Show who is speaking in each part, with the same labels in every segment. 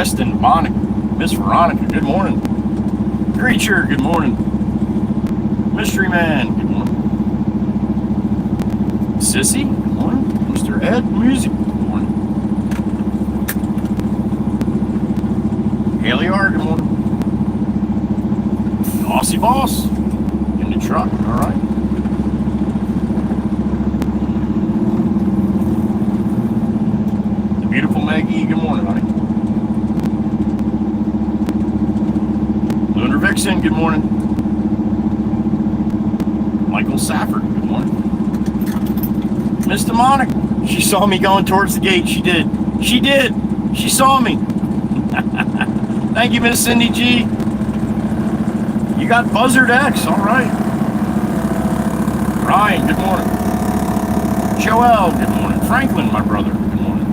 Speaker 1: Weston, Monica, Miss Veronica, good morning. Creature, good morning. Mystery Man, good morning. Sissy, good morning. Mr. Ed, Music, good morning. Haley R, good morning. Aussie Boss, in the truck, all right. The beautiful Maggie, good morning, honey. Lunar Vixen, good morning. Michael Safford, good morning. Miss Demonic, she saw me going towards the gate. She did. She did. She saw me. Thank you, Miss Cindy G. You got Buzzard X, all right. Ryan, good morning. Joel, good morning. Franklin, my brother, good morning.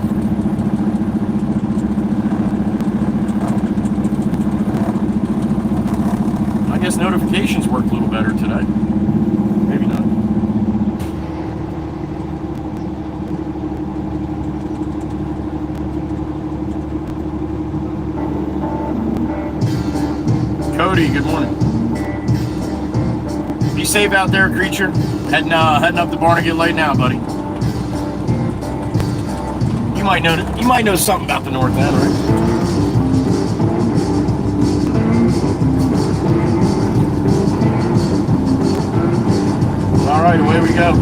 Speaker 1: I guess notifications work a little better today. Maybe not. Cody, good morning. Be safe out there, creature. Heading up the Barnegat Light now, buddy. You might know something about the North End, right? All right, away we go.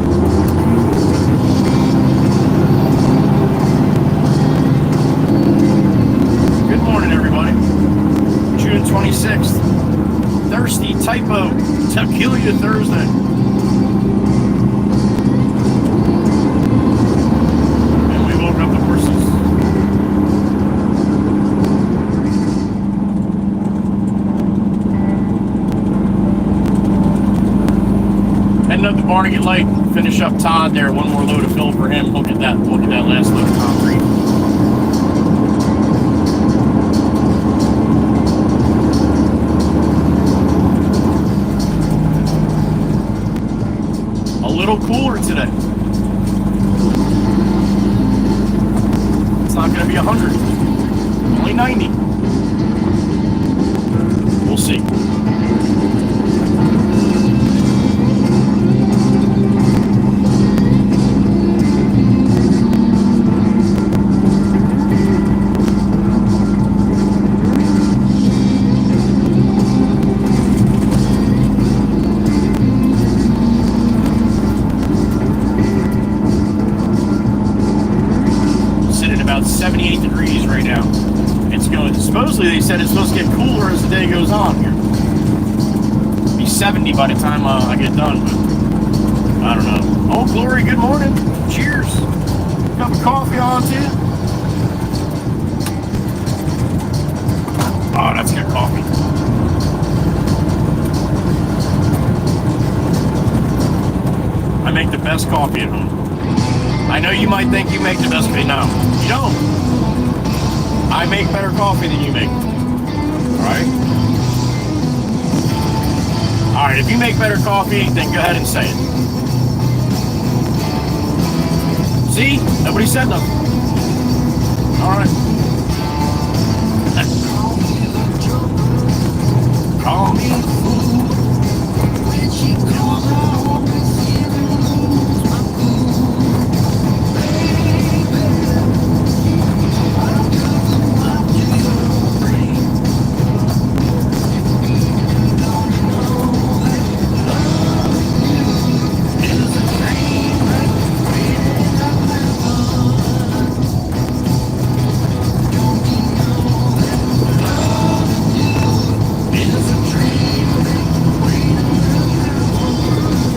Speaker 1: Good morning, everybody. June 26th. Thirsty Typo Tequila Thursday. And we woke up the horses. Heading up the Barnegat Light, finish up Todd there. One more load of fill for him. Look at that last load of concrete. A little cooler today. It's not going to be 100. Only 90. We'll see. Sitting about 78 degrees right now. It's going, supposedly they said it's supposed to get cooler as the day goes on here. It'll be 70 by the time I get done, but I don't know. Oh, Glory, good morning. Cheers. Cup of coffee on to you. Oh, that's good coffee. I make the best coffee at home. I know you might think you make the best coffee. No, you don't. I make better coffee than you make. Alright? Alright, if you make better coffee, then go ahead and say it. See? Nobody said nothing. Alright. Call me a fool when she comes home and sees my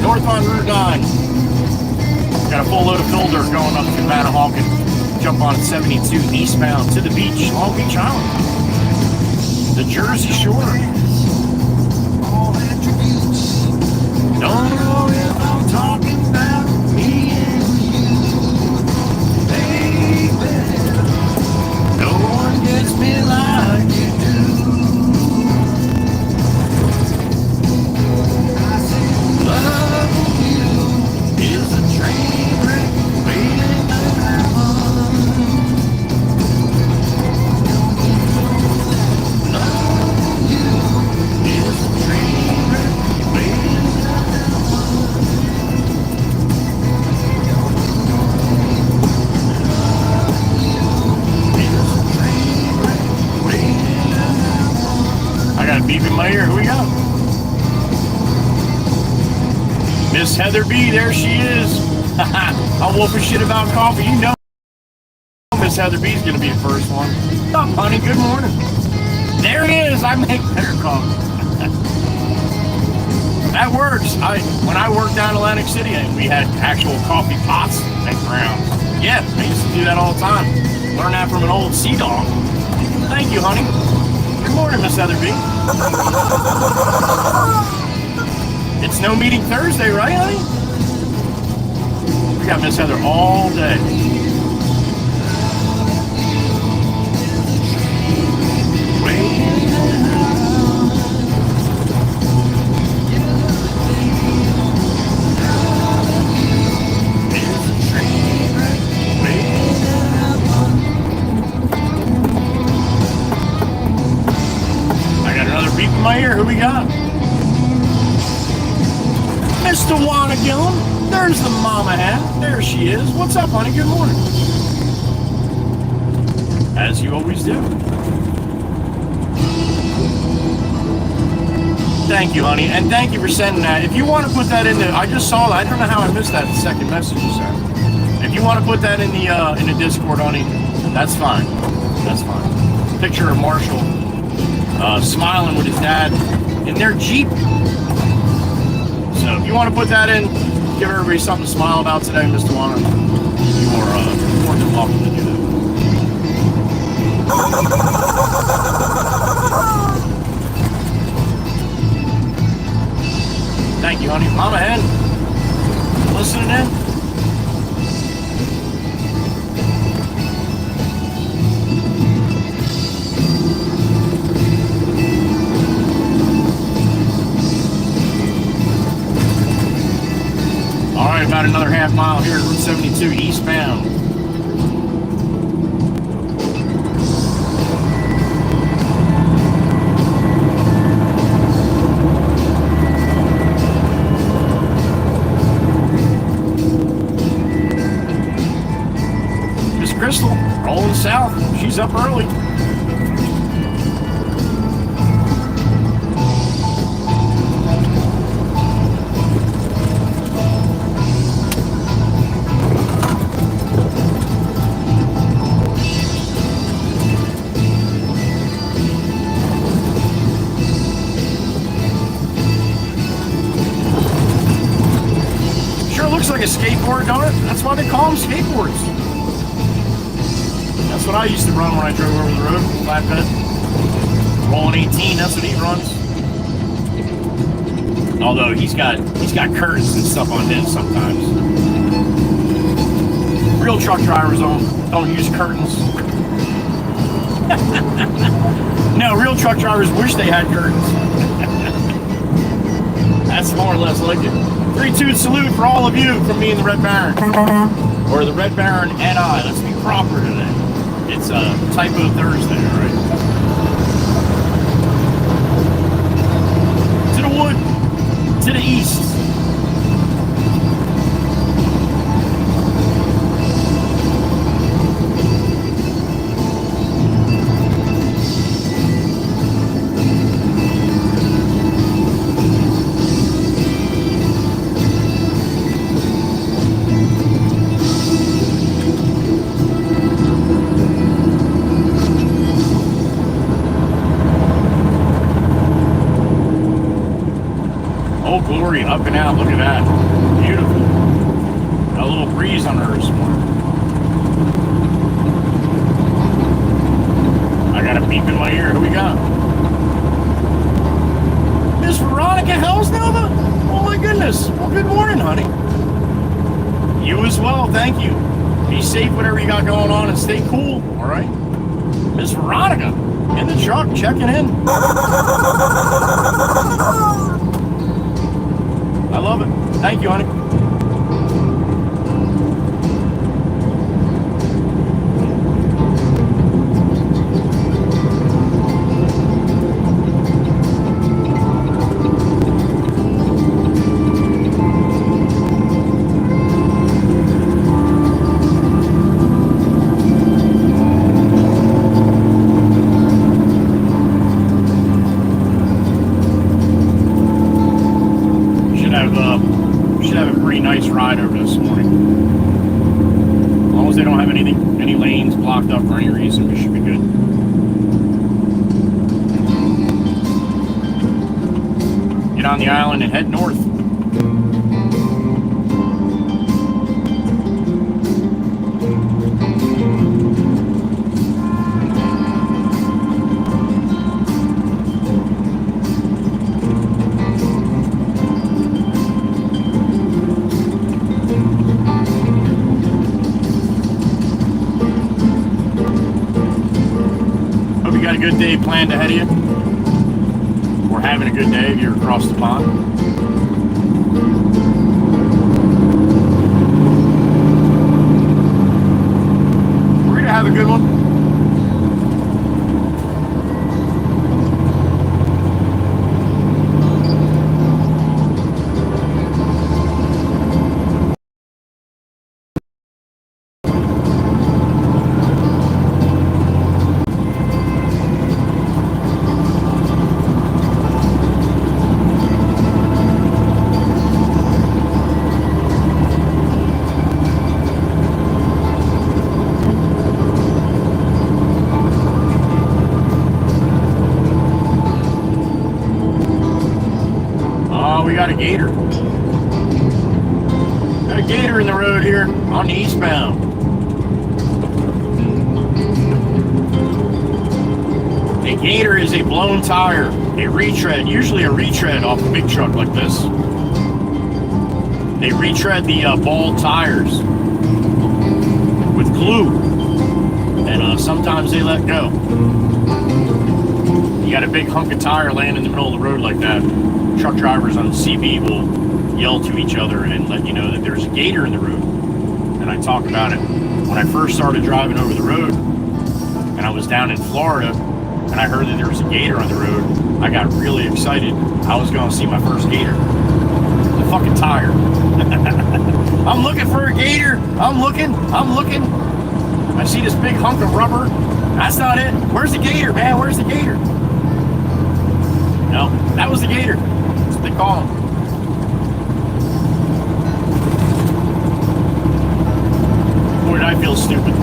Speaker 1: north on Route 9. Got a full load of fill dirt going up to Manahawkin. Jump on 72 eastbound to the beach, Long Beach Island. The Jersey Shore. Don't know if I'm talking about me and you, baby. No one gets me like you do. Love you is a train wreck waiting to happen. Miss Heather B, there she is. I'm wolfing shit about coffee. You know Miss Heather B's gonna be the first one. What's up, honey? Good morning. There it is. I make better coffee. That works. When I worked down in Atlantic City, and we had actual coffee pots and grounds. Yeah, I used to do that all the time. Learned that from an old sea dog. Thank you, honey. Good morning, Miss Heather B. It's no meeting Thursday, right, honey? We got Miss Heather all day. I got another beep in my ear. Who we got? Mr. Wanagillum. There's the mama hat. There she is. What's up, honey? Good morning. As you always do. Thank you, honey. And thank you for sending that. If you want to put that in the... I just saw that. I don't know how I missed that second message you sent. If you want to put that in the Discord, honey, that's fine. That's fine. Picture of Marshall smiling with his dad in their Jeep. So if you want to put that in, give everybody something to smile about today, Mr. Warner. You are more than welcome to do that. Thank you, honey. Mama Hen, listening in. All right, about another half mile here at Route 72 eastbound. Miss Crystal, rolling south. She's up early. Like a skateboard, don't it? That's why they call them skateboards. That's what I used to run when I drove over the road, flatbed. Rolling 18, that's what he runs. Although he's got curtains and stuff on his sometimes. Real truck drivers don't use curtains. No, real truck drivers wish they had curtains. That's more or less like it. 3-2 salute for all of you from me and the Red Baron. Or the Red Baron and I. Let's be proper today. It's a typo Thursday, alright? To the wood. To the east. Oh, glory, up and out, look at that. Beautiful. Got a little breeze on her this morning. I got a beep in my ear. Who we got? Miss Veronica Hellsnova? Oh my goodness. Well, good morning, honey. You as well, thank you. Be safe, whatever you got going on, and stay cool, all right? Miss Veronica, in the truck, checking in. I love it. Thank you, honey. should have a pretty nice ride over this morning. As long as they don't have any lanes blocked up for any reason, we should be good. Get on the island and head north. Got a good day planned ahead of you. We're having a good day if you're across the pond. We're gonna have a good one. We got a gator. Got a gator in the road here on the eastbound. A gator is a blown tire, a retread, usually a retread off a big truck like this. They retread the bald tires with glue, and sometimes they let go. You got a big hunk of tire laying in the middle of the road like that. Truck drivers on the CB will yell to each other and let you know that there's a gator in the road. And I talk about it. When I first started driving over the road, and I was down in Florida, and I heard that there was a gator on the road, I got really excited. I was going to see my first gator. The fucking tire. I'm looking for a gator. I'm looking. I see this big hunk of rubber. That's not it. Where's the gator, man? Where's the gator? No, that was the gator. That's what they call him. Boy, did I feel stupid.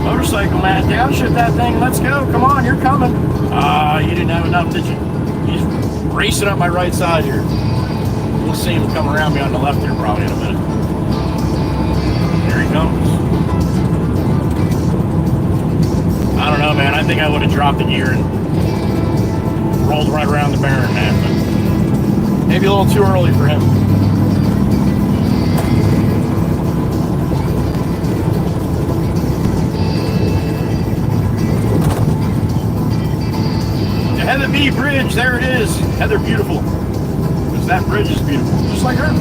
Speaker 1: Motorcycle man, downshift that thing. Let's go. Come on, you're coming. You didn't have enough, did you? He's racing up my right side here. We'll see him come around me on the left here probably in a minute. Here he comes. I don't know, man. I think I would have dropped the gear and rolled right around the barren, man. But maybe a little too early for him. The Heather B Bridge, there it is. Heather Beautiful. Because that bridge is beautiful. Just like her.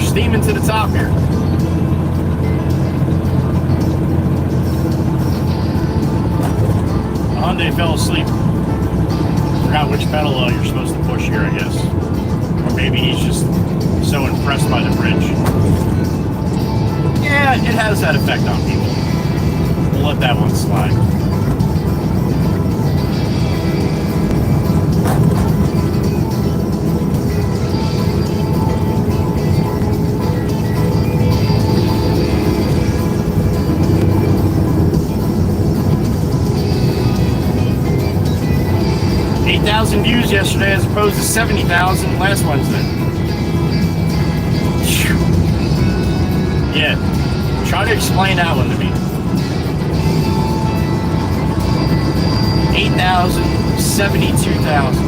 Speaker 1: Steaming to the top here. The Hyundai fell asleep. Forgot which pedal you're supposed to push here, I guess. Or maybe he's just so impressed by the bridge. Yeah, it has that effect on people. We'll let that one slide. 8,000 views yesterday as opposed to 70,000 last Wednesday. Yeah, try to explain that one to me. 8,000, 72,000.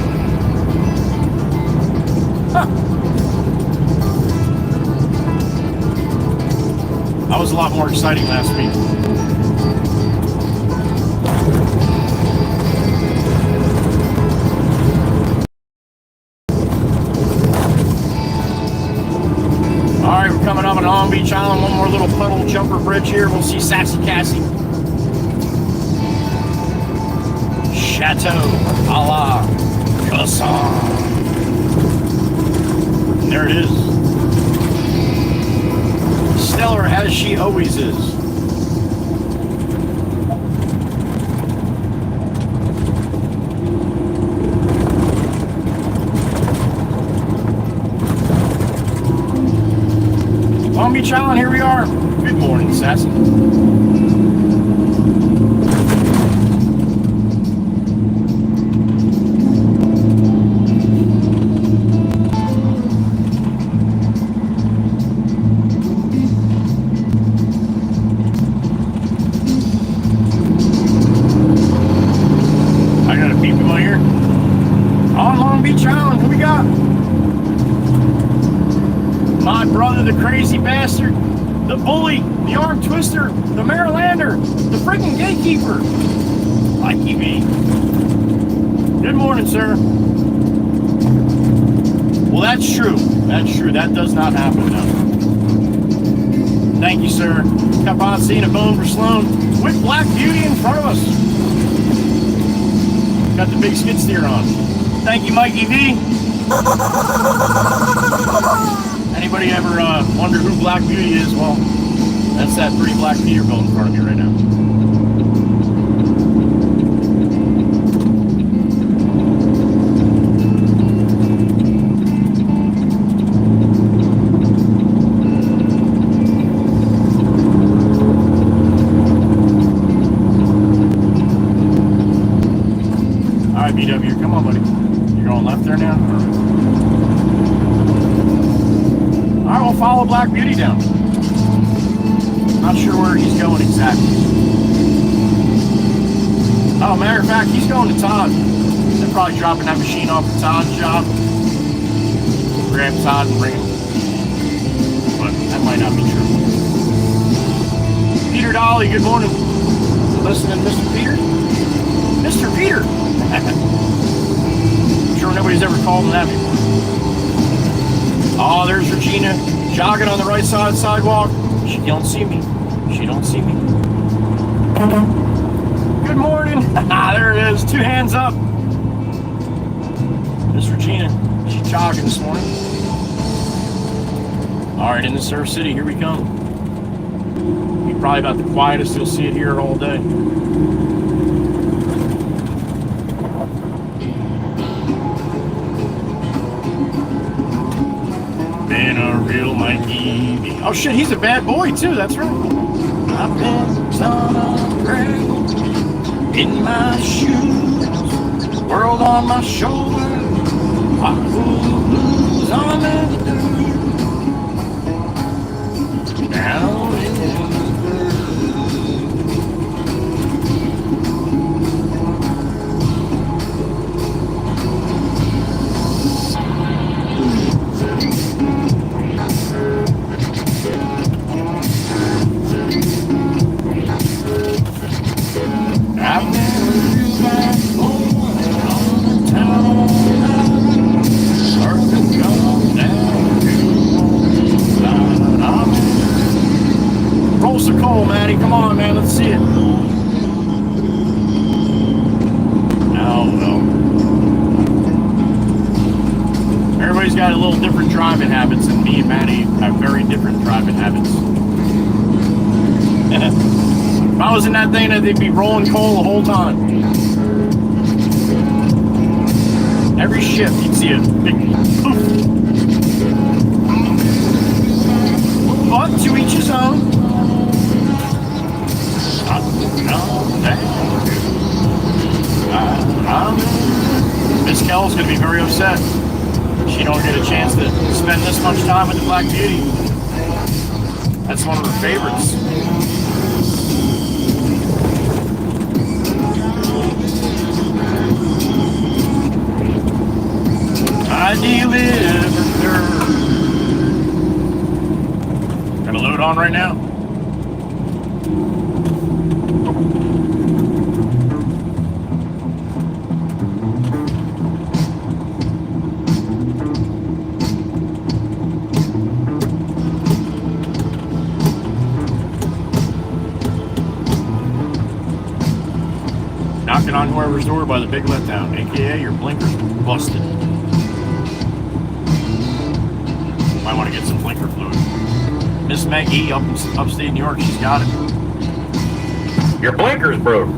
Speaker 1: Huh. That was a lot more exciting last week. Alright, we're coming up on Long Beach Island. One more little puddle jumper bridge here. We'll see Sassy Cassie. Chateau a la Casson. There it is. always is. Long Beach Island, here we are. Good morning, Sassy. I got a peep in my ear. On Long Beach Island, who we got? My brother, the crazy bastard, the bully, the arm twister, the Marylander, the freaking gatekeeper. Mikey V. Good morning, sir. Well, that's true. That's true. That does not happen now. Thank you, sir. Kept on seeing a bone for Sloan with Black Beauty in front of us. Got the big skid steer on. Thank you, Mikey V. Anybody ever wonder who Black Beauty is? Well, that's that pretty Black Peterbilt in front of me right now. All right, BW, come on, buddy. You're going left there now? I will follow Black Beauty down. Not sure where he's going exactly. Oh, matter of fact, he's going to Todd. They're probably dropping that machine off at Todd's job. Grab Todd and bring him. But that might not be true. Peter Dolly, good morning. Listening, Mr. Peter? Mr. Peter! I'm sure nobody's ever called him that before. Oh, there's Regina, jogging on the right side of the sidewalk. She don't see me. She don't see me. Good morning. There it is. 2 hands up. Miss Regina. She's jogging this morning. All right, in the Surf City, here we come. Be probably about the quietest you'll see it here all day. Been a real Mikey. Oh shit, he's a bad boy too, that's right. I've been on a gravel in my shoes, world on my shoulder, hot full of blues on that dirt. Down in the come on, man, let's see it. Oh, well. Everybody's got a little different driving habits, and me and Maddie have very different driving habits. If I was in that thing, they'd be rolling coal the whole time. Every shift, you'd see a big poof. But to each his own. Miss Kell's gonna be very upset. She don't get a chance to spend this much time with the Black Beauty. That's one of her favorites. I delivered her. Gonna load on right now. Knocking on whoever's door by the big letdown, aka your blinker's busted. Might want to get some blinker fluid. Miss Maggie upstate New York. She's got it.
Speaker 2: Your blinker's broke.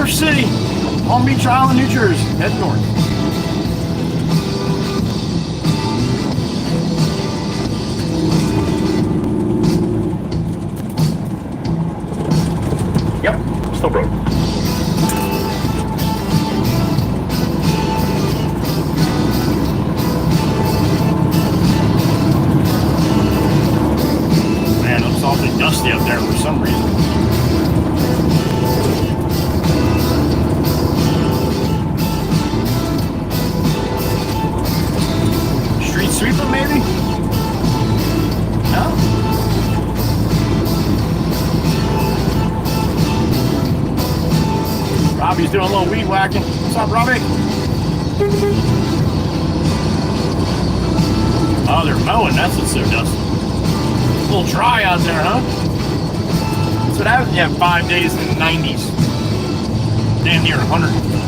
Speaker 1: City, Palm Beach Island, New Jersey. Head north.
Speaker 2: Yep, still broke.
Speaker 1: Man, it's awfully dusty up there for some reason. Sweeper, maybe? No? Robbie's doing a little weed whacking. What's up, Robbie? Oh, they're mowing. That's what's so dusty. It's a little dry out there, huh? So that was, 5 days in the 90s. Damn near 100.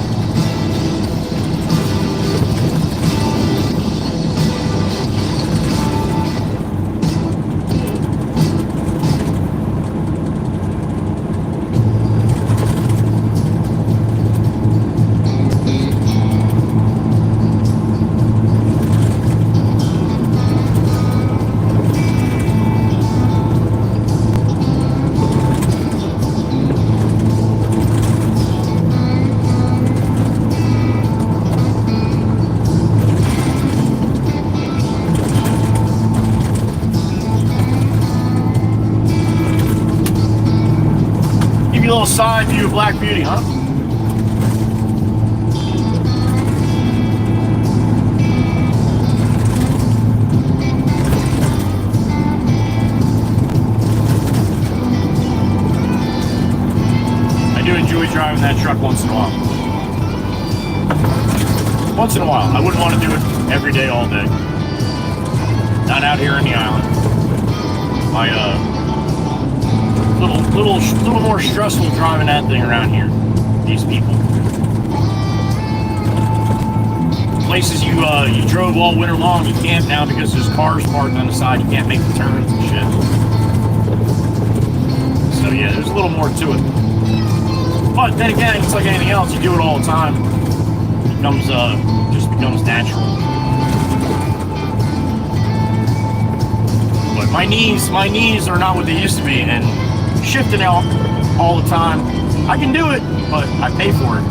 Speaker 1: A little side view of Black Beauty, huh? I do enjoy driving that truck once in a while. Once in a while. I wouldn't want to do it every day, all day. Not out here on the island. My, little more stressful driving that thing around here. These people. Places you drove all winter long, you can't now because there's cars parked on the side. You can't make the turns and shit. So yeah, there's a little more to it. But then again, it's like anything else. You do it all the time. It becomes just becomes natural. But my knees are not what they used to be, and shifting out all the time. I can do it, but I pay for it.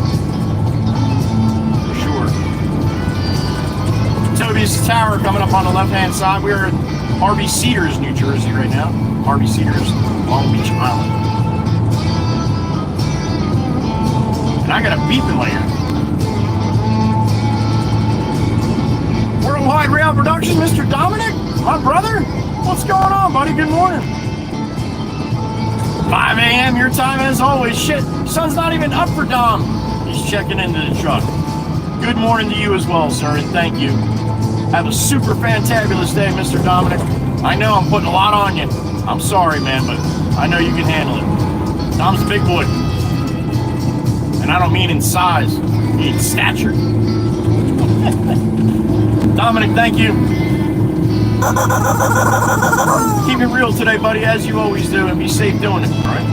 Speaker 1: For sure. Toby's Tower coming up on the left-hand side. We're at Harvey Cedars, New Jersey right now. Harvey Cedars, Long Beach Island. And I got a beep in my ear. Worldwide Rail Production, Mr. Dominic, my brother. What's going on, buddy? Good morning. 5 a.m. your time as always. Shit, sun's not even up for Dom. He's checking into the truck. Good morning to you as well, sir, and thank you. Have a super fantabulous day, Mr. Dominic. I know I'm putting a lot on you. I'm sorry, man, but I know you can handle it. Dom's a big boy. And I don't mean in size, I mean in stature. Dominic, thank you. Keep it real today, buddy, as you always do, and be safe doing it, all right?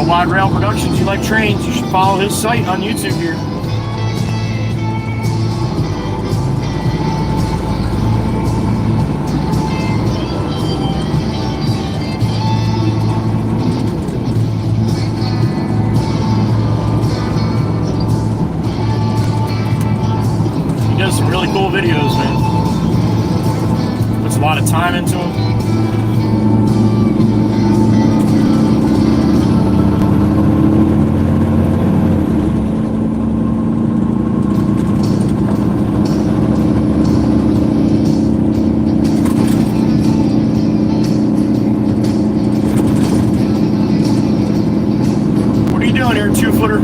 Speaker 1: Worldwide Rail Productions. You like trains, you should follow his site on YouTube here. He does some really cool videos, man. Puts a lot of time into them. Two-footer.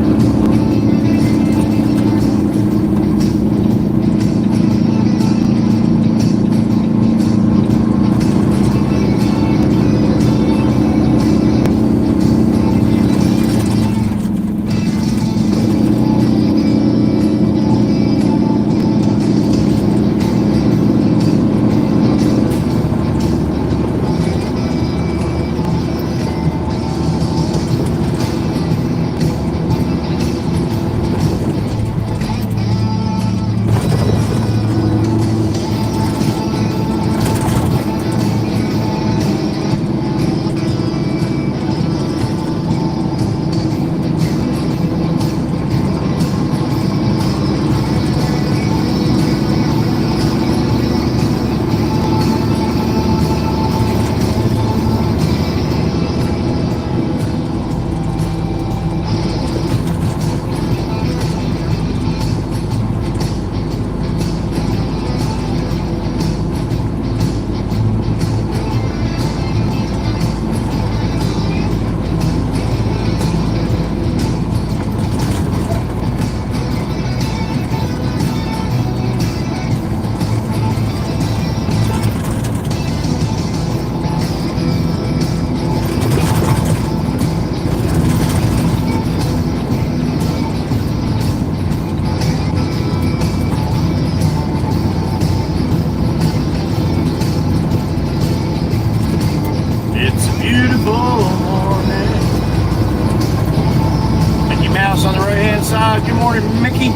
Speaker 1: Good morning, Mickey.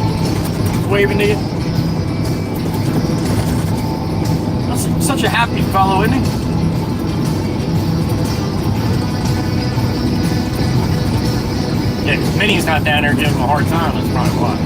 Speaker 1: Waving to you. That's such a happy fellow, isn't he? Yeah, because Minnie's not down there giving him a hard time. That's probably why.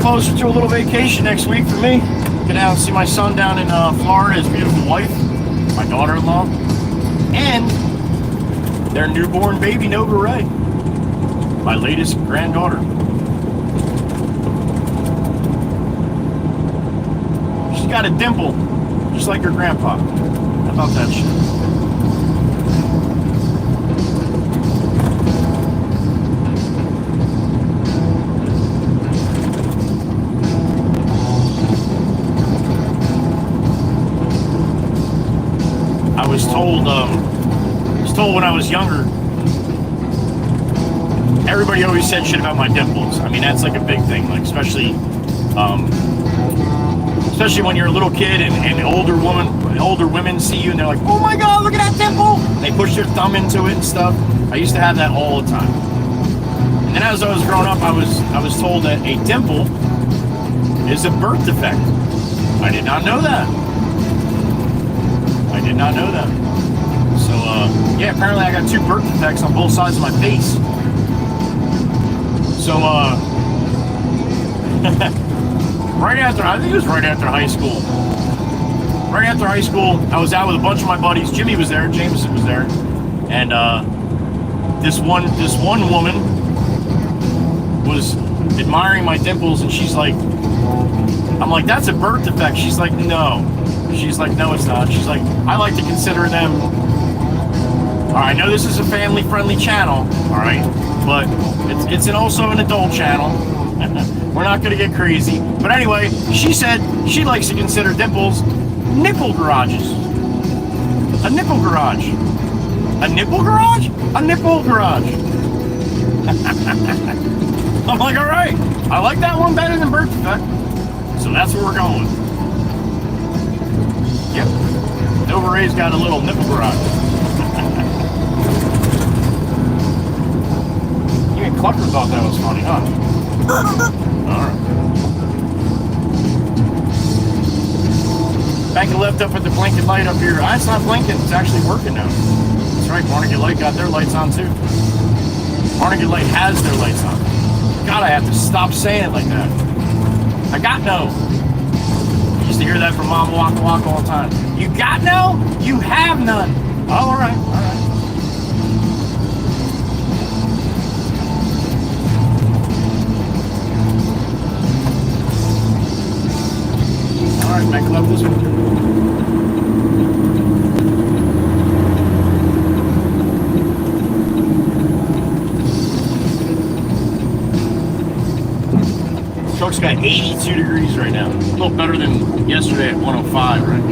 Speaker 1: Closer to a little vacation next week for me. Get out and see my son down in Florida, his beautiful wife, my daughter-in-law, and their newborn baby, Nova Ray, my latest granddaughter. She's got a dimple, just like her grandpa. How about that shit? I was told when I was younger, everybody always said shit about my dimples. I mean, that's like a big thing, like especially when you're a little kid and older women see you and they're like, oh my god, look at that dimple. They push their thumb into it and stuff. I used to have that all the time. And then as I was growing up, I was told that a dimple is a birth defect. I did not know that. I did not know that. So, yeah, apparently I got 2 birth defects on both sides of my face. So, right after, I think it was right after high school. Right after high school, I was out with a bunch of my buddies. Jimmy was there, Jameson was there. And, this one woman was admiring my dimples, and she's like, I'm I'm like, that's a birth defect. She's like, no. She's like, no, it's not. She's like, I like to consider them. All right, I know this is a family-friendly channel, all right, but it's also an adult channel. We're not going to get crazy. But anyway, she said she likes to consider nipples nipple garages. A nipple garage. A nipple garage? A nipple garage. I'm like, all right, I like that one better than birth defect. So that's what we're going with. Yep. Nova Ray's got a little nipple garage. Even Clucker thought that was funny, huh? Alright. Bank of left up at the blinking light up here. It's not blinking, it's actually working now. That's right, Barnegat Light got their lights on too. Barnegat Light has their lights on. God, I have to stop saying it like that. I got no. I used to hear that from Mama Waka Waka all the time. You got no? You have none. Oh, all right, all right. All right, back up this one. Truck's got 82 degrees right now. A little better than yesterday at 105, right?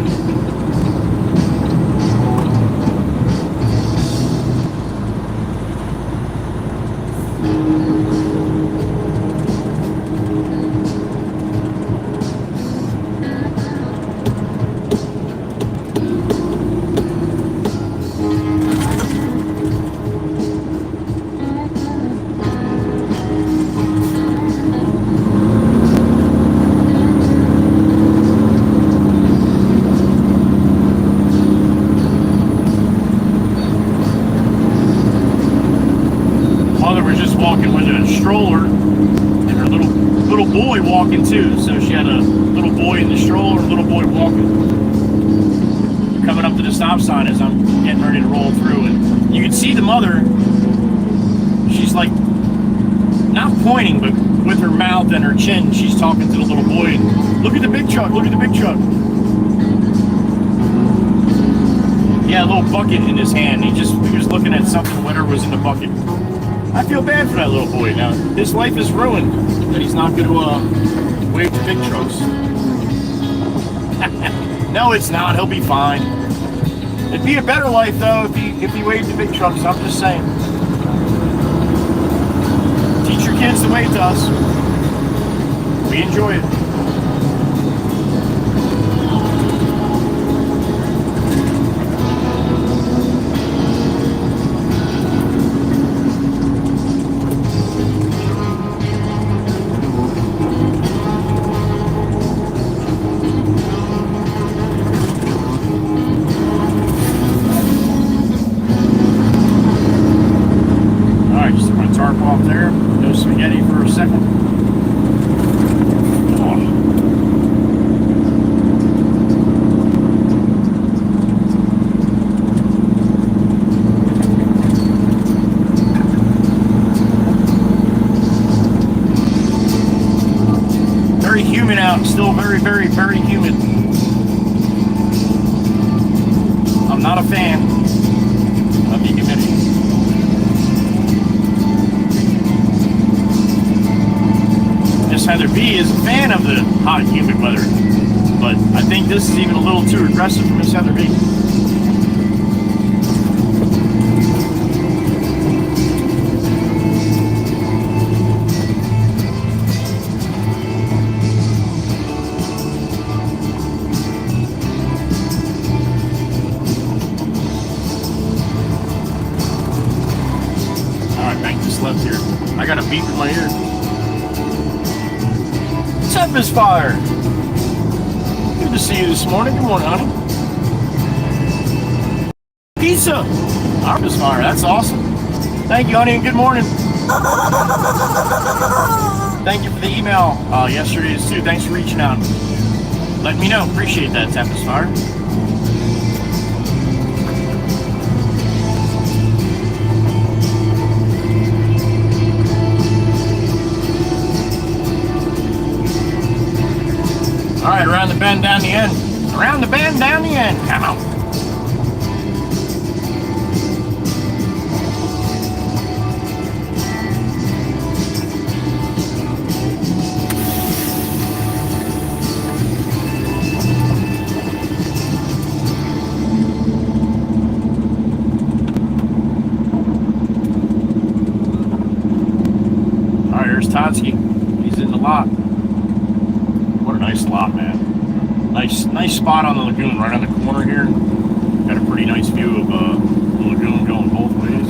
Speaker 1: Walking too, so she had a little boy in the stroller, a little boy walking. Coming up to the stop sign as I'm getting ready to roll through, and you can see the mother. She's like not pointing, but with her mouth and her chin, she's talking to the little boy. And, look at the big truck! Look at the big truck! Yeah, a little bucket in his hand. He was looking at something. Whatever was in the bucket. I feel bad for that little boy now. His life is ruined. That he's not going to wave to big trucks. No, it's not. He'll be fine. It'd be a better life though if he waved to big trucks. I'm just saying. Teach your kids to wave to us. We enjoy it. Still very, very, very humid. I'm not a fan of the humidity. Miss Heather B is a fan of the hot, humid weather, but I think this is even a little too aggressive for Miss Heather B. Left here. I got a beep in my ear. What's up, Miss Fire? Good to see you this morning. Good morning, honey. Pizza. Our Miss Fire. That's awesome. Thank you, honey, and good morning. Thank you for the email yesterday too. Thanks for reaching out. Let me know. Appreciate that, Tempest Fire. All right, around the bend, down the end. Around the bend, down the end. Come on. All right, here's Todsky. He's in the lot. What a nice lot, man. Nice spot on the lagoon, right on the corner here. Got a pretty nice view of the lagoon going both ways.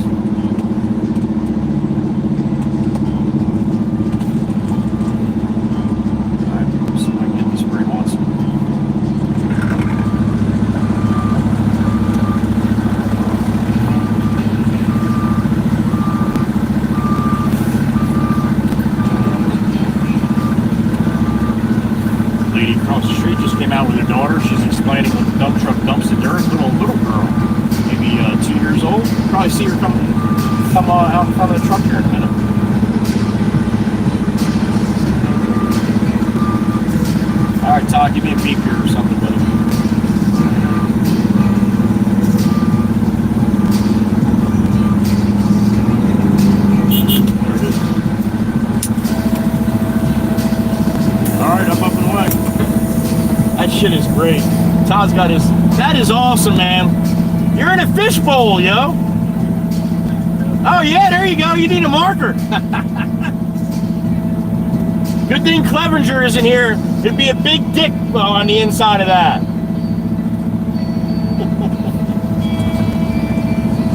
Speaker 1: Alright, see if I can get this where he wants it. Lady across the street just came out with her daughter. She's explaining what the dump truck dumps the dirt. Little girl, maybe 2 years old. Probably see her come out in front of the truck here in a minute. All right, Todd, give me a beep here or something, buddy. There it is. All right, up and away. That shit is great. Todd's got his. That is awesome, man. You're in a fishbowl, yo. Oh yeah, there you go. You need a marker. Good thing Clevenger isn't here. It'd be a big dick on the inside of that.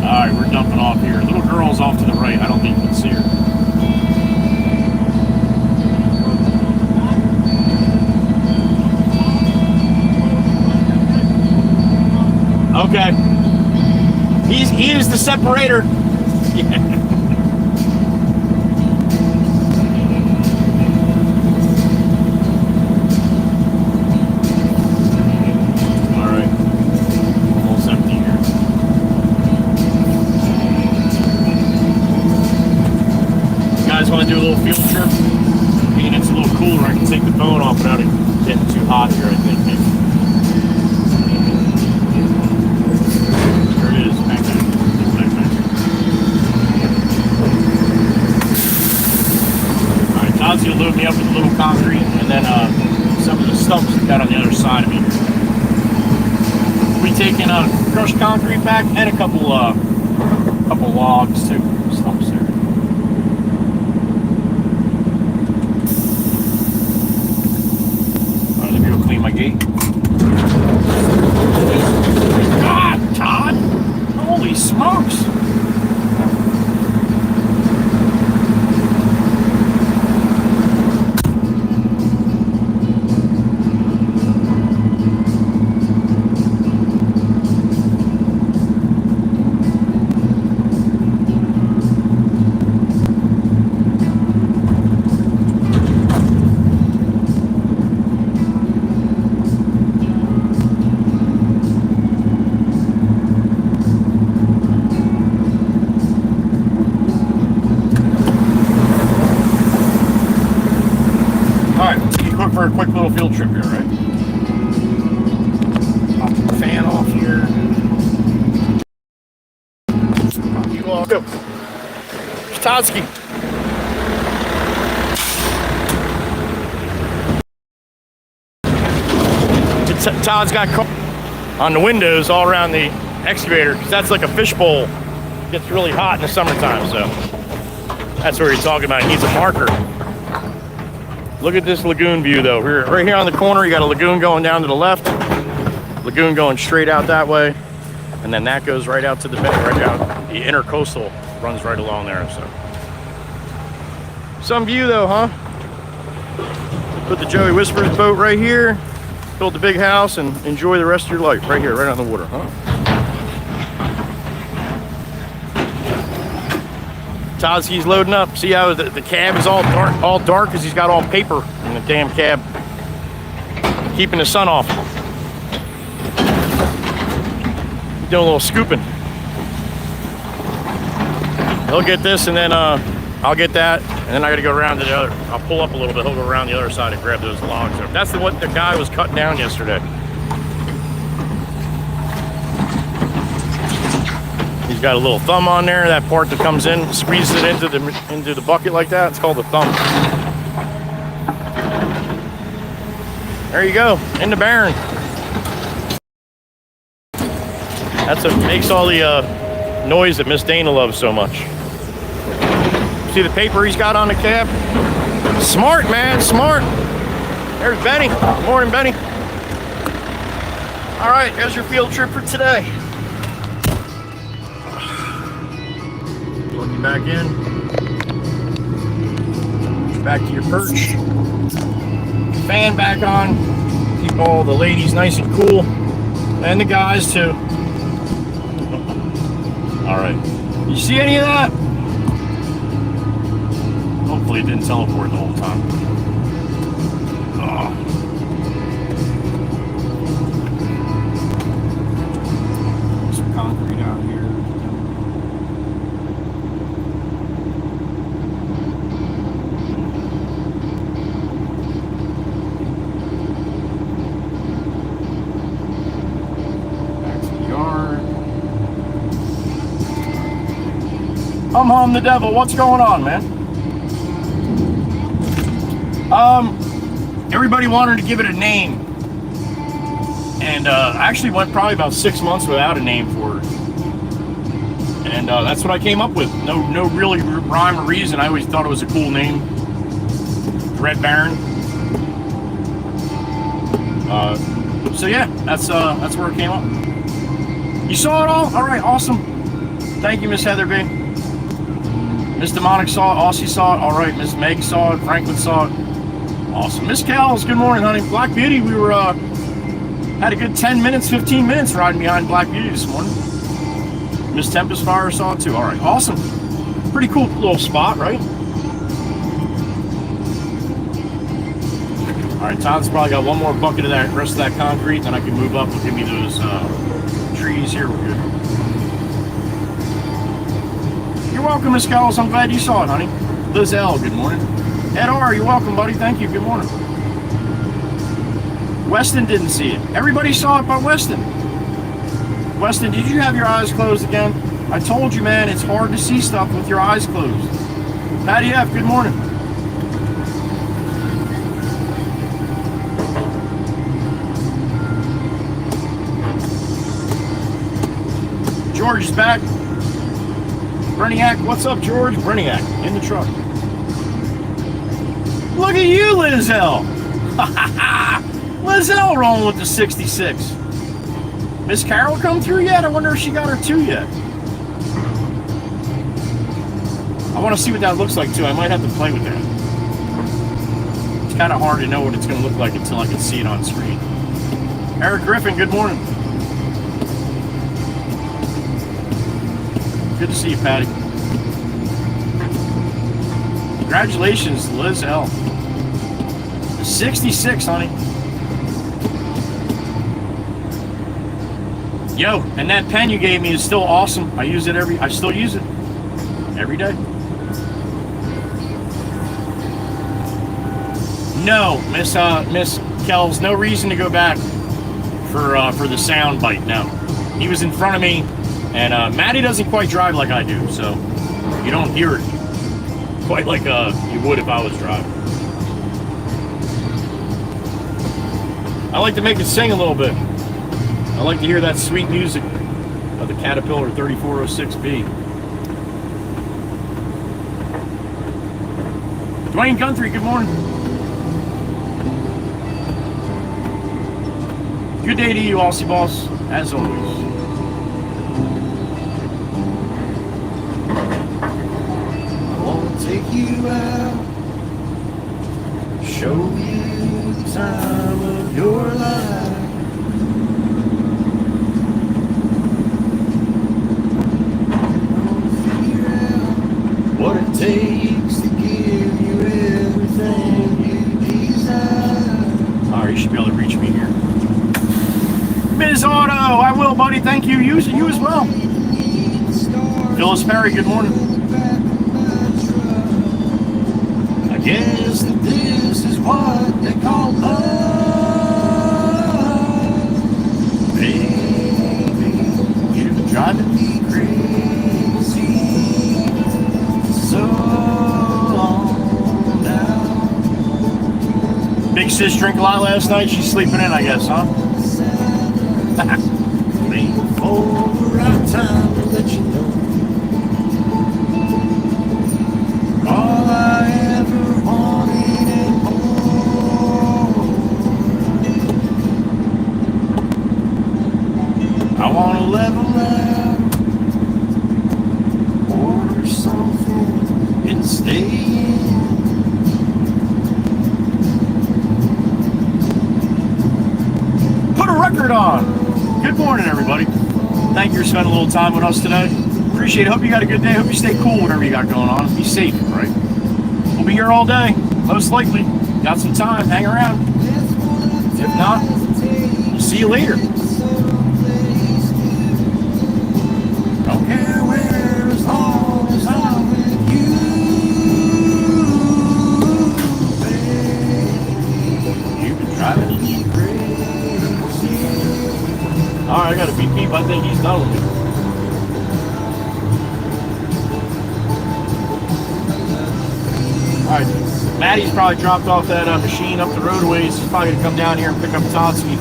Speaker 1: All right, we're dumping off here. Little girl's off to the right. I don't think you can see her. Okay. He is the separator. Yeah. All right. Almost empty here. You guys want to do a little field trip? I mean, it's a little cooler. I can take the phone off without it getting too hot here, I think, maybe. Todd's gonna load me up with a little concrete and then some of the stumps we got on the other side of me. We taking crushed concrete back and a couple logs too, stumps there. All right, let me go clean my gate. God, Todd! Holy smokes! For a quick little field trip here, right? Pop the fan off here. Pop you off. Go. Todsky. Todd's got on the windows all around the excavator because that's like a fishbowl. It gets really hot in the summertime, so that's what he's talking about. He needs a marker. Look at this lagoon view though. Right here on the corner, you got a lagoon going down to the left, lagoon going straight out that way, and then that goes right out to the bend, right out. The intercoastal runs right along there, so. Some view though, huh? Put the Joey Whispers boat right here, build the big house, and enjoy the rest of your life right here, right on the water, huh? Todsky's loading up. See how the cab is all dark because he's got all paper in the damn cab, keeping the sun off. Doing a little scooping. He'll get this, and then I'll get that. And then I got to go around to the other. I'll pull up a little bit. He'll go around the other side and grab those logs. That's what the guy was cutting down yesterday. He's got a little thumb on there. That part that comes in, squeezes it into the bucket like that. It's called a thumb. There you go, in the barren. That's what makes all the noise that Miss Dana loves so much. See the paper he's got on the cab? Smart, man, smart. There's Benny. Good morning, Benny. All right, there's your field trip for today. Plug you back in. Back to your perch. Fan back on. Keep all the ladies nice and cool. And the guys too. All right. You see any of that? Hopefully it didn't teleport the whole time. Oh. Some concrete out here. Back to the yard. Hum the devil, what's going on, man? Everybody wanted to give it a name, and I actually went probably about 6 months without a name for it, and that's what I came up with. No really rhyme or reason. I always thought it was a cool name, Red Baron. So yeah, that's where it came up. You saw it all? All right, awesome. Thank you, Miss Heather B. Miss Demonic saw it, Aussie saw it, all right, Miss Meg saw it, Franklin saw it. Awesome. Miss Cal's, good morning, honey. Black Beauty, we were, had a good 10 minutes, 15 minutes riding behind Black Beauty this morning. Miss Tempest Fire saw it too. All right, awesome. Pretty cool little spot, right? All right, Todd's probably got one more bucket of that rest of that concrete, then I can move up and give me those trees here. We're good. You're welcome, Miss Cal's. I'm glad you saw it, honey. Liz L, good morning. Ed R, you're welcome, buddy. Thank you. Good morning. Weston didn't see it. Everybody saw it but Weston. Weston, did you have your eyes closed again? I told you, man, it's hard to see stuff with your eyes closed. Patty F, good morning. George is back. Breniac, what's up, George? Breniac, in the truck. Look at you, Lizelle. Lizelle rolling with the 66. Miss Carol come through yet? I wonder if she got her 2 yet. I want to see what that looks like too. I might have to play with that. It's kind of hard to know what it's going to look like until I can see it on screen. Eric Griffin, good morning. Good to see you, Patty. Congratulations, Liz L. 66, honey. Yo, and that pen you gave me is still awesome. I still use it every day. No, Miss Kells, no reason to go back for the sound bite. No, he was in front of me, and Maddie doesn't quite drive like I do, so you don't hear it quite like you would if I was driving. I like to make it sing a little bit. I like to hear that sweet music of the Caterpillar 3406B. Dwayne Guthrie, good morning. Good day to you, Aussie Boss, as always. I want to take you out, show you the time of your life. What it takes to give you everything you desire. Alright, you should be able to reach me here. Ms. Auto, I will, buddy. Thank you. You as well. Phyllis Perry, good morning. guess that this is what they call love. Baby, you've been driving me crazy so long now. Big sis drank a lot last night. She's sleeping in, I guess, huh? Wait for the right time to let you know. All I ever wanted and more. I want to level out, order something and stay in. Put a record on. Good morning, everybody. Thank you for spending a little time with us today. Appreciate it. Hope you got a good day. Hope you stay cool, whatever you got going on. Be safe, right? We'll be here all day, most likely. Got some time. Hang around. If not, we'll see you later. Don't care where, as long as I'm with you, baby. You've been driving me crazy. All right, I got to beat Beep. I think he's done with it. All right, Maddie's probably dropped off that machine up the roadways. He's probably gonna come down here and pick up Totsky.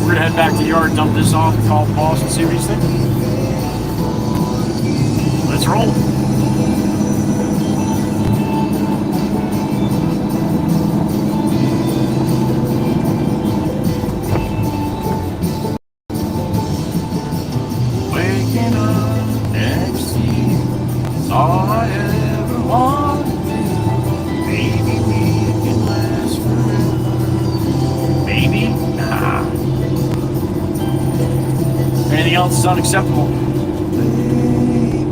Speaker 1: We're gonna head back to the yard, dump this off, call the boss, and see what he's thinking. Let's roll. Waking up next to you is all I ever want. Maybe we can last forever. Maybe? Nah. Anything else is unacceptable. Baby,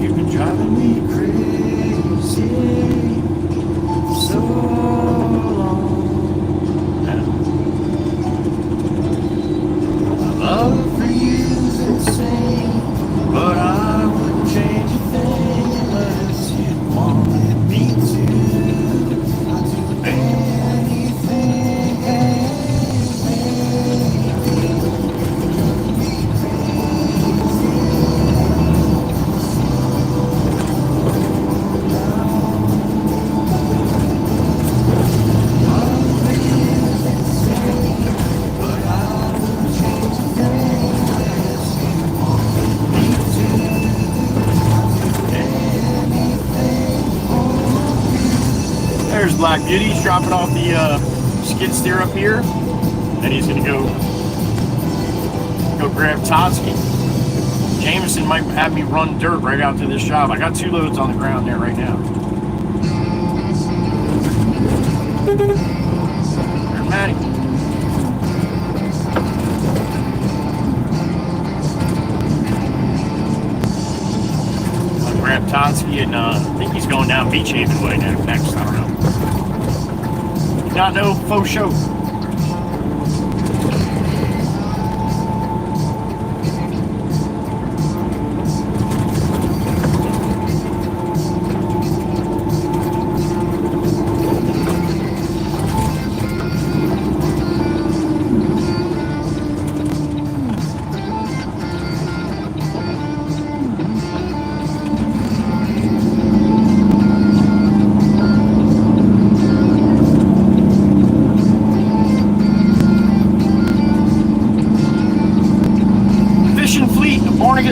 Speaker 1: you've been driving me crazy so long now. My love for you's insane, but I wouldn't change a thing unless you wanted me to. There's Black Beauty. He's dropping off the skid steer up here. Then he's gonna go grab Totsky. Jameson might have me run dirt right out to this shop. I got 2 loads on the ground there right now. There's Maddie. I'll grab Totsky and I think he's going down Beach Haven way next. I don't know. Not no faux show.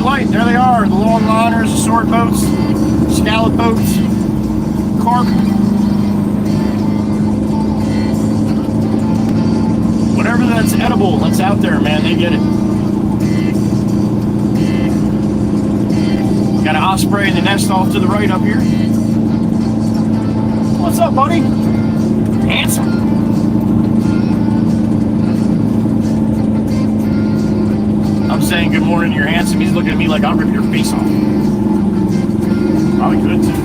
Speaker 1: Light. There they are, the long liners, the sword boats, scallop boats, carp. Whatever that's edible, that's out there, man, they get it. Got an osprey in the nest off to the right up here. What's up, buddy? Handsome. I'm saying good morning, you're handsome. He's looking at me like I'll rip your face off. Probably could too.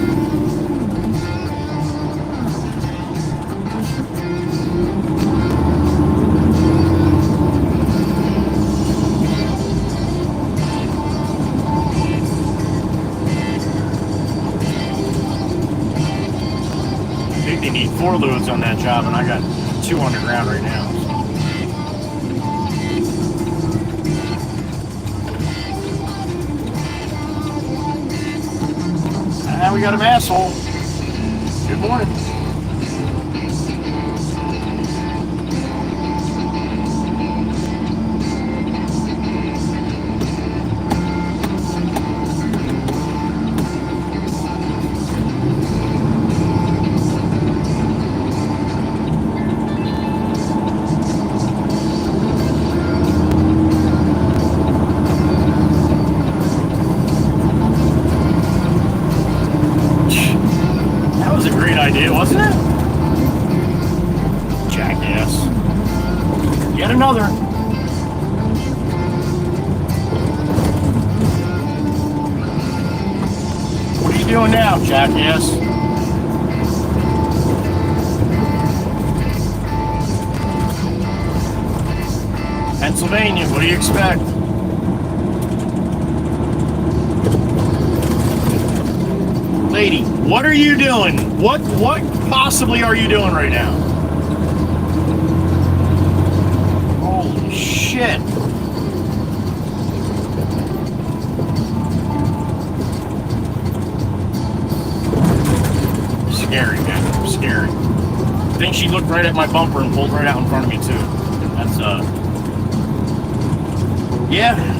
Speaker 1: 4 loads on that job, and I got 2 underground right now. And we got an asshole. Good morning. Idea, wasn't it? Jackass. Yet another. What are you doing now, jackass? Pennsylvania, what do you expect? Lady, what are you doing? What possibly are you doing right now? Holy shit. Scary, man. Scary. I think she looked right at my bumper and pulled right out in front of me, too. That's, yeah.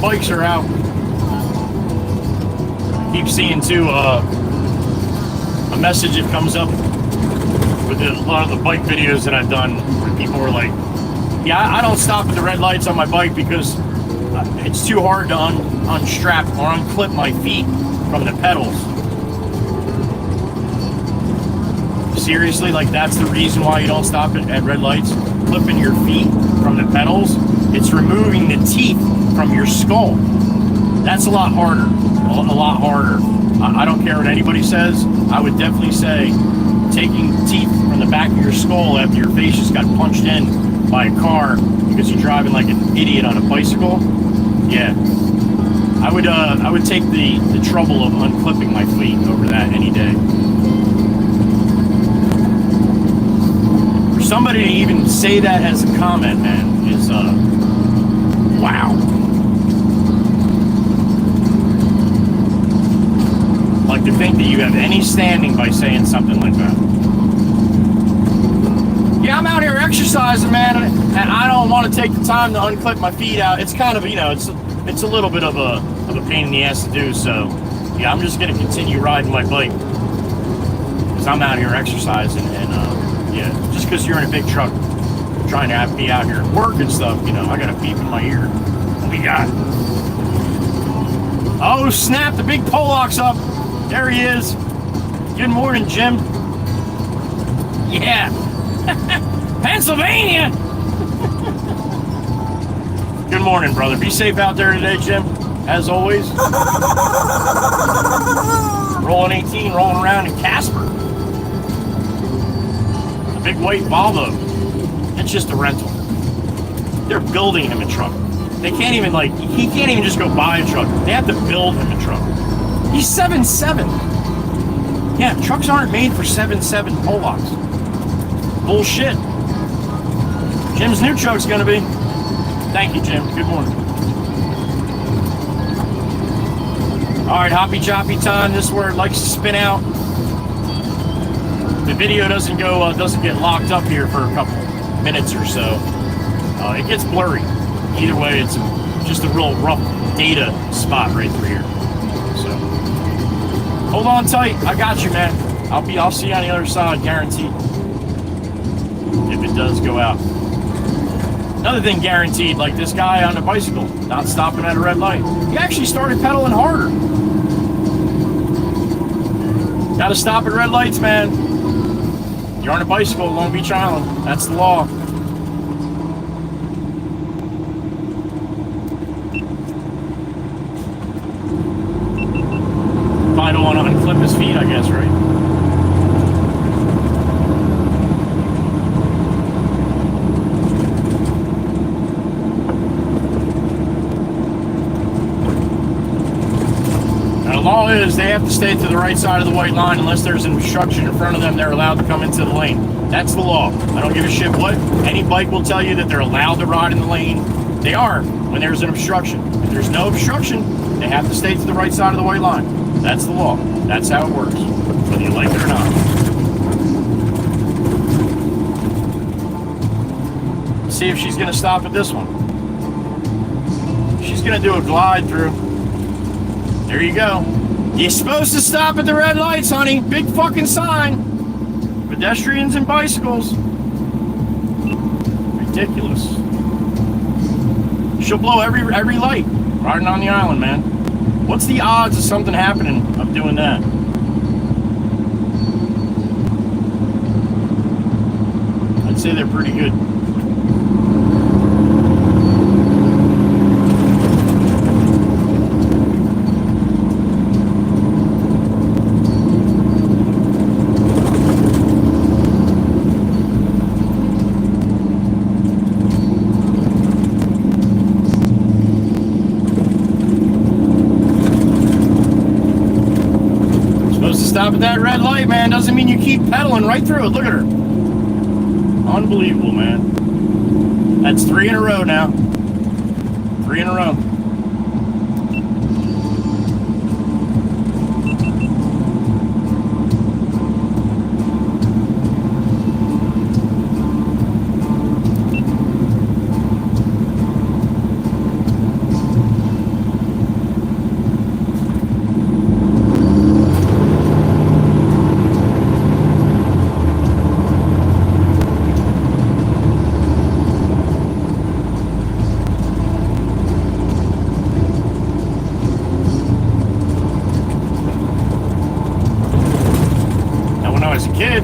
Speaker 1: Bikes are out. Keep seeing too a message that comes up with a lot of the bike videos that I've done where people are like, yeah, I don't stop at the red lights on my bike because it's too hard to unstrap or unclip my feet from the pedals. Seriously, like that's the reason why you don't stop at red lights? Clipping your feet from the pedals? It's removing the teeth from your skull. That's a lot harder. A lot harder. I don't care what anybody says. I would definitely say taking teeth from the back of your skull after your face just got punched in by a car because you're driving like an idiot on a bicycle. Yeah. I would take the trouble of unclipping my feet over that any day. For somebody to even say that as a comment, man, is wow. Like to think that you have any standing by saying something like that. Yeah, I'm out here exercising, man, and I don't want to take the time to unclip my feet out. It's kind of, you know, it's a little bit of a pain in the ass to do. So, yeah, I'm just gonna continue riding my bike because I'm out here exercising, and yeah, just because you're in a big truck trying to be out here at work and stuff, you know, I got a beep in my ear. What we got? Oh snap! The big Pollock's up. There he is. Good morning, Jim. Yeah. Pennsylvania. Good morning, brother. Be safe out there today, Jim. As always. Rolling 18, rolling around in Casper. A big white Volvo. It's just a rental. They're building him a truck. They can't even, like, he can't even just go buy a truck. They have to build him a truck. He's 7'7". Yeah, trucks aren't made for 7'7" Pollocks. Bullshit. Jim's new truck's gonna be. Thank you, Jim. Good morning. Alright, hoppy choppy time. This is where it likes to spin out. The video doesn't get locked up here for a couple minutes or so. It gets blurry. Either way, it's just a real rough data spot right through here. So hold on tight. I got you, man. I'll see you on the other side, guaranteed. If it does go out. Another thing guaranteed, like this guy on the bicycle, not stopping at a red light. He actually started pedaling harder. Gotta stop at red lights, man. You're on a bicycle, Long Beach Island. That's the law. I guess, right? Now, the law is they have to stay to the right side of the white line unless there's an obstruction in front of them. They're allowed to come into the lane. That's the law. I don't give a shit what. Any bike will tell you that they're allowed to ride in the lane. They are when there's an obstruction. If there's no obstruction, they have to stay to the right side of the white line. That's the law. That's how it works, whether you like it or not. Let's see if she's going to stop at this one. She's going to do a glide through. There you go. You're supposed to stop at the red lights, honey. Big fucking sign. Pedestrians and bicycles. Ridiculous. She'll blow every light riding on the island, man. What's the odds of something happening of doing that? I'd say they're pretty good. Stop at that red light, man. Doesn't mean you keep pedaling right through it. Look at her. Unbelievable, man. That's 3 in a row now. 3 in a row.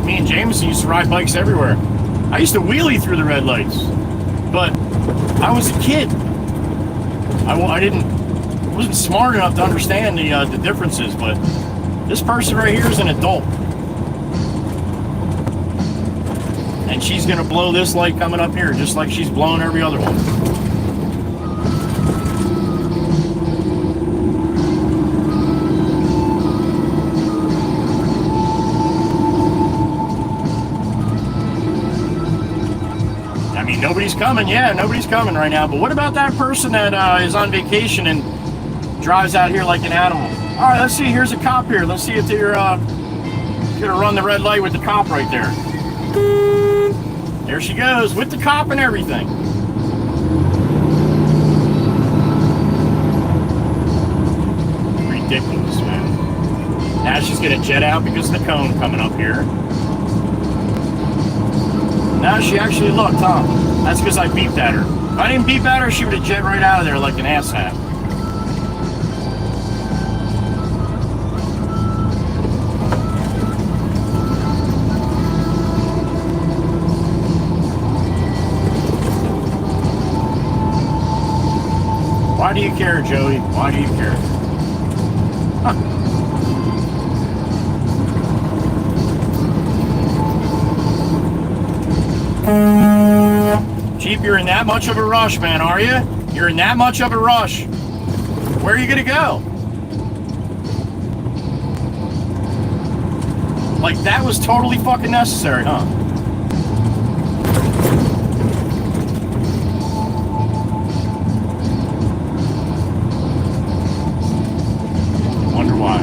Speaker 1: Me and Jameson used to ride bikes everywhere. I used to wheelie through the red lights, but I was a kid. I wasn't smart enough to understand the differences. But this person right here is an adult, and she's gonna blow this light coming up here just like she's blowing every other one. Nobody's coming. Yeah, nobody's coming right now. But what about that person that is on vacation and drives out here like an animal? All right, let's see. Here's a cop here. Let's see if they're gonna run the red light with the cop right there. There she goes with the cop and everything. Ridiculous, man. Now she's gonna jet out because of the cone coming up here. Now she actually looked, huh? That's because I beeped at her. If I didn't beep at her, she would have jet right out of there like an asshat. Why do you care, Joey? Why do you care? Huh. Jeep, you're in that much of a rush, man, are you? You're in that much of a rush. Where are you gonna go? Like, that was totally fucking necessary, huh? Wonder why.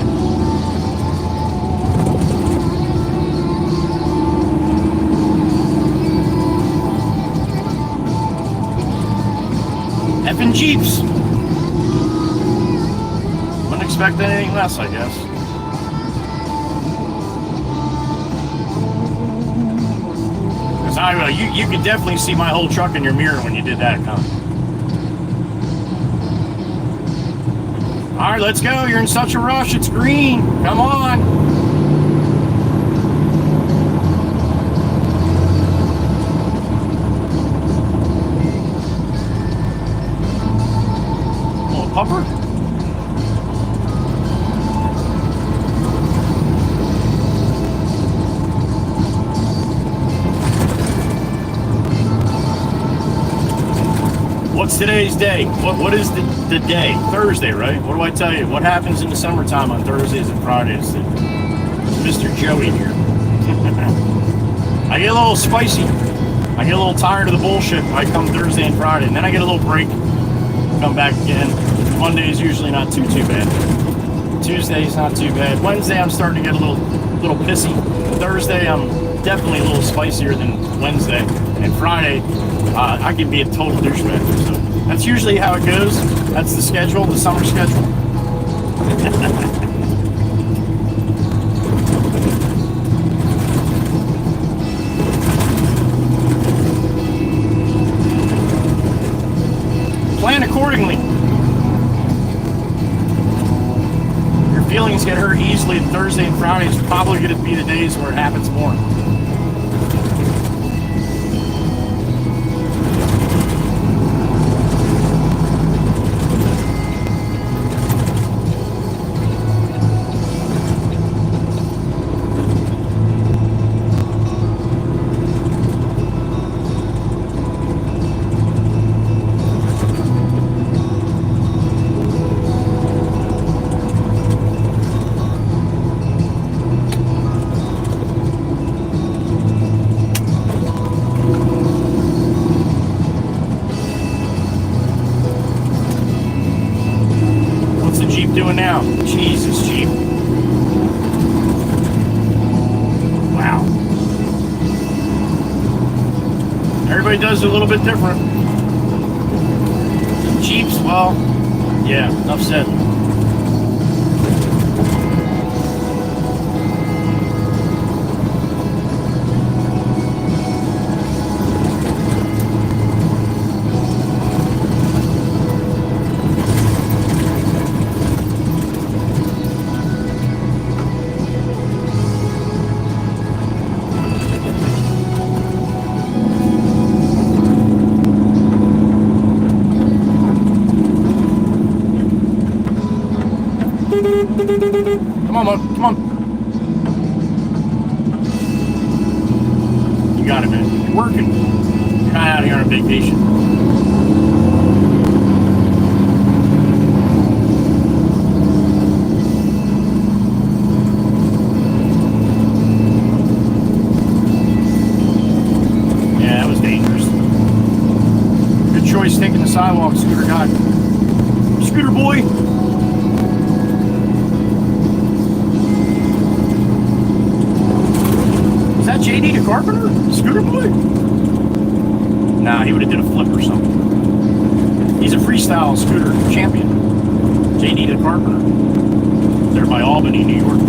Speaker 1: Effing Jeeps. Wouldn't expect anything less, I guess. Because you could definitely see my whole truck in your mirror when you did that, huh? All right, let's go. You're in such a rush. It's green. Come on. Pupper? today's day? What is the day? Thursday, right? What do I tell you? What happens in the summertime on Thursdays and Fridays? Mr. Joey here. I get a little spicy. I get a little tired of the bullshit when I come Thursday and Friday, and then I get a little break. Come back again. Monday is usually not too bad. Tuesday's not too bad. Wednesday I'm starting to get a little pissy. Thursday I'm definitely a little spicier than Wednesday. And Friday I can be a total douchebag. So that's usually how it goes. That's the schedule, the summer schedule. Plan accordingly. Your feelings get hurt easily. Thursday and Friday is probably going to be the days where it happens more. Doing now? Jesus, Jeep. Wow. Everybody does it a little bit different. Jeeps, well, yeah, enough said. Come on, Mom. Come on. You got it, man. You're working. You're not out here on a vacation. Yeah, that was dangerous. Good choice taking the sidewalk, scooter guy. Scooter boy. JD the Carpenter? Scooter boy? Nah, he would have did a flip or something. He's a freestyle scooter champion. JD the Carpenter. There by Albany, New York.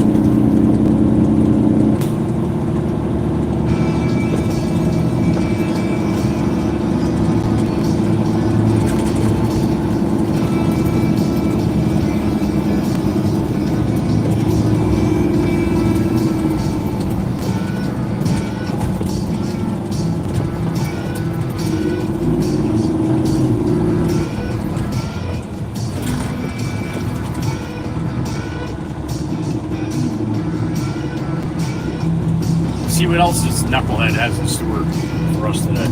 Speaker 1: See what else this knucklehead has in store for us today.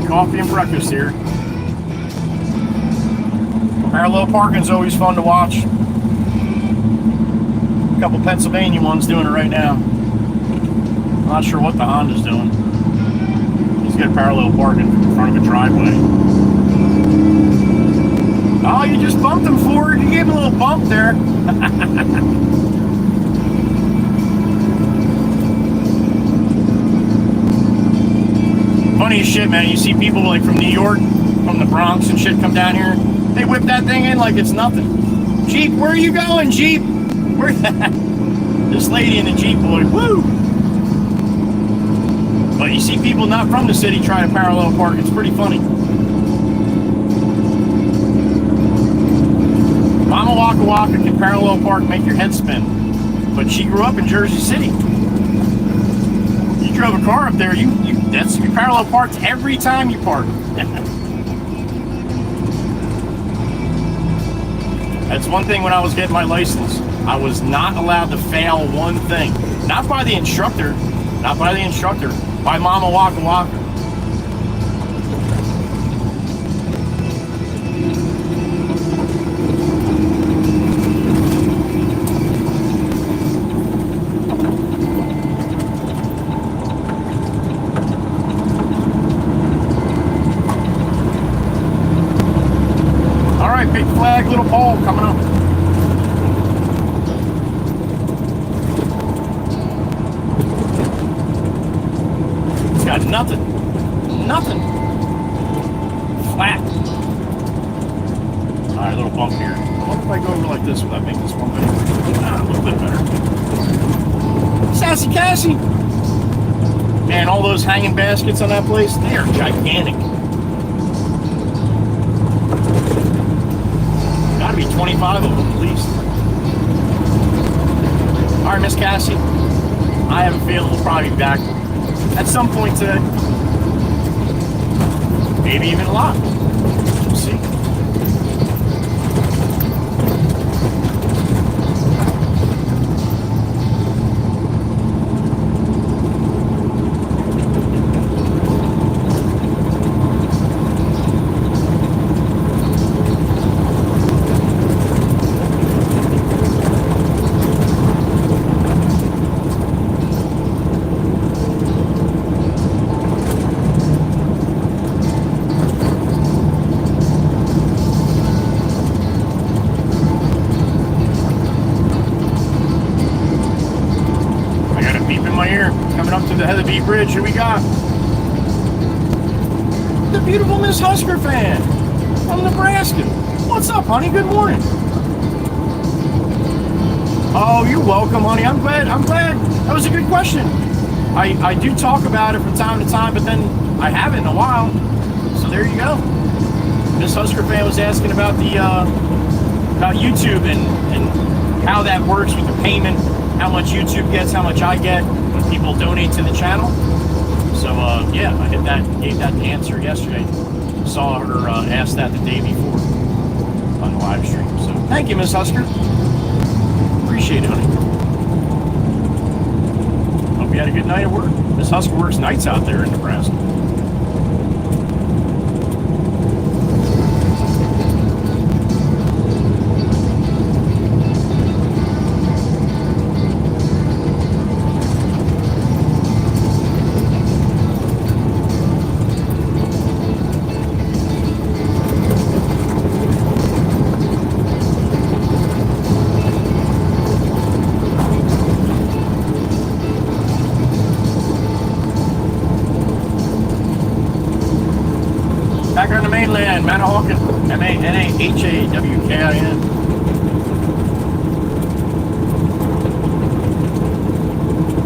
Speaker 1: Coffee and breakfast here. Parallel parking's always fun to watch. A couple Pennsylvania ones doing it right now. I'm not sure what the Honda's doing. He's got parallel parking in front of a driveway. Oh, you just bumped him forward. You gave him a little bump there. Funny as shit, man. You see people like from New York, from the Bronx and shit come down here. They whip that thing in like it's nothing. Jeep, where are you going, Jeep? Where? This lady in the Jeep, boy, woo! But you see people not from the city try to parallel park. It's pretty funny. Mama Waka Waka can parallel park, make your head spin. But she grew up in Jersey City. You drove a car up there, you parallel parked every time you park. That's one thing when I was getting my license. I was not allowed to fail one thing. Not by the instructor, by Mama Waka Waka. Big flag, little pole coming up. It's got nothing. Flat. Alright, little bump here. What if I go over like this without making this one better? A little bit better. Sassy Cassie! Man, all those hanging baskets on that place, they are gigantic. Gotta be 25 of them at least. Alright, Miss Cassie. I have a feeling we'll probably be back at some point today. Maybe even a lot. We'll see. Bridge, who we got? The beautiful Miss Husker fan from Nebraska. What's up, honey? Good morning. Oh, you're welcome, honey. I'm glad. That was a good question. I do talk about it from time to time, but then I haven't in a while. So there you go. Miss Husker fan was asking about the about YouTube and how that works with the payment, how much YouTube gets, how much I get when people donate to the channel. So yeah, I gave that answer yesterday. Saw her ask that the day before on the live stream. So thank you, Miss Husker. Appreciate it, honey. Hope you had a good night at work. Miss Husker works nights out there in Nebraska. Back on the mainland, Manahawkin, Manahawkin.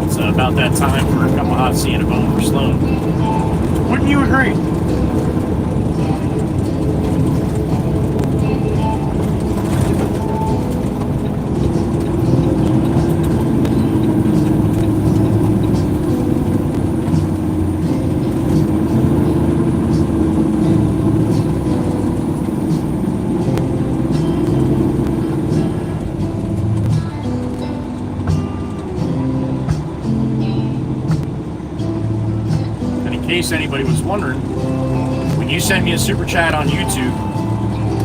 Speaker 1: It's about that time for a couple hot seeing a bone for Sloan. Wouldn't you agree? In case anybody was wondering, when you send me a super chat on YouTube,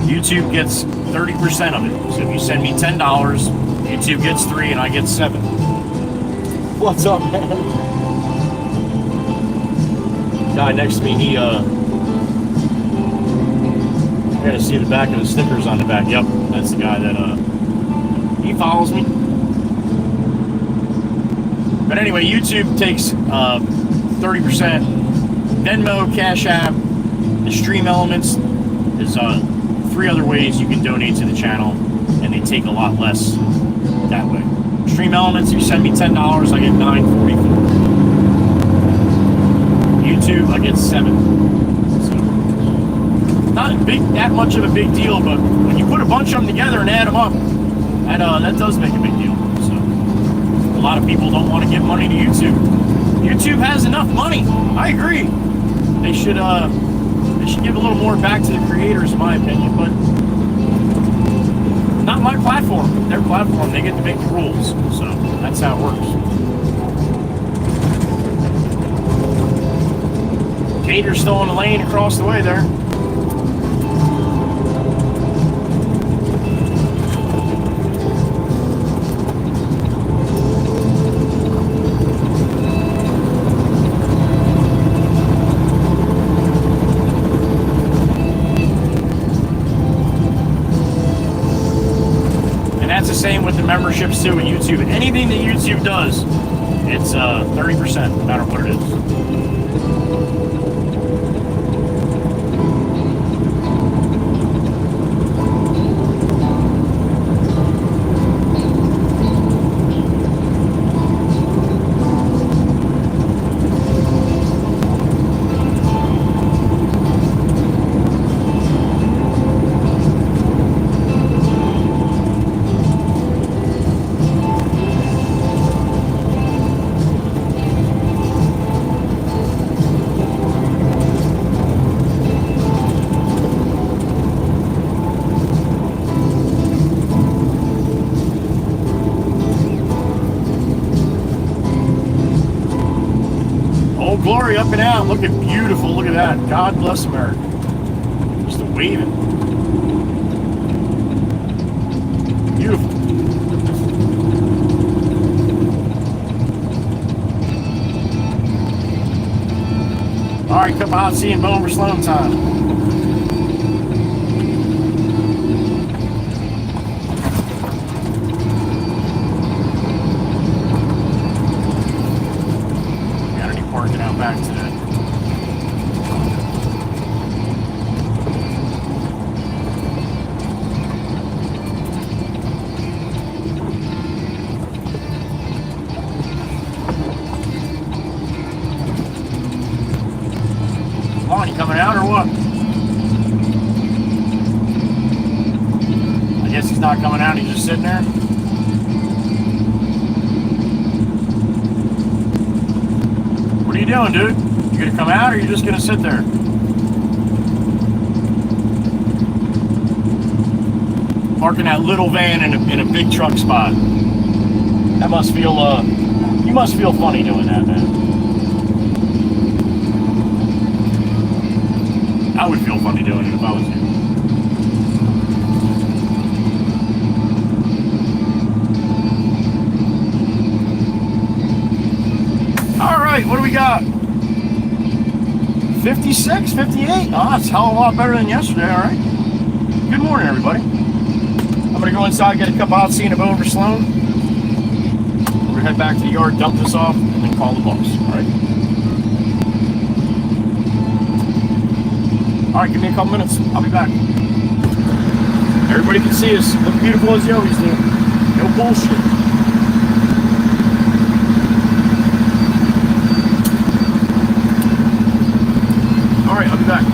Speaker 1: YouTube gets 30% of it. So if you send me $10, YouTube gets 3 and I get 7. What's up, man? Guy next to me, You gotta see the back of the stickers on the back. Yep, that's the guy that he follows me. But anyway, YouTube takes 30%. Venmo, Cash App, the stream elements. There's 3 other ways you can donate to the channel, and they take a lot less that way. Stream elements, if you send me $10, I get $9.44. YouTube, I get $7. So, not that much of a big deal, but when you put a bunch of them together and add them up, that does make a big deal. So, a lot of people don't want to give money to YouTube. YouTube has enough money. I agree. They should give a little more back to the creators, in my opinion, but not my platform. Their platform, they get to make the rules. So that's how it works. Cater's still in the lane across the way there. Same with the memberships too with YouTube. Anything that YouTube does, it's 30%, no matter what it is. Glory up and out, looking beautiful. Look at that. God bless America. Just a waving. Beautiful. All right, cup of hot tea and bone for Sloan time. Back to that. Come on, you coming out or what? I guess he's not coming out, he's just sitting there. What are you doing, dude? You gonna come out or are you just gonna sit there? Parking that little van in a big truck spot. That must feel, you must feel funny doing that, man. I would feel funny doing it if I was you. All right, what do we got? 56, 58? Oh, that's a hell of a lot better than yesterday, all right. Good morning, everybody. I'm gonna go inside, get a cup of hot tea and a bone for Sloan. We're gonna head back to the yard, dump this off, and then call the boss, all right? All right, give me a couple minutes. I'll be back. Everybody can see us. Look beautiful as you always do. No bullshit. All right, I'll be back.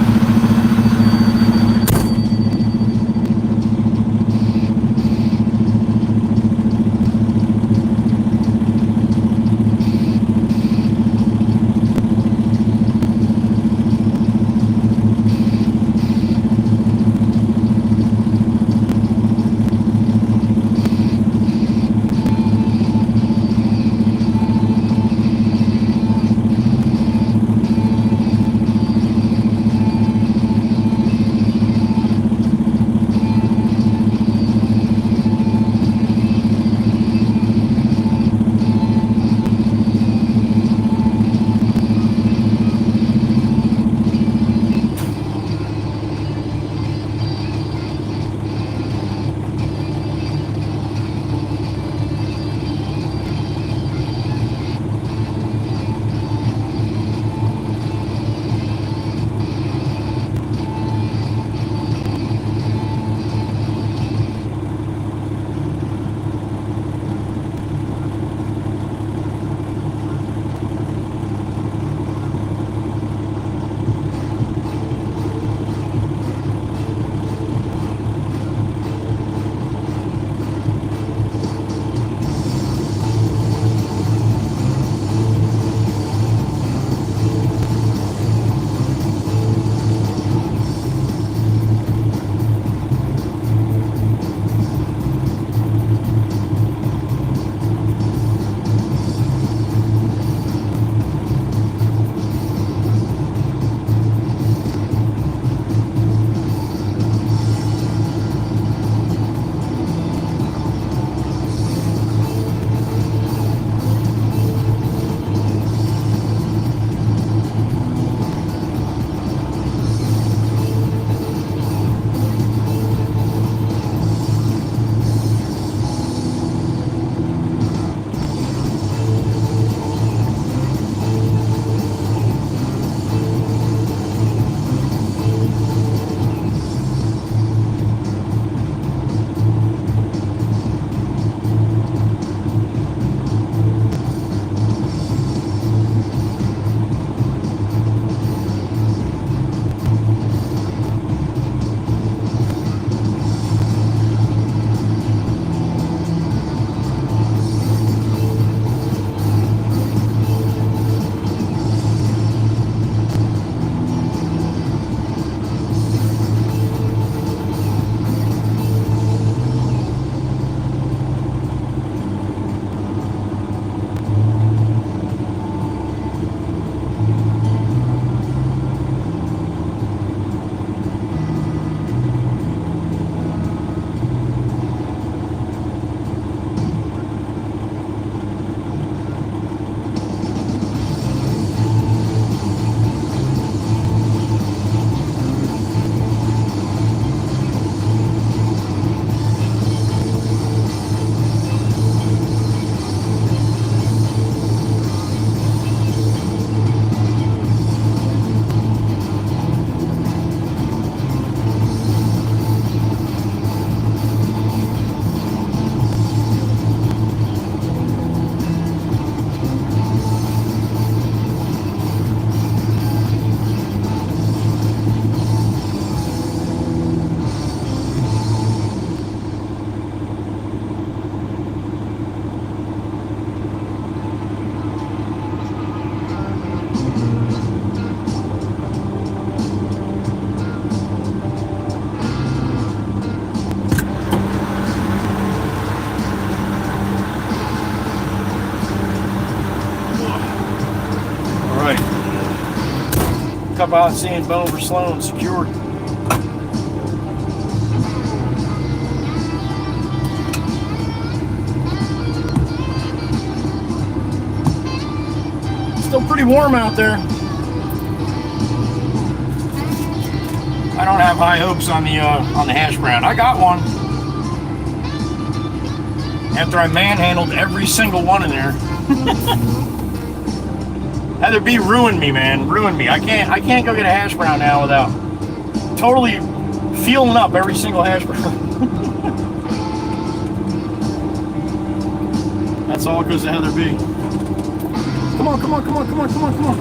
Speaker 1: way. Cup out seeing bone over Sloan secured. Still pretty warm out there. I don't have high hopes on the hash brown. I got one. After I manhandled every single one in there. Heather B ruined me, man. Ruined me. I can't go get a hash brown now without totally feeling up every single hash brown. That's all goes to Heather B. Come on, come on, come on, come on, come on, come on.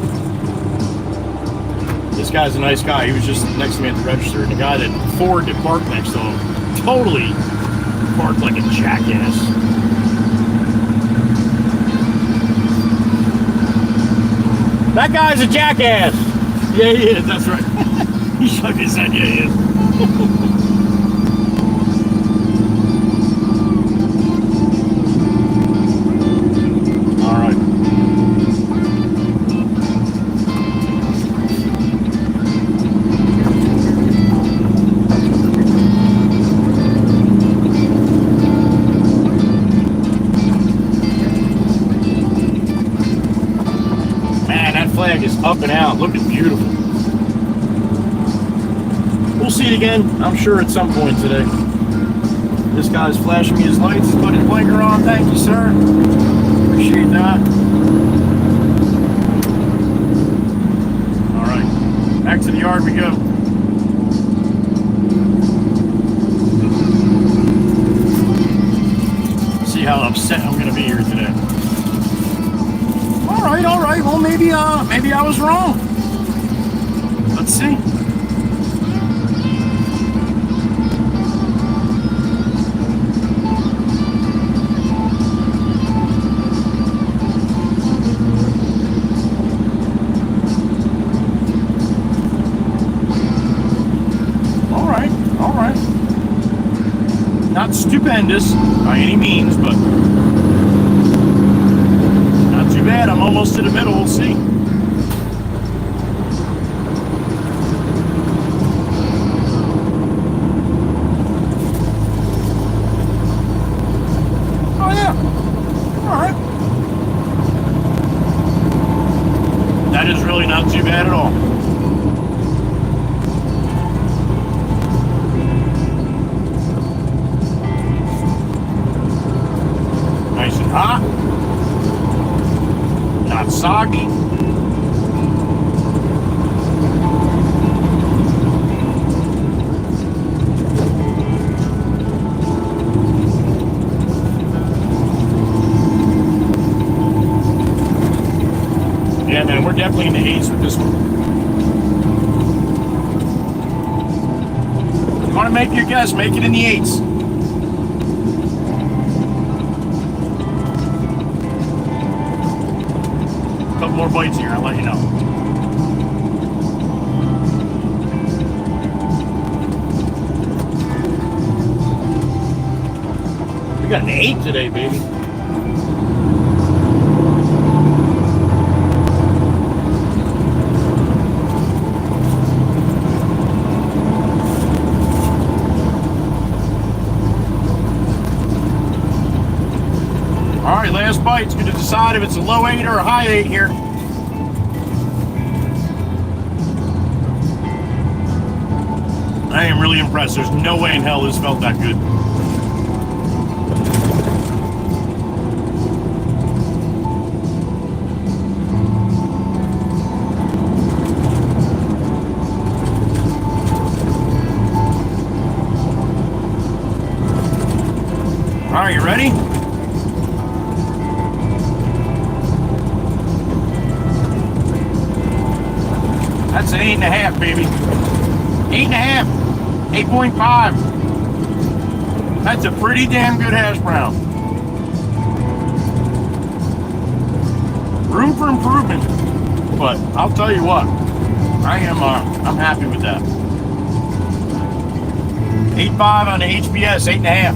Speaker 1: This guy's a nice guy. He was just next to me at the register, and the guy that Ford that parked next to him totally parked like a jackass. That guy's a jackass. Yeah, he is. That's right. He shook his head. Yeah, he is. Is up and out, looking beautiful. We'll see it again, I'm sure, at some point today. This guy's flashing me his lights, he's putting his blinker on. Thank you, sir. Appreciate that. Alright, back to the yard we go. See how upset I'm going to be here today. All right. Well, maybe I was wrong. Let's see. All right. Not stupendous by any means, but too bad. I'm almost to the middle. We'll see. Oh yeah. All right. That is really not too bad at all. Nice and hot. Not soggy. Yeah, man, we're definitely in the 8s with this one. You want to make your guess, make it in the 8s. Couple more bites here, I'll let you know. We got an 8 today, baby. Alright, last bite's going to decide if it's a low 8 or a high 8 here. I am really impressed. There's no way in hell this felt that good. Alright, you ready? That's an 8.5, baby. 8.5. 8.5. That's a pretty damn good hash brown. Room for improvement, but I'll tell you what, I'm happy with that. 8.5 on the HPS, 8.5.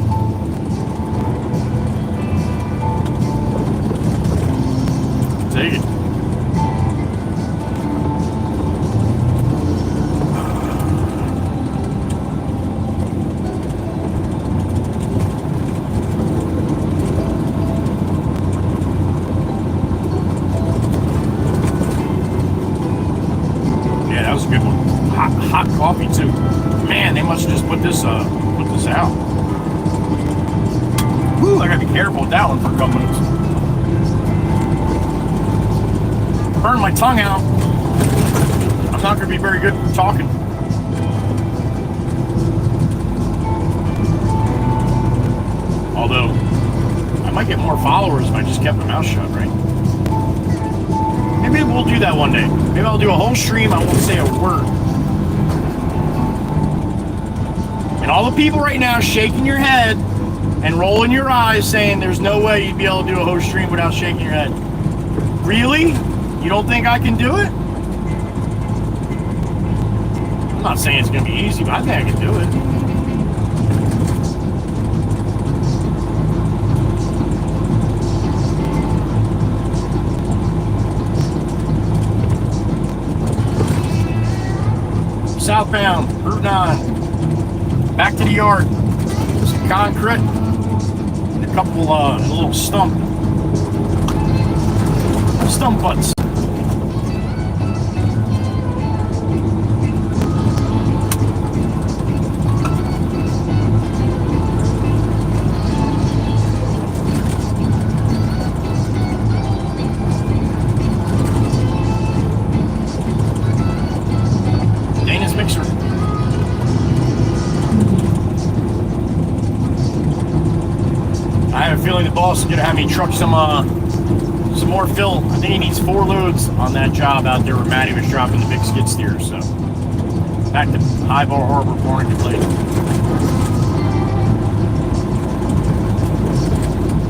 Speaker 1: Take it. hot coffee too. Man, they must have just put this out. Woo, I gotta be careful with that one for a couple minutes. Burn my tongue out. I'm not gonna be very good at talking. Although, I might get more followers if I just kept my mouth shut, right? Maybe we'll do that one day. Maybe I'll do a whole stream, I won't say a word. And all the people right now shaking your head and rolling your eyes saying there's no way you'd be able to do a whole stream without shaking your head. Really? You don't think I can do it? I'm not saying it's going to be easy, but I think I can do it. Southbound, Route 9, back to the yard, some concrete, and a couple, a little stump butts. Feeling the boss is gonna have me truck some more fill. I think he needs 4 loads on that job out there where Matty was dropping the big skid steer. So back to High Bar Harbor, Barnegat Lake.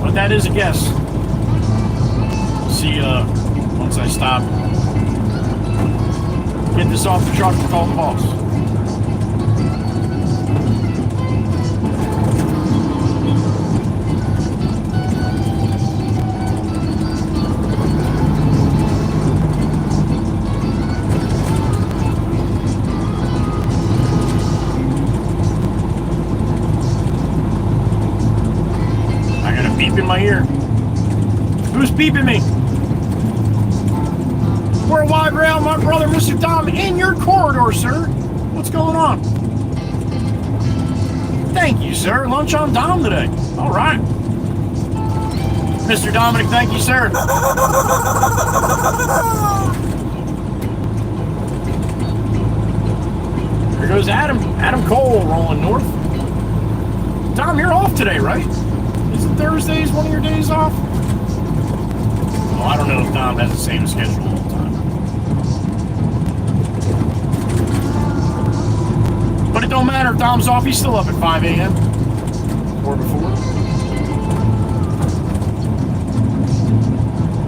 Speaker 1: But that is a guess. See, once I stop, get this off the truck and call the boss. In my ear. Who's beeping me? We're wide rail, my brother, Mr. Dom, in your corridor, sir. What's going on? Thank you, sir. Lunch on Dom today. All right. Mr. Dominic, thank you, sir. Here goes Adam. Adam Cole rolling north. Dom, you're off today, right? Thursday's one of your days off? Well, I don't know if Dom has the same schedule all the time. But it don't matter if Dom's off, he's still up at 5 a.m. or before.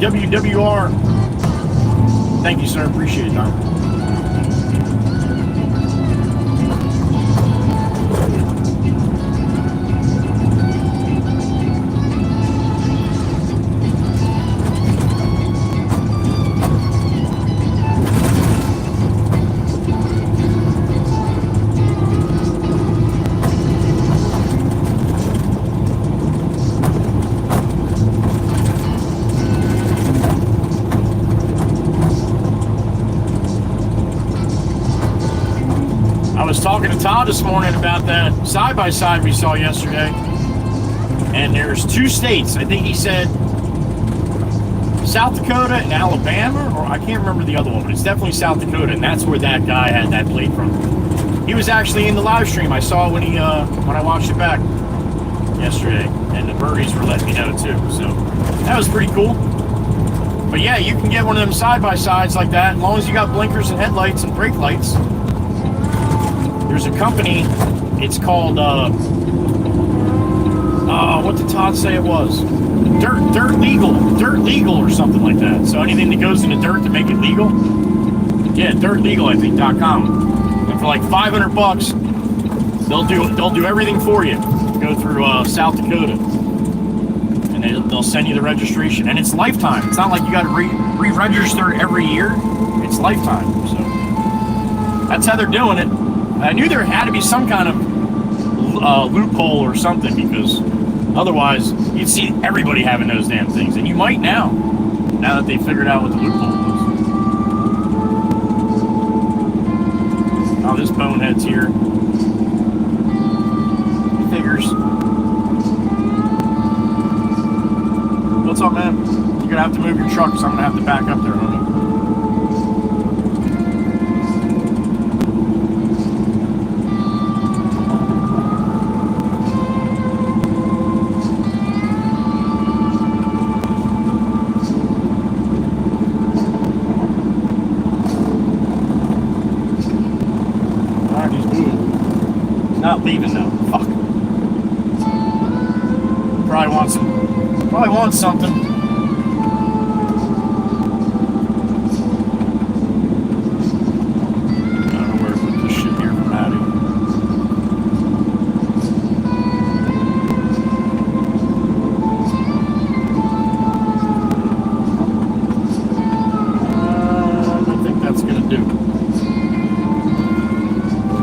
Speaker 1: WWR. Thank you, sir. Appreciate it, Dom. Talking to Todd this morning about that side-by-side we saw yesterday, and there's 2 states. I think he said South Dakota and Alabama, or I can't remember the other one, but it's definitely South Dakota, and that's where that guy had that plate from. He was actually in the live stream. I saw when I watched it back yesterday, and the birdies were letting me know too, so that was pretty cool. But yeah, you can get one of them side-by-sides like that, as long as you got blinkers and headlights and brake lights. There's a company, it's called, what did Todd say it was? Dirt Legal or something like that. So anything that goes in the dirt to make it legal? Yeah, dirtlegal, I think, .com. And for like $500, they'll do everything for you. Go through South Dakota. And they'll send you the registration. And it's lifetime. It's not like you got to re-register every year. It's lifetime. So that's how they're doing it. I knew there had to be some kind of loophole or something, because otherwise you'd see everybody having those damn things. And you might now that they figured out what the loophole was. Oh, this boat compliments here. Figures. What's up, man? You're gonna have to move your truck, so I'm gonna have to back up there, homie. Alright, he's moving. He's not leaving though. Fuck. Probably wants something. I don't know where to put this shit here from Maddie. I think that's gonna do.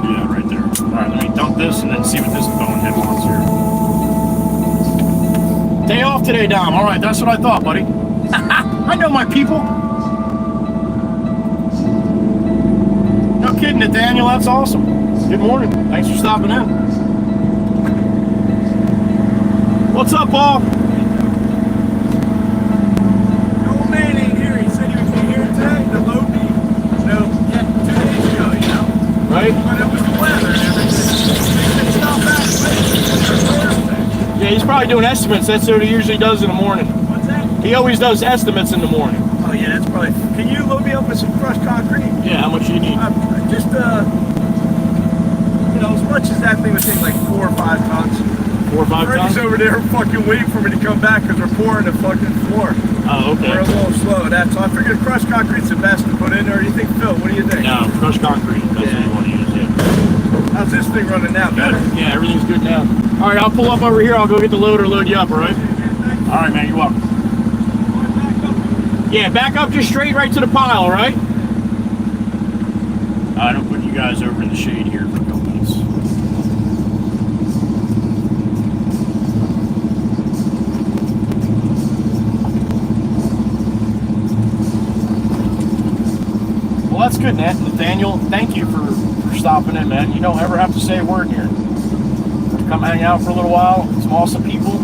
Speaker 1: Yeah, right there. Alright, let me dump this and then see what this bonehead wants here. Day off today, Dom. All right, that's what I thought, buddy. I know my people. No kidding, Nathaniel. That's awesome. Good morning. Thanks for stopping in. What's up, Paul?
Speaker 3: The old man ain't here. He said he was here today to load me. No, yeah, 2 days ago, you know.
Speaker 1: Right?
Speaker 3: But it was the weather and everything. It's not bad.
Speaker 1: Yeah, he's probably doing estimates. That's what he usually does in the morning.
Speaker 3: What's that?
Speaker 1: He always does estimates in the morning.
Speaker 3: Oh yeah, that's probably. Can you load me up with some crushed concrete?
Speaker 1: Yeah, how much do you need?
Speaker 3: Just you know, as much as that thing would take, like 4 or 5 tons.
Speaker 1: 4 or 5
Speaker 3: Freddie's
Speaker 1: tons?
Speaker 3: over there fucking waiting for me to come back because we're pouring the fucking floor.
Speaker 1: Oh, okay.
Speaker 3: We're a little slow. That's all. I figured crushed concrete's the best to put in there. You think, Phil? What do you think?
Speaker 1: No, crushed concrete. That's what you want to use, yeah.
Speaker 3: How's this thing running now?
Speaker 1: Good.
Speaker 3: Better?
Speaker 1: Yeah, everything's good now. All right, I'll pull up over here. I'll go get the loader, load you up, all right? All right, man, you're welcome. Yeah, back up just straight right to the pile, all right? I'm putting you guys over in the shade here for a couple minutes. Well, that's good, Nathaniel. Thank you for stopping in, man. You don't ever have to say a word here. Come hang out for a little while. Some awesome people.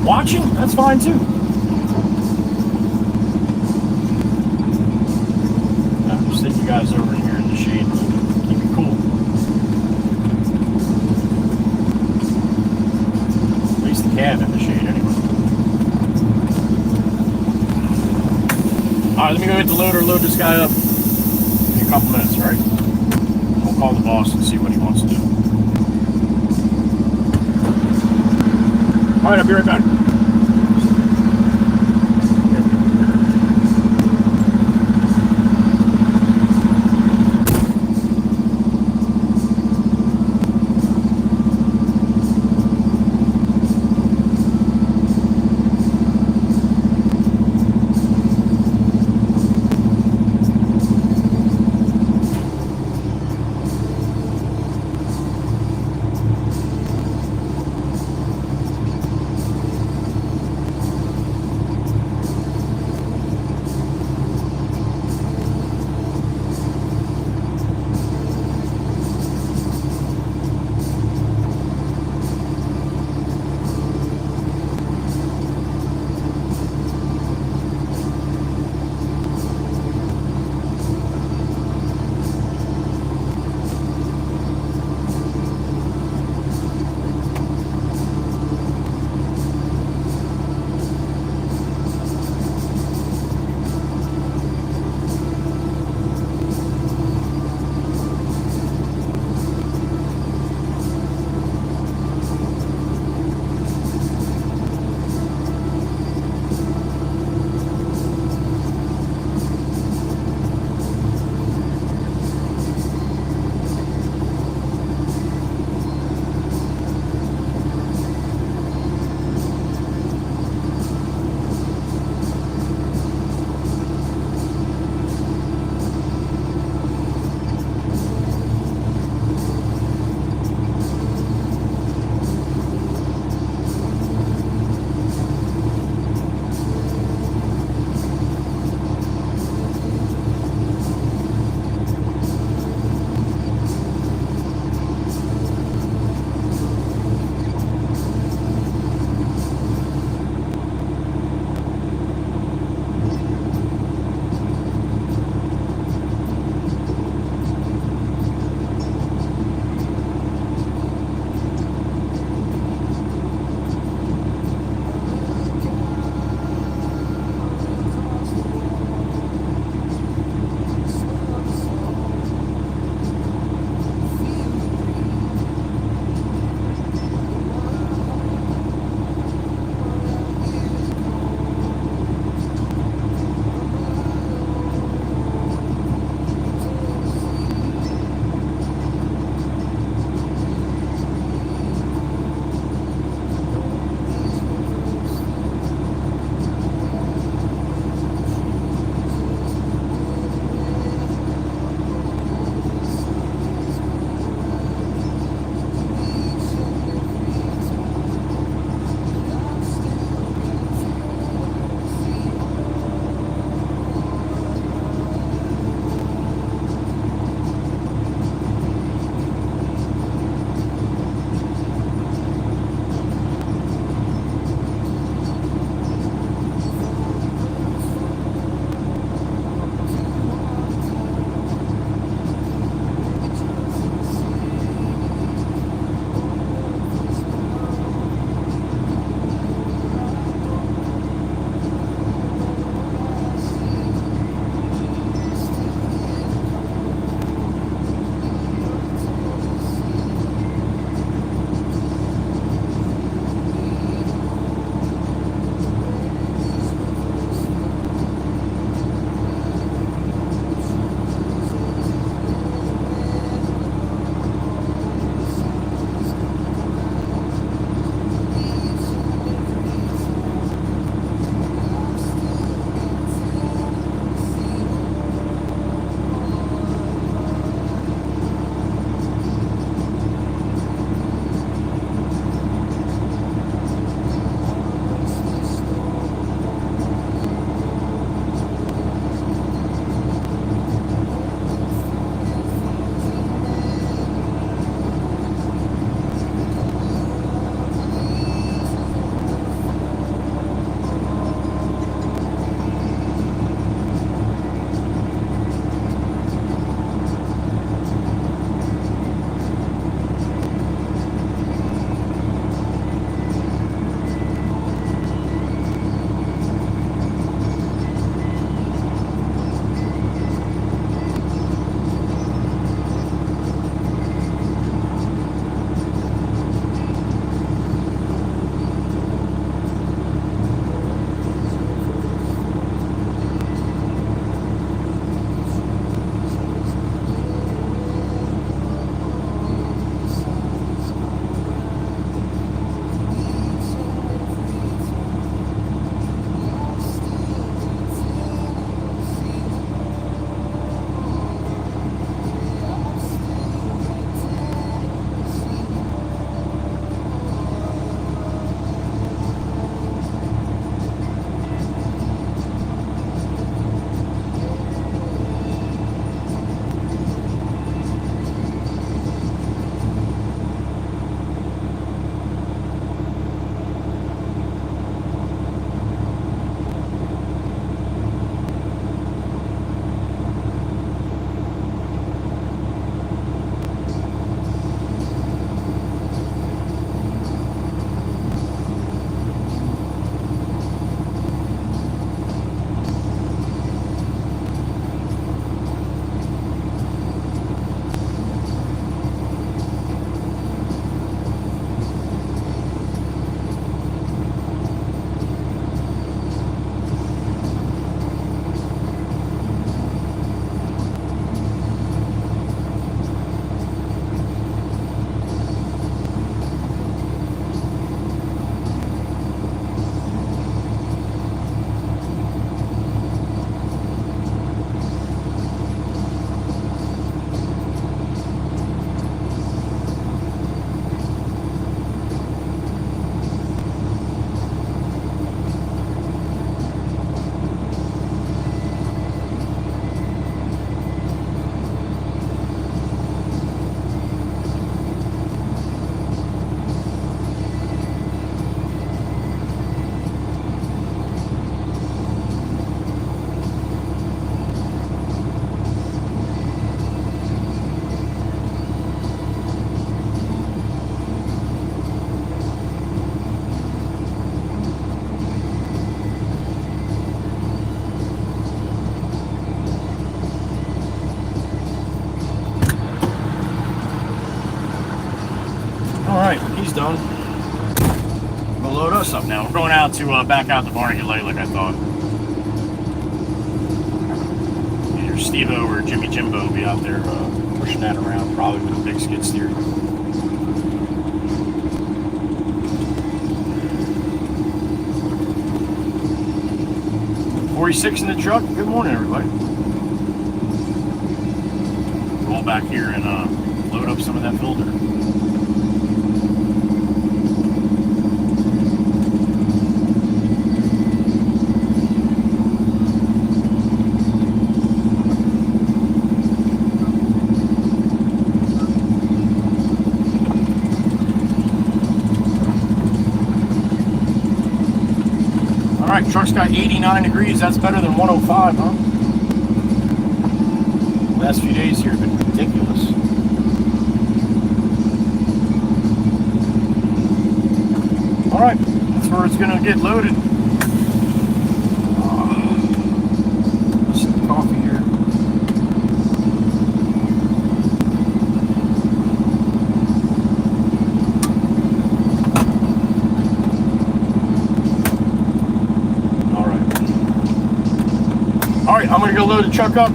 Speaker 1: Watching? That's fine too. I'll just take you guys over here in the shade. Keep it cool. At least the cab in the shade anyway. Alright, let me go get the loader, load this guy up. Give me a couple minutes, alright? We'll call the boss and see what he wants to do. Alright, I'll be right back. is done. We'll load us up now. We're going out to back out the barn and get light like I thought. Either Steve-O or Jimmy Jimbo will be out there pushing that around, probably with a big skid steer. 46 in the truck. Good morning, everybody. Roll back here and load up some of that filter. Alright, truck's got 89 degrees. That's better than 105, huh? Last few days here have been ridiculous. Alright, that's where it's going to get loaded. Let's sip the coffee here. Alright, I'm going to go load the truck up.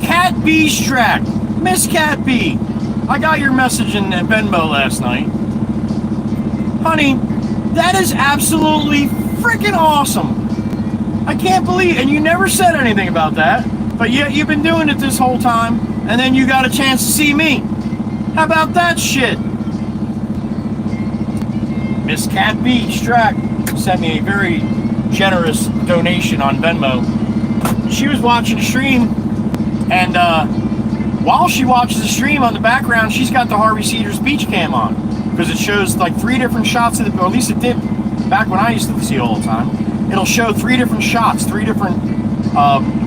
Speaker 1: Cat B's track. Miss Cat B. I got your message in Venmo last night. Honey, that is absolutely freaking awesome. I can't believe, and you never said anything about that, but yet you've been doing it this whole time, and then you got a chance to see me. How about that shit? Miss Cat B track sent me a very generous donation on Venmo. She was watching the stream, and while she watches the stream on the background, she's got the Harvey Cedars beach cam on, because it shows like 3 different shots of the, or at least it did back when I used to see it all the time. It'll show 3 different shots, 3 different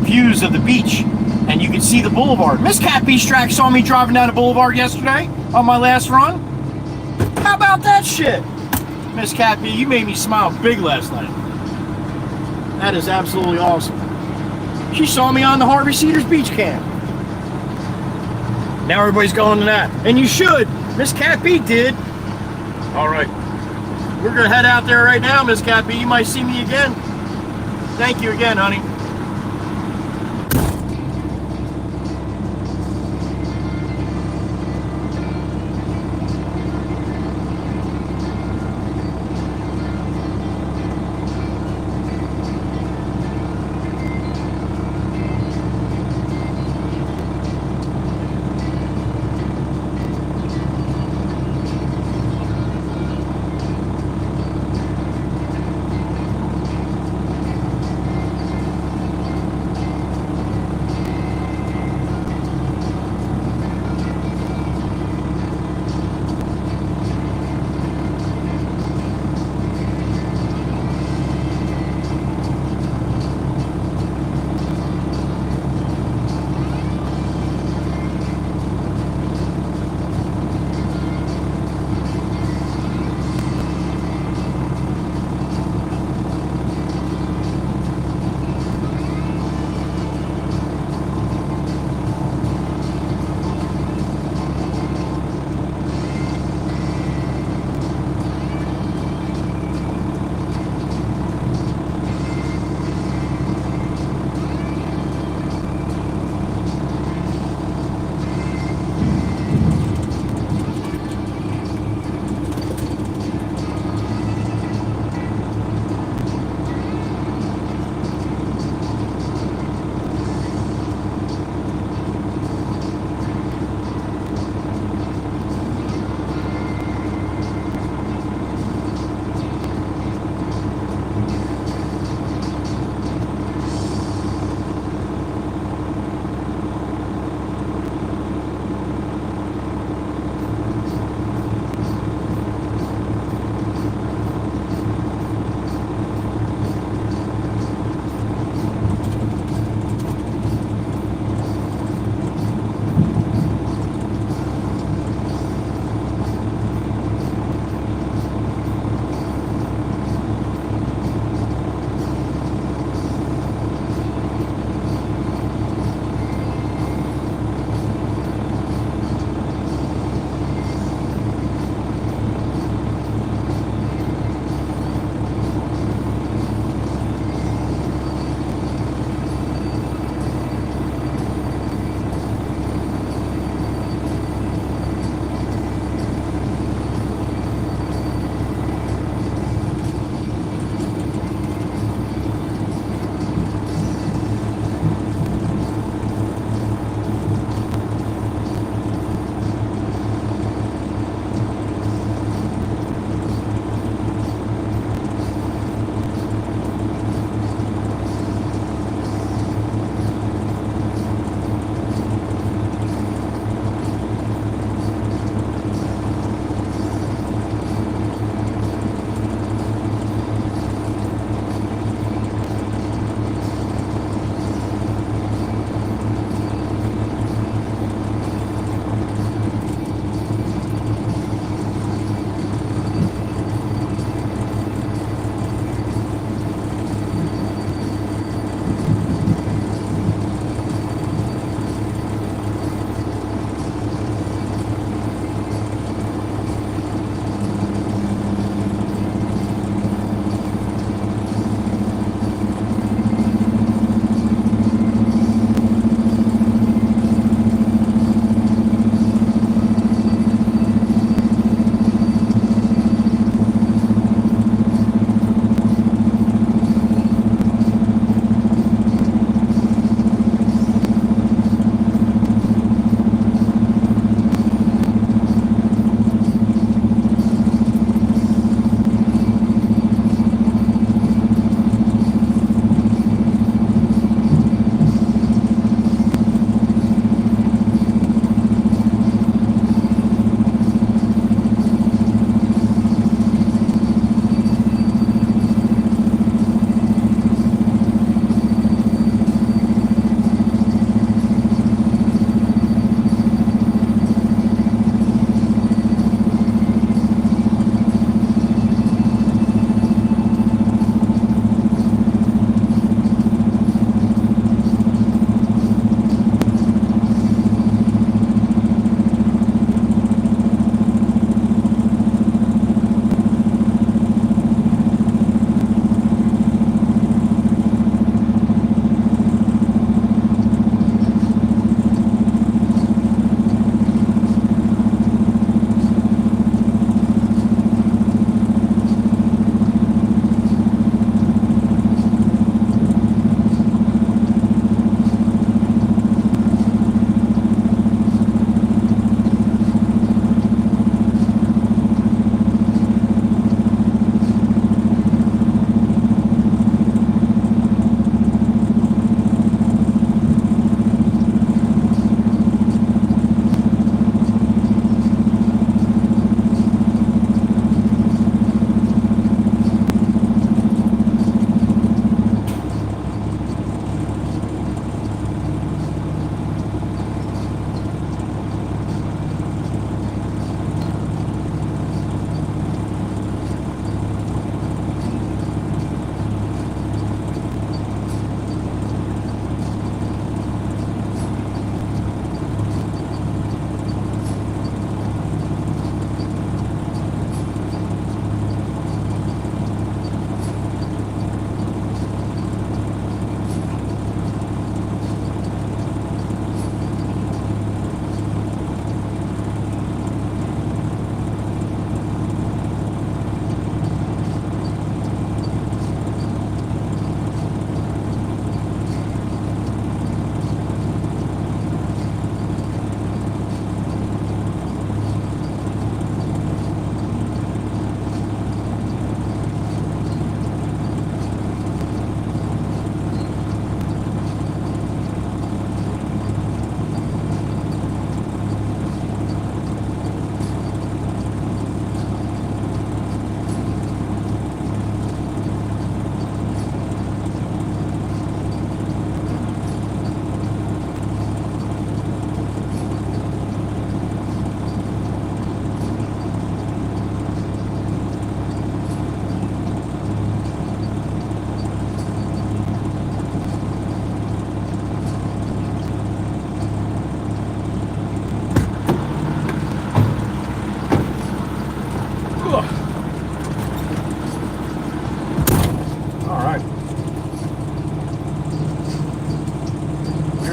Speaker 1: views of the beach, and you can see the boulevard. Miss Cat Beach Track saw me driving down the boulevard yesterday on my last run. How about that shit? Miss Cat B, you made me smile big last night. That is absolutely awesome. She saw me on the Harvey Cedars beach cam. Now everybody's going to that. And you should. Miss Cat B did. All right. We're going to head out there right now, Miss Cat B. You might see me again. Thank you again, honey.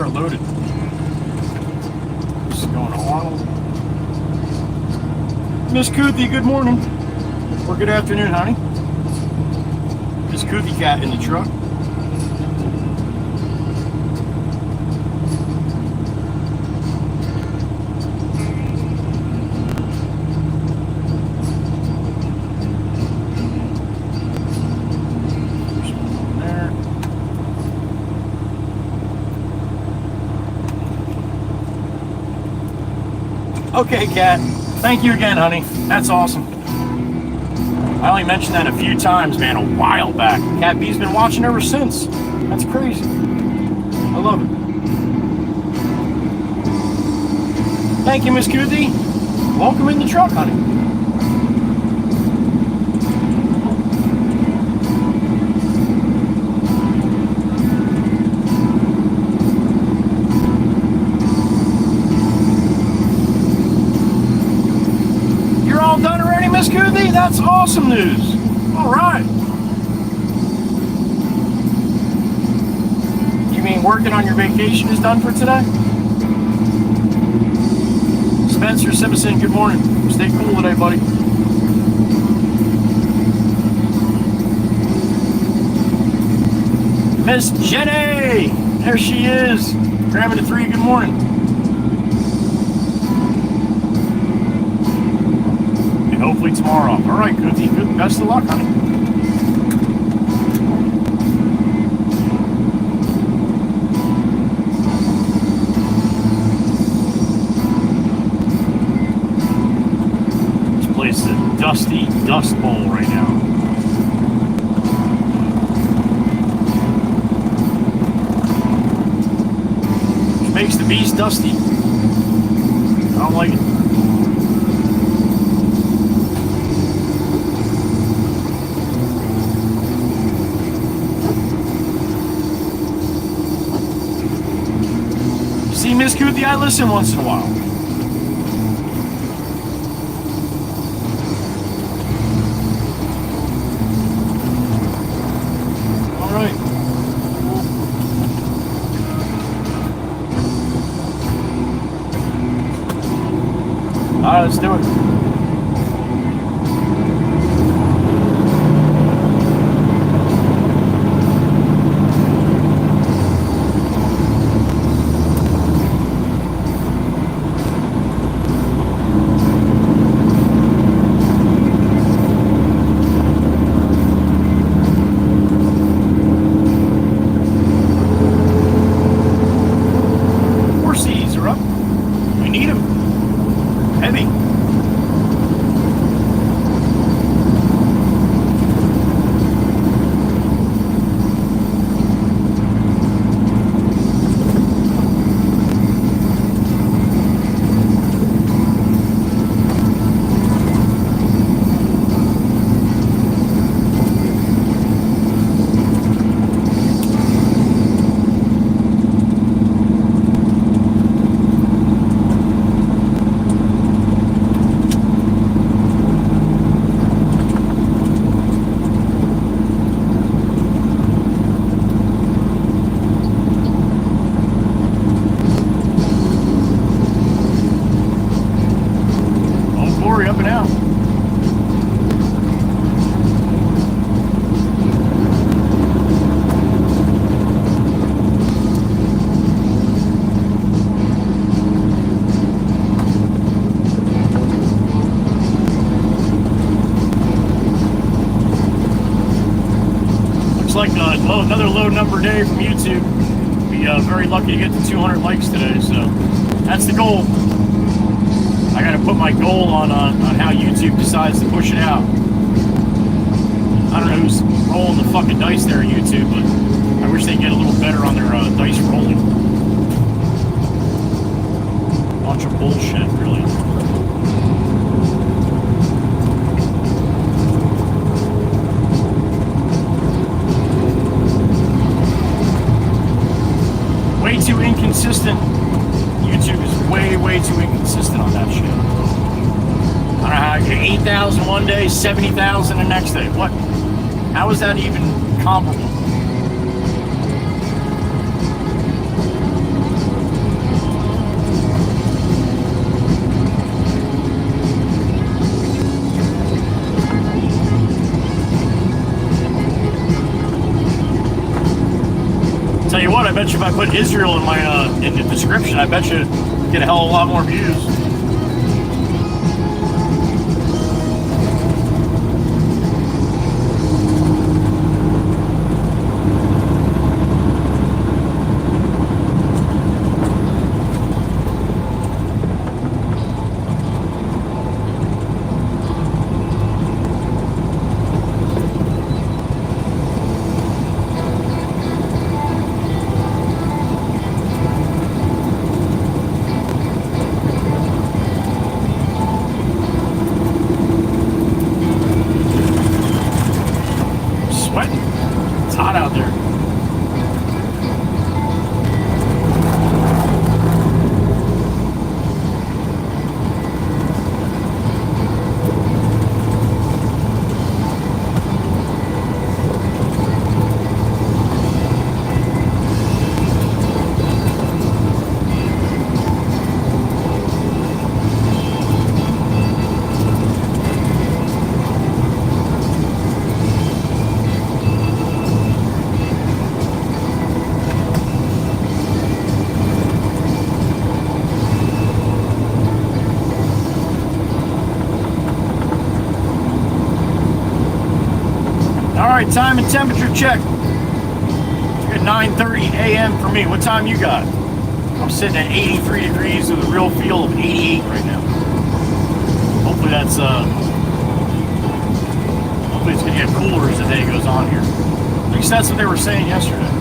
Speaker 1: are loaded. This is going to Arnold. Miss Kuthi, good morning. Or good afternoon, honey. Miss Kuthi cat in the truck. Okay, Kat. Thank you again, honey. That's awesome. I only mentioned that a few times, man, a while back. Cat B's been watching ever since. That's crazy. I love it. Thank you, Miss Kuthi. Welcome in the truck, honey. Miss Kuthi, that's awesome news. All right. You mean working on your vacation is done for today? Spencer Simpson, good morning. Stay cool today, buddy. Miss Jenny, there she is. Grabbing the 3, good morning. Hopefully tomorrow. All right, Kuthi. Good. Best of luck, honey. This place is a dusty dust bowl right now. Which makes the beast dusty. I don't like it. See, Miss Kuthi, I listen once in a while. All right. All right, let's do it. Looks like another low number day from YouTube. Be very lucky to get to 200 likes today, so that's the goal. I got to put my goal on how YouTube decides to push it out. I don't know who's rolling the fucking dice there at YouTube, but I wish they'd get a little better on their dice rolling. Bunch of bullshit, really. Way too inconsistent. YouTube is way too inconsistent on that shit. I don't know how you get 8,000 one day, 70,000 the next day. What? How is that even comparable? bet you if I put Israel in my in the description, I bet you get a hell of a lot more views. Alright, time and temperature check. At 9:30 a.m. for me. What time you got? I'm sitting at 83 degrees with a real feel of 88 right now. Hopefully that's hopefully it's gonna get cooler as the day goes on here. At least that's what they were saying yesterday.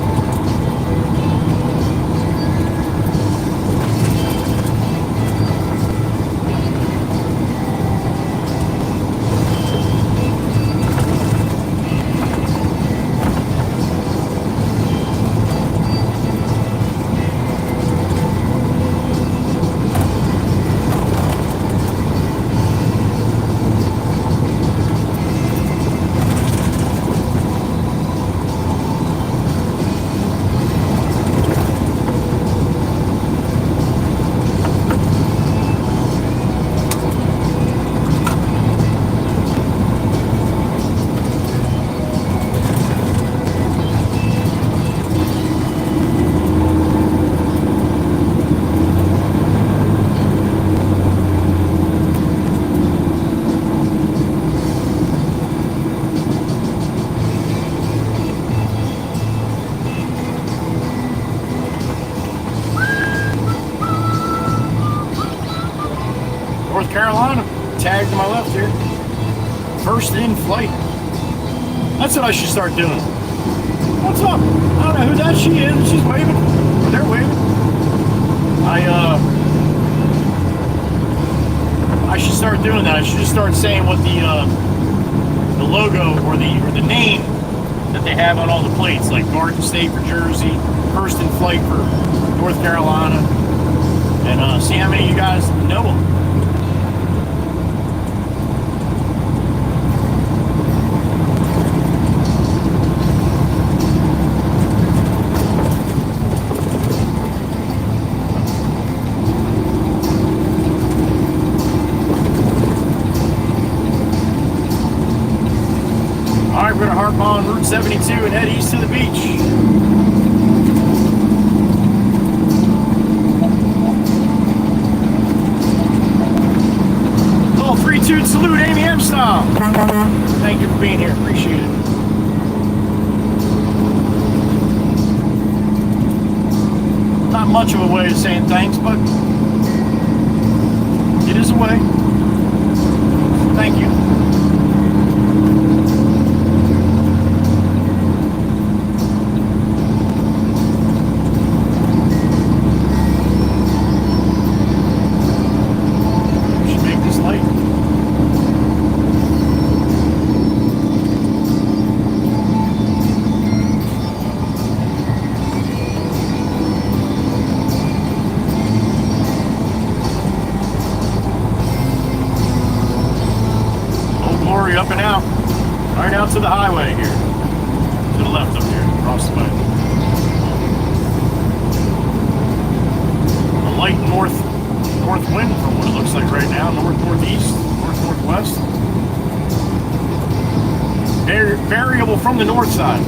Speaker 1: Carolina, tag to my left here. First in flight. That's what I should start doing. What's up? I don't know who that she is. She's waving. Or they're waving. I should start doing that. I should just start saying what the logo or the name that they have on all the plates, like Garden State for Jersey, first in flight for North Carolina, and see how many of you guys know them. We're going to harp on Route 72 and head east to the beach. Little 3-2 salute, Amy M style. Thank you for being here. Appreciate it. Not much of a way of saying thanks, but it is a way. Thank you. Up and out. Right out to the highway here. To the left up here, across the way. A light north wind from what it looks like right now. Northeast, northwest. Variable from the north side.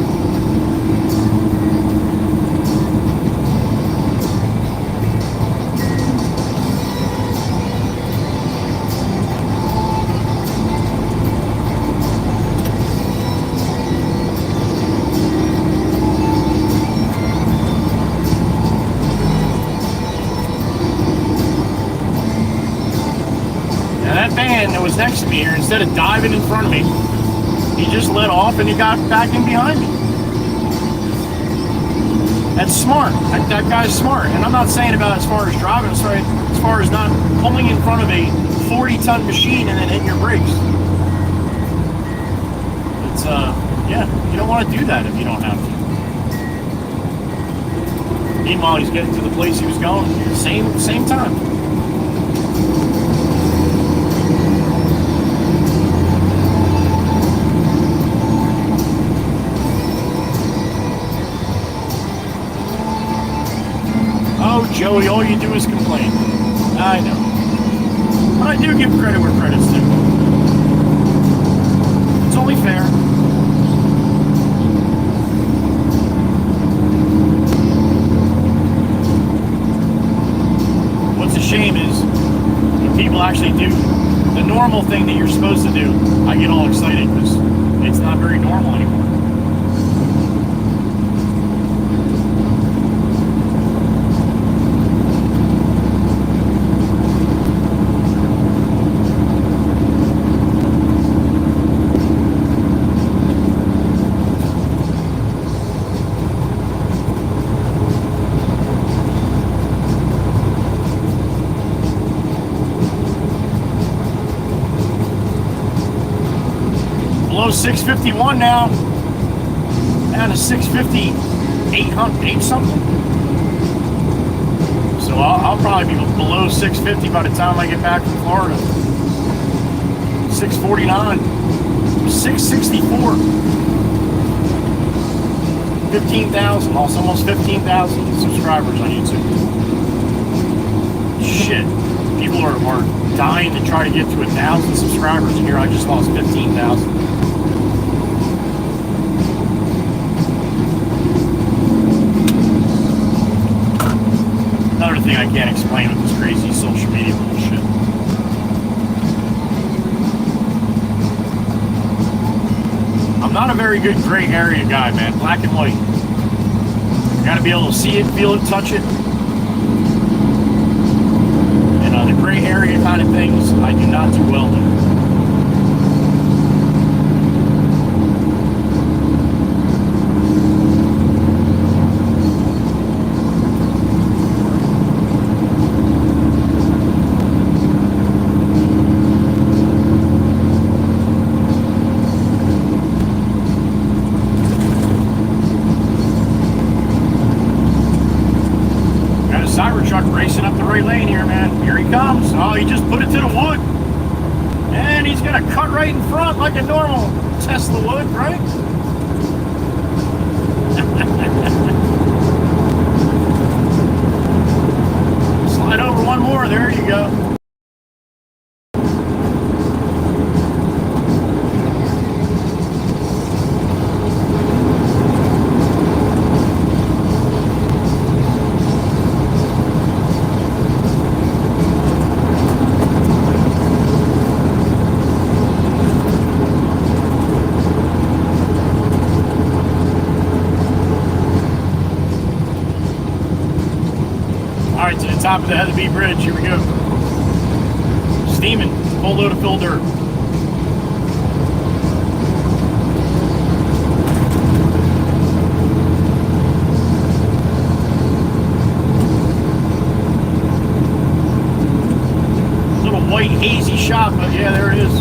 Speaker 1: was next to me here, instead of diving in front of me, he just let off and he got back in behind me. That's smart. That guy's smart. And I'm not saying about as far as driving, I'm sorry, as far as not pulling in front of a 40-ton machine and then hitting your brakes. It's, yeah, you don't want to do that if you don't have to. Meanwhile, he's getting to the place he was going, same time. Oh, Joey, all you do is complain. I know. But I do give credit where credit's due. It's only fair. What's a shame is when people actually do the normal thing that you're supposed to do, I get all excited because it's not very normal anymore. Below 651 now, down to 650, 8 something. So I'll probably be below 650 by the time I get back from Florida. 649, 664, 15,000, almost 15,000 subscribers on YouTube. Shit, people are dying to try to get to 1,000 subscribers, and here I just lost 15,000. Another thing I can't explain with this crazy social media bullshit. I'm not a very good gray area guy, man. Black and white. You gotta be able to see it, feel it, touch it. And the gray area kind of things, I do not do well in. Racing up the right lane here, man. Here he comes. Oh, he just put it to the wood. And he's going to cut right in front like a normal Tesla would, right? Slide over one more. There you go. Top of the Heatherby Bridge, here we go. Steaming, full load of fill dirt. Little white hazy shot, but yeah, there it is.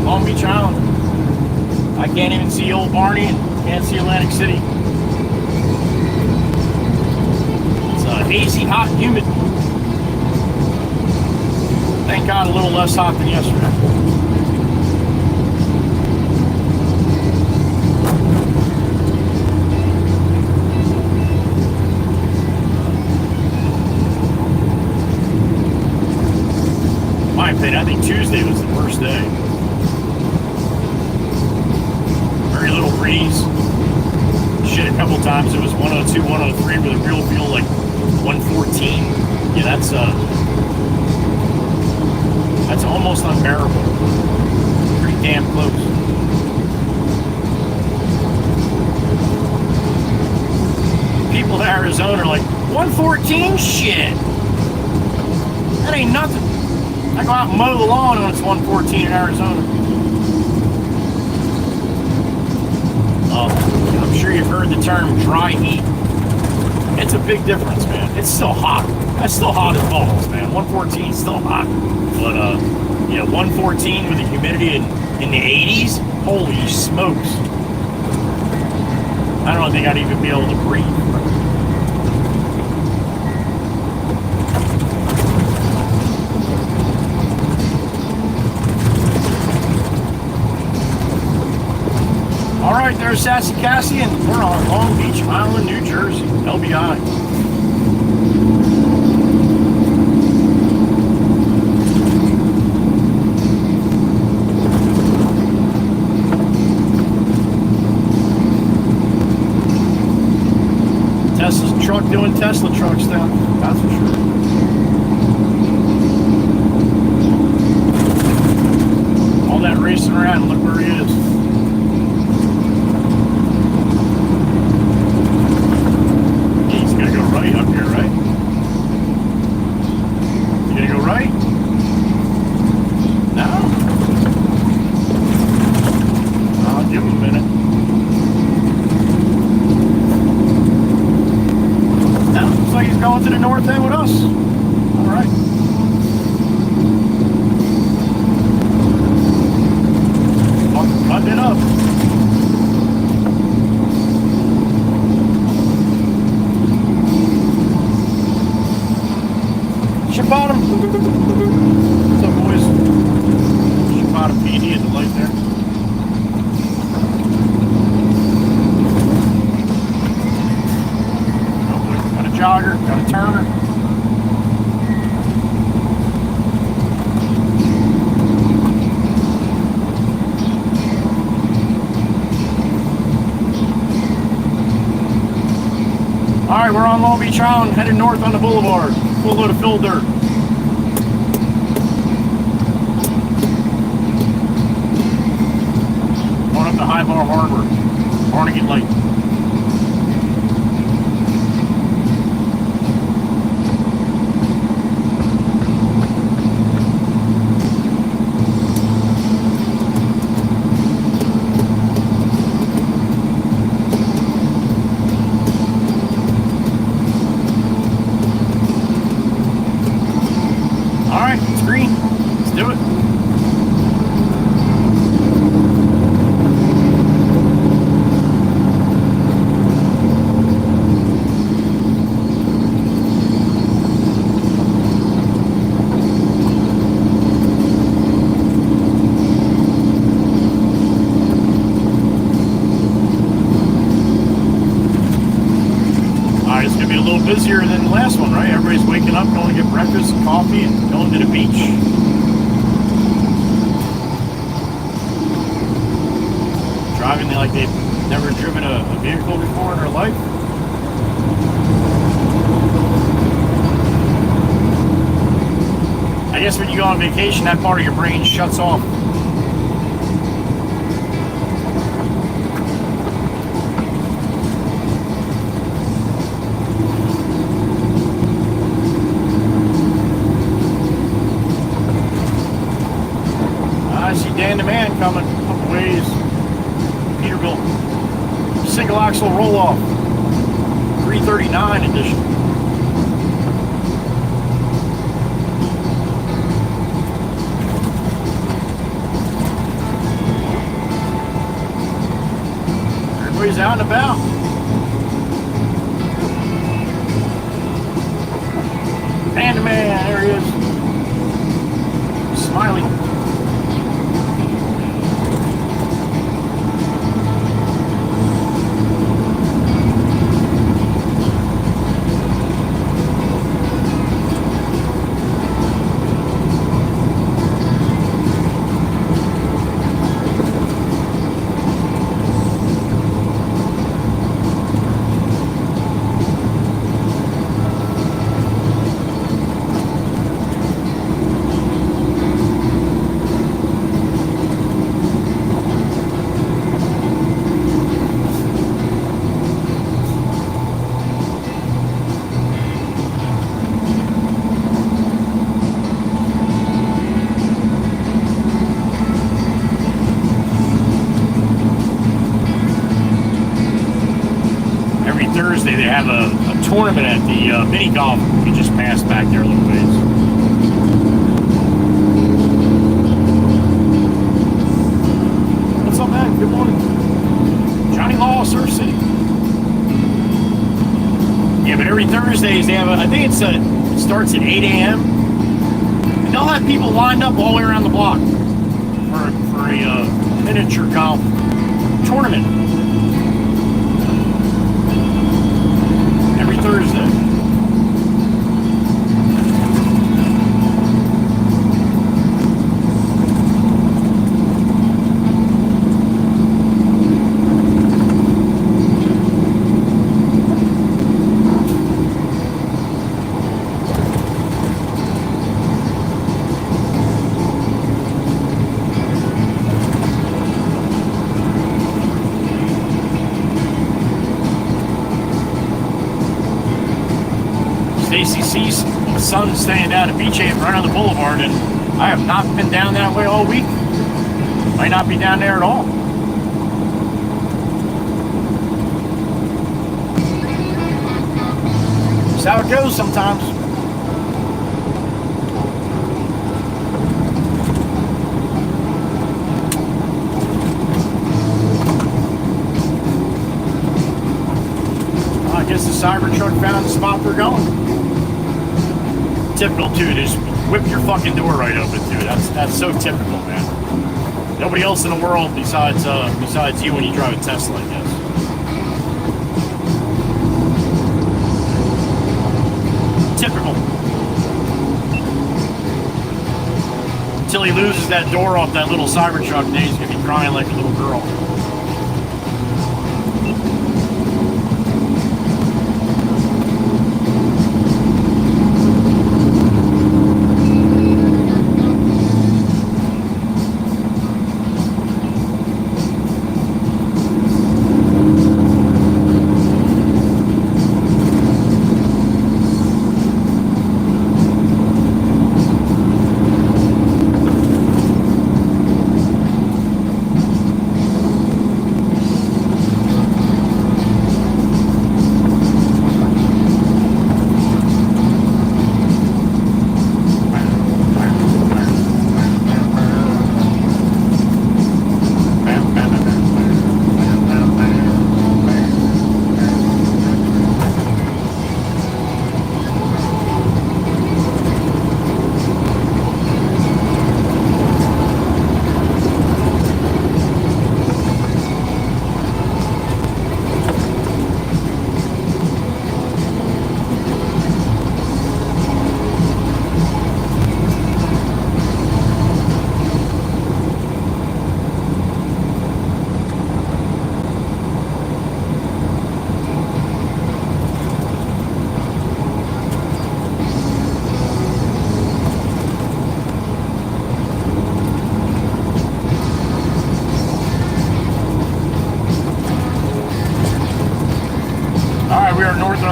Speaker 1: Long Beach Island. I can't even see Old Barney and can't see Atlantic City. It's hazy, hot, humid. Thank God a little less hot than yesterday. My opinion, I think Tuesday was the worst day. Very little breeze. Shit, a couple times it was 102, 103 with a real feel like 114. Yeah, that's almost unbearable. Pretty damn close. People in Arizona are like, 114? Shit. That ain't nothing. I go out and mow the lawn when it's 114 in Arizona. I'm sure you've heard the term dry heat. It's a big difference, man. It's still hot. That's still hot as balls, man. 114 is still hot. But, 114 with the humidity in the 80s? Holy smokes. I don't think I'd even be able to breathe. All right, there's Sassy Cassie, and we're on Long Beach Island, New Jersey, LBI. Tesla's truck doing Tesla truck stuff, that's for sure. All that racing around, look where he is. Right up here, right? You gonna go right? No? I'll give him a minute. No, looks like he's going to the north end with us. Alright. Cutting it up. Ship bottom. What's up, boys? Ship bottom PD at the light there. Oh, got a jogger, got a turner. All right, we're on Long Beach Island, headed north on the boulevard. Full load of fill dirt. Going up to High Bar Harbor, Barnegat Lake. Busier than the last one, right? Everybody's waking up, going to get breakfast and coffee and going to the beach. Driving like they've never driven a vehicle before in their life. I guess when you go on vacation, that part of your brain shuts off. I see Dan the Man coming a couple ways. Peterbilt. Single axle roll off. 339 edition. Everybody's out and about. Dan the Man, there he is. Smiling. have a tournament at the mini golf. We just passed back there a little ways. What's up, man? Good morning. Johnny Law, Surf City. Yeah, but every Thursdays they have I think it starts at 8 a.m. And they'll have people lined up all the way around the block for a miniature golf tournament. Every Thursday. ACC's sun staying down at Beach 8 right on the boulevard, and I have not been down that way all week. Might not be down there at all. That's how it goes sometimes. Well, I guess the Cybertruck found the spot they're going. Typical too, just whip your fucking door right open too. That's so typical, man. Nobody else in the world besides you when you drive a Tesla, I guess. Typical. Until he loses that door off that little Cybertruck, then he's gonna be crying like a little girl.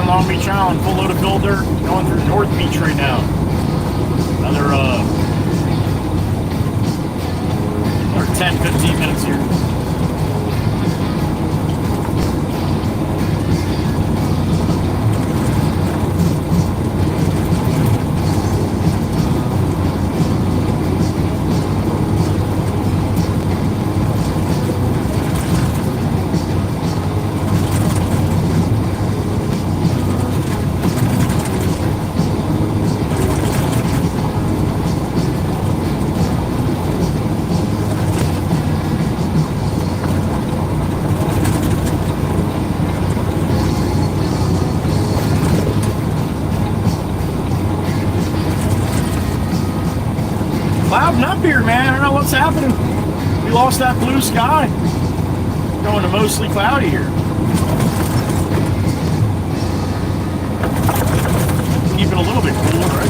Speaker 1: Long Beach Island, full load of builder, going through North Beach right now. Another 10, 15 minutes here. Clouding up here, man. I don't know what's happening. We lost that blue sky. Going to mostly cloudy here. Keep it a little bit cool, right?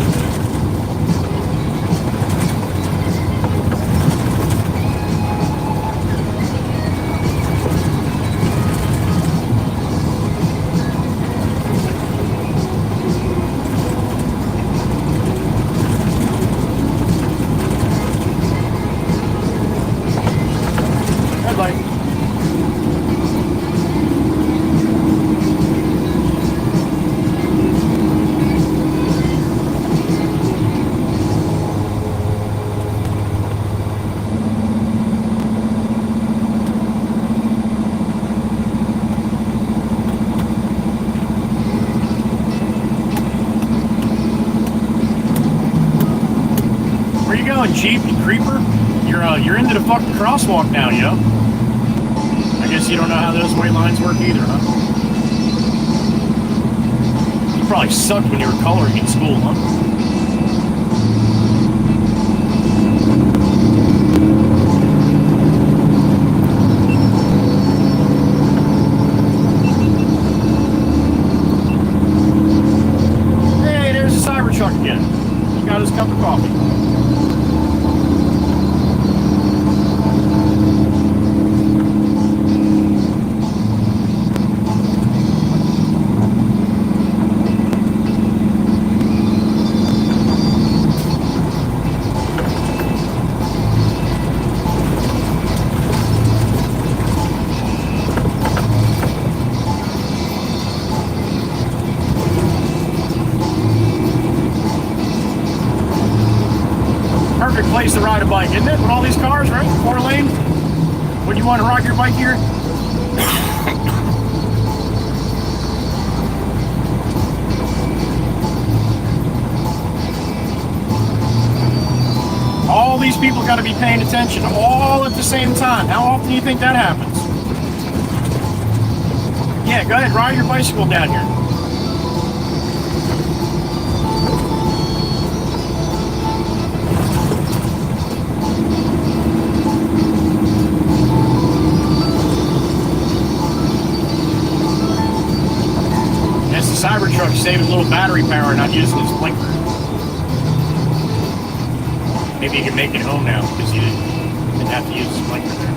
Speaker 1: doing, Jeep, you creeper? You're into the fucking crosswalk now, yo. I guess you don't know how those white lines work either, huh? You probably sucked when you were coloring in school, huh? Hey, there's a Cybertruck again. He got his cup of coffee. Perfect place to ride a bike, isn't it? With all these cars, right? 4 lane. Would you want to ride your bike here? All these people got to be paying attention all at the same time. How often do you think that happens? Yeah, go ahead, ride your bicycle down here. Cybertruck saving a little battery power, not using his blinker. Maybe he can make it home now because he didn't have to use his blinker there.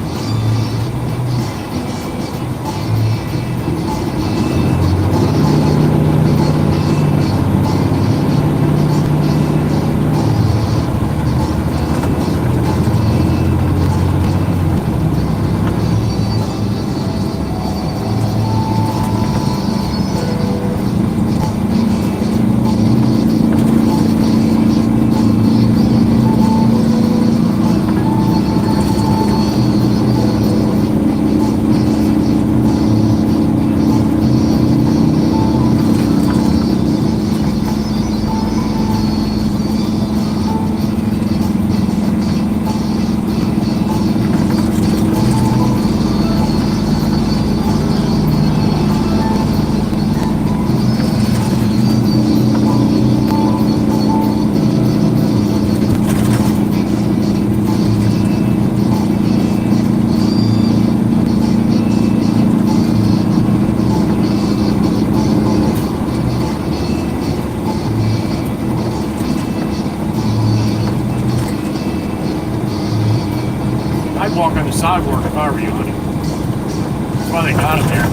Speaker 1: I'd walk on the sidewalk if I were you, honey. That's why they got it there.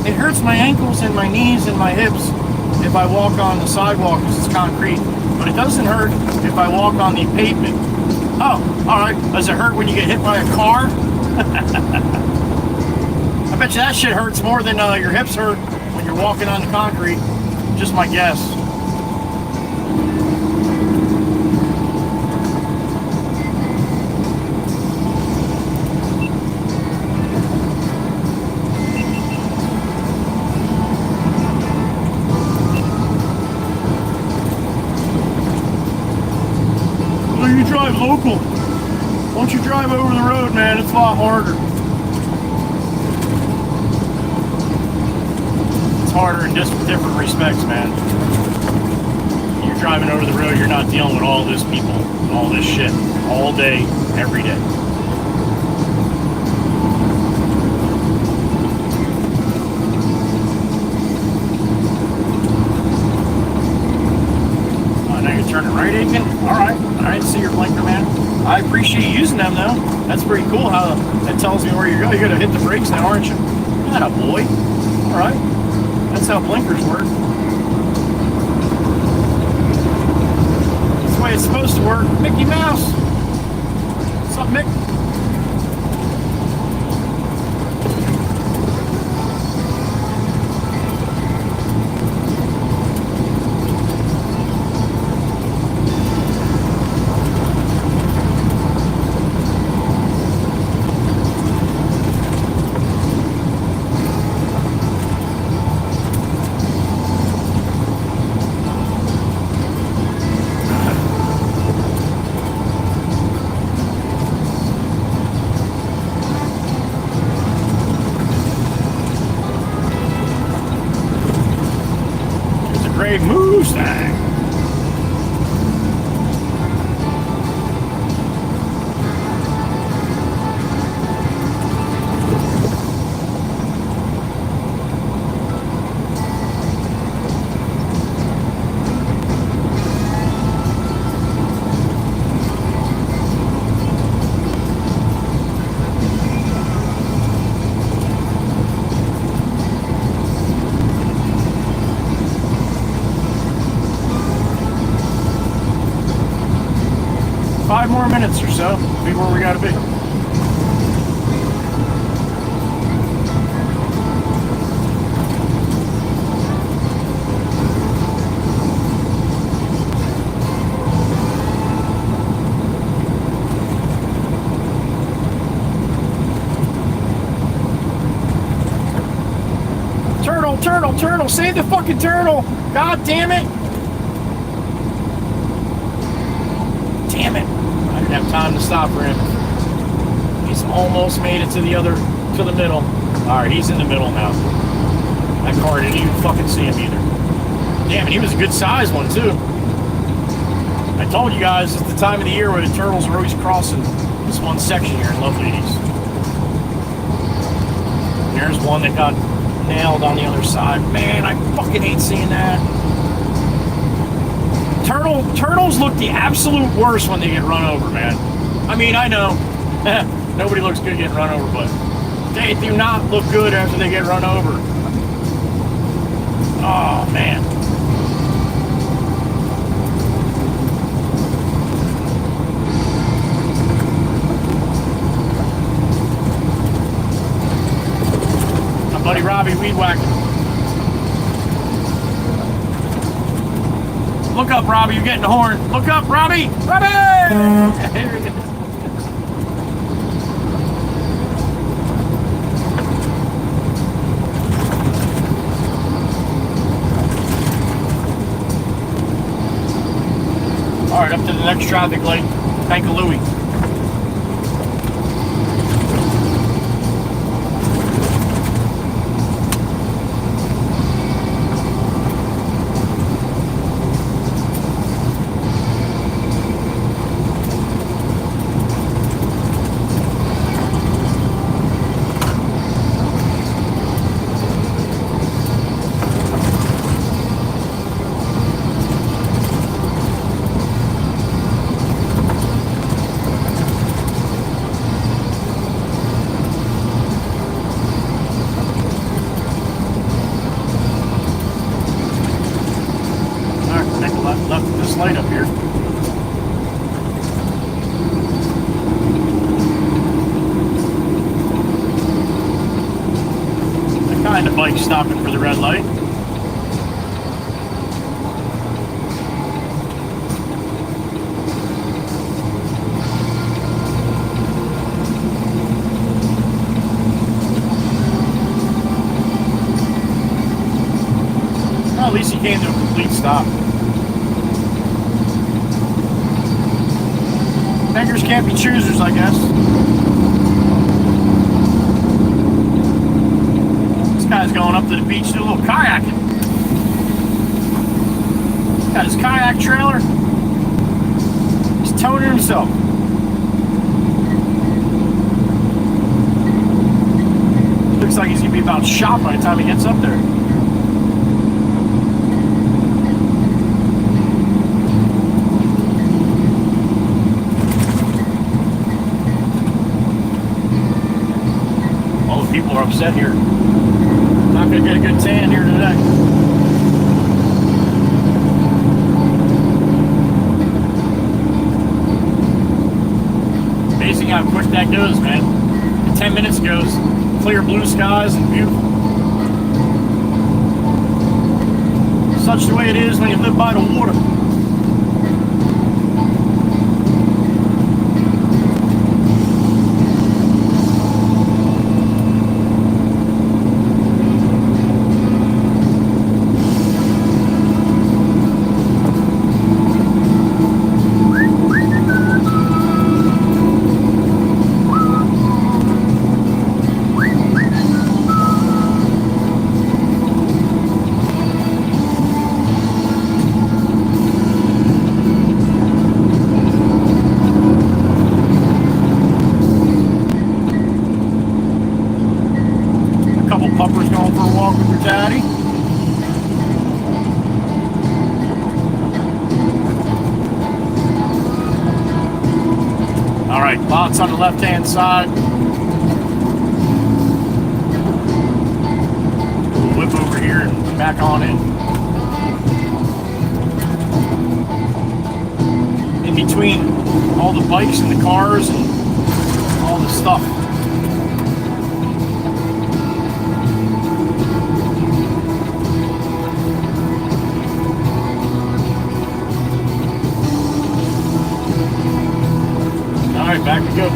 Speaker 1: It hurts my ankles and my knees and my hips if I walk on the sidewalk because it's concrete. But it doesn't hurt if I walk on the pavement. Oh, alright. Does it hurt when you get hit by a car? I bet you that shit hurts more than your hips hurt when you're walking on the concrete. Just my guess. Well, you drive local. Once you drive over the road, man, it's a lot harder. Harder in just different respects, man. You're driving over the road, you're not dealing with all this people, all this shit, all day, every day. Oh, now you're turning right, Aiken? Alright, see your blinker, man. I appreciate you using them, though. That's pretty cool how that tells me where you're going. You're going to hit the brakes now, aren't you? Atta boy. Alright. That's how blinkers work. That's the way it's supposed to work. Mickey Mouse. What's up, Mick? 5 more minutes or so. Be where we gotta be. Turtle, save the fucking turtle! God damn it! Damn it! I didn't have time to stop for him. He's almost made it to the middle. Alright, he's in the middle now. That car didn't even fucking see him either. Damn it, he was a good sized one too. I told you guys it's the time of the year where the turtles are always crossing this one section here in Loveladies. There's one that got nailed on the other side. Man, I fucking hate seeing that. Turtles look the absolute worst when they get run over, man. I mean, I know nobody looks good getting run over, but they do not look good after they get run over. Oh man. Buddy Robbie weed whacking. Look up, Robbie, you're getting the horn. Look up, Robbie! Robbie! There he is. Alright, up to the next traffic light. Bank of Louie. Light up here. The kind of bike stopping for the red light. Well, at least he came to a complete stop. Beggars can't be choosers, I guess. This guy's going up to the beach to do a little kayaking. Got his kayak trailer. He's towing it himself. Looks like he's gonna be about shot by the time he gets up there. People are upset here. Not gonna get a good tan here today. Amazing how quick that goes, man. In 10 minutes goes. Clear blue skies and beautiful. Such the way it is when you live by the water. Puppers going for a walk with their daddy. All right, lots on the left-hand side. We'll whip over here and back on in. in between all the bikes and the cars and all the stuff. All right, back we go.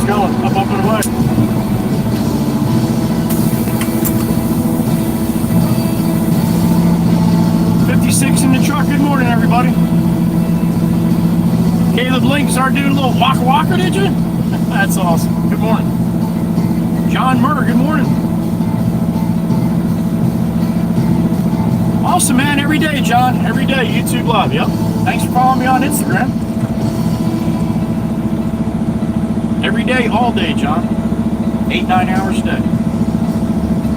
Speaker 1: Going up and away. 56 in the truck. Good morning, everybody. Caleb Link started doing a little waka, did you? That's awesome. Good morning. John Murr, good morning. Awesome, man. Every day, John. Every day. YouTube Live. Yep. Thanks for following me on Instagram. Every day, all day, John. 8-9 hours a day.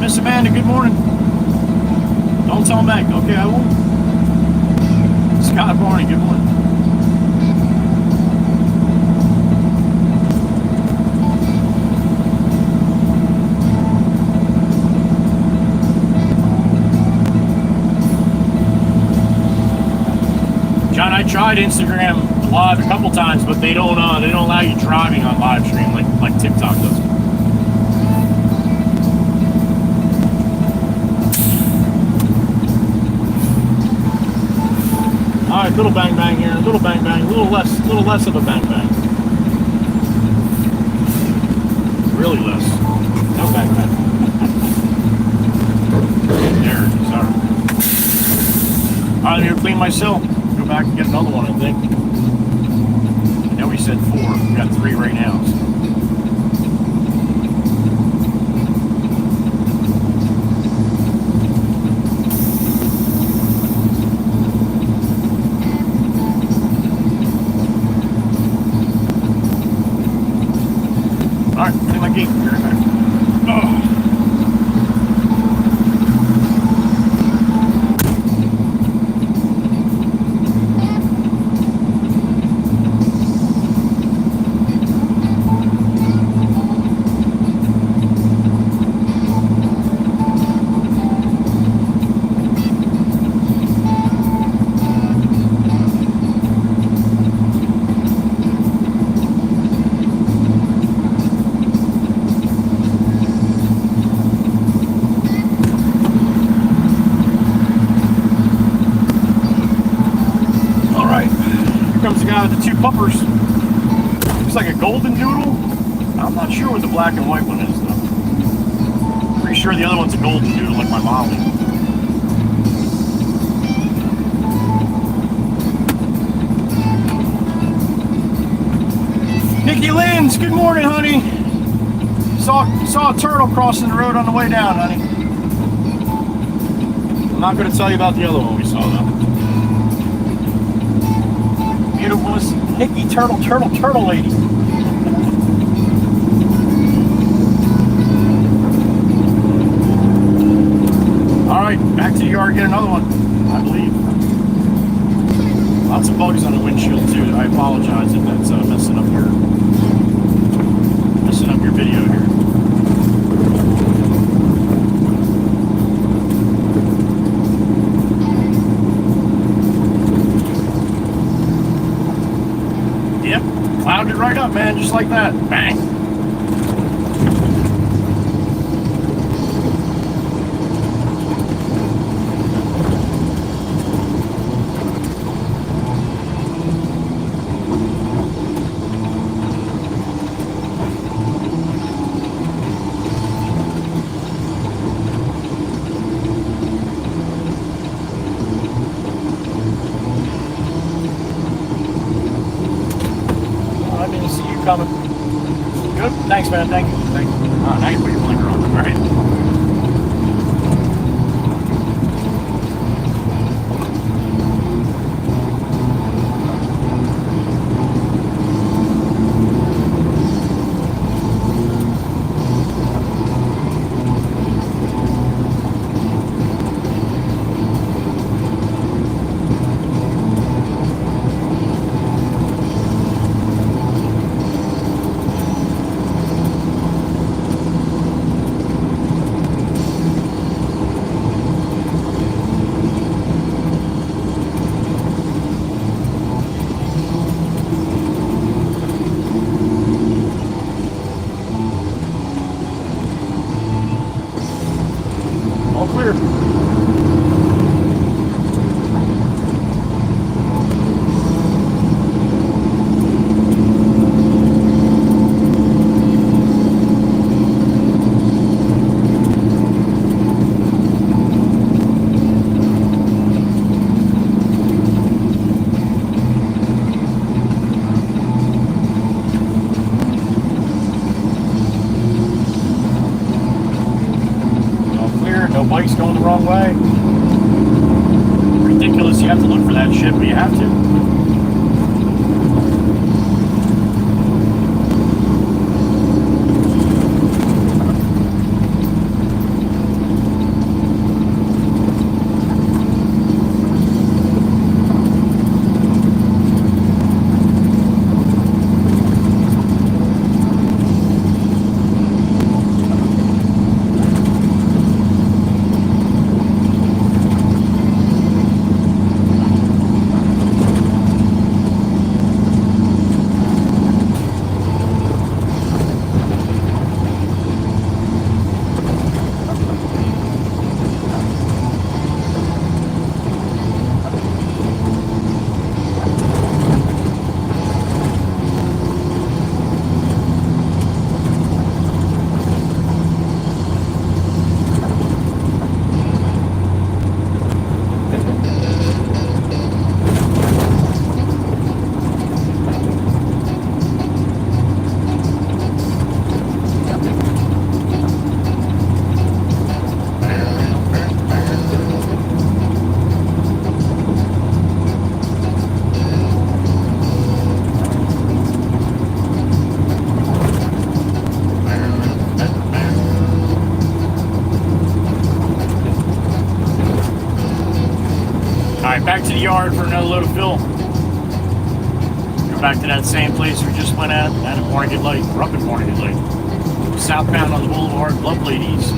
Speaker 1: Miss Amanda, good morning. Don't tell Meg. Okay, I won't. Scott Barney, good morning. John, I tried Instagram Live a couple times, but they don't allow you driving on live stream like TikTok does. All right, little bang bang here, little bang bang, little less of a bang bang. Really less. No bang bang. There, sorry. All right, I'm here to clean my cell. Go back and get another one, I think. We said 4. We got 3 right now. So. All right, clean my gate. Here in a minute. Oh. The 2 puppers. Looks like a golden doodle. I'm not sure what the black and white one is though. Pretty sure the other one's a golden doodle like my Molly. Nikki Lynn's, good morning, honey. Saw a turtle crossing the road on the way down, honey. I'm not going to tell you about the other one we saw though. Beautiful hickey turtle lady. All right, back to the yard, get another one, I believe. Lots of bugs on the windshield too. I apologize if that's messing up your video here. Clouded it right up, man, just like that. Bang. Coming. Good. Thanks, man. Thank you. Thank you. Oh, now you put your blinker on. All right. All clear. No bikes going the wrong way. Ridiculous, you have to look for that shit, but you have to. Alright, back to the yard for another load of fill. Go back to that same place we just went at Barnegat Light, or up at Barnegat Light. Southbound on the boulevard, Love Ladies,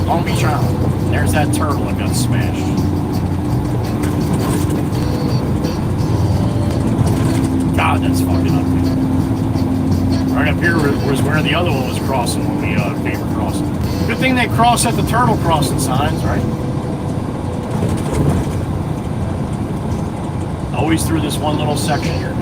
Speaker 1: Long Beach Island. There's that turtle that got smashed. God, that's fucking ugly. Right up here was where the other one was crossing when we came across. Good thing they cross at the turtle crossing signs, right? Always through this one little section here.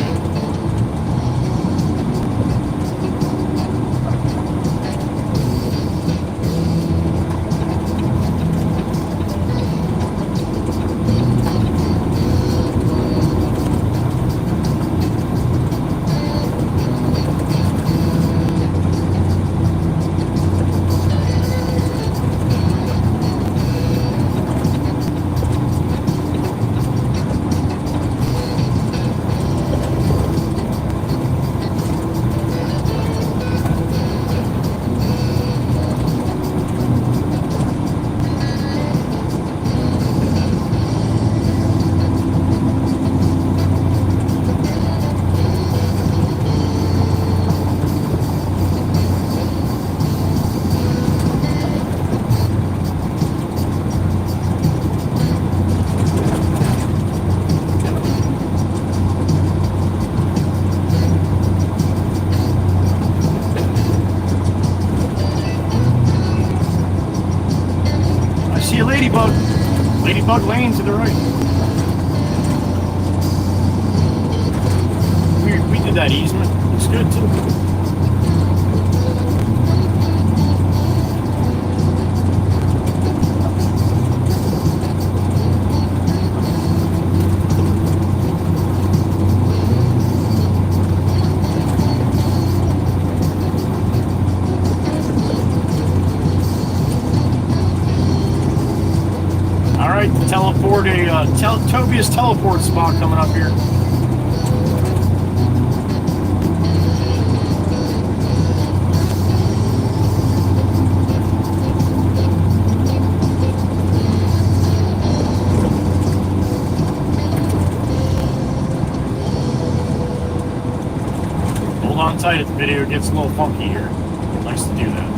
Speaker 1: Ladybug Lane to the right. We did that easement. Looks good too. Tobia's teleport spot coming up here. Hold on tight if the video gets a little funky here. It likes to do that.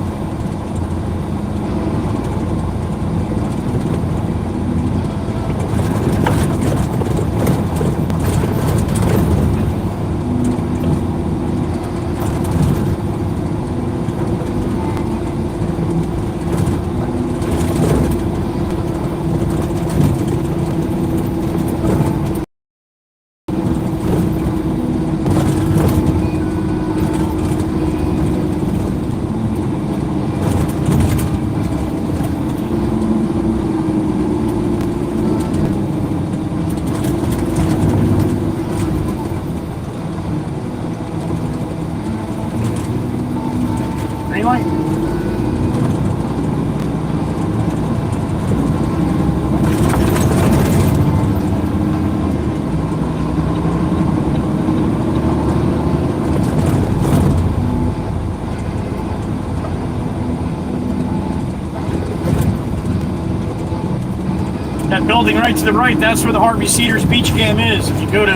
Speaker 1: That building right to the right, that's where the Harvey Cedars Beach Cam is. If you go to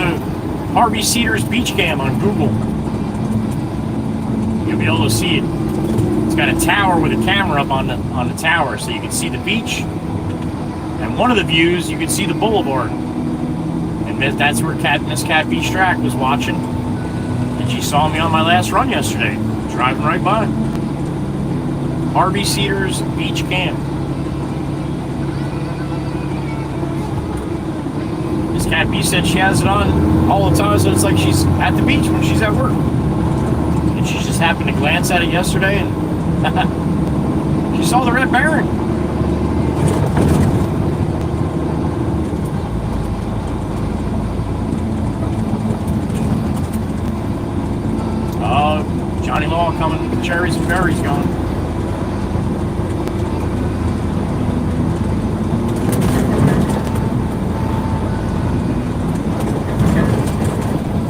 Speaker 1: Harvey Cedars Beach Cam on Google, you'll be able to see it. It's got a tower with a camera up on the tower, so you can see the beach. And one of the views, you can see the boulevard. And that's where Miss Cat Beach Track was watching. And she saw me on my last run yesterday, driving right by. Harvey Cedars Beach Cam. Miss Cat B said she has it on all the time, so it's like she's at the beach when she's at work. And she just happened to glance at it yesterday, and she saw the Red Baron. Johnny Law coming, cherries and berries going.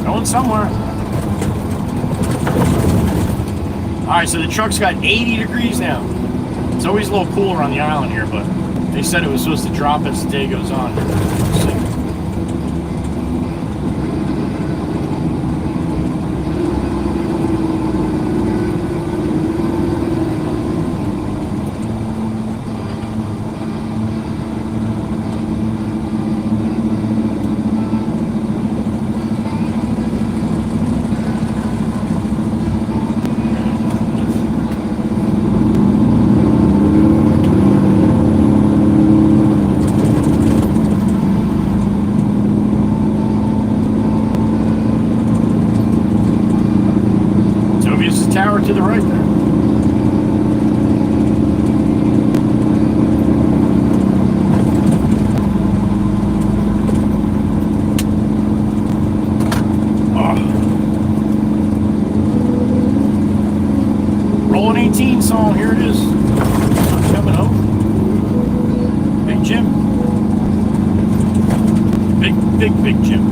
Speaker 1: Going somewhere. Alright, so the truck's got 80 degrees now. It's always a little cooler on the island here, but they said it was supposed to drop as the day goes on. We'll see. Tower to the right there. Oh. Rolling 18 song, here it is. I'm coming home. Big Jim. Big Jim.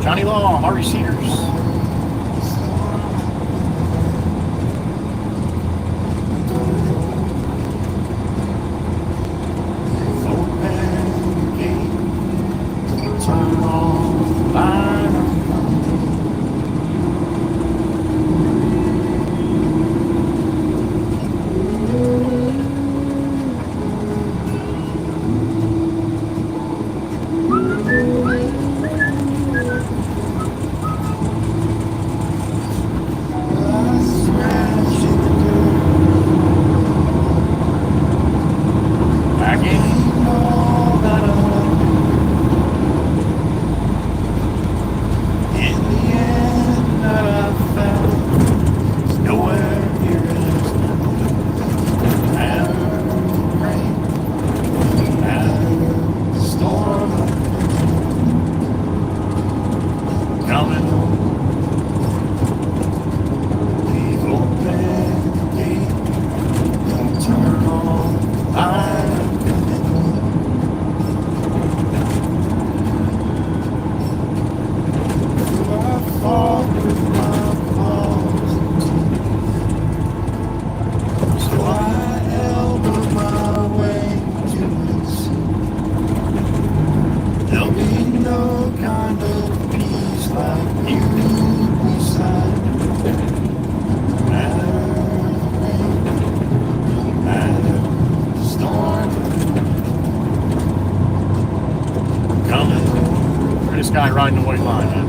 Speaker 1: Johnny Law, Harvey Cedars. Guy riding the white line, man.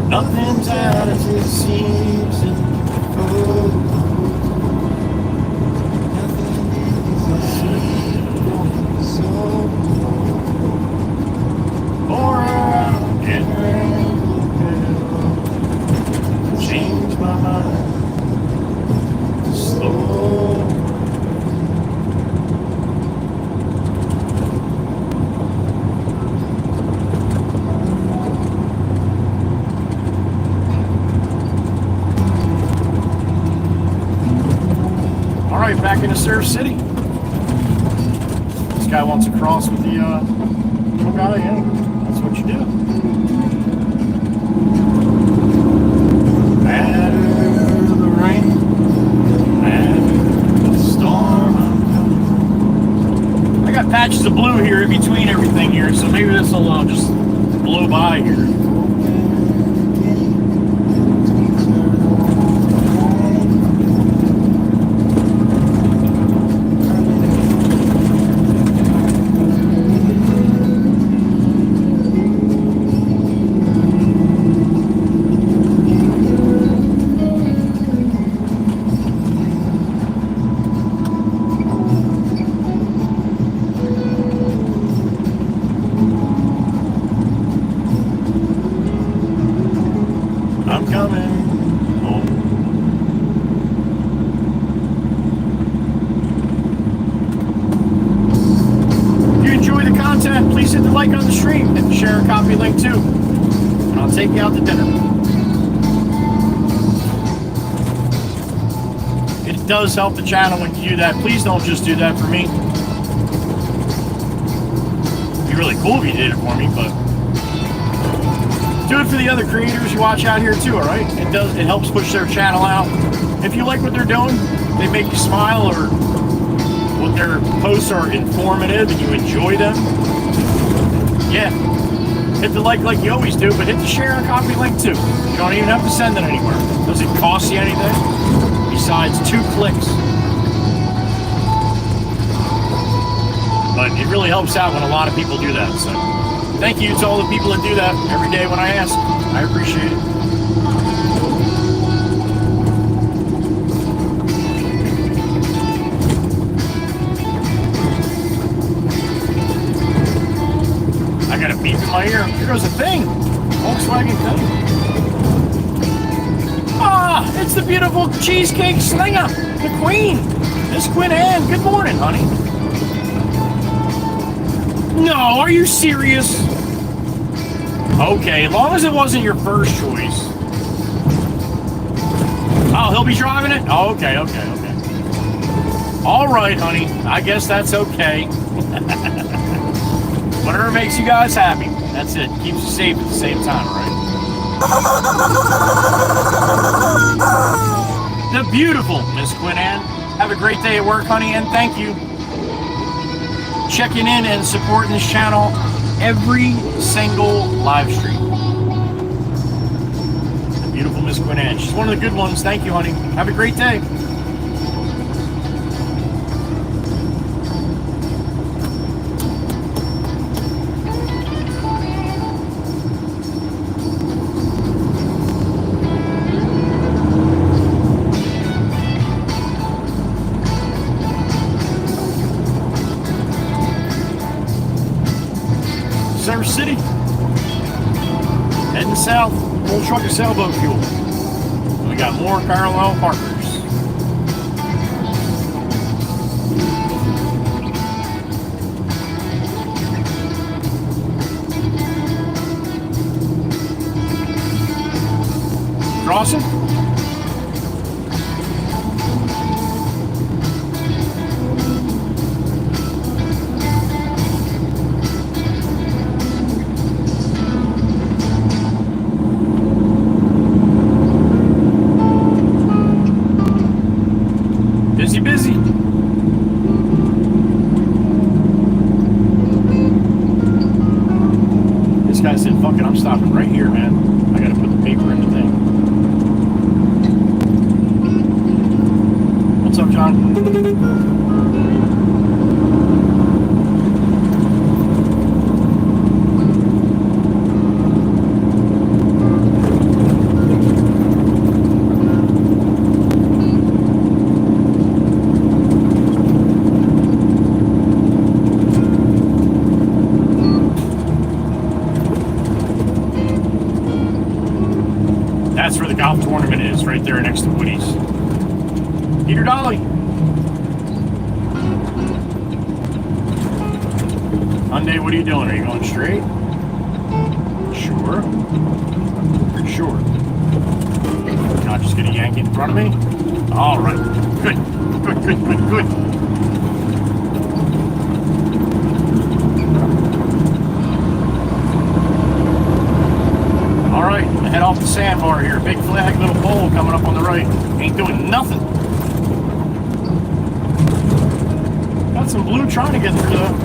Speaker 1: Nothing's as it seems in change my mind. Slow right, back into Surf City. This guy wants to cross with the little guy. Yeah, that's what you do. Add to the rain, add to the storm. I got patches of blue here in between everything here, so maybe this will just blow by here. I'm coming home. If you enjoy the content, please hit the like on the stream and share a copy link too. And I'll take you out to dinner. It does help the channel when you do that. Please don't just do that for me. It'd be really cool if you did it for me, but do it for the other creators you watch out here too, alright? It helps push their channel out. If you like what they're doing, they make you smile, or what their posts are informative and you enjoy them, yeah, hit the like you always do, but hit the share and copy link too. You don't even have to send it anywhere. Doesn't cost you anything besides 2 clicks. But it really helps out when a lot of people do that, so thank you to all the people that do that every day when I ask. I appreciate it. I got a beep in my ear. Here goes a thing. Volkswagen thing. Ah, it's the beautiful cheesecake slinger, the queen, Miss Quinn Ann. Good morning, honey. No, are you serious? Okay, as long as it wasn't your first choice. Oh, he'll be driving it? Oh, okay. All right, honey. I guess that's okay. Whatever makes you guys happy. That's it. Keeps you safe at the same time, right? The beautiful Miss Quinn Ann. Have a great day at work, honey, and thank you. Checking in and supporting this channel every single live stream. The beautiful Miss Quinn Ann. She's one of the good ones. Thank you, honey. Have a great day. Surf City. Heading south. Full truck of sailboat fuel. And we got more parallel parkers. Crossing. Busy. This guy said, fuck it, I'm stopping right here, man. I gotta put the paper in the thing. What's up, John? That's where the golf tournament is, right there next to Woody's. Peter Dolly. Hyundai, what are you doing? Are you going straight? Sure. Pretty sure. Not just gonna yank it in front of me? All right, good. Good, good, good, good. All right, head off the sandbar here. Big flag, little pole coming up on the right. Ain't doing nothing. Got some blue trying to get through though.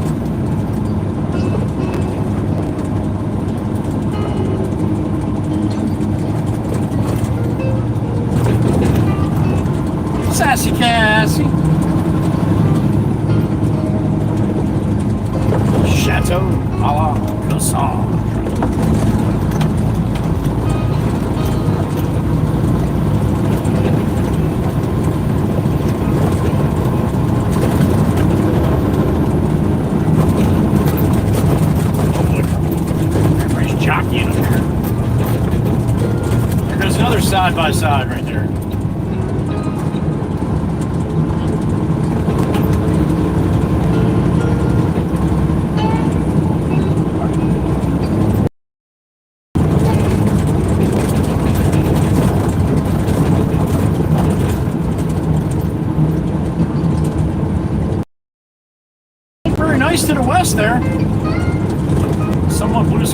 Speaker 1: Sassy Cassie. Chateau a la Cassandre. Side by side right there. Very nice to the west there. Somewhat blue.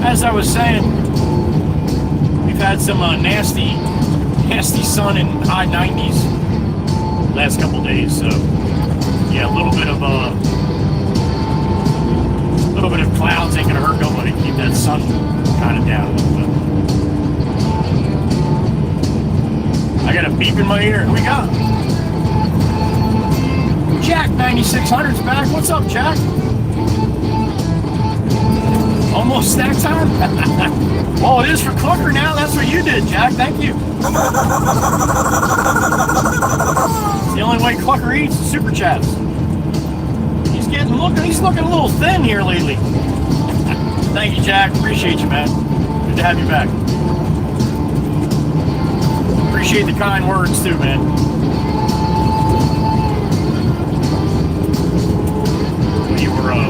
Speaker 1: As I was saying, we've had some nasty sun in high 90s last couple days. So yeah, a little bit of clouds ain't gonna hurt nobody. Keep that sun kind of down a little bit. I got a beep in my ear. Who we got? Jack 9600's back. What's up, Jack? Almost snack time? Well, it is for Clucker now. That's what you did, Jack. Thank you. It's the only way Clucker eats is super chats. He's looking a little thin here lately. Thank you, Jack. Appreciate you, man. Good to have you back. Appreciate the kind words too, man.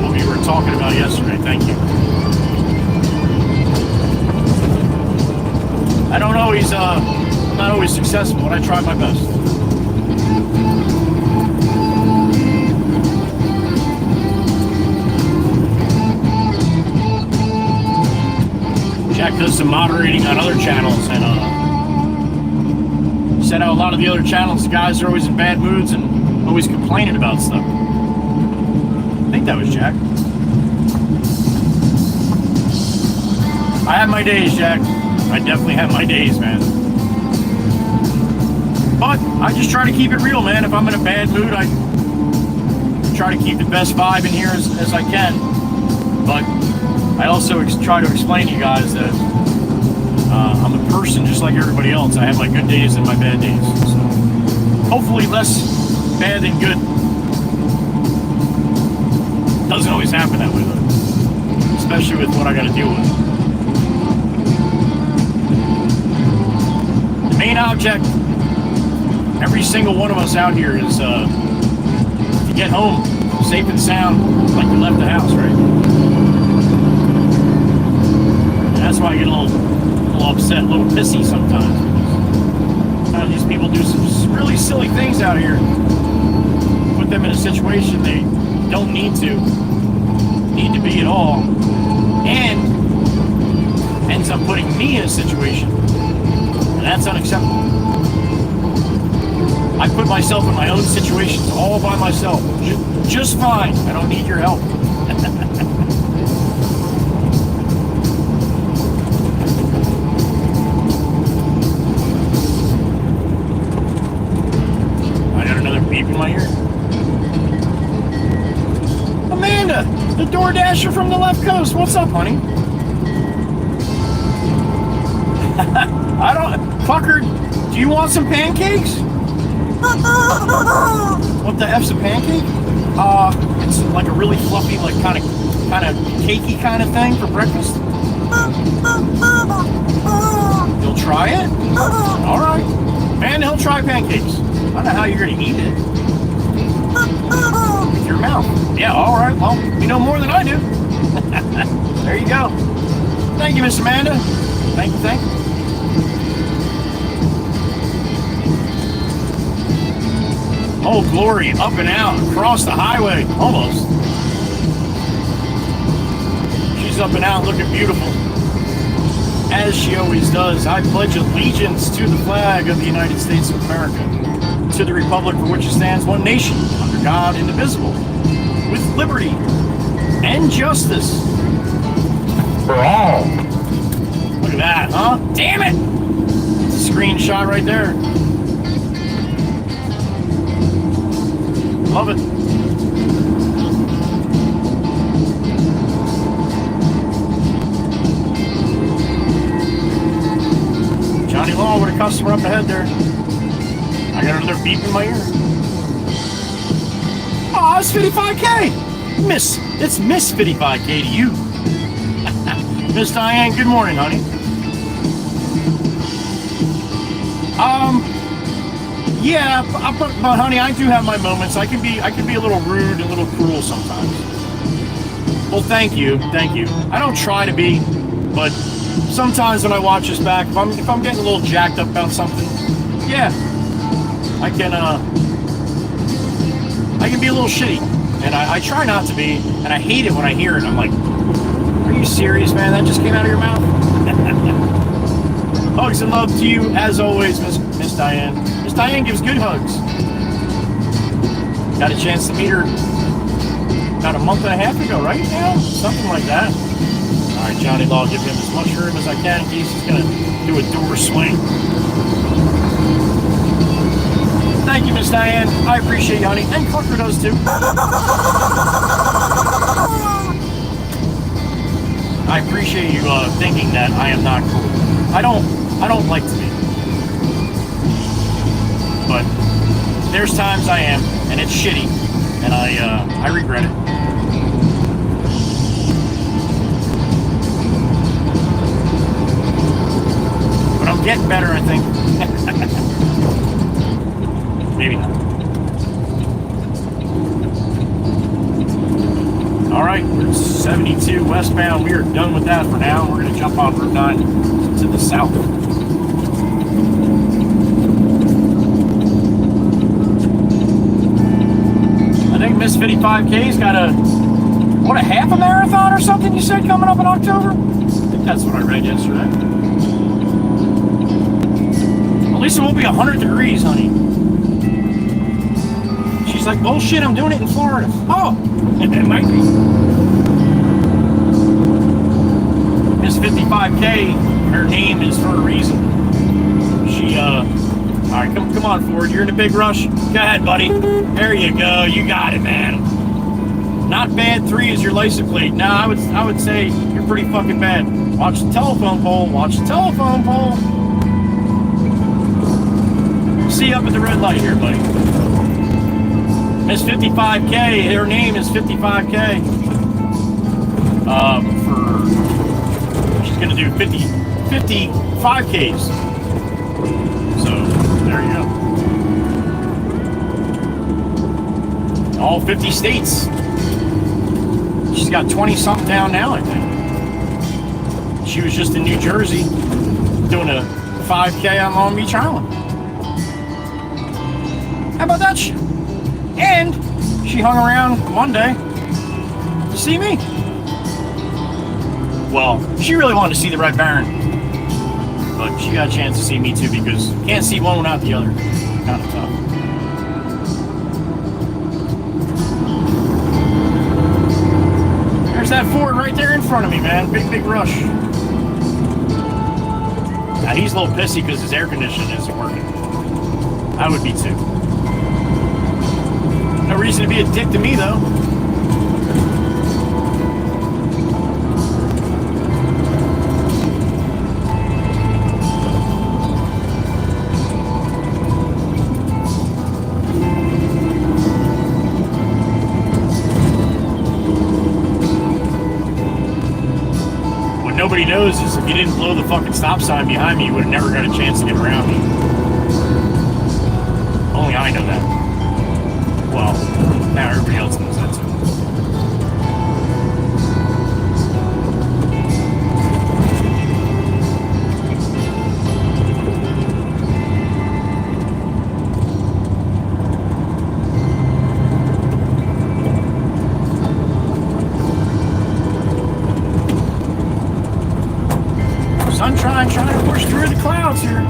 Speaker 1: What we were talking about yesterday. Thank you. I don't always, I'm not always successful, but I try my best. Jack does some moderating on other channels, and said how a lot of the other channels, the guys are always in bad moods and always complaining about stuff. I think that was Jack. I have my days, Jack. I definitely have my days, man. But I just try to keep it real, man. If I'm in a bad mood, I try to keep the best vibe in here as I can. But I also try to explain to you guys that I'm a person just like everybody else. I have my good days and my bad days. So hopefully less bad than good. Doesn't always happen that way, though. Especially with what I got to deal with. Main object, every single one of us out here is to get home safe and sound like we left the house, right? And that's why I get a little upset, a little pissy sometimes. These people do some really silly things out here, put them in a situation they don't need to be at all, and ends up putting me in a situation. And that's unacceptable. I put myself in my own situations all by myself. Just fine. I don't need your help. I got another beep in my ear. DoorDasher from the left coast. What's up, honey? I don't... Fucker, do you want some pancakes? What the F's a pancake? It's like a really fluffy, like kind of cakey kind of thing for breakfast. You'll try it? All right. Man, he'll try pancakes. I don't know how you're going to eat it. With your mouth. Yeah, all right. Well, you know more than I do. There you go. Thank you, Miss Amanda. Thank you, thank you. Oh, glory, up and out, across the highway, almost. She's up and out, looking beautiful. As she always does. I pledge allegiance to the flag of the United States of America, to the republic for which it stands, one nation, under God, indivisible, with liberty and justice
Speaker 2: For all.
Speaker 1: Look at that, huh? Damn it! It's a screenshot right there. Love it. Johnny Law with a customer up ahead there. I got another beep in my ear. Oh, it's 55K! It's Miss 55K to you. Miss Diane, good morning, honey. Yeah, but honey, I do have my moments. I can be a little rude and a little cruel sometimes. Well, thank you. I don't try to be, but sometimes when I watch this back, if I'm getting a little jacked up about something, yeah, I can be a little shitty, and I try not to be, and I hate it when I hear it. I'm like, are you serious, man? That just came out of your mouth? Hugs and love to you, as always, Miss Diane. Miss Diane gives good hugs. Got a chance to meet her about a month and a half ago, right now? Something like that. All right, Johnny Law, give him as much room as I can in case he's going to do a door swing. Thank you, Miss Diane. I appreciate you, honey. And Clucker does, too. I appreciate you thinking that I am not cool. I don't like to be. But there's times I am, and it's shitty, and I regret it. But I'm getting better, I think. Maybe not. All right, we're 72 westbound. We are done with that for now. We're going to jump on Route 9 to the south. I think Miss 55K's got a half a marathon or something you said coming up in October? I think that's what I read yesterday. At least it won't be 100 degrees, honey. She's like, bullshit, I'm doing it in Florida. Oh, it might be. Miss 55K, her name is for a reason. She, all right, come on, Ford. You're in a big rush. Go ahead, buddy. There you go. You got it, man. Not bad. 3 is your license plate. No, I would say you're pretty fucking bad. Watch the telephone pole. Watch the telephone pole. See you up at the red light here, buddy. Miss 55K, her name is 55K. She's gonna do 55Ks. So there you go. All 50 states. She's got 20 something down now, I think. She was just in New Jersey doing a 5K on Long Beach Island. How about that shit? And she hung around Monday to see me. Well, she really wanted to see the Red Baron, but she got a chance to see me too because you can't see one without the other. Kind of tough. There's that Ford right there in front of me, man. Big rush. Now he's a little pissy because his air conditioning isn't working. I would be too. No reason to be a dick to me, though. nobody knows is if you didn't blow the fucking stop sign behind me, you would have never got a chance to get around me. Only I know that. Well, now everybody else knows that too. Sunshine trying to push through the clouds here.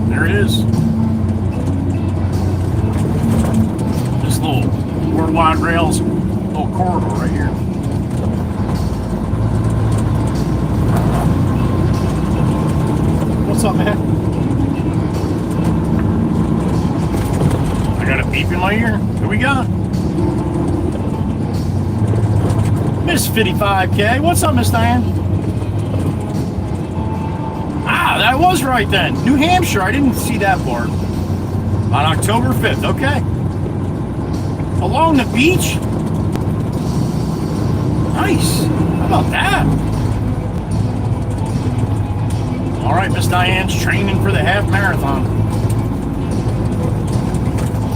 Speaker 1: There it is. This little worldwide rails, little corridor right here. What's up, man? I got a beep in my ear. Here we go. Miss 55K. What's up, Miss Diane? That was right then. New Hampshire. I didn't see that part. On October 5th. Okay. Along the beach? Nice. How about that? All right, Miss Diane's training for the half marathon.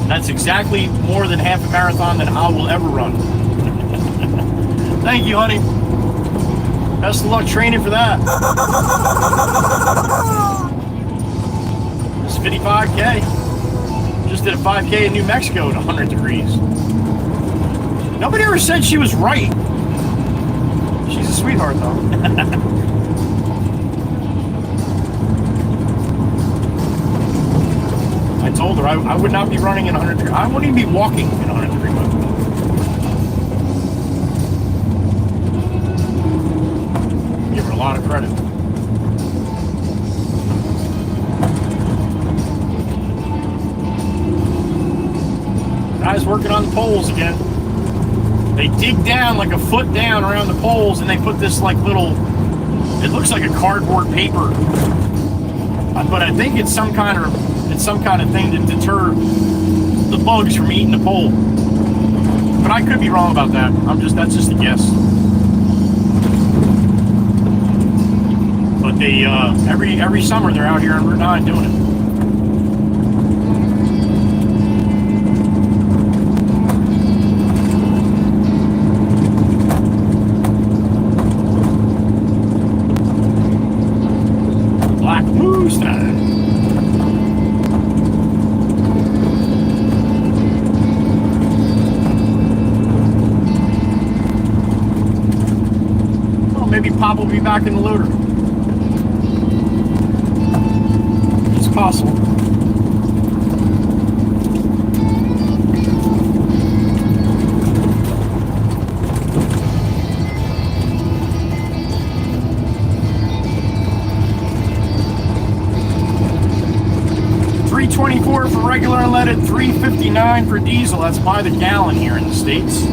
Speaker 1: That's exactly more than half a marathon that I will ever run. Thank you, honey. Best of luck training for that. It's 55K. Just did a 5K in New Mexico at 100 degrees. Nobody ever said she was right. She's a sweetheart, though. I told her I would not be running in 100 degrees. I wouldn't even be walking in 100 degree weather. A lot of credit. Guys working on the poles again. They dig down like a foot down around the poles and they put this like little, it looks like a cardboard paper, but I think it's some kind of thing to deter the bugs from eating the pole. But I could be wrong about that. That's just a guess. But they every summer they're out here on Route 9 doing it. Black Moose time. Well, maybe Pop will be back in the loader. Possible. $4.24 for regular unleaded, $3.59 for diesel. That's by the gallon here in the States.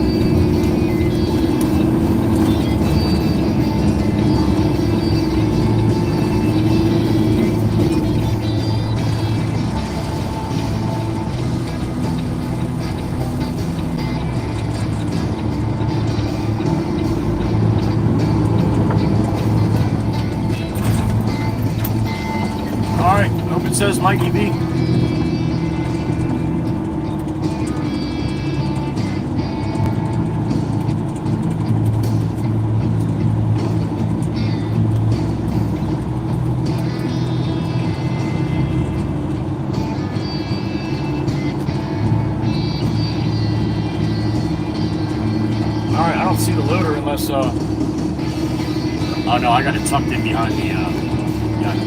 Speaker 1: Alright, hope it says Mikey B. Alright, I don't see the loader unless, oh no, I got it tucked in behind the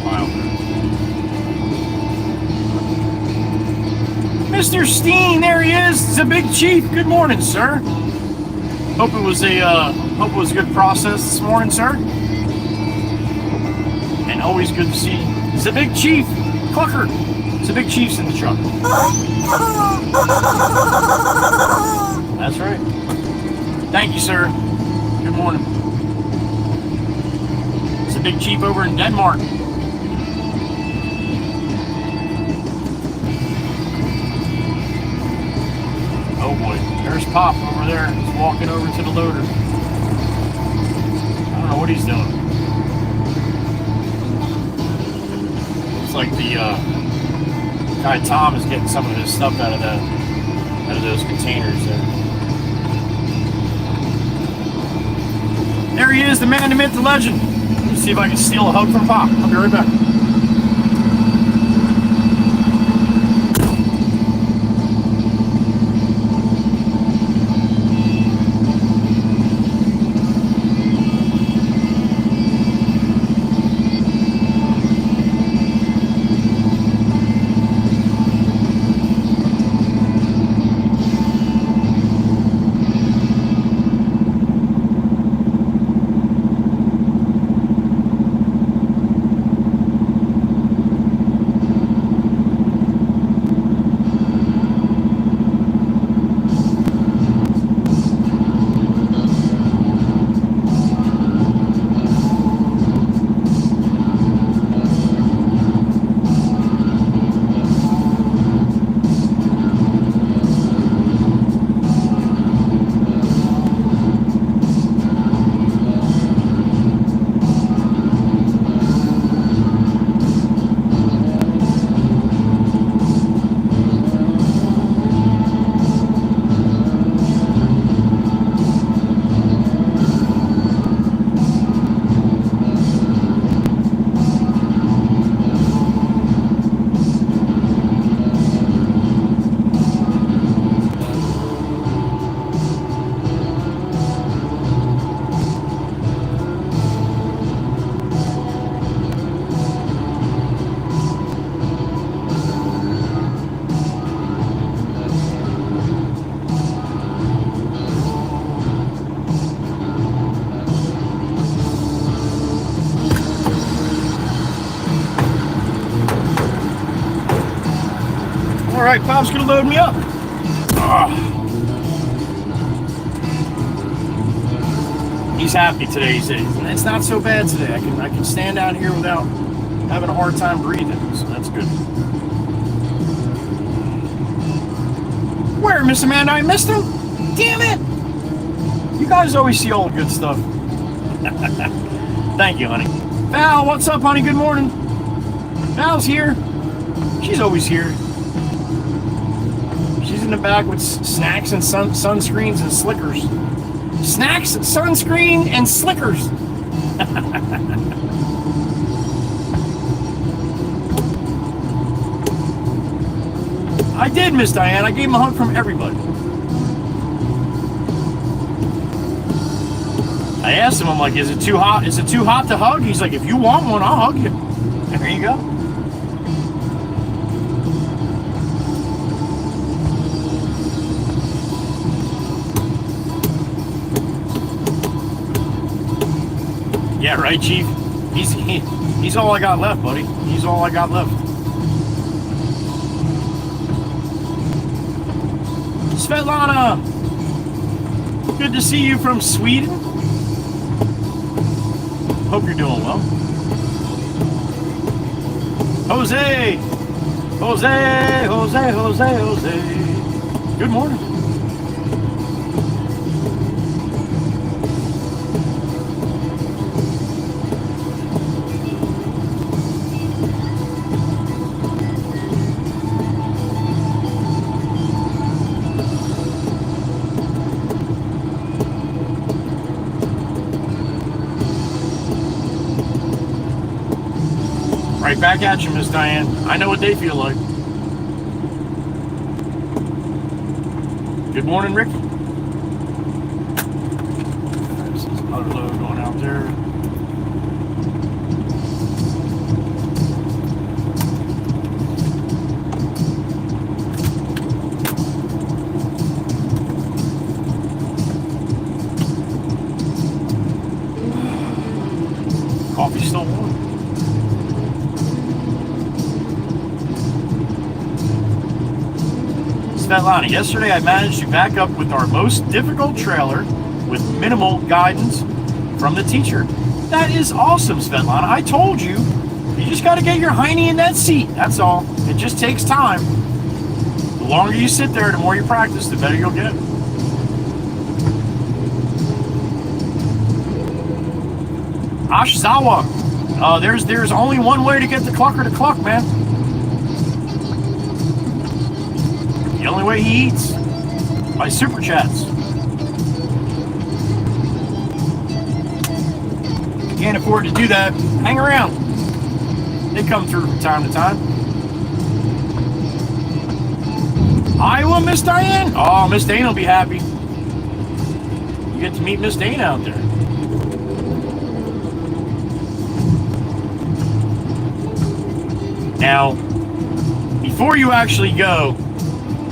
Speaker 1: pile there. Mr. Steen, there he is, the big chief. Good morning, sir. Hope it was a good process this morning, sir. And always good to see the big chief, Clucker. The big chief's in the truck. That's right. Thank you, sir. Good morning. It's the big chief over in Denmark. Oh boy, there's Pop over there. He's walking over to the loader. I don't know what he's doing. Looks like the guy Tom is getting some of his stuff out of those containers there. There he is, the man, the myth, the legend. Let me see if I can steal a hug from Pop. I'll be right back. Alright, Pop's gonna load me up. He's happy today. He says it's not so bad today. I can stand out here without having a hard time breathing, so that's good. Where, Miss Amanda? I missed him? Damn it! You guys always see all the good stuff. Thank you, honey. Val, what's up, honey? Good morning. Val's here. She's always here. She's in the back with snacks and sunscreens and slickers. Snacks, sunscreen, and slickers. I did, Miss Diane. I gave him a hug from everybody. I asked him, I'm like, is it too hot? Is it too hot to hug? He's like, if you want one, I'll hug you. And there you go. Yeah, right, Chief? He's all I got left, buddy. He's all I got left. Svetlana. Good to see you from Sweden. Hope you're doing well. Jose. Jose, Jose, Jose, Jose. Good morning. Right back at you, Miss Diane. I know what they feel like. Good morning, Rick. This is another load going out there. Coffee's still warm. Svetlana, yesterday I managed to back up with our most difficult trailer with minimal guidance from the teacher. That is awesome, Svetlana. I told you, you just got to get your hiney in that seat. That's all. It just takes time. The longer you sit there, the more you practice, the better you'll get. Ashzawa. There's only one way to get the clucker to cluck, man. The only way he eats, by super chats. Can't afford to do that. Hang around. They come through from time to time. Iowa, Miss Diane? Oh, Miss Dane will be happy. You get to meet Miss Dane out there. Now, before you actually go,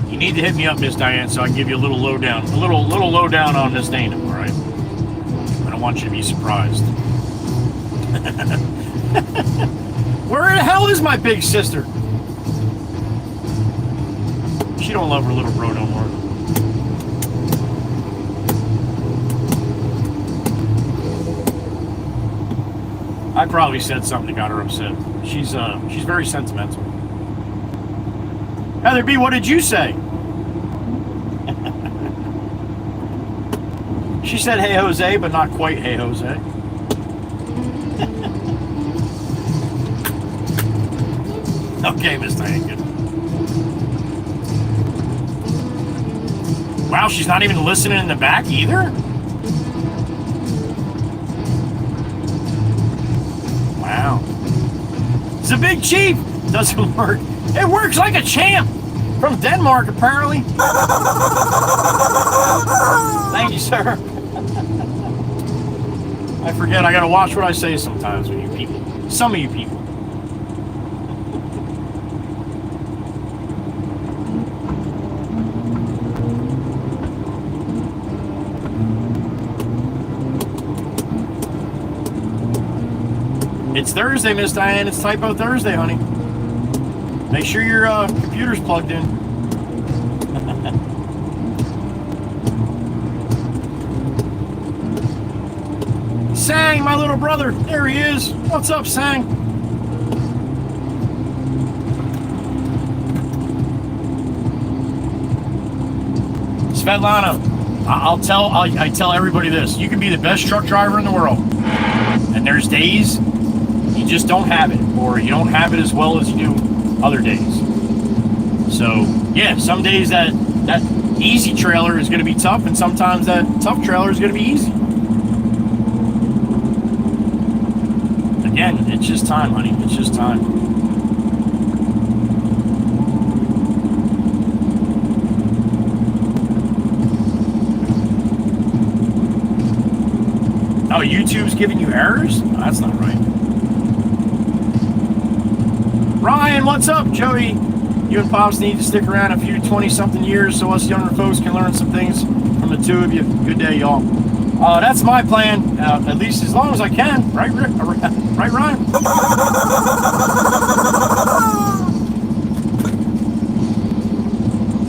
Speaker 1: you need to hit me up, Miss Diane, so I can give you a little lowdown. A little lowdown on Miss Dana, all right? I don't want you to be surprised. Where the hell is my big sister? She don't love her little bro no more. I probably said something that got her upset. She's very sentimental. Heather B, what did you say? She said, hey, Jose, but not quite, hey, Jose. Okay, Miss Diane, good. Wow, she's not even listening in the back either? Wow. It's a big chief. Doesn't work. It works like a champ. From Denmark, apparently. Thank you, sir. I forget, I gotta watch what I say sometimes with you people. Some of you people. It's Thursday, Miss Diane. It's Typo Thursday, honey. Make sure your computer's plugged in. Sang, my little brother. There he is. What's up, Sang? Svetlana, I tell everybody this. You can be the best truck driver in the world. And there's days you just don't have it. Or you don't have it as well as you do other days. So yeah, some days that easy trailer is going to be tough, and sometimes that tough trailer is going to be easy. Again, it's just time, honey. It's just time. Oh, YouTube's giving you errors? No, that's not right. Ryan, what's up, Joey? You and Pops need to stick around a few 20-something years so us younger folks can learn some things from the two of you. Good day, y'all. That's my plan, at least as long as I can. Right, right, Ryan?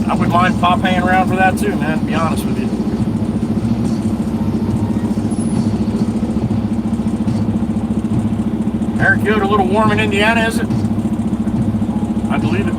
Speaker 1: I wouldn't mind mind pop hanging around for that too, man, to be honest with you. Eric Yoder, a little warm in Indiana, is it? I believe it.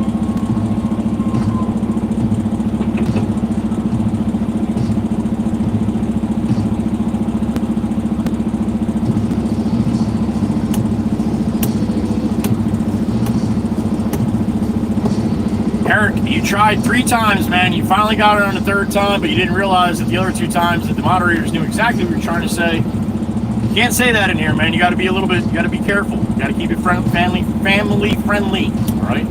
Speaker 1: Eric, you tried 3 times, man. You finally got it on the 3rd time, but you didn't realize that the other 2 times that the moderators knew exactly what you were trying to say. You can't say that in here, man. You got to be a little bit, you got to be careful. You got to keep it family friendly, all right?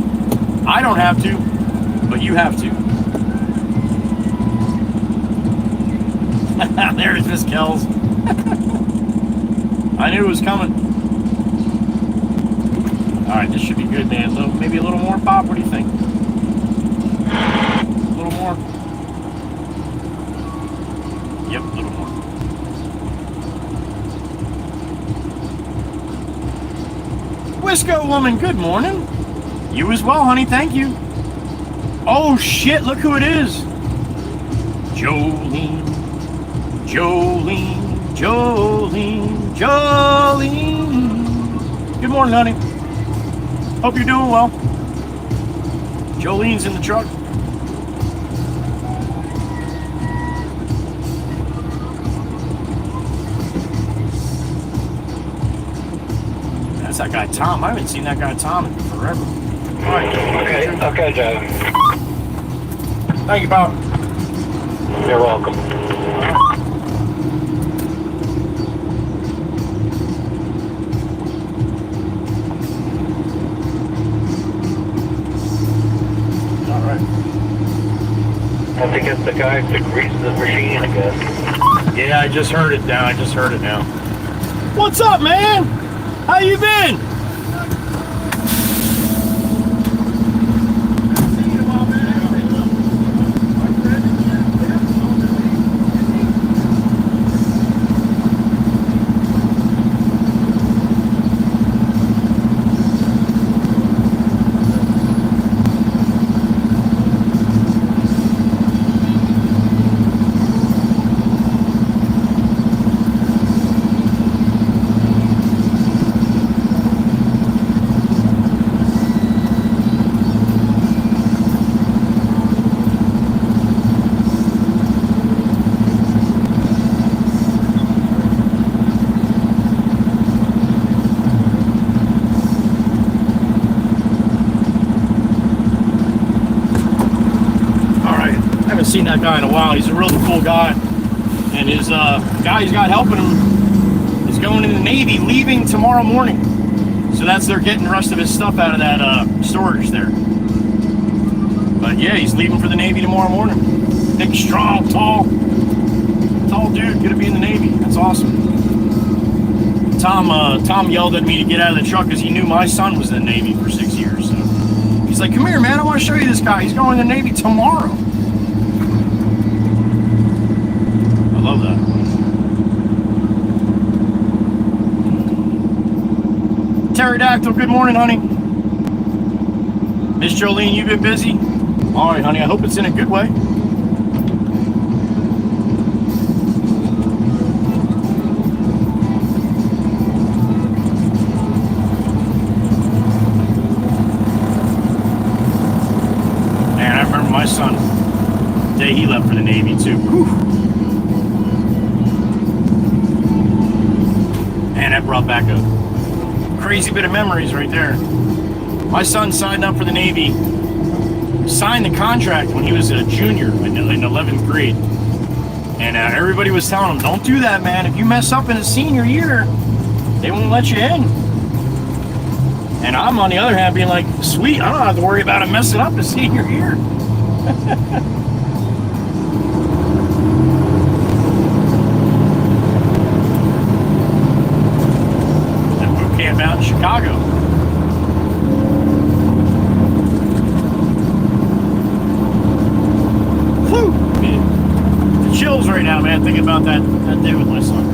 Speaker 1: I don't have to, but you have to. There's Miss Kells. I knew it was coming. All right, this should be good, man. Maybe a little more pop. What do you think? A little more. Yep, a little more. Wisco woman, good morning. You as well, honey. Thank you. Oh shit! Look who it is. Jolene. Jolene, Jolene, Jolene. Good morning, honey. Hope you're doing well. Jolene's in the truck. That's that guy Tom. I haven't seen that guy Tom in forever. All right.
Speaker 2: Okay, Joe.
Speaker 1: Thank you, Bob.
Speaker 2: You're welcome. Have to get the guy to grease the machine, I guess.
Speaker 1: Yeah, I just heard it now. What's up, man? How you been? Seen that guy in a while. He's a really cool guy, and his guy he's got helping him is going in the Navy, leaving tomorrow morning. So they're getting the rest of his stuff out of that storage there. But yeah, he's leaving for the Navy tomorrow morning. Big, strong, tall dude, gonna be in the Navy. That's awesome. Tom yelled at me to get out of the truck because he knew my son was in the Navy for 6 years. So he's like, "Come here, man. I want to show you this guy. He's going in the Navy tomorrow." Love that. Pterodactyl, good morning, honey. Miss Jolene, you been busy? All right, honey, I hope it's in a good way. Man, I remember my son, the day he left for the Navy, too. Whew. Man, that brought back a crazy bit of memories right there. My son signed up for the Navy, signed the contract when he was a junior in 11th grade. And everybody was telling him, don't do that, man. If you mess up in his senior year, they won't let you in. And I'm, on the other hand, being like, sweet, I don't have to worry about him messing up his senior year. Out in Chicago. Whew! The chills right now, man, thinking about that day with my son.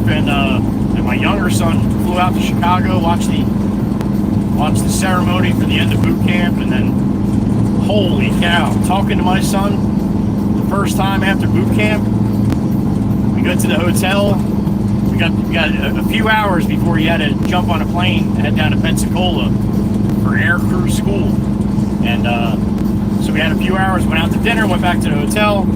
Speaker 1: and my younger son flew out to Chicago, watched the ceremony for the end of boot camp, and then, holy cow, talking to my son the first time after boot camp. We got to the hotel. We got a few hours before he had to jump on a plane and head down to Pensacola for air crew school. And so we had a few hours, went out to dinner, went back to the hotel,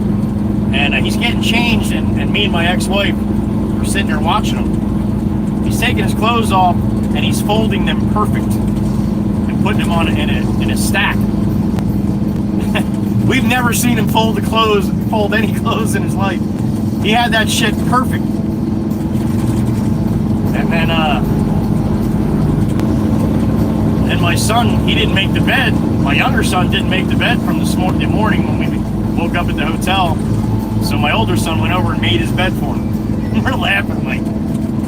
Speaker 1: and he's getting changed, and me and my ex-wife were sitting there watching him. He's taking his clothes off, and he's folding them perfect and putting them on in a stack. We've never seen him fold any clothes in his life. He had that shit perfect. And then my son, he didn't make the bed. My younger son didn't make the bed from the morning when we woke up at the hotel. So my older son went over and made his bed for him. We're laughing like,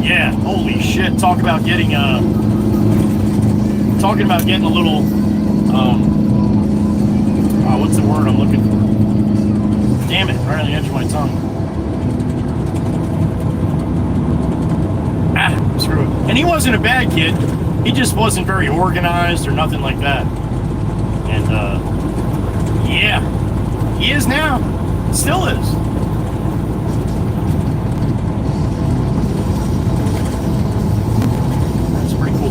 Speaker 1: yeah, holy shit. Talking about getting a little, what's the word I'm looking for? Damn it, right on the edge of my tongue. Screw it. And he wasn't a bad kid. He just wasn't very organized or nothing like that. And, yeah, he is now. Still is. That's pretty cool.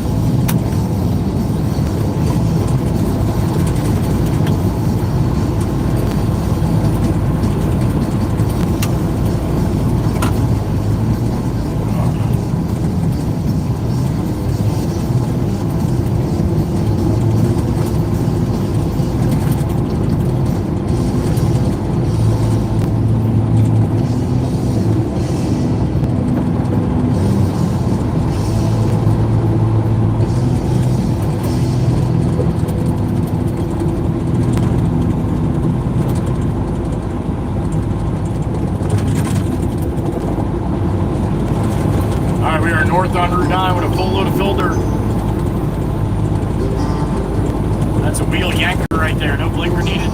Speaker 1: North on Route 9 with a full load of filter. That's a wheel yanker right there. No blinker needed.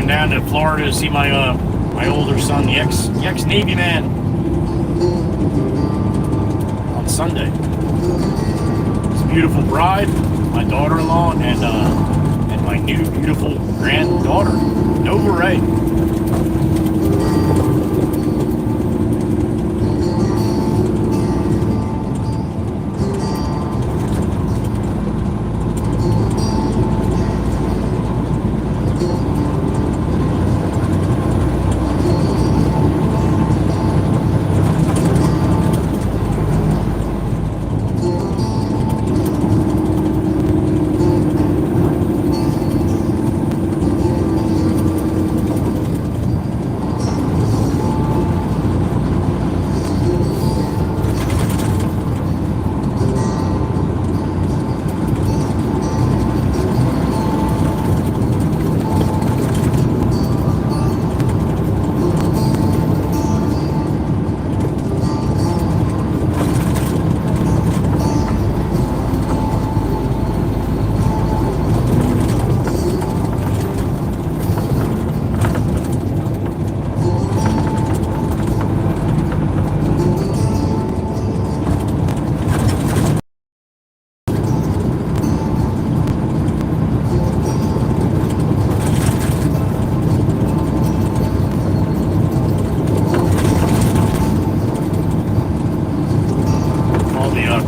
Speaker 1: Down to Florida to see my older son, the ex-Navy man, on Sunday. His beautiful bride, my daughter-in-law, and my new beautiful granddaughter, Nova Ray.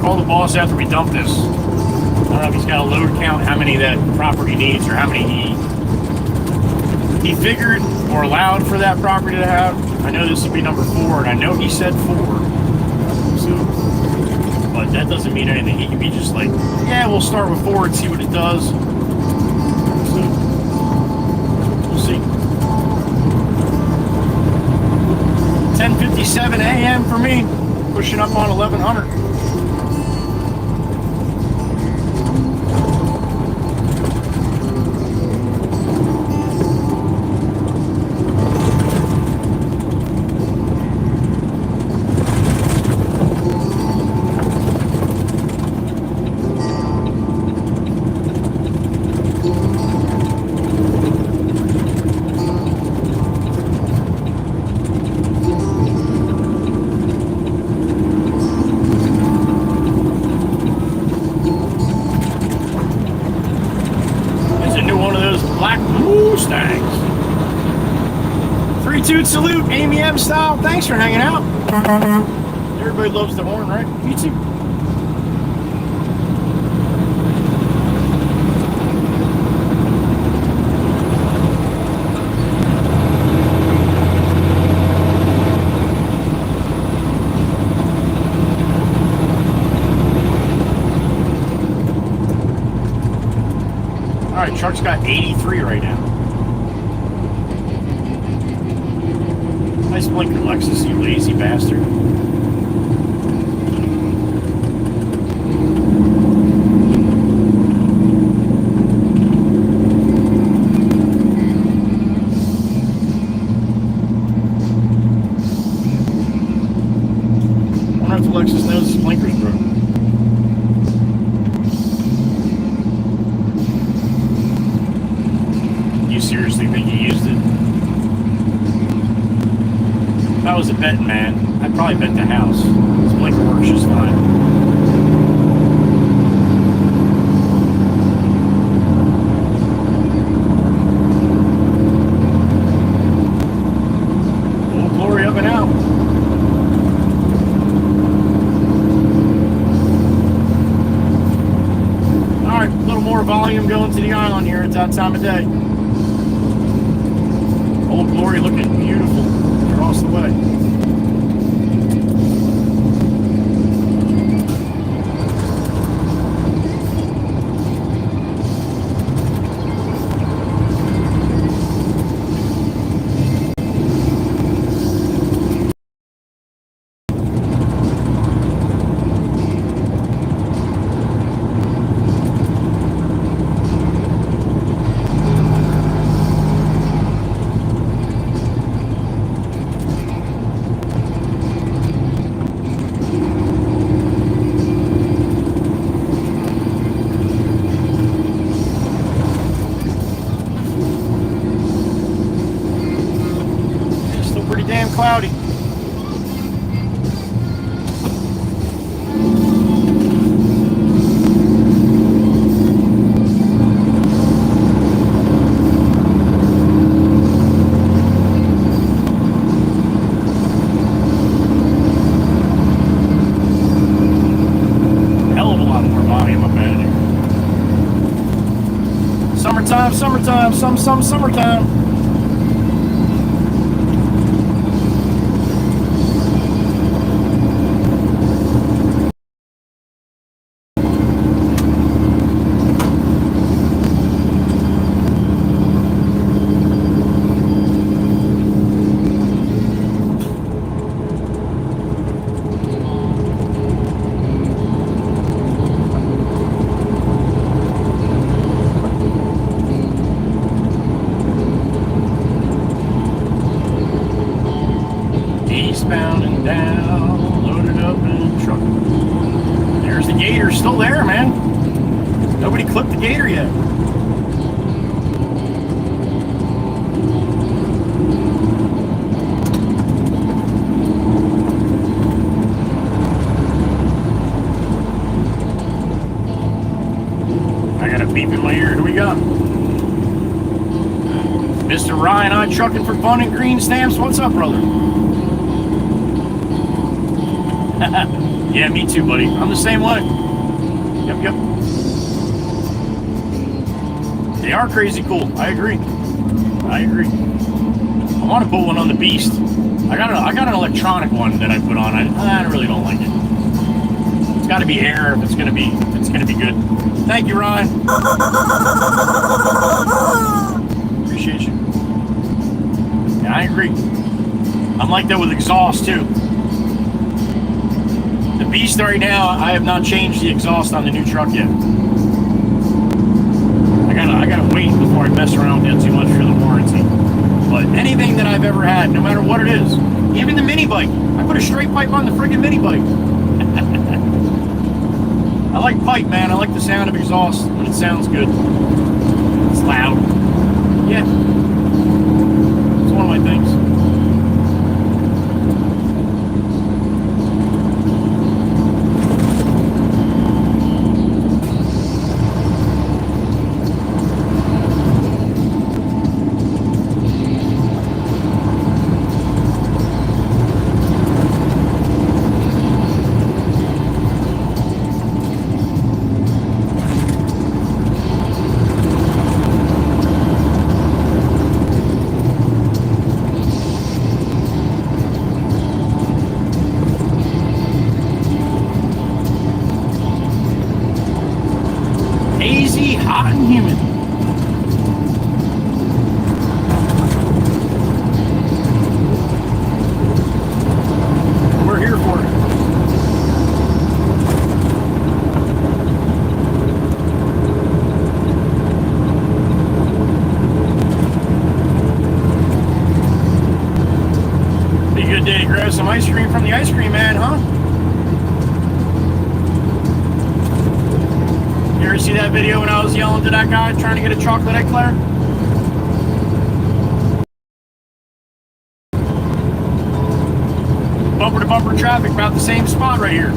Speaker 1: Call the boss after we dump this. I don't know if he's got a load count, how many that property needs, or how many he figured or allowed for that property to have. I know this will be number 4, and I know he said 4. So, but that doesn't mean anything. He can be just like, yeah, we'll start with 4 and see what it does. So, we'll see. 10:57 a.m. for me, pushing up on 1100. Toot salute, Amy M style. Thanks for hanging out. Everybody loves the horn, right? Me too. All right, truck's got 83 right now. Nice blinker, Lexus, you lazy bastard. I wonder if the Lexus knows his blinker's broke. You seriously think he used it? If I was a betting man, I'd probably bet the house. This blinker works just fine. Oh, glory up and out. Alright, a little more volume going to the island here at that time of day. Old Glory looking beautiful across the way. Cloudy. Hell of a lot more volume up out here. Summertime, summertime, summertime. Eastbound and down, loaded up in a truck. There's the gator, still there, man. Nobody clipped the gator yet. I got a beep in my ear. Who we got? Mr. Ryan, I'm trucking for fun and green stamps. What's up, brother? Yeah, me too, buddy. I'm the same way. Yep. They are crazy cool. I agree. I want to put one on the Beast. I got an electronic one that I put on. I really don't like it. It's got to be air if it's gonna be good. Thank you, Ryan. Appreciate you. Yeah, I agree. I'm like that with exhaust too. The Beast right now, I have not changed the exhaust on the new truck yet. I gotta wait before I mess around with it too much for the warranty. But anything that I've ever had, no matter what it is, even the mini bike, I put a straight pipe on the friggin' mini bike. I like pipe, man. I like the sound of exhaust when it sounds good. It's loud. Yeah. It's one of my things. Good day to grab some ice cream from the ice cream man, huh? You ever see that video when I was yelling to that guy trying to get a chocolate eclair? Bumper to bumper traffic, about the same spot right here.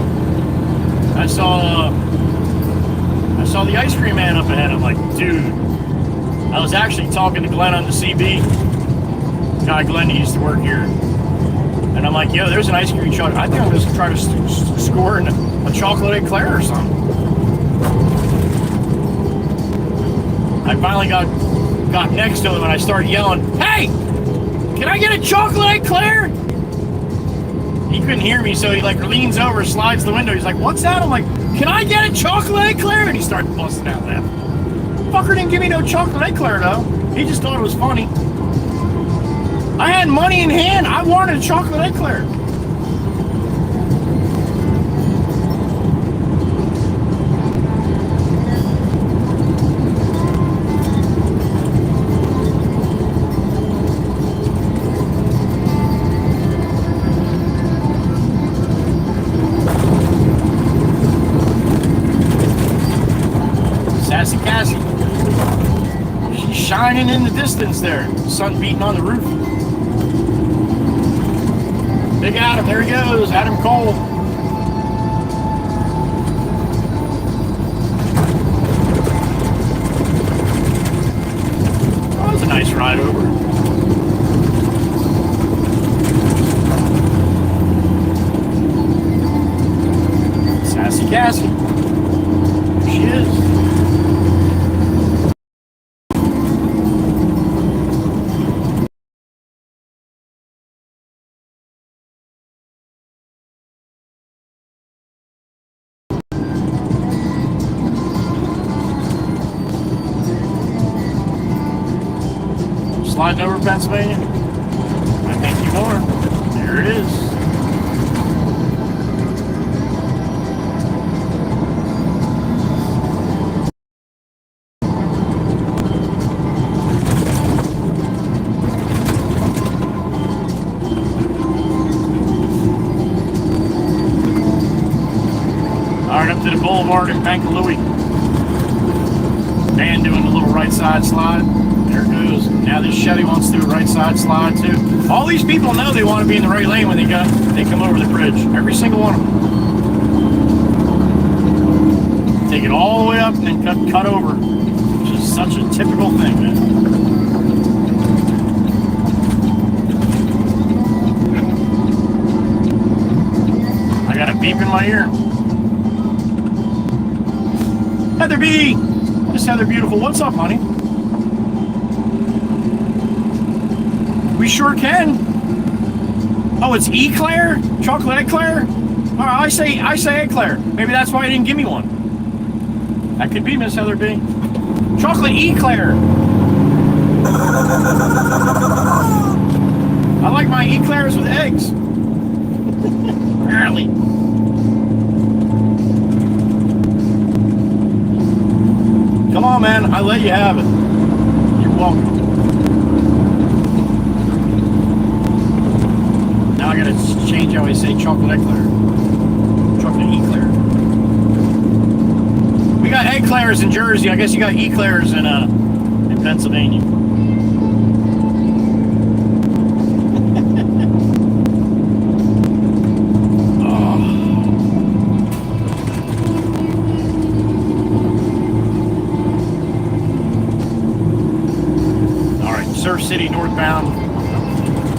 Speaker 1: I saw the ice cream man up ahead. I'm like, dude. I was actually talking to Glenn on the CB. Guy Glenn, he used to work here. And I'm like, yo, there's an ice cream truck. I think I'm going to try to score a chocolate eclair or something. I finally got next to him and I started yelling, hey, can I get a chocolate eclair? He couldn't hear me, so he like leans over, slides the window. He's like, what's that? I'm like, can I get a chocolate eclair? And he started busting out laughing. Fucker didn't give me no chocolate eclair though. He just thought it was funny. I had money in hand. I wanted a chocolate eclair. Sassy Cassie. She's shining in the distance there. Sun beating on the roof. Big Adam, there he goes. Adam Cole. Oh, that was a nice ride over. Sassy Cassie. There she is. Sliding over Pennsylvania. I think you more. There it is. All right, up to the boulevard in Louis. Dan doing the little right side slide. There it goes. Now this Chevy wants to do a right side slide too. All these people know they want to be in the right lane when they come over the bridge. Every single one of them. Take it all the way up and then cut over. Which is such a typical thing, man. I got a beep in my ear. Heather B! Miss Heather Beautiful. What's up, honey? We sure can. Oh, it's eclair? Chocolate eclair? All right, I say eclair. Maybe that's why you didn't give me one. That could be, Miss Heather B. Chocolate eclair. I like my eclairs with eggs. Apparently. Come on, man. I let you have it. You're welcome. Now I gotta change how I say chocolate eclair. Chocolate eclair. We got eclairs in Jersey. I guess you got eclairs in Pennsylvania. All right, Surf City northbound.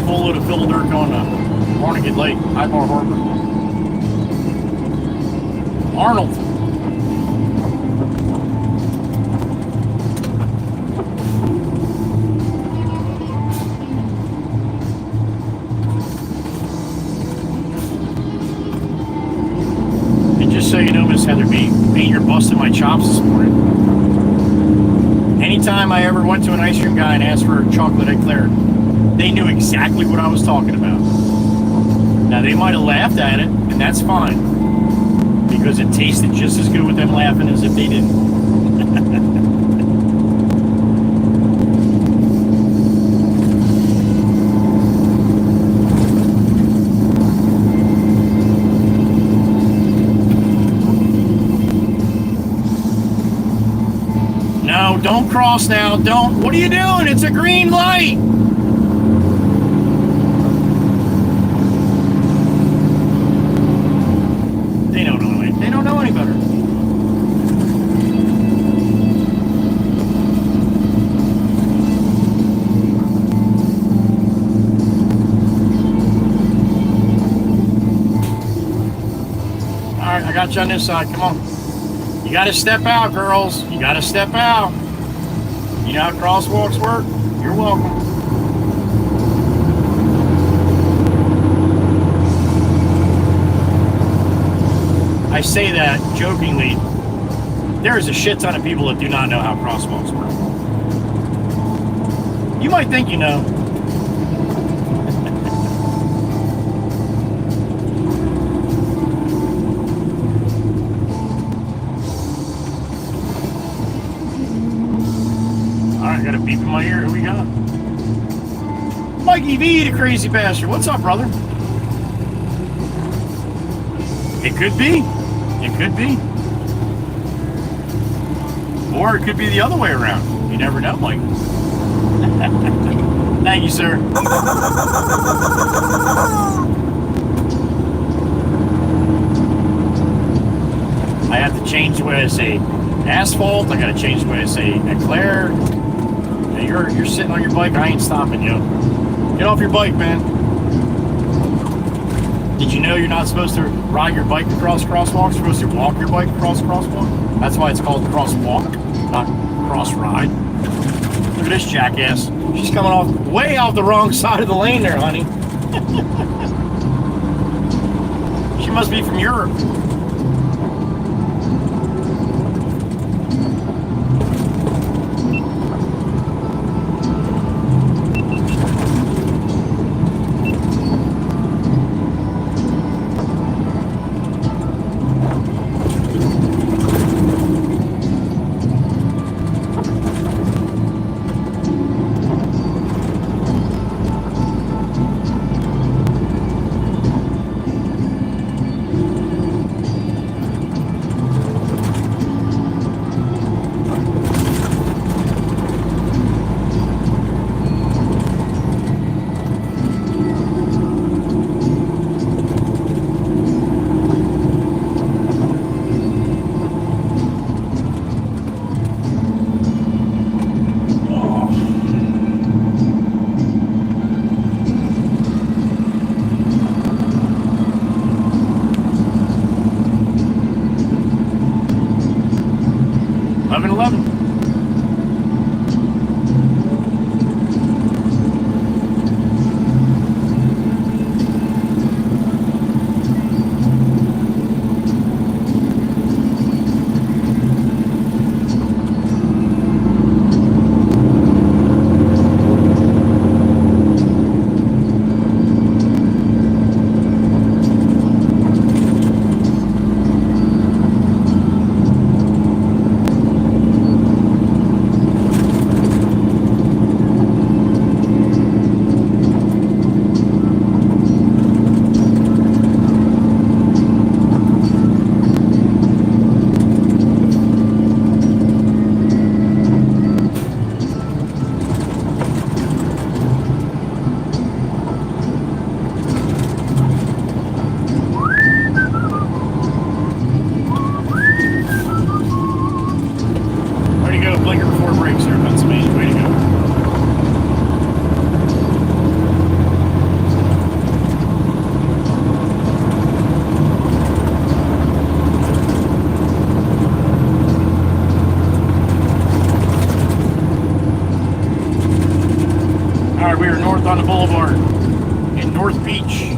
Speaker 1: Full load of fill dirt going to Barnegat Lake, High Bar Harbor. Arnold. And just so you know, Miss Heather B, you're busting my chops this morning. Anytime I ever went to an ice cream guy and asked for a chocolate eclair, they knew exactly what I was talking about. Now, they might have laughed at it, and that's fine. Because it tasted just as good with them laughing as if they didn't. don't cross now. Don't. What are you doing? It's a green light. They don't know any. They don't know any better. All right, I got you on this side. Come on. You got to step out, girls. You got to step out. You know how crosswalks work? You're welcome. I say that jokingly. There's a shit ton of people that do not know how crosswalks work. You might think you know. Got a beep in my ear. Who we got? Mikey V, the crazy bastard. What's up, brother? It could be. It could be. Or it could be the other way around. You never know, Mike. Thank you, sir. I have to change the way I say asphalt. I got to change the way I say eclair. You're sitting on your bike. I ain't stopping you. Get off your bike, man. Did you know you're not supposed to ride your bike across crosswalks? You're supposed to walk your bike across crosswalk. That's why it's called crosswalk, not cross ride. Look at this jackass. She's coming off way off the wrong side of the lane there, honey. She must be from Europe. On the boulevard in North Beach.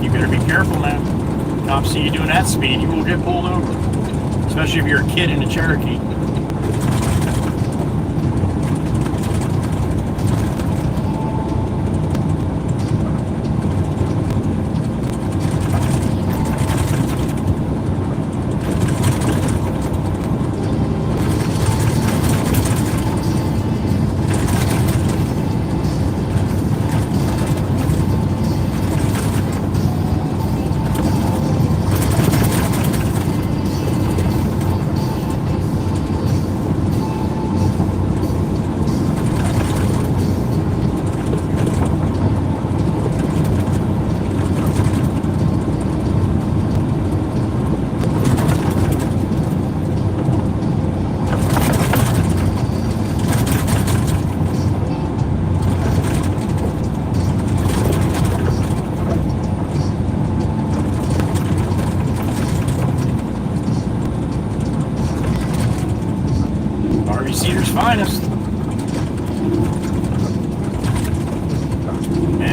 Speaker 1: You better be careful, man. Cops see you doing that speed, you will get pulled over. Especially if you're a kid in a Cherokee.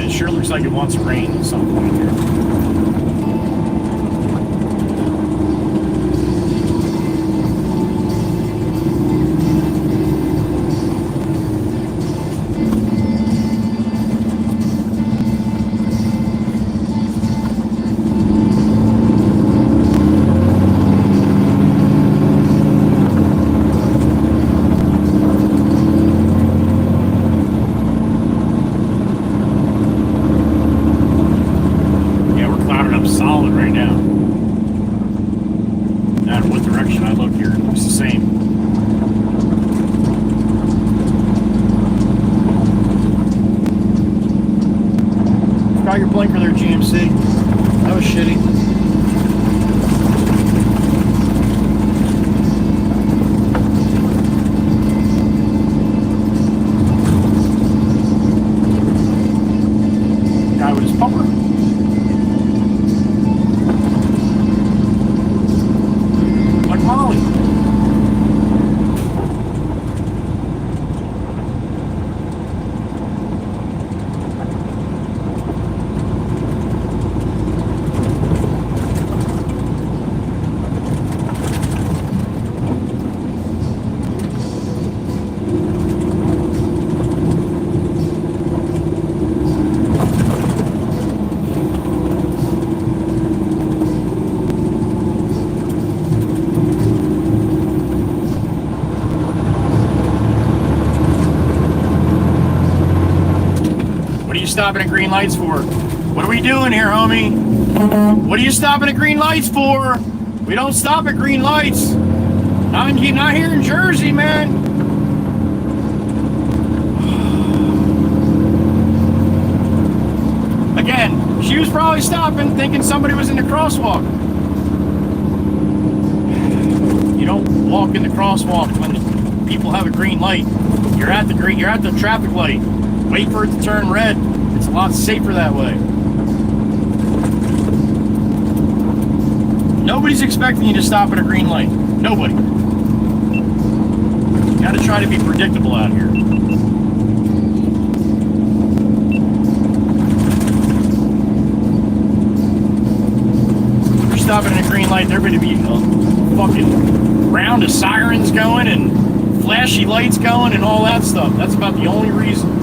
Speaker 1: it sure looks like it wants to rain at some point here. Your blinker there, GMC. That was shitty. Guy with his pumper. Like Molly. Stopping at green lights for? What are we doing here, homie? What are you stopping at green lights for? We don't stop at green lights. Not here in Jersey, man. Again, she was probably stopping thinking somebody was in the crosswalk. You don't walk in the crosswalk when the people have a green light. You're at the traffic light. Wait for it to turn red. It's a lot safer that way. Nobody's expecting you to stop at a green light. Nobody. You gotta try to be predictable out here. If you're stopping at a green light, there's gonna be a fucking round of sirens going and flashy lights going and all that stuff. That's about the only reason.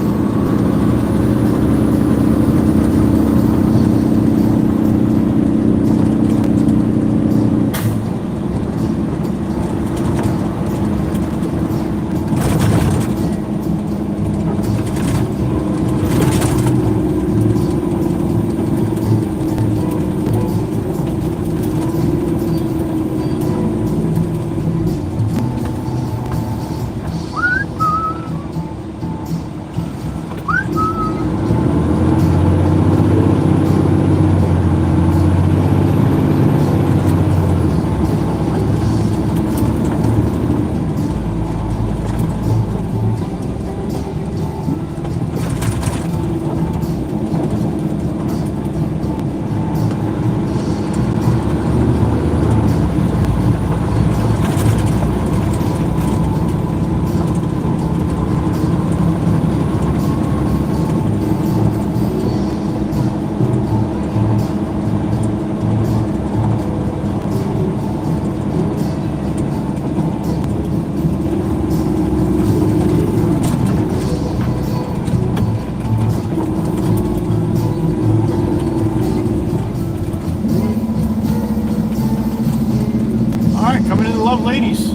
Speaker 1: Ladies.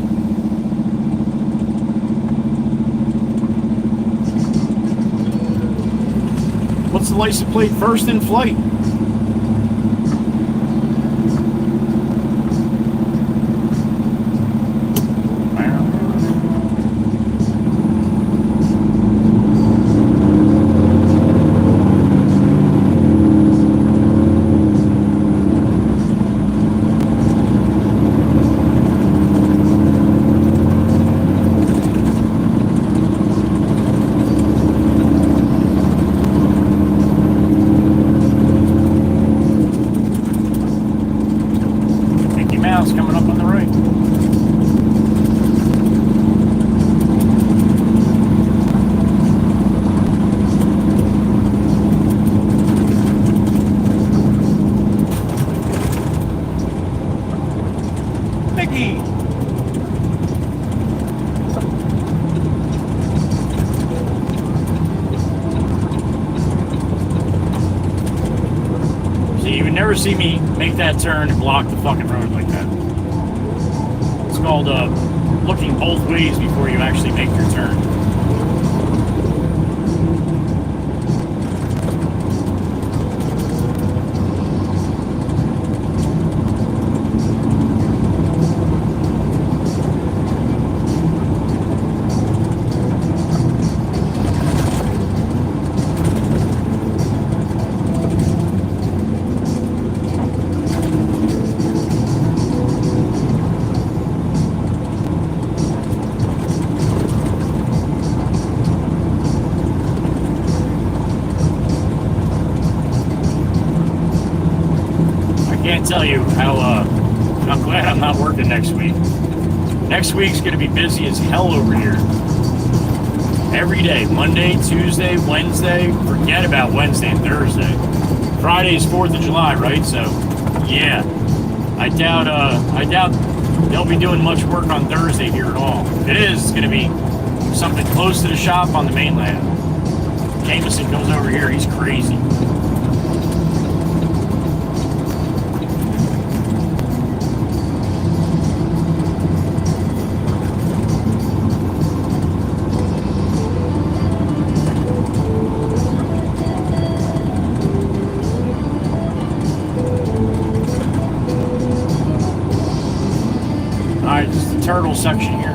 Speaker 1: What's the license plate first in flight? you would never see me make that turn and block the fucking road like that. It's called looking both ways before you actually make your turn. Tell you how I'm glad I'm not working next week. Next week's gonna be busy as hell over here. Every day, Monday, Tuesday, Wednesday. Forget about Wednesday and Thursday. Friday's 4th of July, right? So, yeah, I doubt they'll be doing much work on Thursday here at all. If it is, it's gonna be something close to the shop on the mainland. Jameson comes over here, he's crazy. Turtle section here.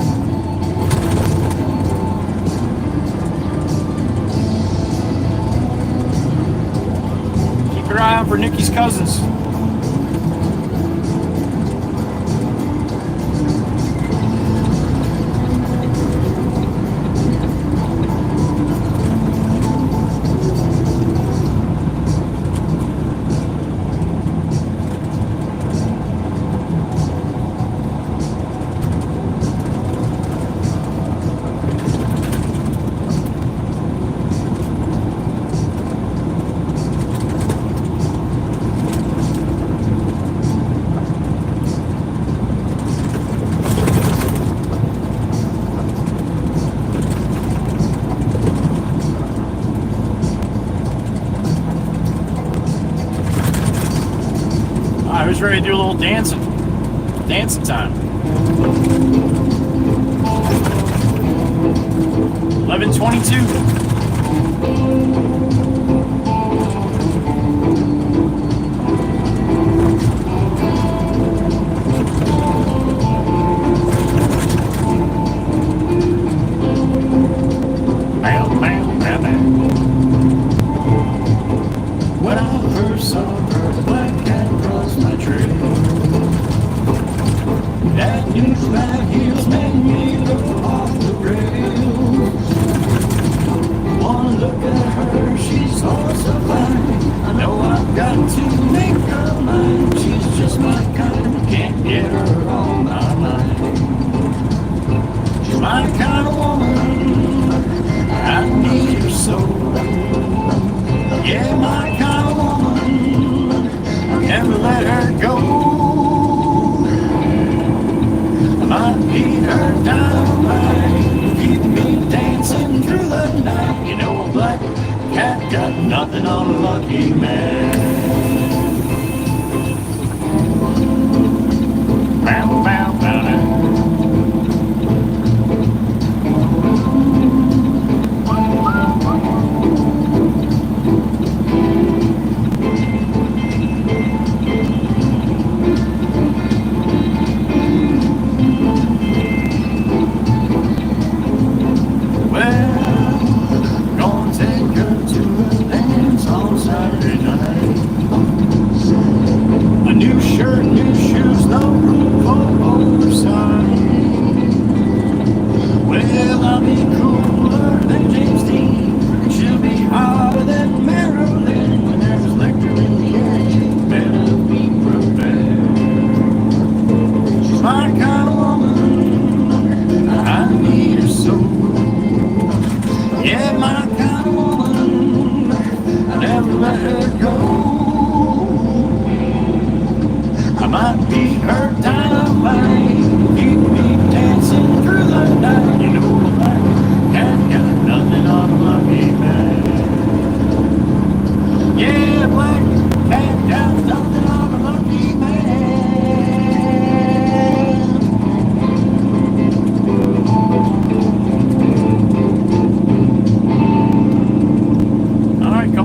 Speaker 1: Keep your eye out for Nikki's cousins. I was ready to do a little dancing time. 11:22. When I first saw her, black cat crossed my trail. That new flat heels made me look off the rails. Wanna look at her, she's all so fine. I know I've got to make her mine. She's just my kind, can't get her on my mind. She's my kind of woman, I need her so. Yeah, my kind of woman, I'll never let her go. I might beat her dynamite, keep me dancing through the night. You know a black cat got nothing on a lucky man. Bow, bow, bow, bow.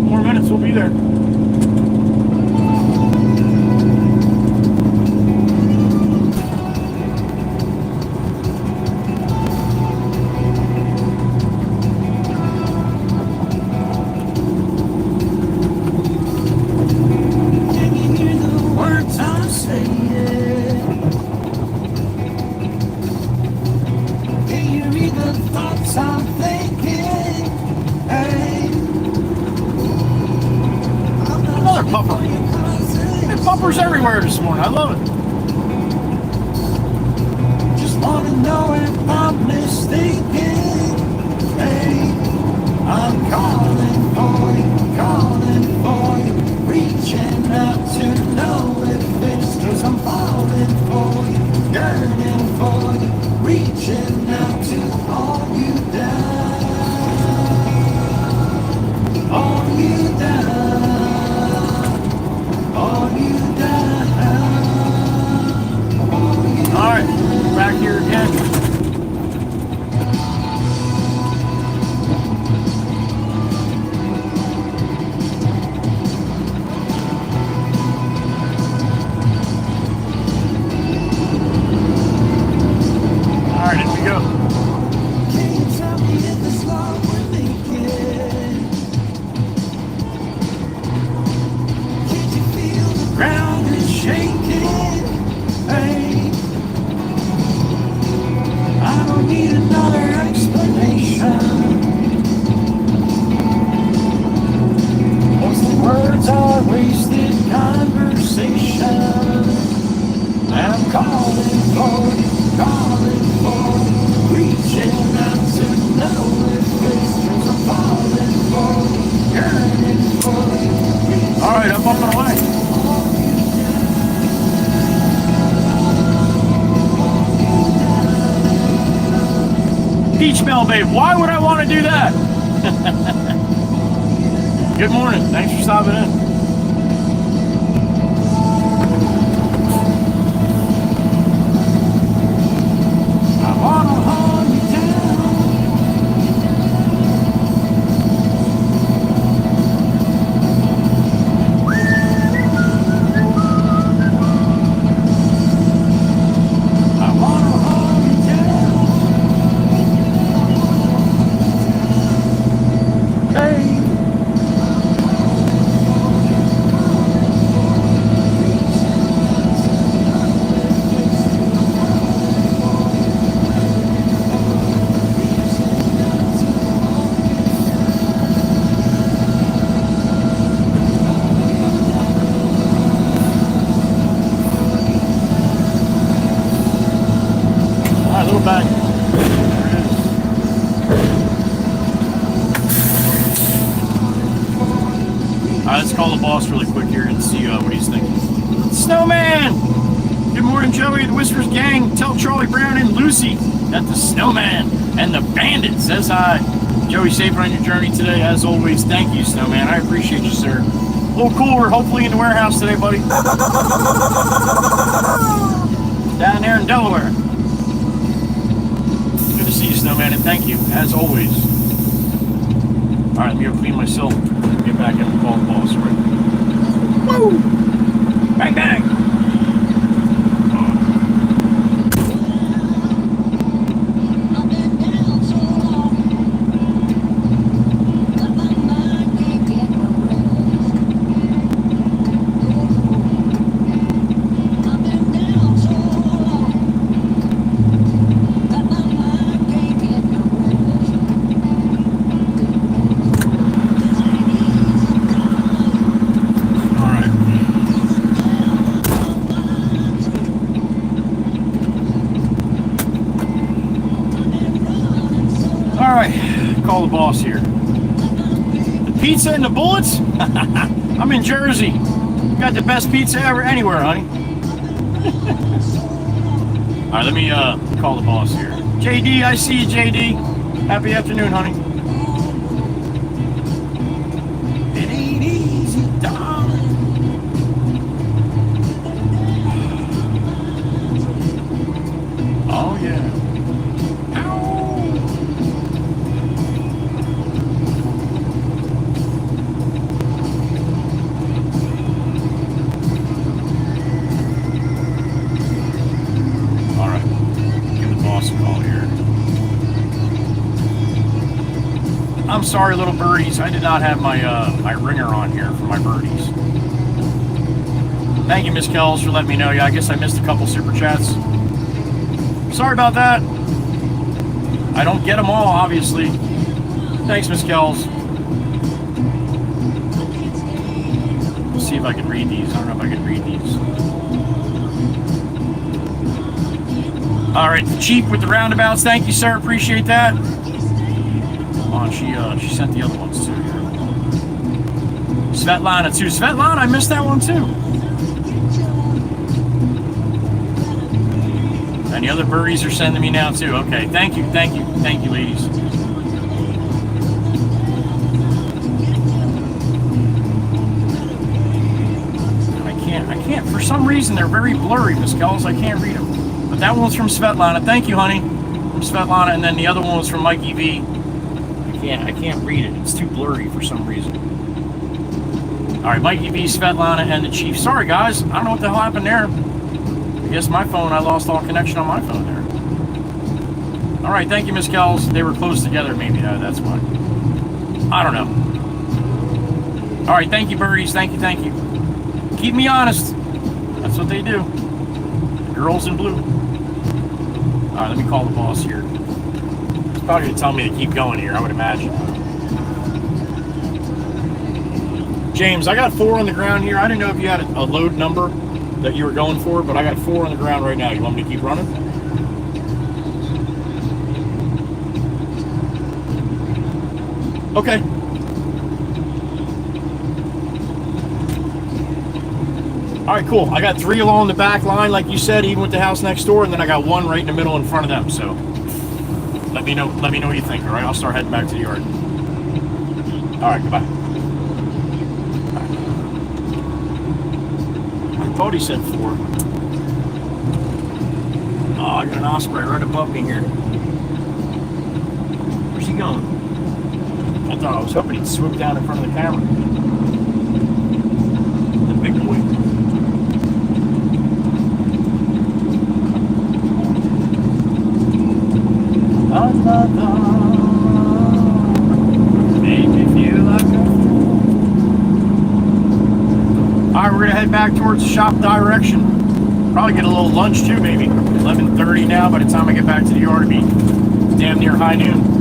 Speaker 1: couple more minutes, we'll be there. Everywhere this morning. I love it. Just want to know if I'm mistaken. Hey, I'm calling for you, reaching out to know if it's 'cause I'm falling for you, yearning for you, reaching out to all you down, all you down, all you down. Alright, back here again. Alright, here we go. Can you tell me if this love we're making? Can you feel the ground is shaking? Hey, I don't need another explanation. Most the words are wasted conversation. I'm calling for you, reaching out to know if it's 'cause I'm falling for you, yearning for you. All right, I'm on my way. Peach Bell, babe. Why would I want to do that? Good morning. Thanks for stopping in. I want to hold you down. I want to hold you down. Hey. All right, a little back. Let's call the boss really quick here and see what he's thinking. Snowman! Good morning, Joey, the Whispers Gang. Tell Charlie Brown and Lucy that the Snowman and the Bandit says hi. Joey, safe on your journey today, as always. Thank you, Snowman. I appreciate you, sir. A little cooler, hopefully, in the warehouse today, buddy. Down there in Delaware. Good to see you, Snowman, and thank you, as always. All right, let me go clean myself. Get back in and call the boss, right? Woo! Bang, bang! Call the boss here. The pizza and the bullets? I'm in Jersey. Got the best pizza ever anywhere, honey. Alright, let me call the boss here. JD, I see you, JD. Happy afternoon, honey. It ain't easy, darling. Oh, yeah. sorry, little birdies. I did not have my my ringer on here for my birdies. Thank you, Miss Kells, for letting me know. Yeah, I guess I missed a couple super chats. Sorry about that. I don't get them all, obviously. Thanks, Miss Kells. Let's see if I can read these. I don't know if I can read these. All right, the Chief with the roundabouts. Thank you, sir. Appreciate that. Oh, she sent the other ones too. Svetlana too. Svetlana, I missed that one too. And the other birdies are sending me now too. Okay, thank you, ladies. I can't. For some reason, they're very blurry, Miss Kells. I can't read them. But that one's from Svetlana. Thank you, honey. From Svetlana, and then the other one was from Mikey V. I can't read it. It's too blurry for some reason. All right, Mikey V, Svetlana, and the Chief. Sorry, guys. I don't know what the hell happened there. I guess my phone, I lost all connection on my phone there. All right, thank you, Miss Kells. They were close together, maybe. That's why. I don't know. All right, thank you, birdies. Thank you. Keep me honest. That's what they do. The girls in blue. All right, let me call the boss here. He's probably going to tell me to keep going here, I would imagine. James, I got 4 on the ground here. I didn't know if you had a load number that you were going for, but I got 4 on the ground right now. You want me to keep running? Okay. All right, cool. I got 3 along the back line, like you said, even with the house next door, and then I got 1 right in the middle in front of them. So let me know what you think. All right, I'll start heading back to the yard. All right, goodbye. I thought he said 4. Oh, I got an osprey right above me here. Where's he going? I was hoping he'd swoop down in front of the camera. The big boy. Make me feel like a fool. Alright, we're gonna head back towards the shop direction. Probably get a little lunch too, maybe. 11:30 now. By the time I get back to the yard, it'll be damn near high noon.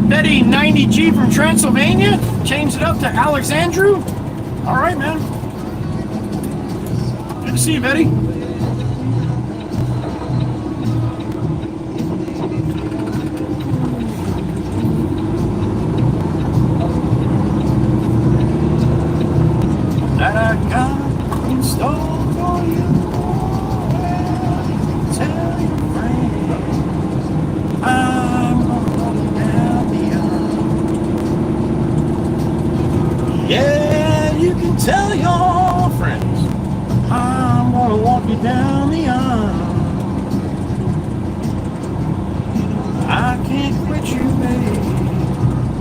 Speaker 1: Betty 90G from Transylvania. Changed it up to Alexandru. All right, man. Good to see you, Betty. That I got installed for you. Tell your friend I'm going down the aisle. Yeah, you can tell your friends I'm gonna walk you down the aisle. I can't quit you, babe.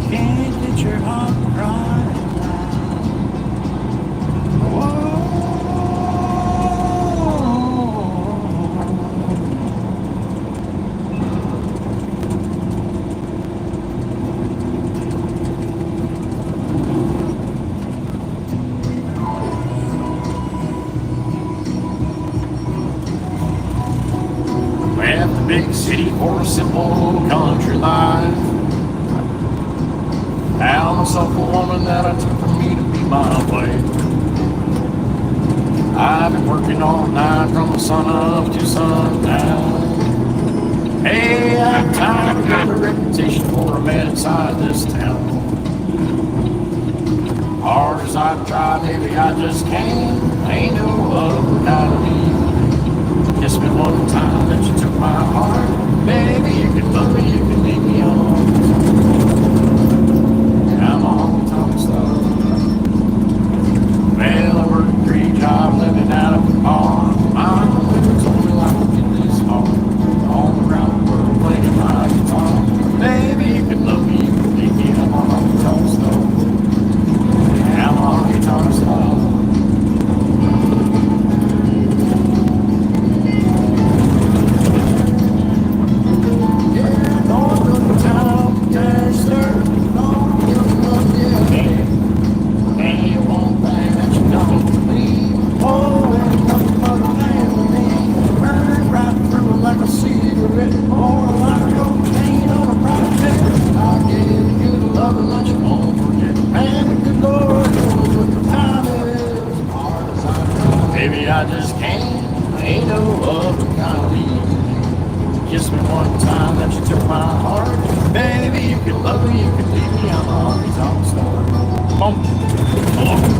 Speaker 1: Can't get your heart right. Big city for a simple country life. Found myself a woman that I took from me to be my wife. I've been working all night from the sun up to sundown. Hey, I'm tired of getting a reputation for a man inside this town. Hard as I've tried, maybe I just can't. Ain't no other kind of me. Kiss me one time that you took my heart. Baby, you can love me, you can leave me on. I'm on top of stuff. Well, I work a 3 job living out of the bar. My women told me life would get this hard. All around I just can't. Ain't no other kind of leave. Kiss me one time that you took my heart. Baby, you can love me, you can leave me. I'm a honky-tonk star. Boom.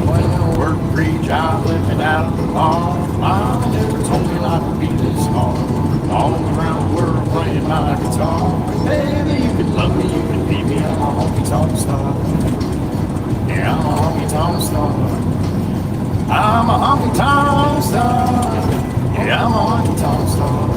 Speaker 1: Well, work free job, living out of the bar. Mama never told me not to be this hard. All around the world playing my guitar. Baby, you can love me, you can leave me. I'm a honky-tonk star. Yeah, I'm a honky-tonk star. I'm a honky-tonk star. Yeah, I'm a honky-tonk star.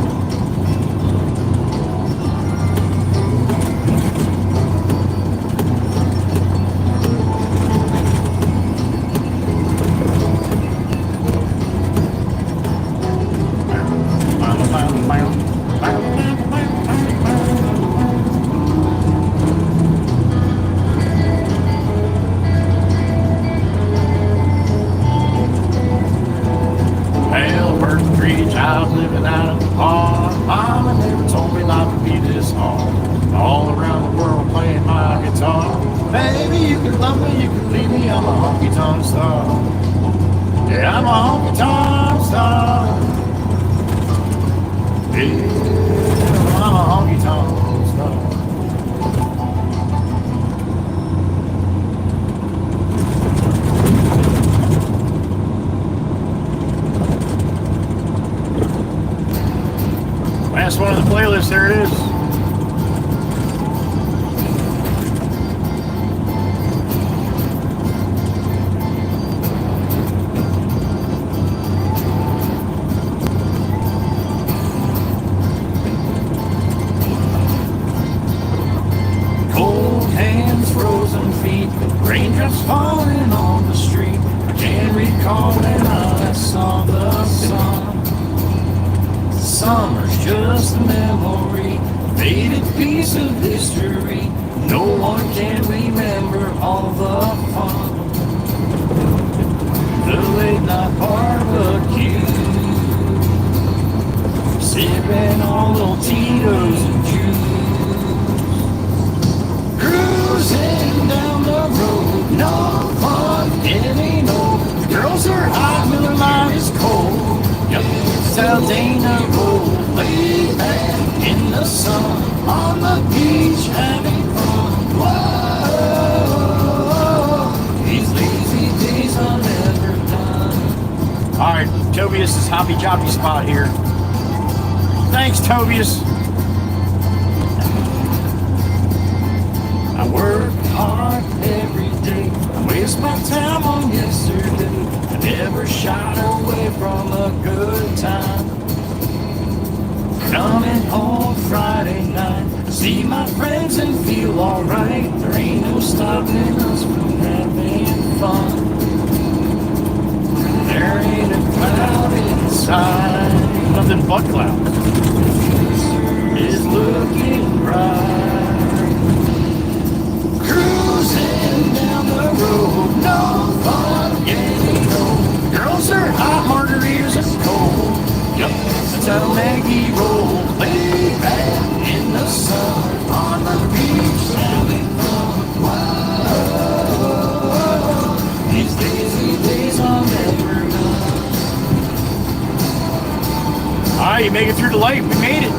Speaker 1: Living out of the bar. Mama never told me not to be this hard. All around the world playing my guitar. Baby, you can love me, you can leave me. I'm a honky-tonk star. Yeah, I'm a honky-tonk star. Yeah, I'm a honky-tonk star. Last one of the playlist, there it is. Cold hands, frozen feet, raindrops falling on the street. I can't recall when I last saw the sun. Summer's just a memory, faded piece of history. No one can remember all the fun. The late night barbecue, sipping on little Tito's and juice. Cruising down the road, no fun anymore. The girls are hot, Miller Lite is cold. Yep. Tell Dana roll, lay back in the sun, on the beach having fun. Whoa, these lazy days are never done. All right, Tobias' hobby jobby spot here. Thanks, Tobias. I work hard every day. I waste my time on yesterday. I never shied away from a good time. Coming home Friday night, see my friends and feel alright. There ain't no stopping us from having fun. There ain't a cloud inside. Nothing but clouds. Is looking bright. Cruising down the road, no fun getting home. Girls are hot, margaritas are cold. Yup, that's how Maggie rolled. Lay back in the sun, on the beach having fun. Whoa, these lazy days are never done. Alright, you make it through the light. We made it.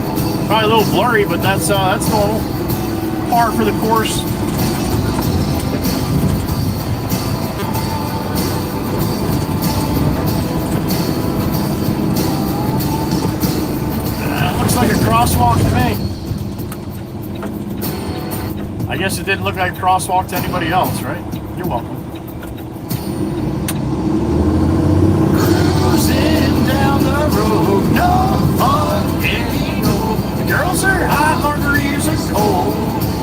Speaker 1: Probably a little blurry, but that's normal. Par for the course. Looks like a crosswalk to me. I guess it didn't look like a crosswalk to anybody else, right? You're welcome. Cruising down the road, no fun anymore. The girls are hot, margaritas are cold.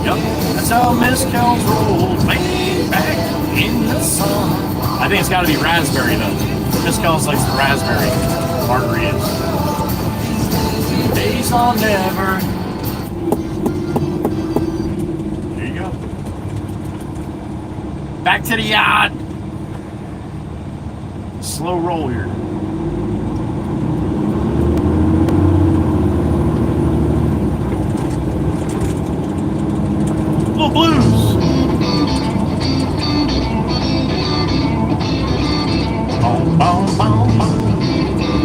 Speaker 1: Yup, that's how mezcals roll. Way back in the sun. I think it's got to be raspberry though. Mezcal's like the raspberry margaritas. Days I'll never. There you go. Back to the yard. Slow roll here. Little blues. Boom, boom, boom, boom.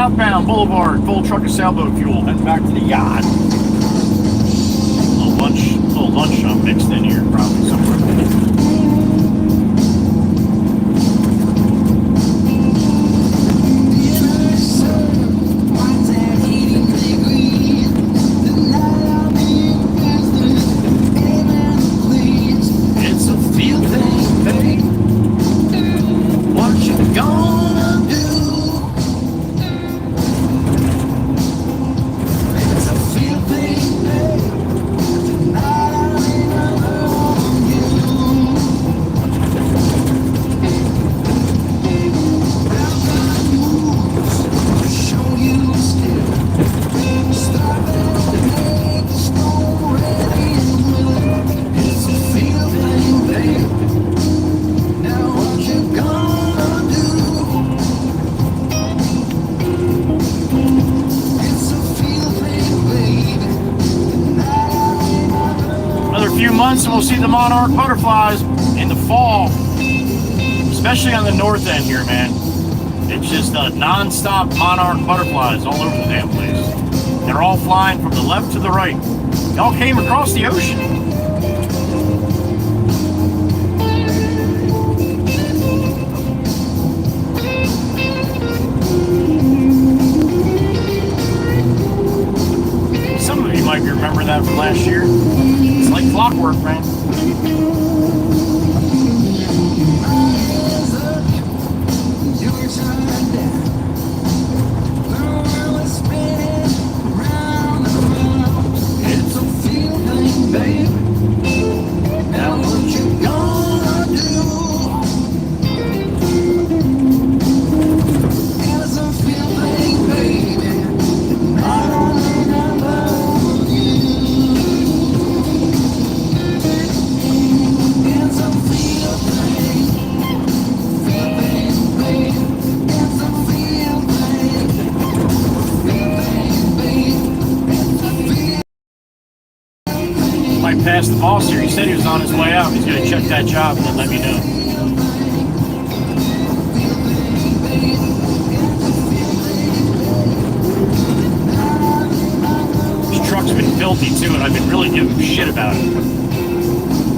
Speaker 1: southbound Boulevard, full truck of sailboat fuel, heading back to the yacht. Little lunch mixed in here, probably somewhere. It's a field thing, babe. What you gonna do? It's a field thing, babe. Months and we'll see the monarch butterflies in the fall, especially on the north end here, man. It's just non-stop monarch butterflies all over the damn place. They're all flying from the left to the right. They all came across the ocean. Some of you might remember that from last year. Like clockwork, man. It's a feeling, babe. Now what you gonna do? It's a feeling, baby. I don't remember. Past the boss here. He said he was on his way out. He's going to check that job and then let me know. This truck's been filthy too, and I've been really giving him shit about it.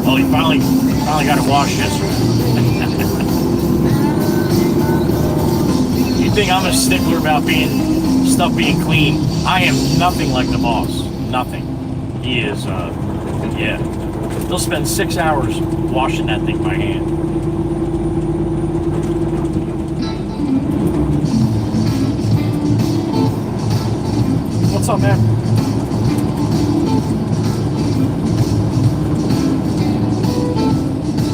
Speaker 1: Well, he finally got it washed yesterday. You think I'm a stickler about stuff being clean? I am nothing like the boss. Nothing. He is. Yeah, they'll spend 6 hours washing that thing by hand. What's up, man?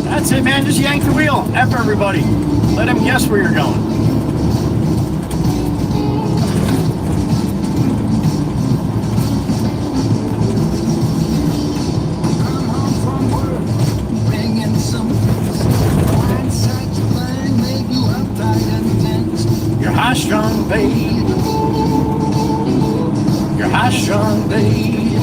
Speaker 1: That's it, man. Just yank the wheel. F everybody. Let them guess where you're going. High-strung, babe. You're high-strung, babe.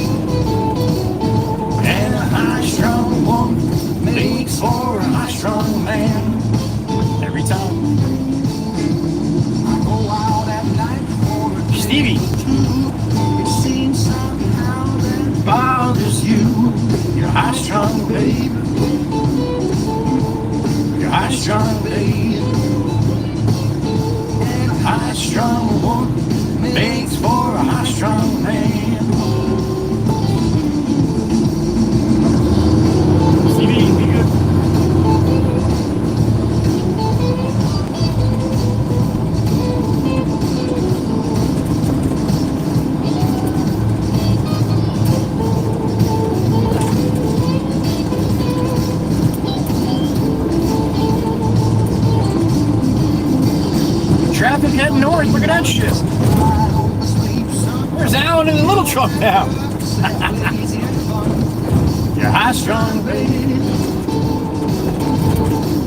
Speaker 1: And a high-strung woman makes for a high-strung man. Every time. I go out at night for Stevie. It seems somehow that bothers you. You're high-strung, babe. You're high-strung, babe. High-strung woman makes for a high-strung man. Stevie, be good. Traffic heading north, look at that shit. There's Alan in the little truck now. You're high-strung, baby.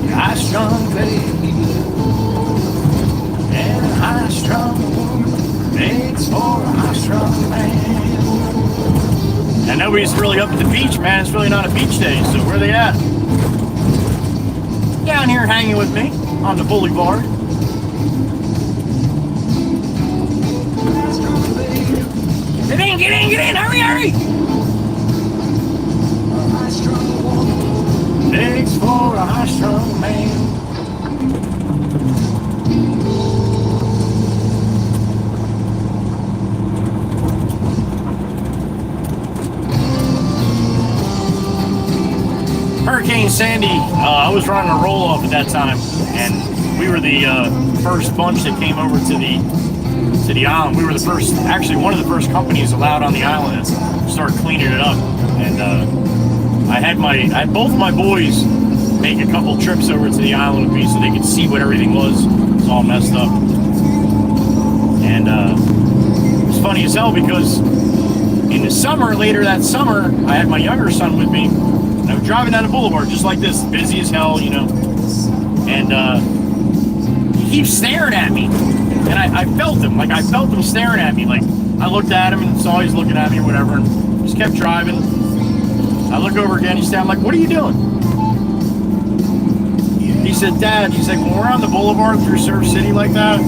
Speaker 1: You're high-strung, baby. And a high-strung woman makes for a high-strung man. And nobody's really up at the beach, man. It's really not a beach day, so where are they at? Down here hanging with me on the boulevard. man, hurry! Legs for a high-strung man. Hurricane Sandy, I was running a roll-off at that time, and we were the first bunch that came over to the island. We were the first, actually one of the first companies allowed on the island to start cleaning it up. And I had both of my boys make a couple trips over to the island with me so they could see what everything was. It was all messed up. And it was funny as hell because in the summer, later that summer, I had my younger son with me. I was driving down the boulevard just like this, busy as hell, you know, and he keeps staring at me, and I felt him staring at me. Like, I looked at him and saw he's looking at me or whatever, and just kept driving. I look over again, he's standing, I'm like, what are you doing? He said, Dad, he's like, when we're on the boulevard through Surf City like that,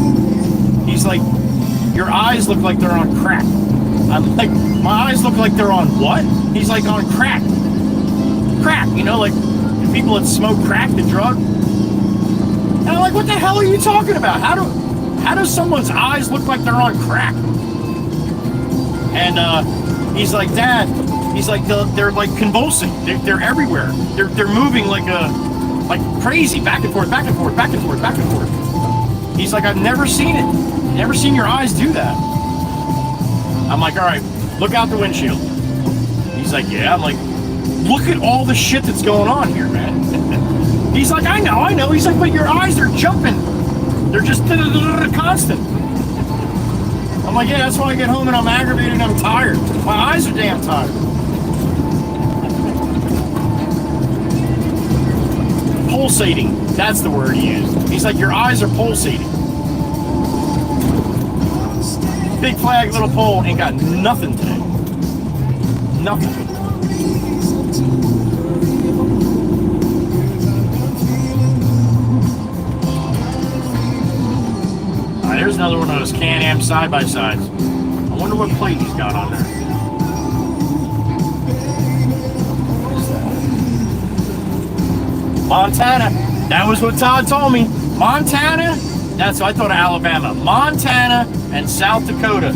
Speaker 1: he's like, your eyes look like they're on crack. I'm like, my eyes look like they're on what? He's like, on crack. Crack, you know, like people that smoke crack, the drug. And I'm like, what the hell are you talking about? How does someone's eyes look like they're on crack? And he's like, Dad, he's like, they're like convulsing. They're everywhere. They're moving like crazy, back and forth, back and forth, back and forth, back and forth. He's like, I've never seen it. Never seen your eyes do that. I'm like, all right, look out the windshield. He's like, yeah. I'm like, look at all the shit that's going on here, man. He's like, I know. He's like, but your eyes are jumping. They're just constant. I'm like, yeah, that's why I get home and I'm aggravated and I'm tired. My eyes are damn tired. Pulsating. That's the word he used. He's like, your eyes are pulsating. Big flag, little pole, ain't got nothing today. Nothing. There's another one of those Can-Am side-by-sides. I wonder what plate he's got on there. What is that? Montana. That was what Todd told me. Montana. That's what I thought of Alabama. Montana and South Dakota.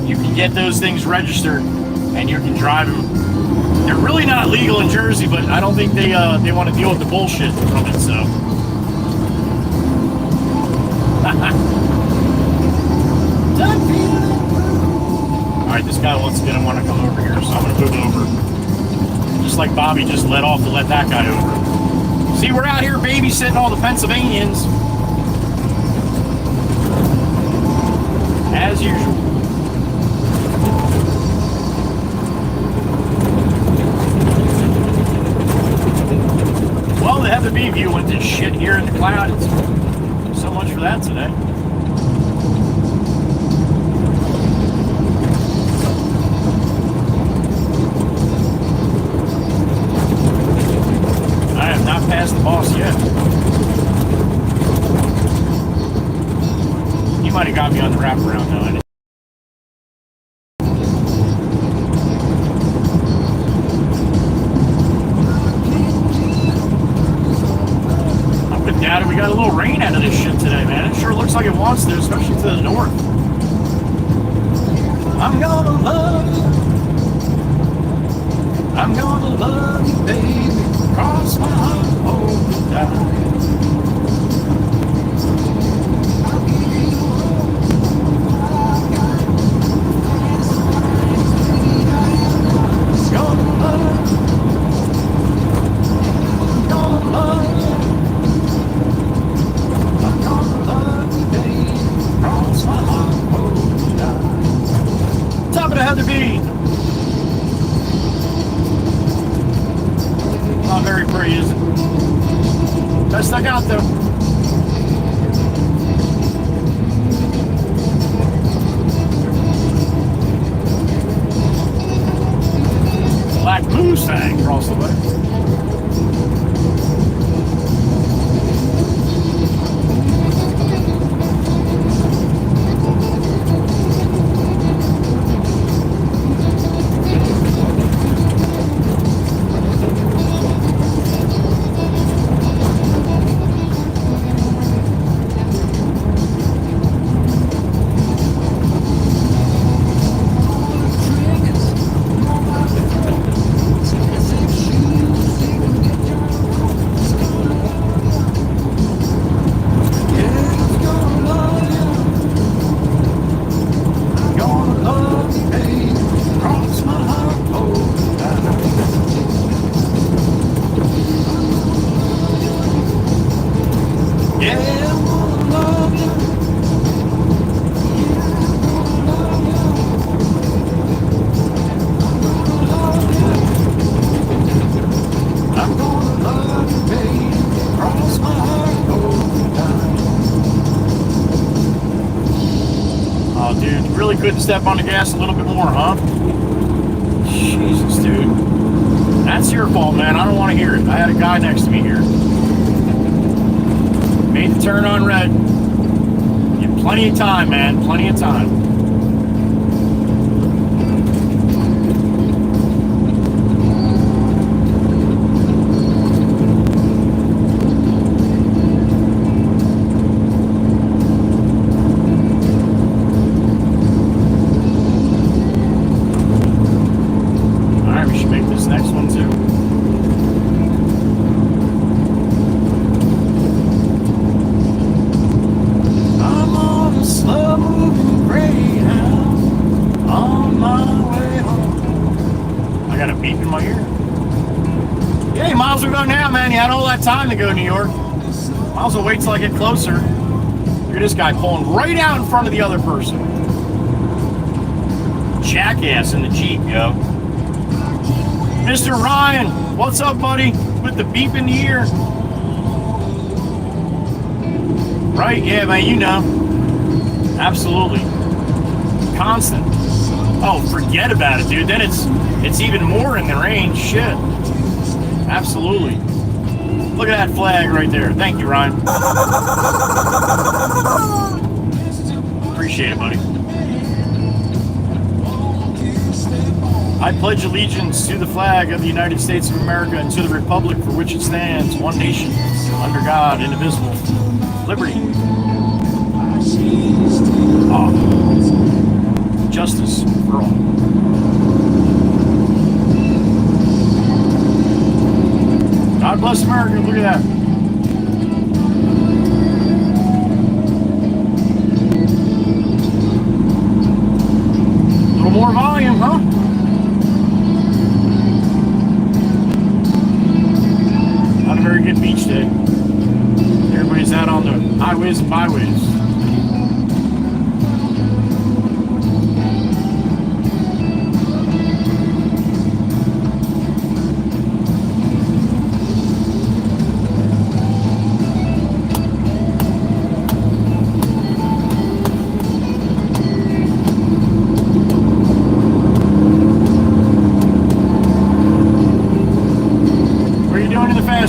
Speaker 1: You can get those things registered and you can drive them. They're really not legal in Jersey, but I don't think they want to deal with the bullshit from it, so. Alright, this guy once again want to come over here, so I'm going to move over. Just like Bobby just let off to let that guy over. See, we're out here babysitting all the Pennsylvanians. As usual. Well, the Heather B view went to shit here in the clouds. So much for that today. Past the boss yet. He might have got me on the wraparound though. I'm with Dad, we got a little rain out of this shit today, man. It sure looks like it wants to, especially to the north. I'm gonna love you. I'm gonna love you, baby. Cross my heart, hold me down. Gonna love you. Gonna love you. I'm gonna love you, baby. Cross my heart, hold me down. Top of the Heather B. Not very pretty, is it? Best I got, though. Black Mustang across the way. Wow, dude, you really couldn't step on the gas a little bit more, huh? Jesus, dude. That's your fault, man. I don't want to hear it. I had a guy next to me here. Made the turn on red. You have plenty of time, man. Plenty of time. Time to go to New York. Might as well wait till I get closer. Look at this guy pulling right out in front of the other person. Jackass in the Jeep, yo. Mr. Ryan, what's up, buddy? With the beep in the ear. Right? Yeah, man, you know. Absolutely. Constant. Oh, forget about it, dude. Then it's even more in the range. Shit. Absolutely. Look at that flag right there. Thank you, Ryan. Appreciate it, buddy. I pledge allegiance to the flag of the United States of America and to the republic for which it stands, one nation, under God, indivisible, liberty. Justice for all. God bless America. Look at that. A little more volume, huh? Not a very good beach day. Everybody's out on the highways and byways.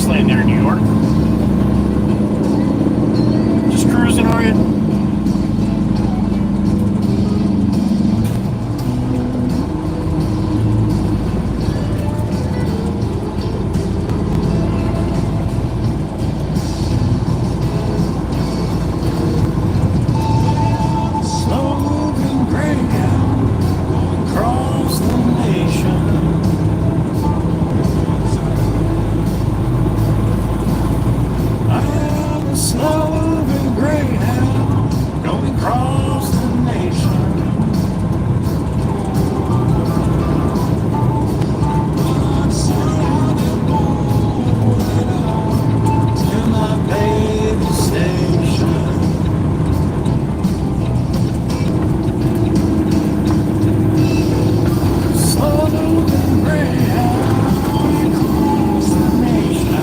Speaker 1: Lane there in New York. Just cruising, are you? Slow moving greyhound across the nation. Slow-moving greyhound going across the nation. To my baby station. Slow-moving greyhound going across the nation.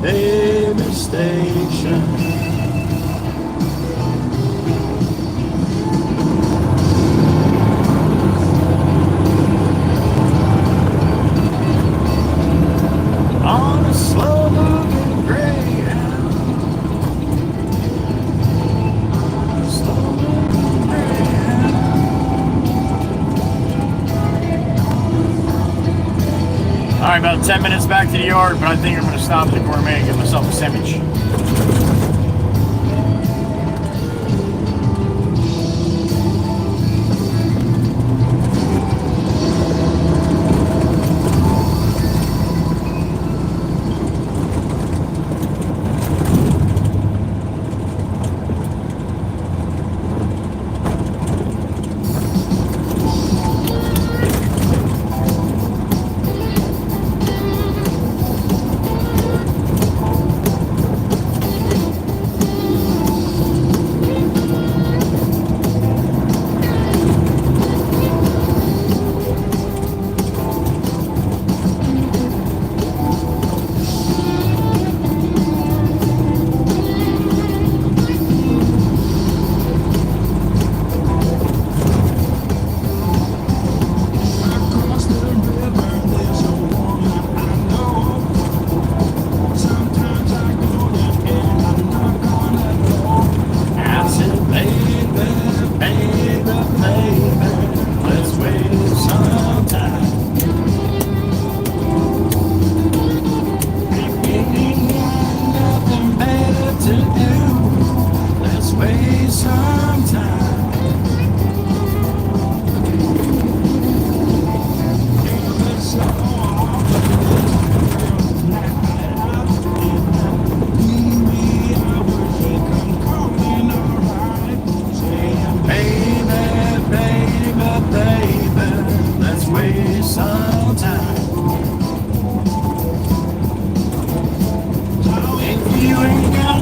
Speaker 1: Baby station. On a slow-moving greyhound. Slow-moving greyhound. All right, about 10 minutes back to the yard, but I think I'm going to stop at the Gourmet and get myself a sandwich.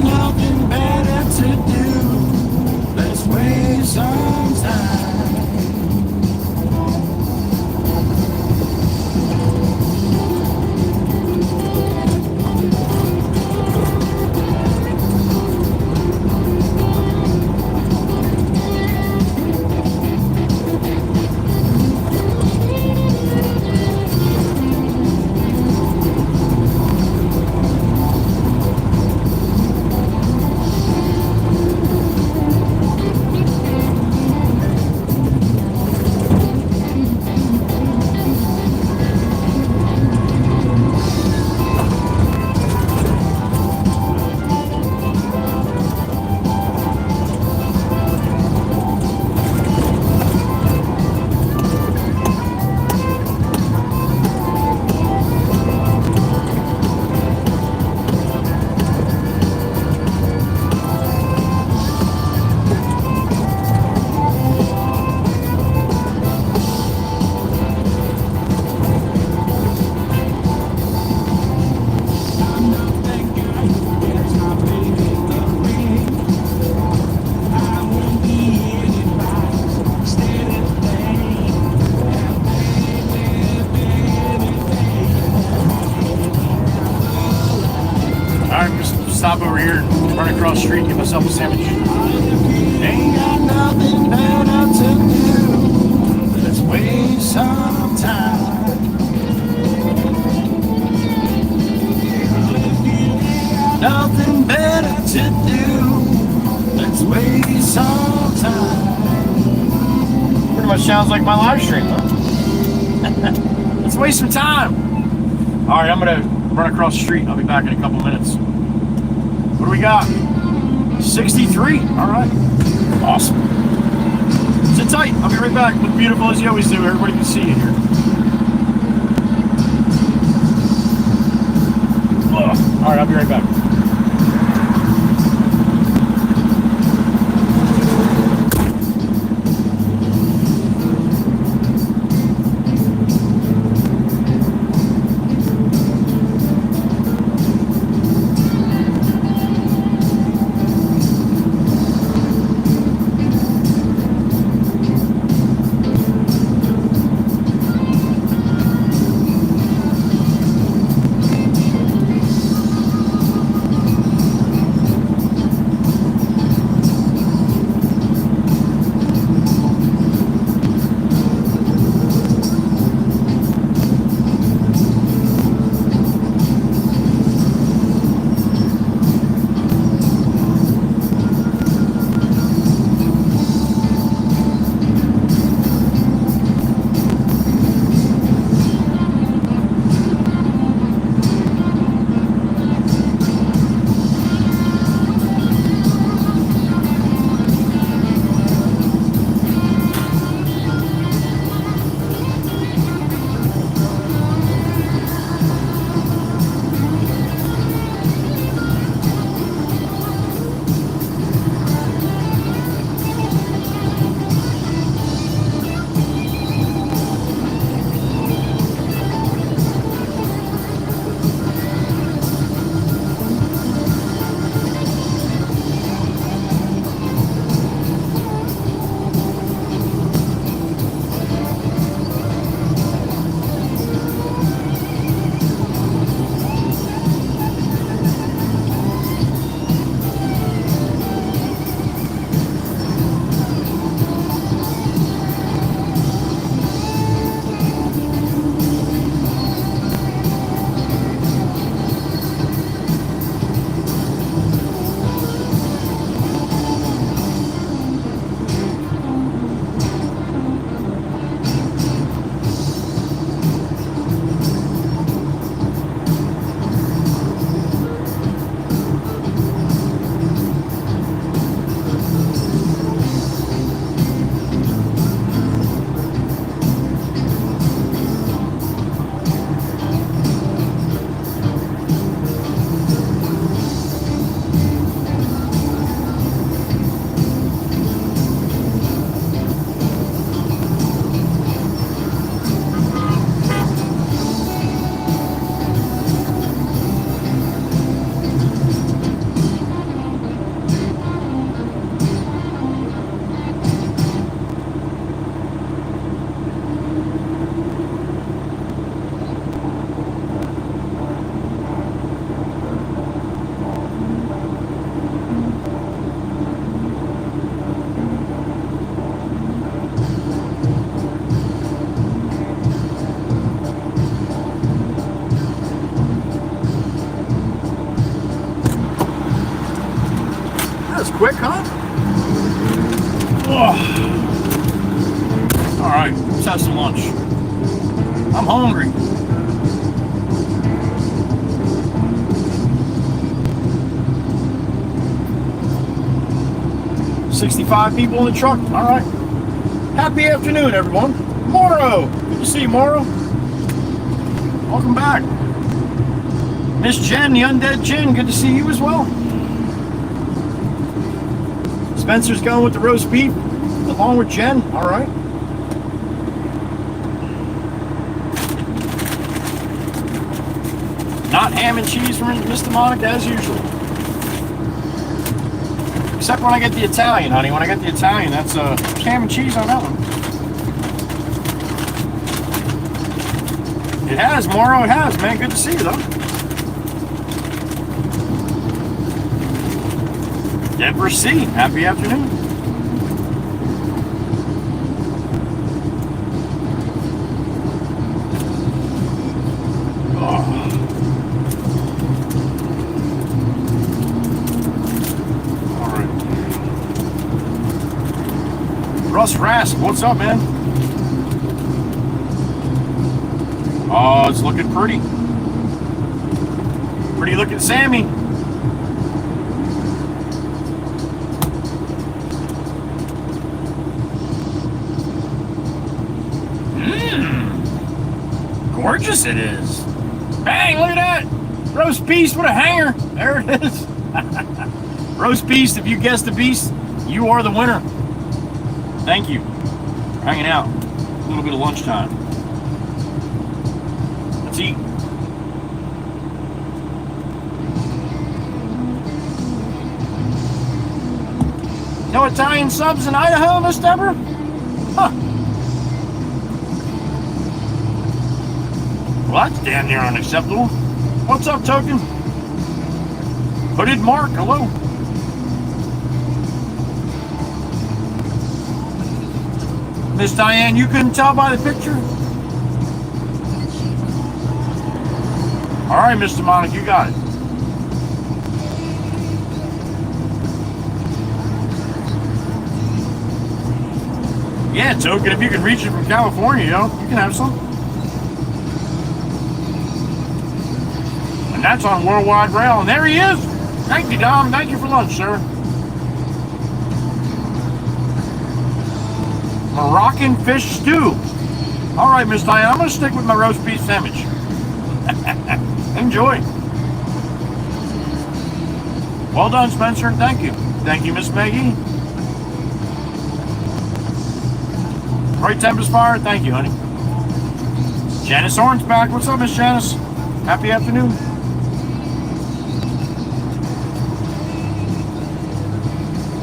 Speaker 1: got nothing better to do. Let's waste some time. Stop over here and run across the street and get myself a sandwich. Ain't got nothing better to do. Let's waste some time. Nothing better to do. Let's waste some time. Pretty much sounds like my live stream, huh? Let's waste some time. All right, I'm gonna run across the street. I'll be back in a couple minutes. What do we got? 63. All right. Awesome. Sit tight. I'll be right back. Look beautiful as you always do. Everybody can see you here. Ugh. All right. I'll be right back. quick, huh? Oh. All right, let's have some lunch. I'm hungry. $65 people in the truck. All right. Happy afternoon, everyone. Morrow. Good to see you, Morrow. Welcome back. Miss Jen, the Undead Jen. Good to see you as well. Spencer's going with the roast beef, along with Jen. All right. Not ham and cheese from Mr. Monica as usual. Except when I get the Italian, honey. When I get the Italian, that's ham and cheese on that one. It has, Morrow. It has, man. Good to see you, though. Deborah C. Happy afternoon. Russ Rask, what's up, man? Oh, it's looking pretty. Pretty looking Sammy. Gorgeous it is. Bang, look at that. Roast beast, what a hanger. There it is. Roast beast, if you guessed the beast, you are the winner. Thank you for hanging out. A little bit of lunchtime. Let's eat. No Italian subs in Idaho, Miss Deborah? Huh. Well, that's damn near unacceptable. What's up, Token? Hooded Mark, hello. Miss Diane, you couldn't tell by the picture? All right, Mr. Monica, you got it. Yeah, Token, if you can reach it from California, you can have some. And that's on Worldwide Rail, and there he is. Thank you, Dom. Thank you for lunch, sir. Moroccan fish stew. All right, Miss Diane, I'm going to stick with my roast beef sandwich. Enjoy. Well done, Spencer. Thank you. Thank you, Miss Maggie. Right Tempest Fire. Thank you, honey. Janice Orange back. What's up, Miss Janice? Happy afternoon.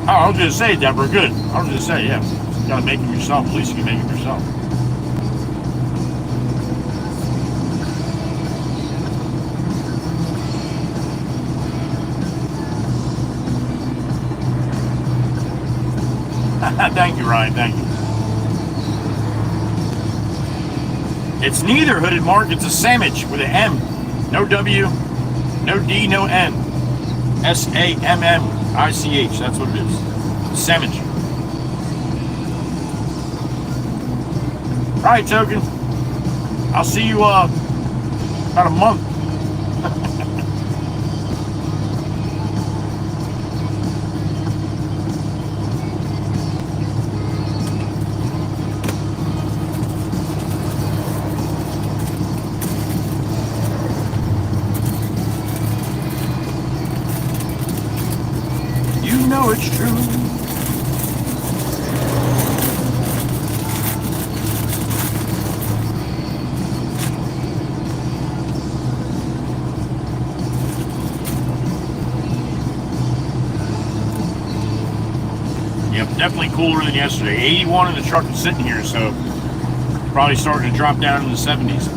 Speaker 1: Oh, I was going to say, Deborah, good. I was going to say, yeah. You got to make them yourself. At least you can make them yourself. Thank you, Ryan. Thank you. It's neither, Hooded Mark. It's a sandwich with an M. No W, no D, no N. S-A-M-M-I-C-H. That's what it is. Sandwich. All right, Token. I'll see you about a month. You know it's true. Definitely cooler than yesterday. 81 in the truck is sitting here, so probably starting to drop down in the 70s.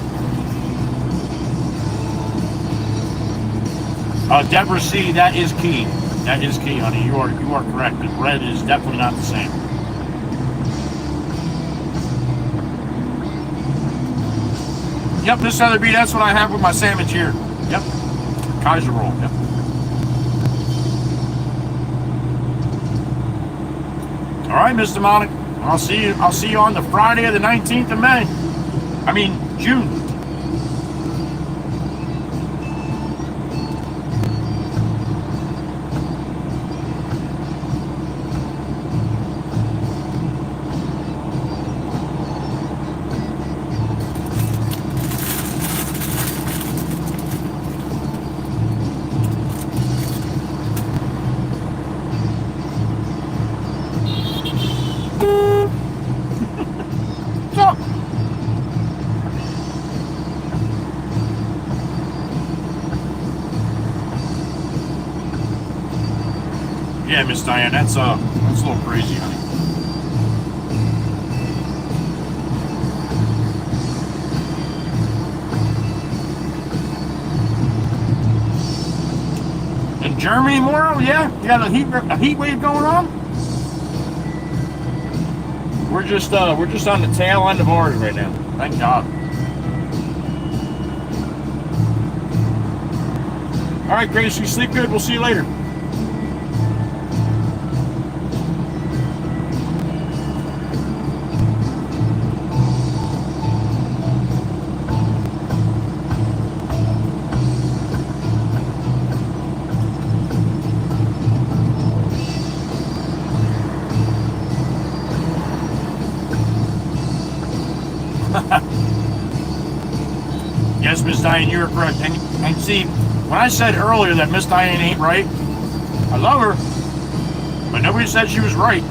Speaker 1: Deborah C, that is key. That is key, honey. You are correct. The bread is definitely not the same. Yep, Miss Sotheby, that's what I have with my sandwich here. Yep. Kaiser roll. Yep. All right, Mr. Monic. I'll see you on the Friday of the 19th of May. I mean, June. Yeah, Miss Diane, that's a little crazy, honey. In Germany tomorrow, yeah, you got a heat wave going on. We're just on the tail end of ours right now. Thank God. All right, Grace, you sleep good. We'll see you later. Yes, Miss Diane, you are correct. And see, when I said earlier that Miss Diane ain't right, I love her, but nobody said she was right.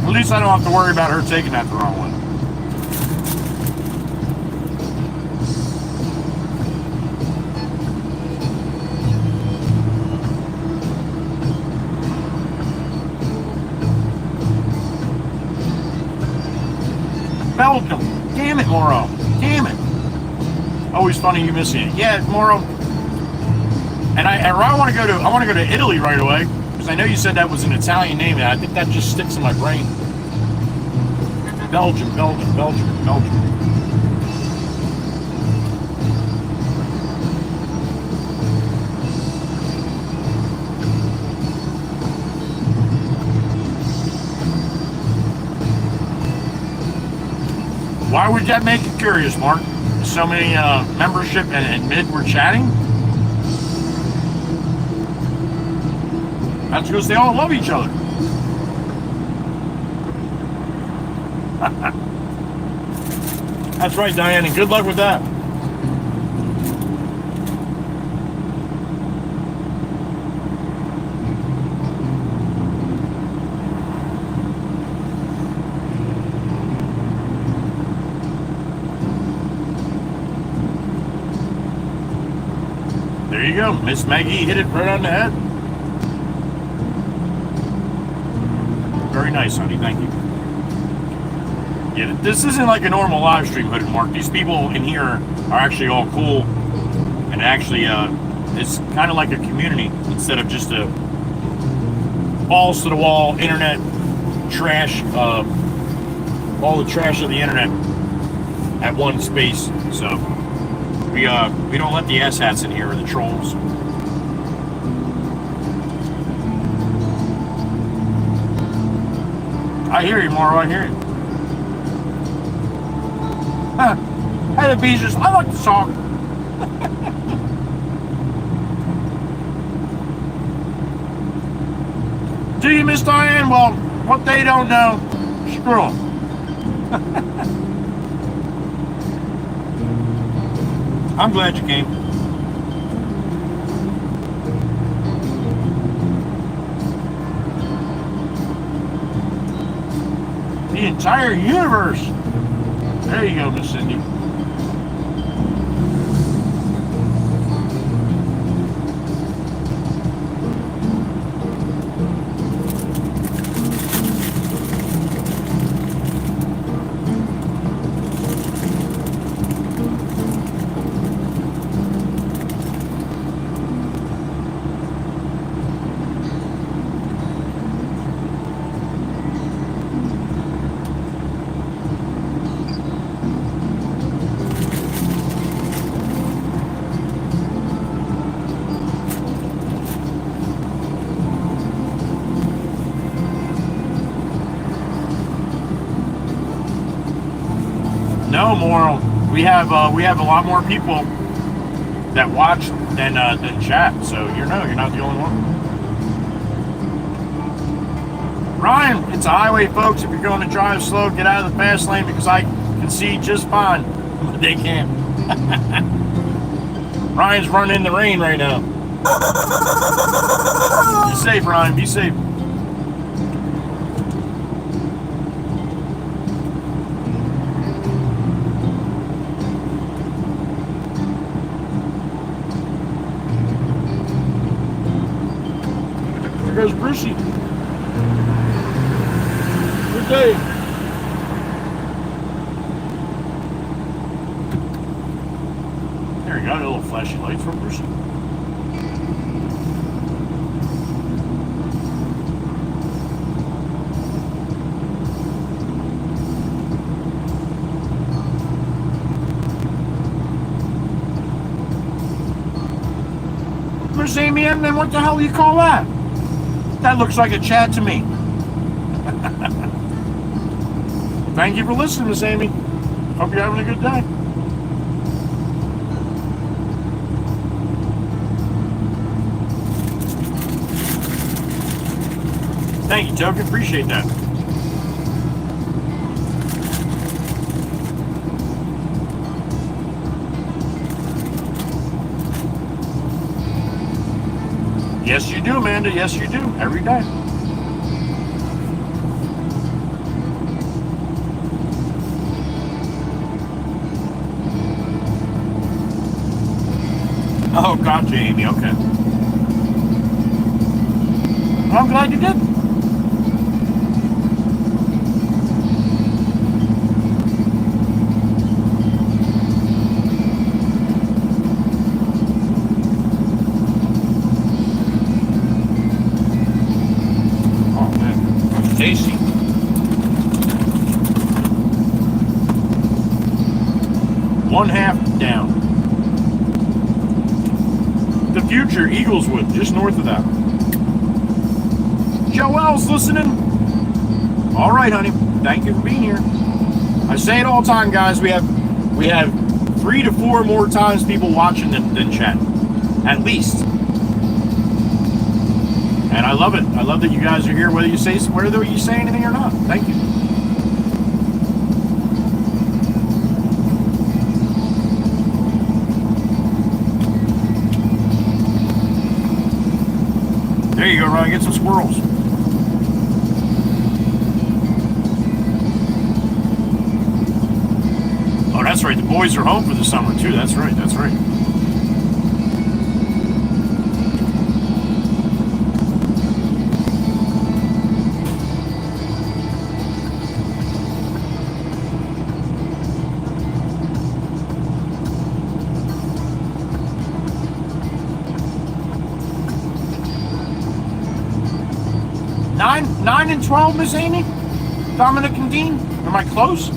Speaker 1: At least I don't have to worry about her taking that the wrong way. Belgium. Damn it, Moro. Damn it. Always funny you missing it. Yeah, Moro. And I want to go to Italy right away, because I know you said that was an Italian name, and I think that just sticks in my brain. Belgium. Why would that make you curious, Mark? So many membership and mid were chatting? That's because they all love each other. That's right, Diane, and good luck with that. There you go. Miss Maggie hit it right on the head. Very nice, honey. Thank you. Yeah, this isn't like a normal live stream, Hooded Mark. These people in here are actually all cool. And actually, it's kind of like a community instead of just a balls to the wall internet trash, all the trash of the internet at one space. So we don't let the asshats in here or the trolls. I hear you, Moro. I hear you. Huh. Hey, the Beezers. I like the song. Do you, Miss Diane? Well, what they don't know, screw them. I'm glad you came. The entire universe. There you go, Miss Cindy. know, Moral. We have a lot more people that watch than chat. So you're not the only one. Ryan, it's a highway, folks. If you're going to drive slow, get out of the fast lane because I can see just fine. But they can't. Ryan's running in the rain right now. Be safe, Ryan. Be safe. There goes Brucey. Good day. There you go, a little flashy lights from Brucey. Miss Amy, and then what the hell do you call that? That looks like a chat to me. Thank you for listening, Miss Amy. Hope you're having a good day. Thank you, Token. Appreciate that. Yes, you do, Amanda. Yes, you do. Every day. Oh, gotcha, Amy. Okay. Well, I'm glad you did. Tasty. One half down. The future, Eagleswood, just north of that. Joelle's listening. All right, honey. Thank you for being here. I say it all the time, guys. We have 3 to 4 more times people watching than chat, at least. And I love it. I love that you guys are here, whether you say anything or not. Thank you. There you go, Ryan. Get some squirrels. Oh, that's right. The boys are home for the summer, too. That's right. That's right. Nine and 12, Miss Amy? Dominic and Dean? Am I close?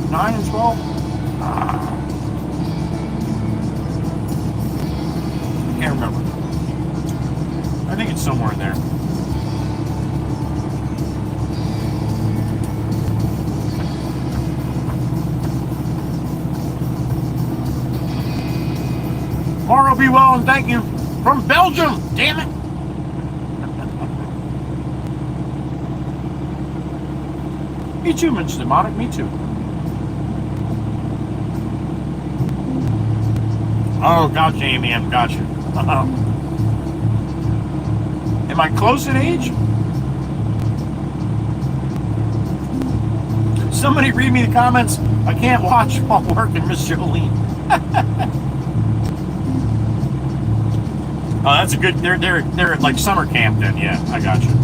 Speaker 1: 9 and 12? Can't remember. I think it's somewhere in there. Tomorrow be well and thank you. From Belgium, damn it. Me too, Mr. Demonic, me too. Oh, gotcha, Amy, I've got you. Am I close in age? Somebody read me the comments. I can't watch while working, Miss Jolene. Oh, that's a good, they're at like summer camp then, yeah, I got you.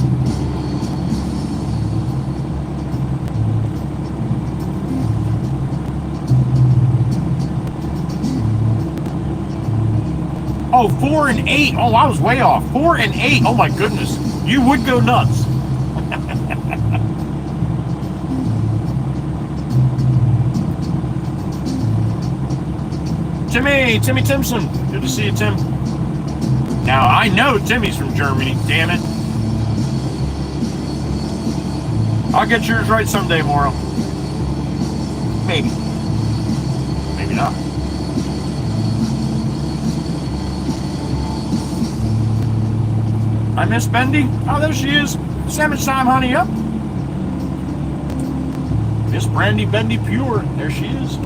Speaker 1: Oh, 4 and 8. Oh, I was way off. 4 and 8. Oh my goodness. You would go nuts. Timmy Timson. Good to see you, Tim. Now, I know Timmy's from Germany. Damn it. I'll get yours right someday, Morrow. Maybe. Maybe not. I miss Bendy. Oh, there she is. Sandwich time, honey. Yep. Miss Brandy Bendy Pure. There she is.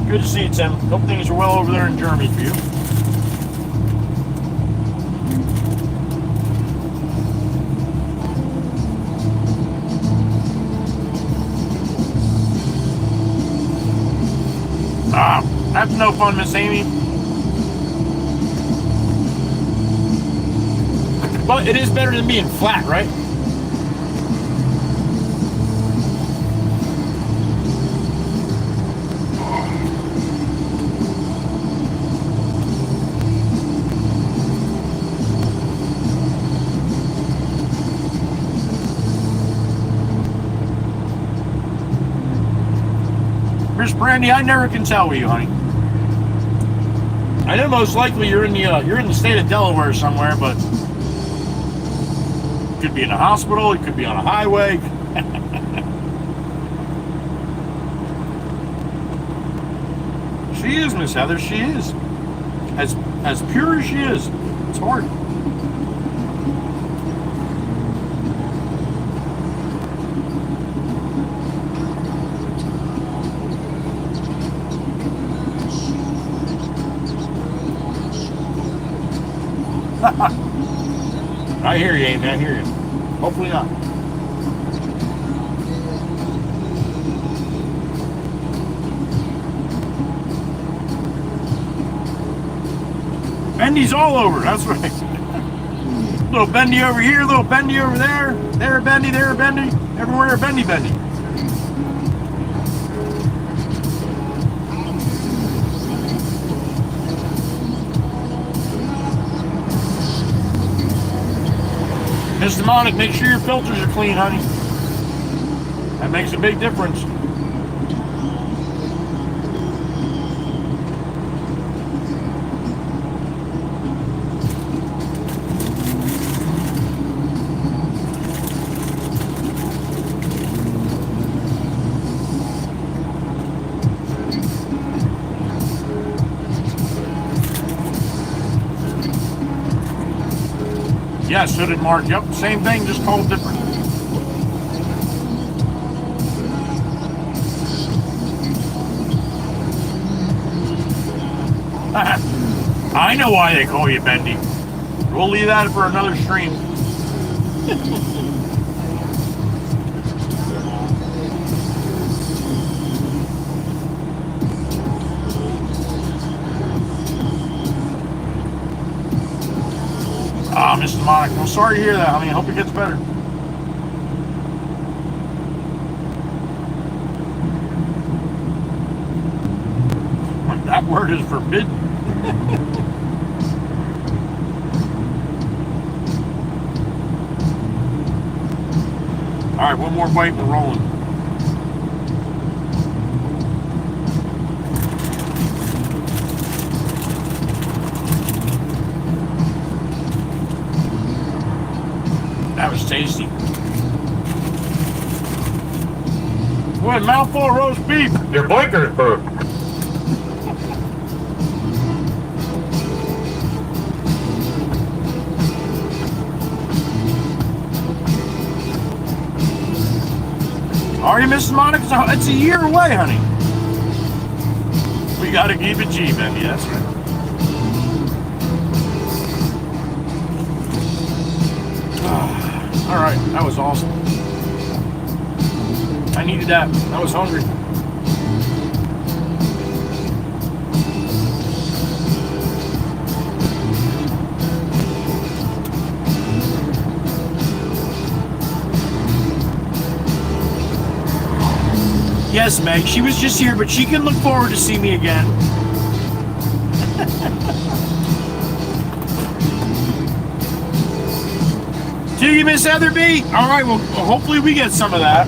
Speaker 1: Good to see you, Tim. Hope things are well over there in Germany for you. That's no fun, Miss Amy. But it is better than being flat, right? Miss Brandy, I never can tell with you, honey. I know most likely you're in the state of Delaware somewhere, but you could be in a hospital, you could be on a highway. She is, Miss Heather, she is. As pure as she is. It's hard. I hear you, Amy. I hear you. Hopefully not. Bendy's all over. That's right. Little bendy over here, little bendy over there. There a bendy, there a bendy. Everywhere a bendy bendy. Mr. Monic, make sure your filters are clean, honey. That makes a big difference. Yeah, so did Mark. Yep, same thing, just called different. I know why they call you Bendy. We'll leave that for another stream. Mr. Monic, I'm sorry to hear that. I hope it gets better. That word is forbidden. All right, one more bite, we're rolling. That was tasty. What a mouthful of roast beef.
Speaker 2: Your blinker's broke.
Speaker 1: Are you, Mrs. Monica? It's a year away, honey. We gotta keep it G, baby. That's right. All right, that was awesome. I needed that. I was hungry. Yes, Meg, she was just here, but she can look forward to see me again. Do you, Miss Etherby? All right, well, hopefully we get some of that.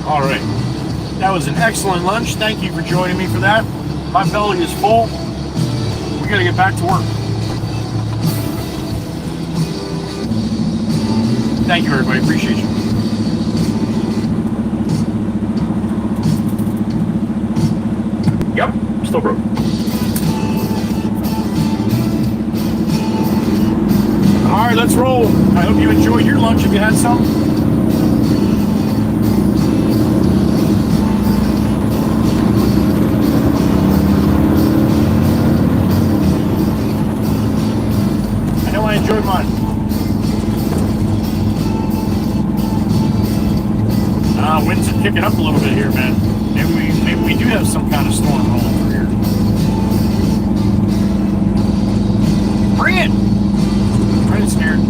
Speaker 1: All right. That was an excellent lunch. Thank you for joining me for that. My belly is full. We gotta get back to work. Thank you, everybody. Appreciate you.
Speaker 2: Yep, still broke.
Speaker 1: All right, let's roll. I hope you enjoyed your lunch if you had some. I know I enjoyed mine. Winds are kicking up a little bit here, man. Maybe we do have some kind of storm rolling through here. Bring it! I'm scared.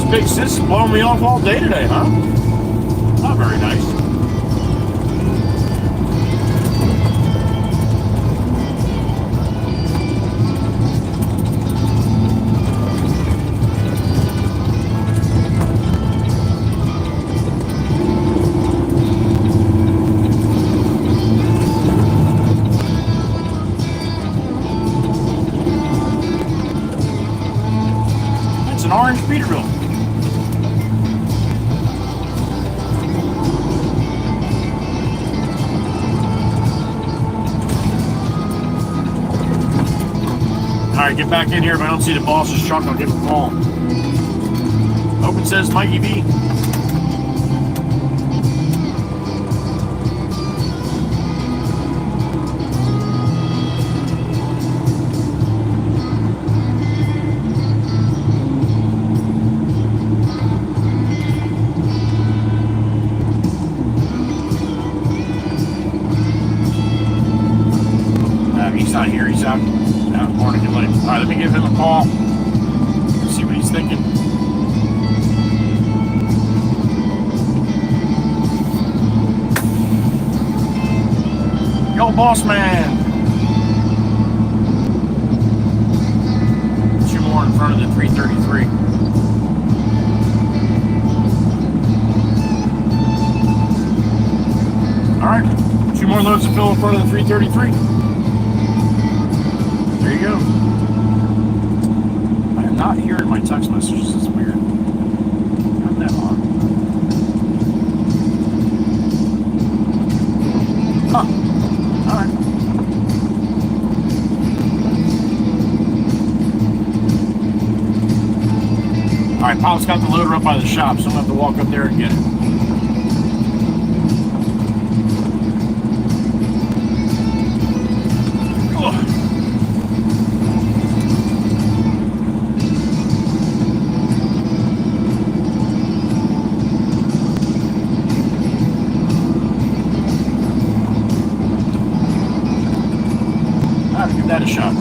Speaker 1: Big sis is blowing me off all day today, huh? Not very nice. That's an orange Peterbilt. Alright, get back in here. If I don't see the boss's truck, I'll give him a call. Open says Mikey B. He's not here. He's out. Morning and late. Alright, let me give him a call. See what he's thinking. Yo, boss man. 2 more in front of the 333. Alright, 2 more loads to fill in front of the 333. There you go. I am not hearing my text messages. It's weird. Got that on. Huh. Alright. Alright, Pop's got the loader up by the shop, so I'm going to have to walk up there and get it. Give that a shot.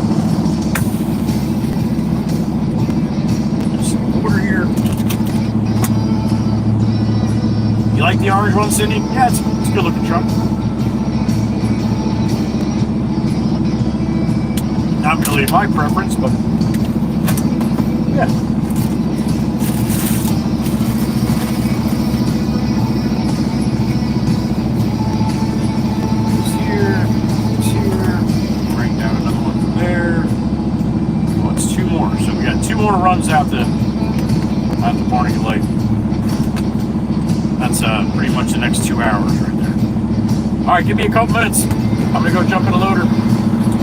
Speaker 1: You like the orange one, Cindy? Yeah, it's a good looking truck. Not really my preference, but yeah. It's here. Bring down another one from there. Oh, it's two more. So we got two more runs out the Barnegat Lake. That's pretty much the next 2 hours right there. All right, give me a couple minutes. I'm gonna go jump in a loader,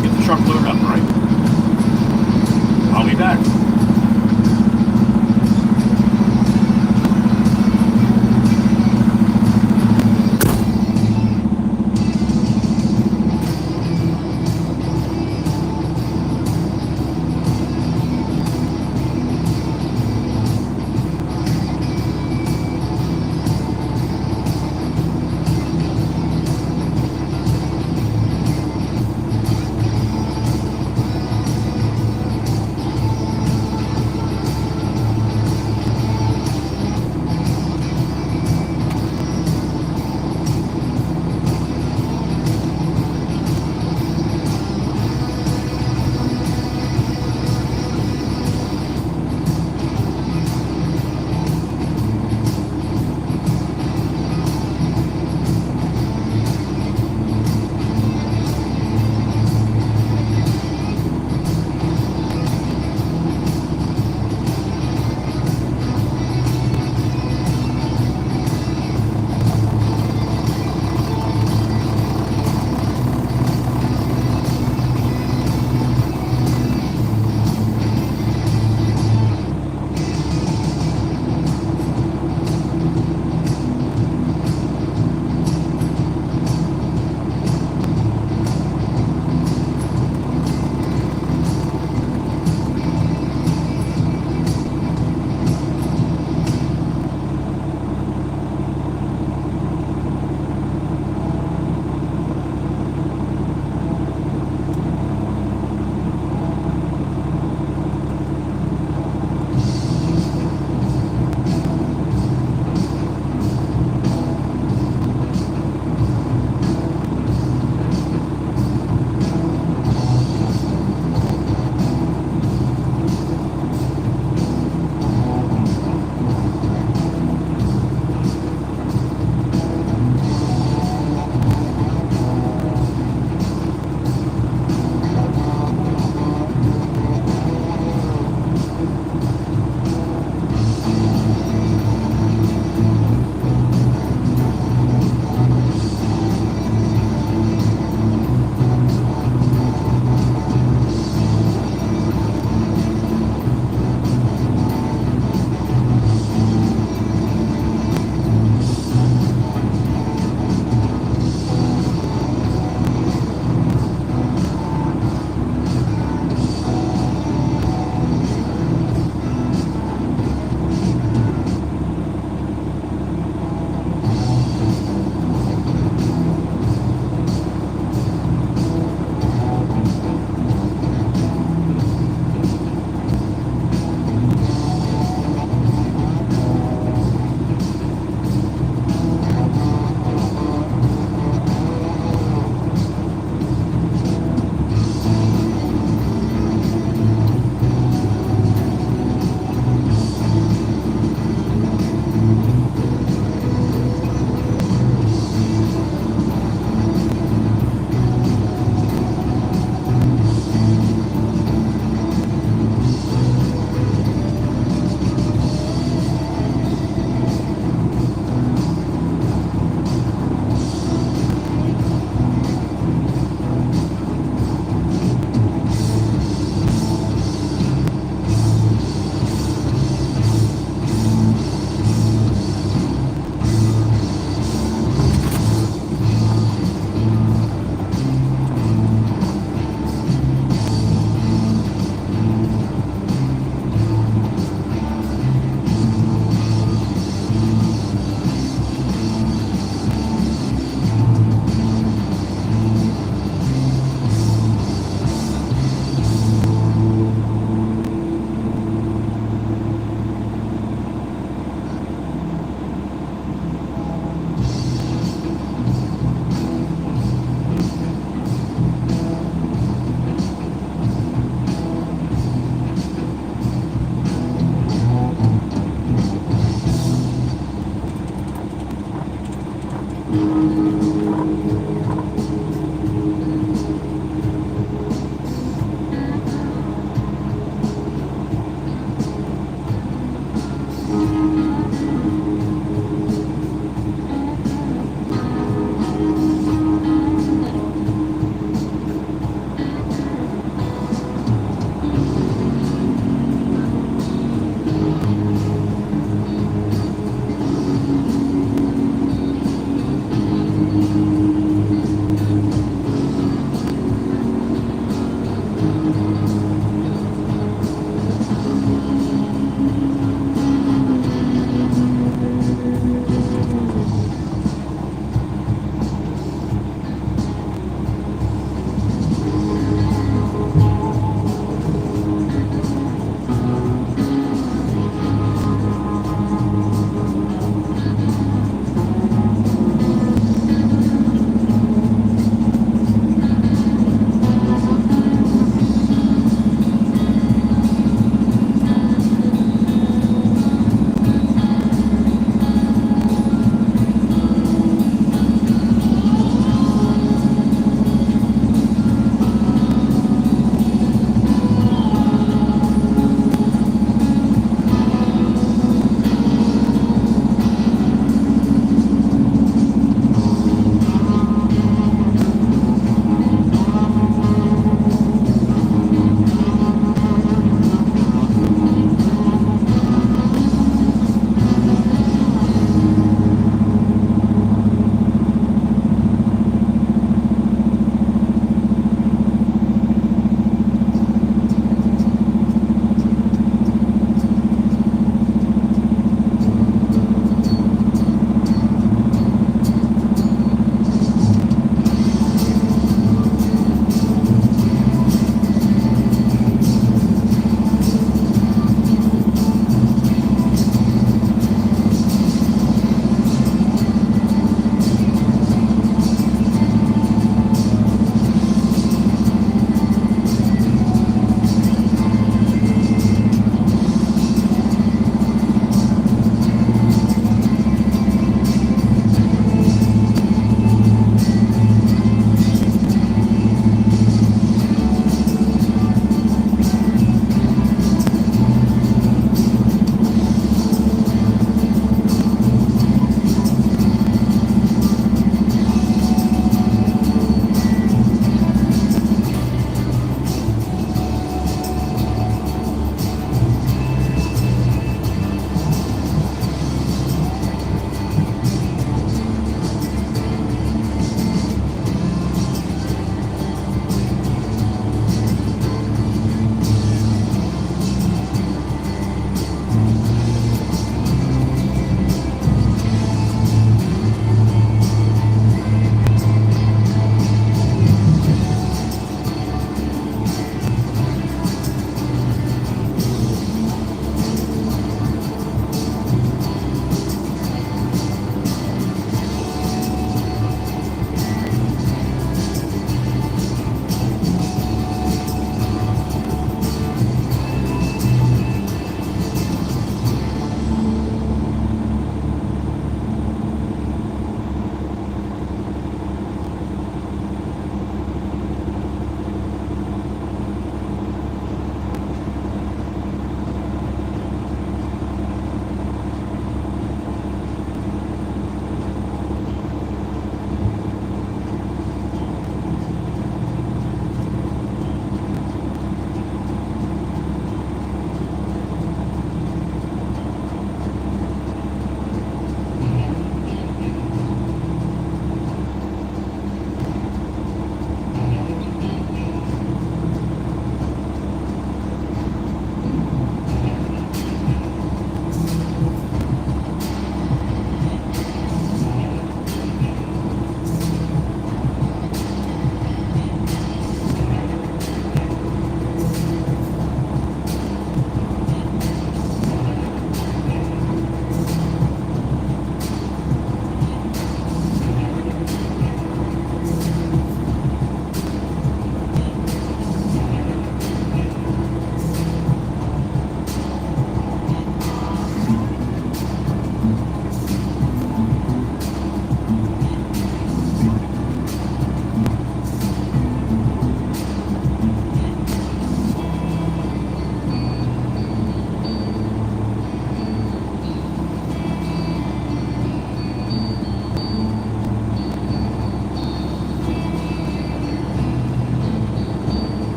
Speaker 1: get the truck loaded up, right? I'll be back.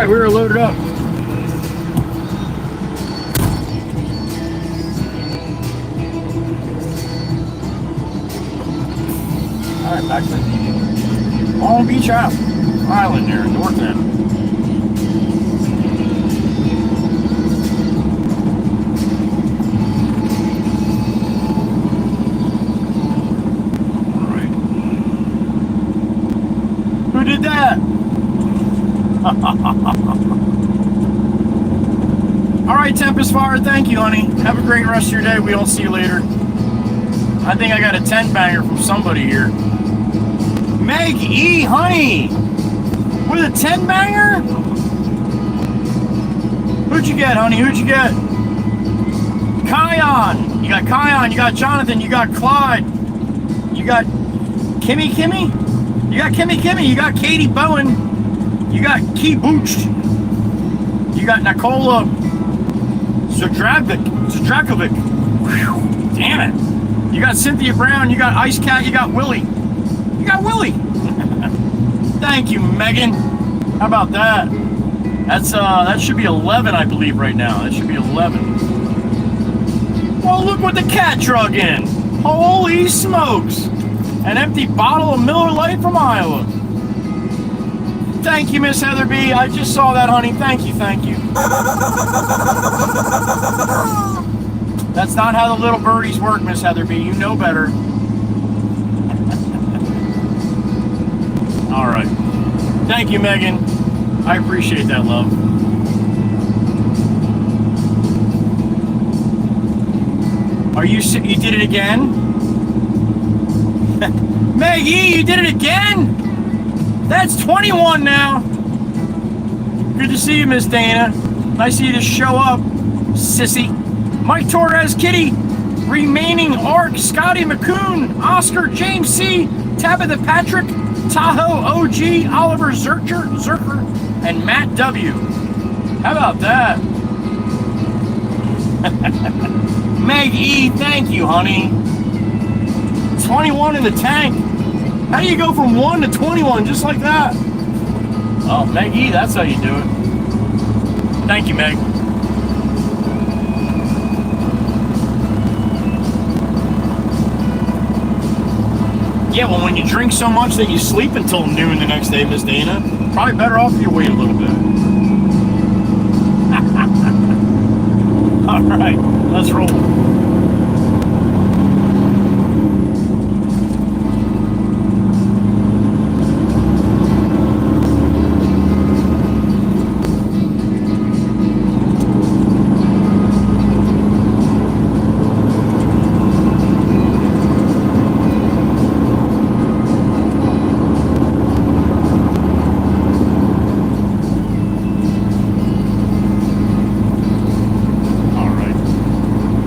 Speaker 1: right, we were loaded up. All right, back to Long Beach Island there, north end. Who did that? All right, Tempest Fire, thank you, honey. Have a great rest of your day. We'll see you later. I think I got a 10 banger from somebody here. Meg E, honey, with a 10 banger? Who'd you get, honey? Who'd you get? Kion. You got Kion, you got Jonathan, you got Clyde, you got Kimmy. You got Kimmy, you got Katie Bowen, you got Key Booch, you got Nicola Zdrakovic. Damn it. You got Cynthia Brown, you got Ice Cat, you got Willie. Thank you, Megan. How about that? That should be 11, I believe, right now. That should be 11. Oh, look what the cat drug in. Holy smokes. An empty bottle of Miller Lite from Iowa. Thank you, Miss Heather B. I just saw that, honey. Thank you. That's not how the little birdies work, Miss Heather B. You know better. All right. Thank you, Megan. I appreciate that, love. Are you did it again? Maggie, you did it again? That's 21 now. Good to see you, Miss Dana. Nice of you to show up, sissy. Mike Torres, Kitty, Remaining Arc, Scotty McCoon, Oscar, James C, Tabitha Patrick, Tahoe OG, Oliver Zerker, and Matt W. How about that? Meg E, thank you, honey. 21 in the tank. How do you go from 1 to 21 just like that? Oh, Meg E, that's how you do it. Thank you, Meg. Yeah, well, when you drink so much that you sleep until noon the next day, Miss Dana, probably better off if you wait a little bit. All right, let's roll.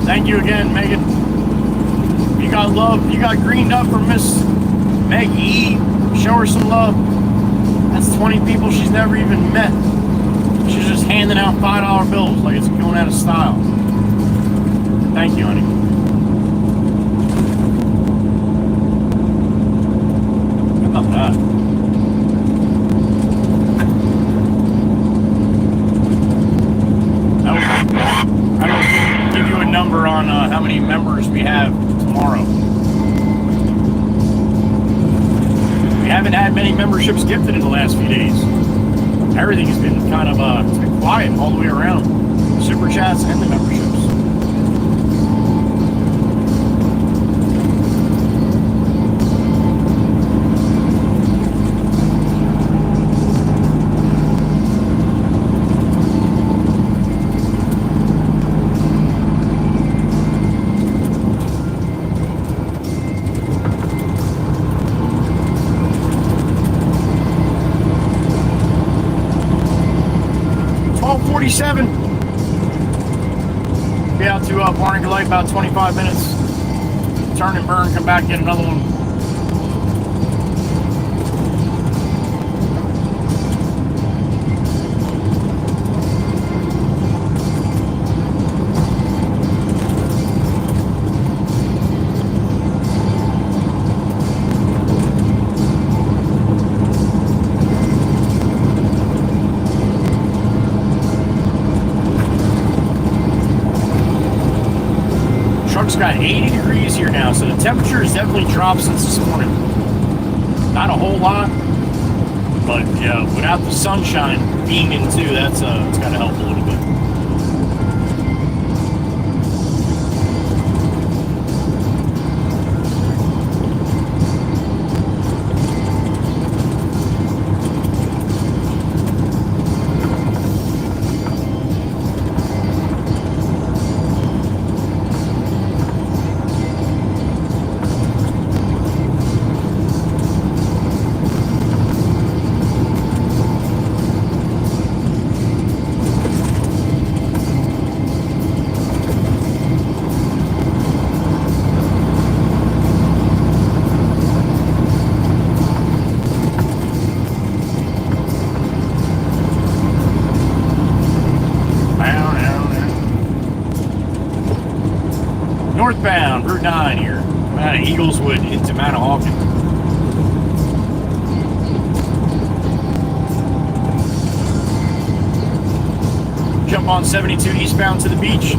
Speaker 1: Thank you again, Megan. You got love. You got greened up for Miss Meg E. Show her some love. That's 20 people she's never even met. She's just handing out $5 bills like it's going out of style. Thank you, honey. How about that? I don't give you a number on how many members we have tomorrow. We haven't had many memberships gifted in the last few days. Everything has been kind of it's been quiet all the way around. Super chats and the memberships. Be out to Barney Lake about 25 minutes. Turn and burn, come back, get another one. Park's got 80 degrees here now, so the temperature has definitely dropped since this morning. Not a whole lot, but yeah, without the sunshine beaming too, that's it's got to help a little bit. Northbound, Route 9 here. Out of Eagleswood into Manahawkin. Jump on 72 eastbound to the beach.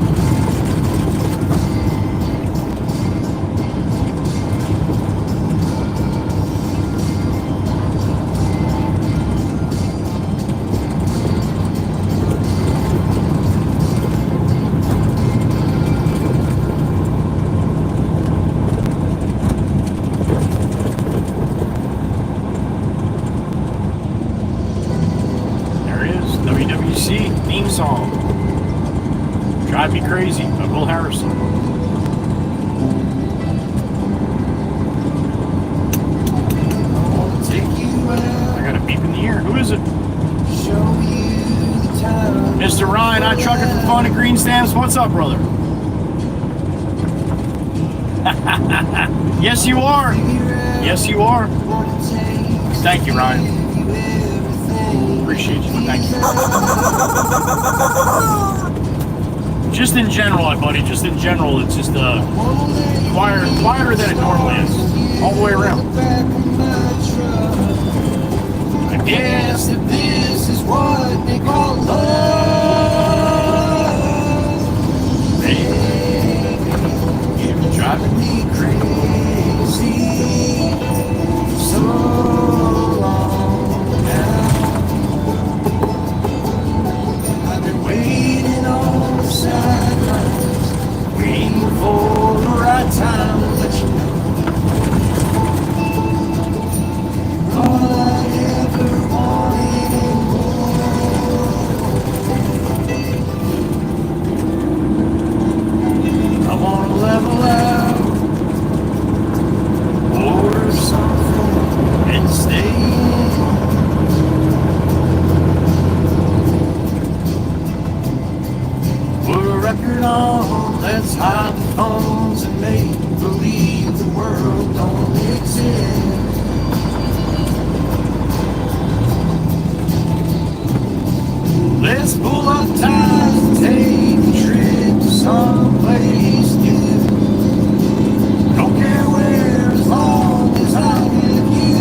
Speaker 1: Theme song. Drive Me Crazy by Will Harrison. I got a beep in the ear. Who is it? Mr. Ryan, I'm trucking for fun at Green Stamps. What's up, brother? Yes, you are. Yes, you are. Thank you, Ryan. Appreciate you. Thank you. Just in general, buddy. Just in general, it's just quieter than it normally is, all the way around. I guess that this is what they call love. Baby, you're driving me crazy. So long now. Waiting on the sidelines, waiting for the right time to let you know. All I ever wanted and more. I wanna level out, order something and stay. Record on, let's hide the phones and make believe the world don't exist. Let's pull up ties and take a trip to someplace new. Don't care where, as long as I'm with you.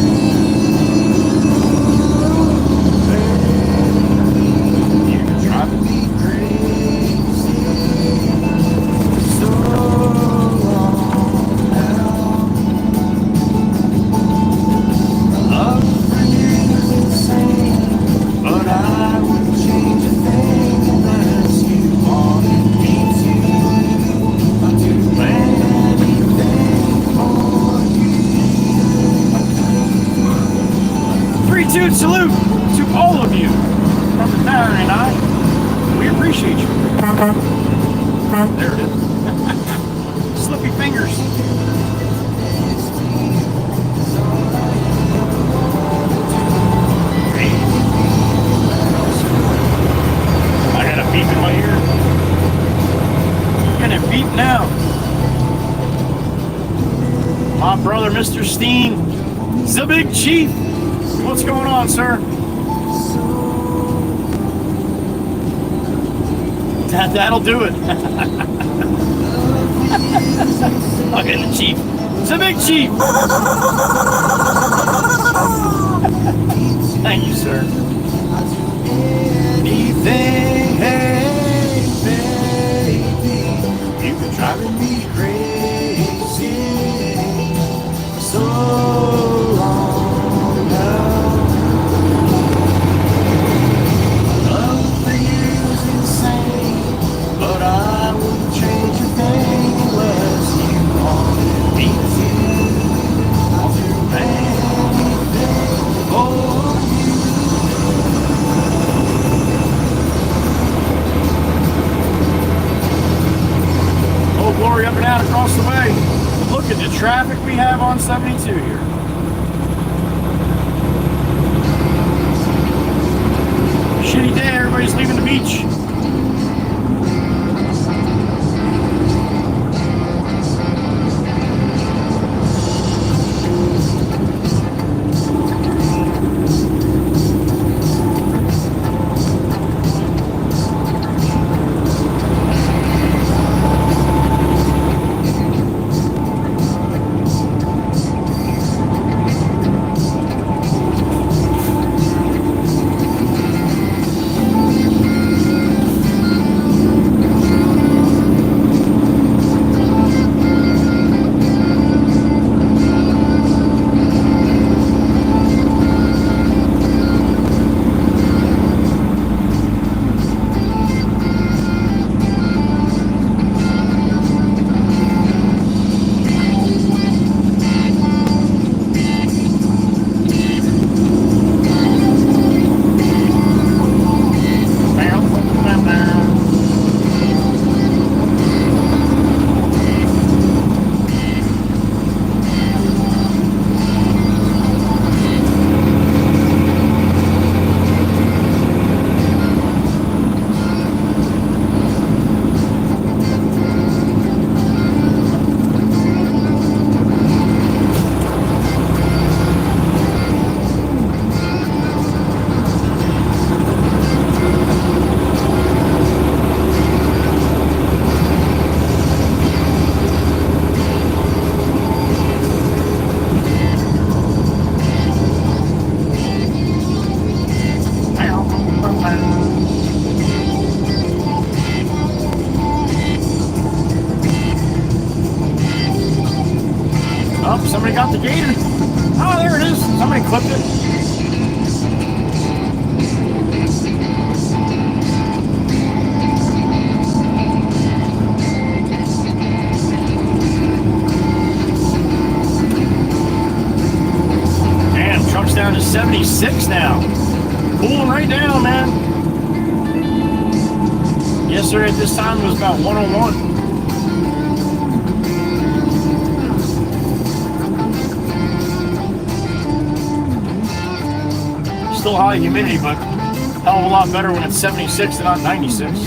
Speaker 1: Baby, you're driving me crazy. Salute to all of you from the Saturday night. We appreciate you. There it is. Slippy fingers. I got a beep in my ear. Got a beep now. My brother, Mr. Steen, the Big Chief. What's going on, sir? That'll do it. Okay, the chief. The big chief. Thank you, sir. Anything, hey, baby. You've been driving me crazy. long now. Love for you is insane, but I wouldn't change a thing unless you wanted me to. I'll do anything for you. Oh, glory up and out across the way. Look at the traffic we have on 72 here. Shitty day, everybody's leaving the beach. Oh, somebody got the gator. Oh, there it is. Somebody clipped it. Damn, truck's down to 76 now. Cooling right down, man. Yesterday at this time it was about 101. Still high humidity, but hell of a lot better when it's 76 and not 96.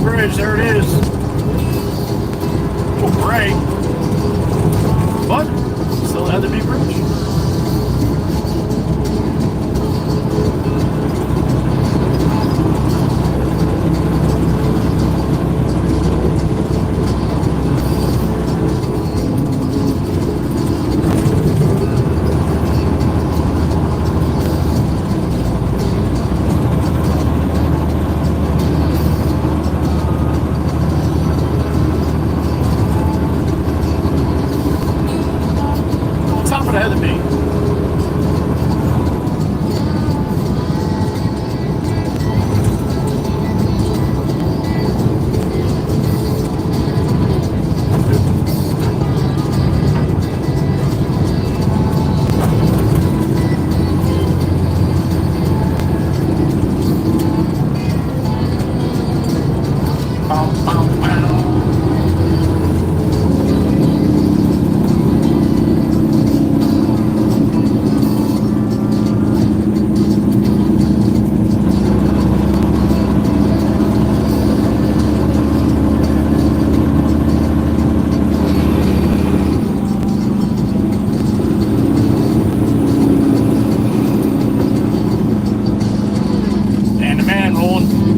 Speaker 1: Bridge, there it is. Oh, gray. But still had the big bridge. Ahead of me.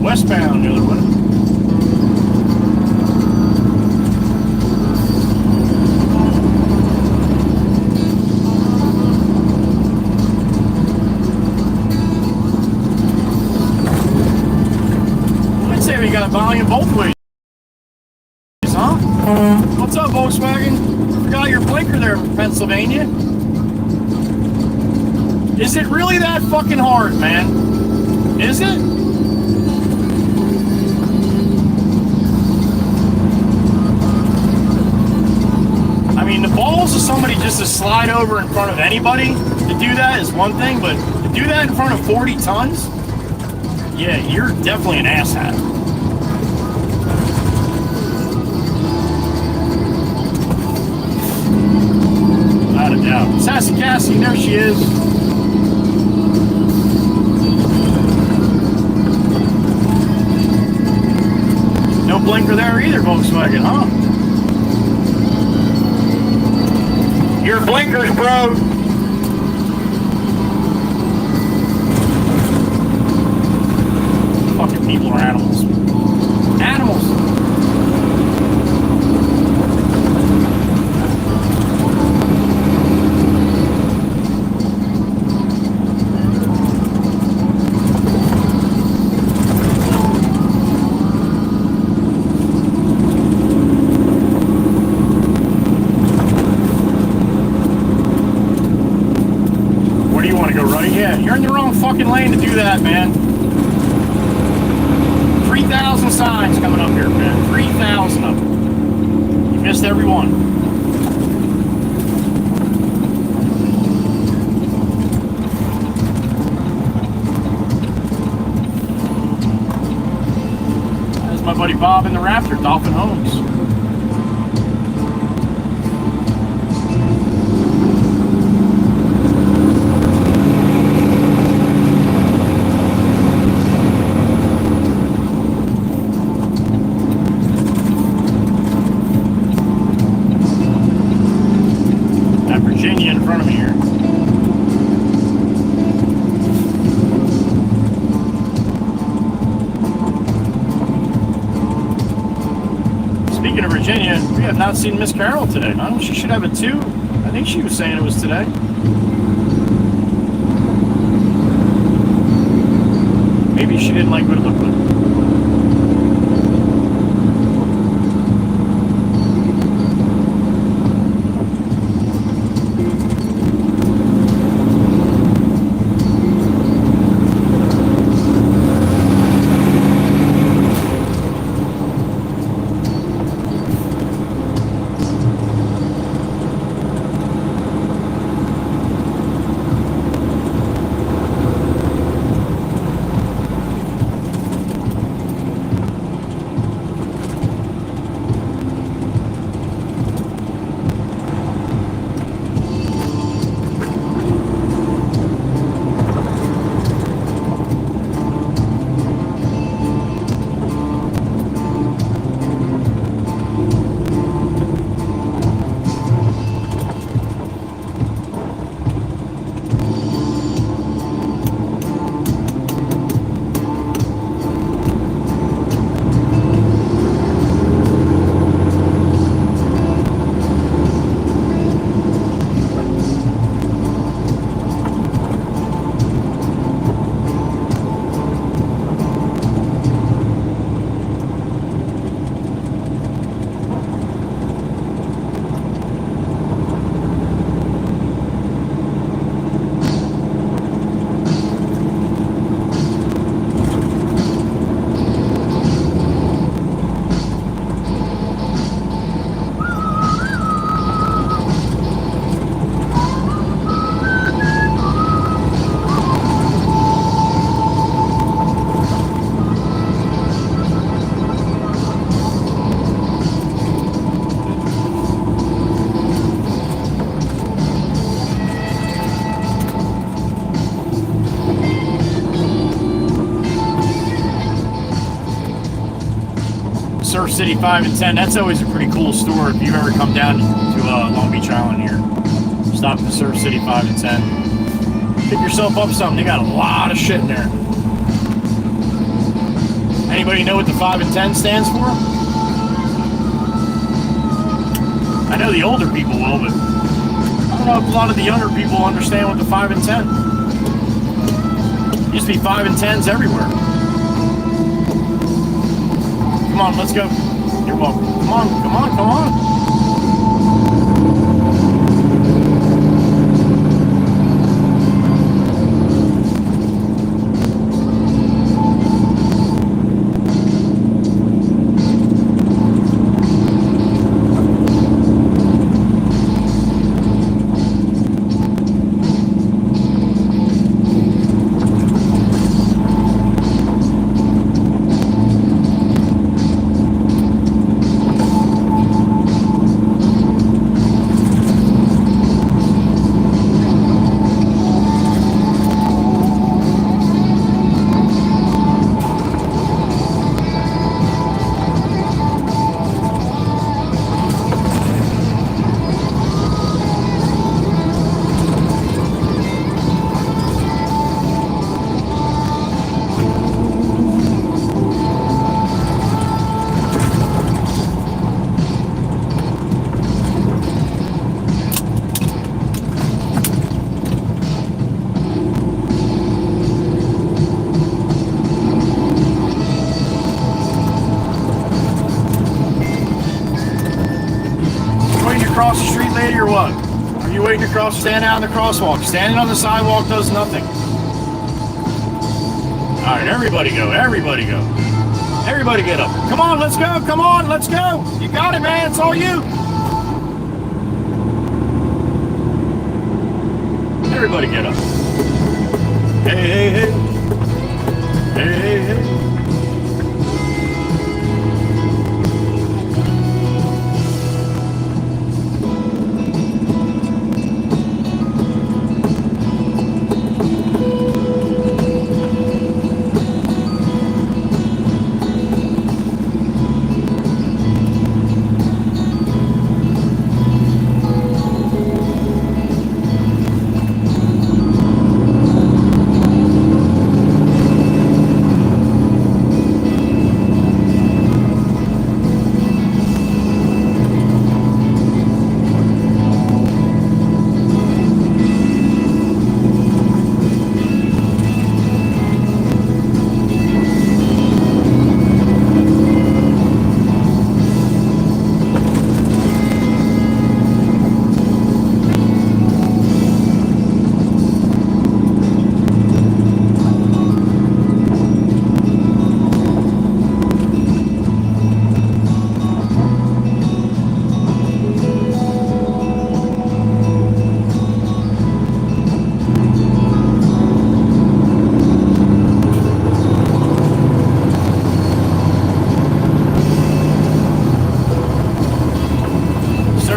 Speaker 1: westbound the other way. I'd say we got volume both ways, huh? What's up, Volkswagen? Forgot your blinker there, Pennsylvania. Is it really that fucking hard, man? Is it? I mean, the balls of somebody just to slide over in front of anybody to do that is one thing, but to do that in front of 40 tons? Yeah, you're definitely an asshat. Without a doubt. Sassy Cassie, there she is. No blinker there either, Volkswagen, huh? Your blinkers, bro. Fucking people are animals. Animals. You're in the wrong fucking lane to do that, man. 3,000 signs coming up here, man. 3,000 of them. You missed every one. There's my buddy Bob in the Raptor, Dolphin Homes. Virginia, we have not seen Miss Carol today, huh? She should have it too. I think she was saying it was today. Maybe she didn't like what it looked like. Surf City 5 and 10. That's always a pretty cool store if you ever come down to Long Beach Island here. Stop at Surf City 5 and 10. Pick yourself up something. They got a lot of shit in there. Anybody know what the 5 and 10 stands for? I know the older people will, but I don't know if a lot of the younger people understand what the 5 and 10. Used to be 5 and 10s everywhere. Come on, let's go. You're welcome. Come on, come on, come on. Across the street, lady, or what? Are you waiting to cross? Stand out in the crosswalk. Standing on the sidewalk does nothing. All right, everybody go. Everybody go. Everybody get up. Come on, let's go. Come on, let's go. You got it, man. It's all you. Everybody get up. Hey, hey, hey. Hey, hey, hey.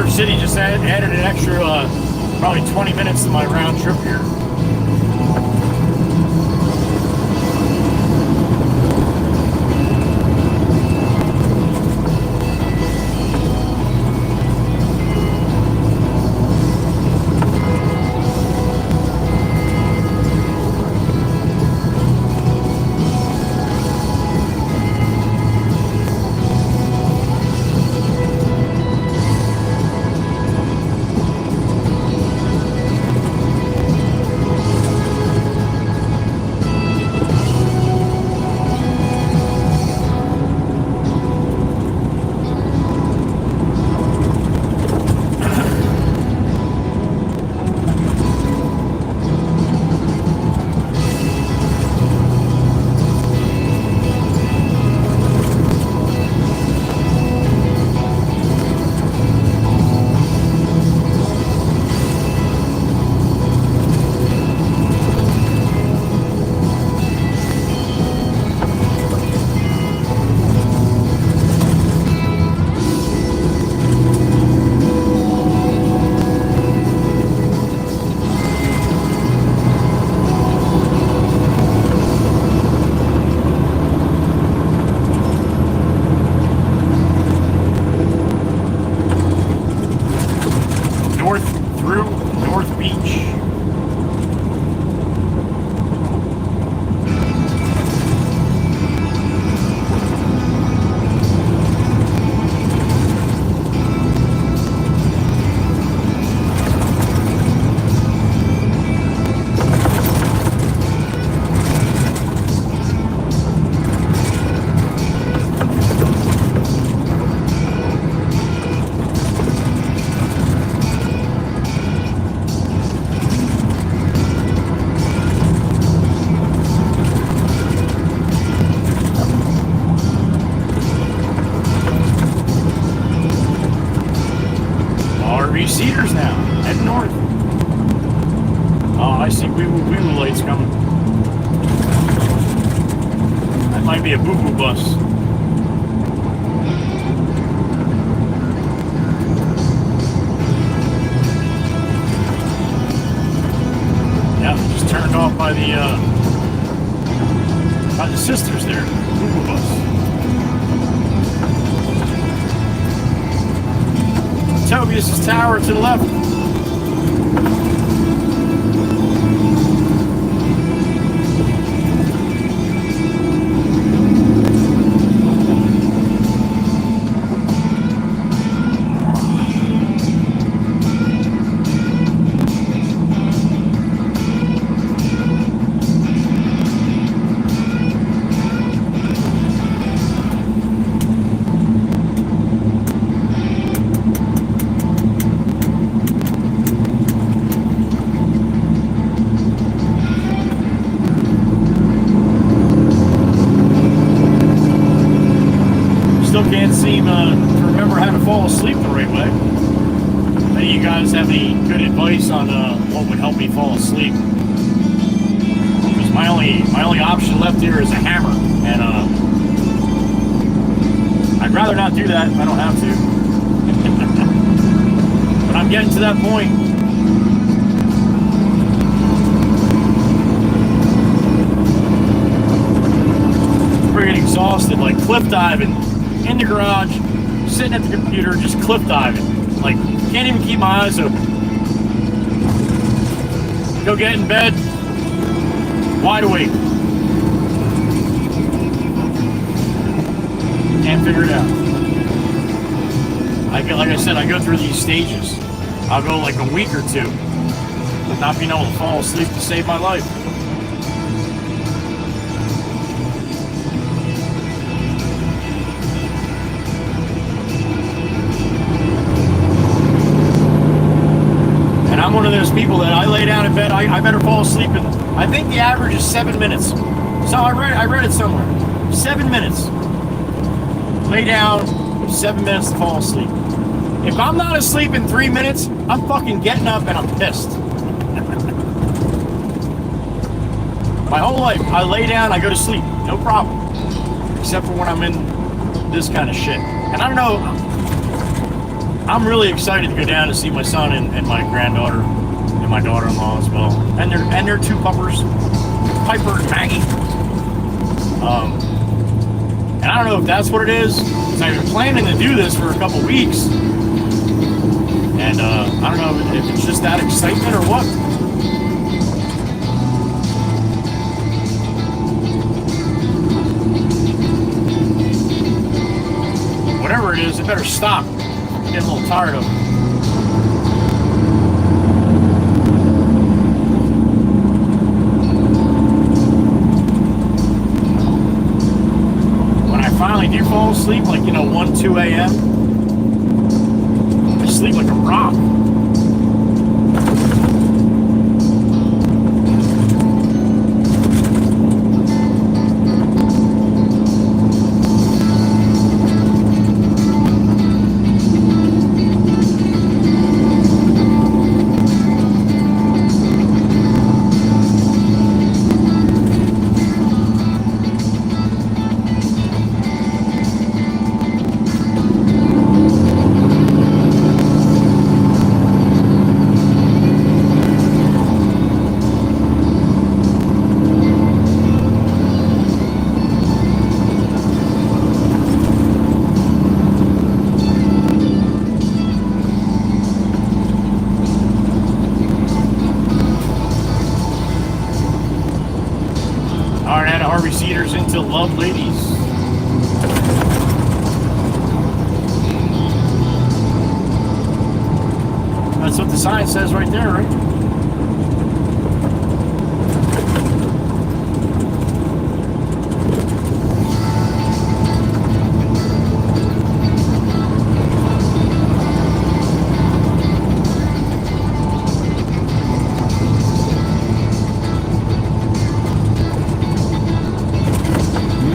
Speaker 1: City just added an extra probably 20 minutes to my round trip here. now. Head north. Oh, I see wee-woo lights coming. That might be a boo-boo bus. Yeah, just turned off by the sisters there. Boo-boo bus. Tobias's tower to the left. Can't seem to remember how to fall asleep the right way. Any of you guys have any good advice on what would help me fall asleep? Because my only option left here is a hammer, and I'd rather not do that if I don't have to. But I'm getting to that point. Freaking exhausted, like cliff diving. In the garage, sitting at the computer, just cliff diving. Like, can't even keep my eyes open. Go get in bed, wide awake. Can't figure it out. Like I said, I go through these stages. I'll go like a week or two with not being able to fall asleep to save my life. I'm one of those people that I lay down in bed, I better fall asleep in, I think the average is 7 minutes. So I read it somewhere. 7 minutes. Lay down, 7 minutes to fall asleep. If I'm not asleep in 3 minutes, I'm fucking getting up and I'm pissed. My whole life, I lay down, I go to sleep. No problem. Except for when I'm in this kind of shit. And I don't know, I'm really excited to go down and see my son and my granddaughter and my daughter-in-law as well, and their two puppers, Piper and Maggie. And I don't know if that's what it is, because I've been planning to do this for a couple weeks, and I don't know if it's just that excitement or what. Whatever it is, it better stop. I'm getting a little tired of it. When I finally do fall asleep, like, 1, 2 a.m., I sleep like a rock. Cedars into Love Ladies. That's what the sign says right there, right?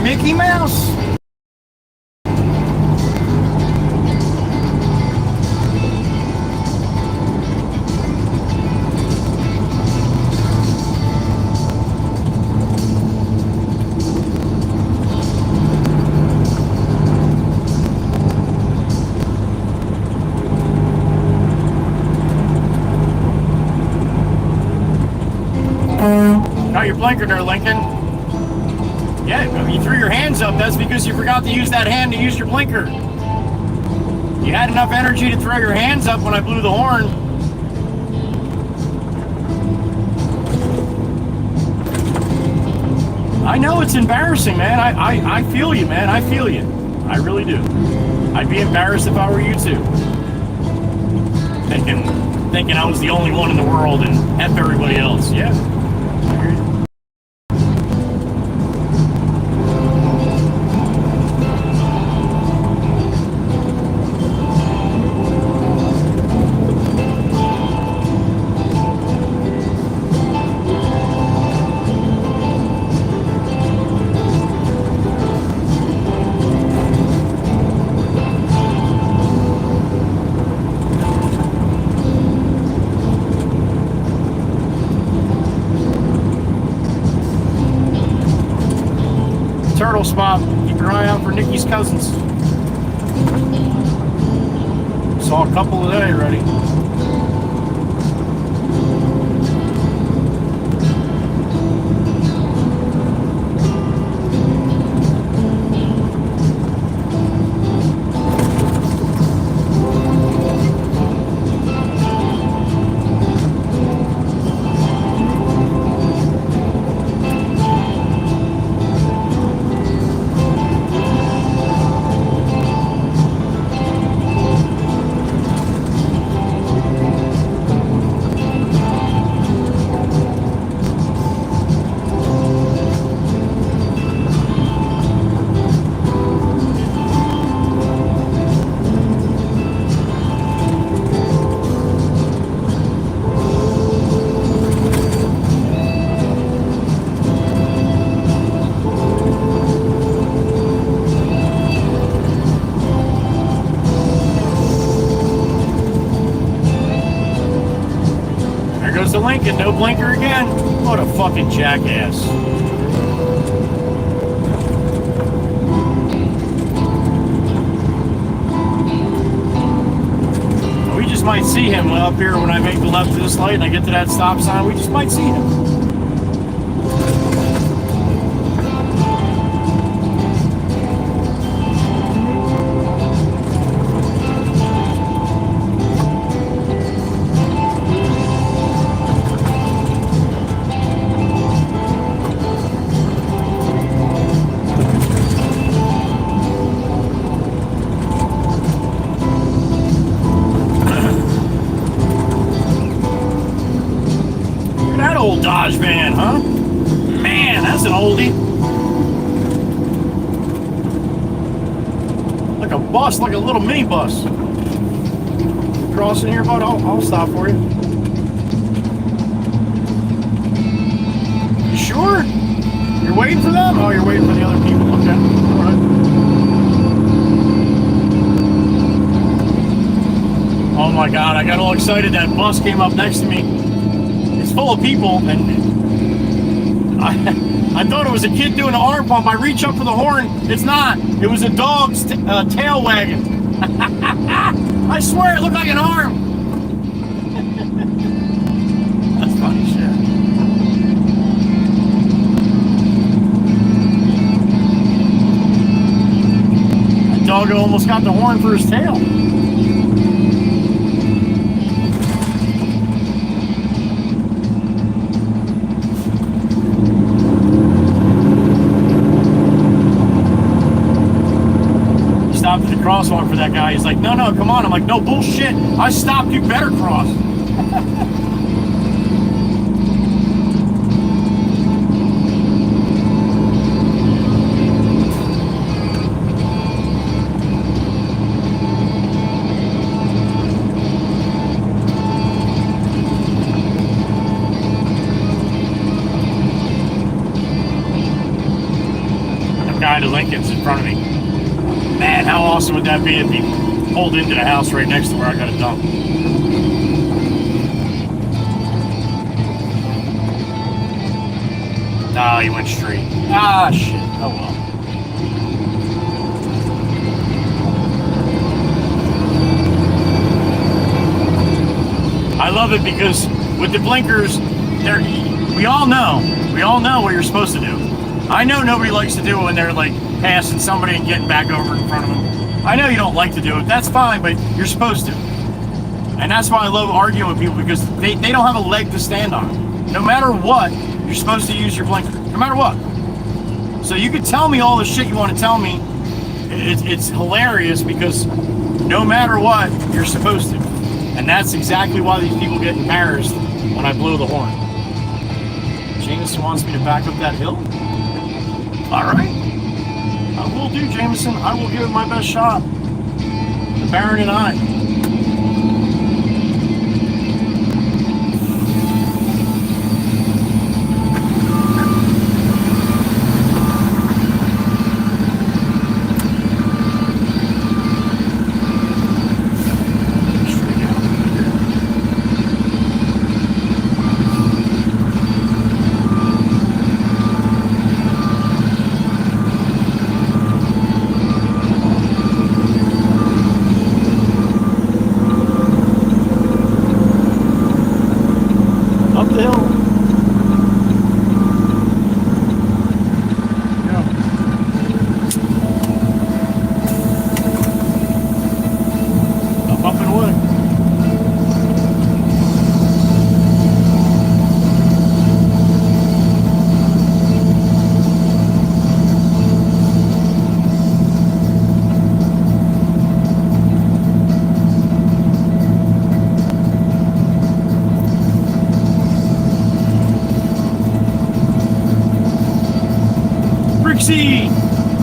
Speaker 1: Mickey Mouse. your blinker there, Lincoln. Yeah, you threw your hands up. That's because you forgot to use that hand to use your blinker. You had enough energy to throw your hands up when I blew the horn. I know it's embarrassing, man. I feel you, man. I feel you. I really do. I'd be embarrassed if I were you too. Thinking I was the only one in the world and F everybody else. Yeah. I hear you. Turtle spot. Keep your eye out for Nikki's cousins. Saw a couple today already. To Lincoln, no blinker again. What a fucking jackass. We just might see him up here when I make the left of this light and I get to that stop sign. We just might see him. Dodge van, huh? Man, that's an oldie. Like a bus, like a little mini bus. Crossing here, bud? I'll stop for you. You sure? You're waiting for them? Oh, you're waiting for the other people. Okay. All right. Oh my God, I got all excited. That bus came up next to me. Full of people, and I thought it was a kid doing an arm pump. I reach up for the horn. It's not. It was a dog's tail wagging. I swear it looked like an arm. That's funny shit. That dog almost got the horn for his tail. Stopped at the crosswalk for that guy. He's like, no, come on. I'm like, no, bullshit. I stopped. You better cross. The guy to Lincoln's in front of me. Man, how awesome would that be if he pulled into the house right next to where I got a dump? Ah, he went straight. Ah, shit. Oh, well. I love it because with the blinkers, we all know what you're supposed to do. I know nobody likes to do it when they're like passing somebody and getting back over in front of them. I know you don't like to do it. That's fine, but you're supposed to. And that's why I love arguing with people, because they don't have a leg to stand on. No matter what, you're supposed to use your blinker. No matter what. So you can tell me all the shit you want to tell me. It's hilarious, because no matter what, you're supposed to. And that's exactly why these people get embarrassed when I blow the horn. Jameson wants me to back up that hill? Alright. I will do, Jameson. I will give it my best shot. The Baron and I.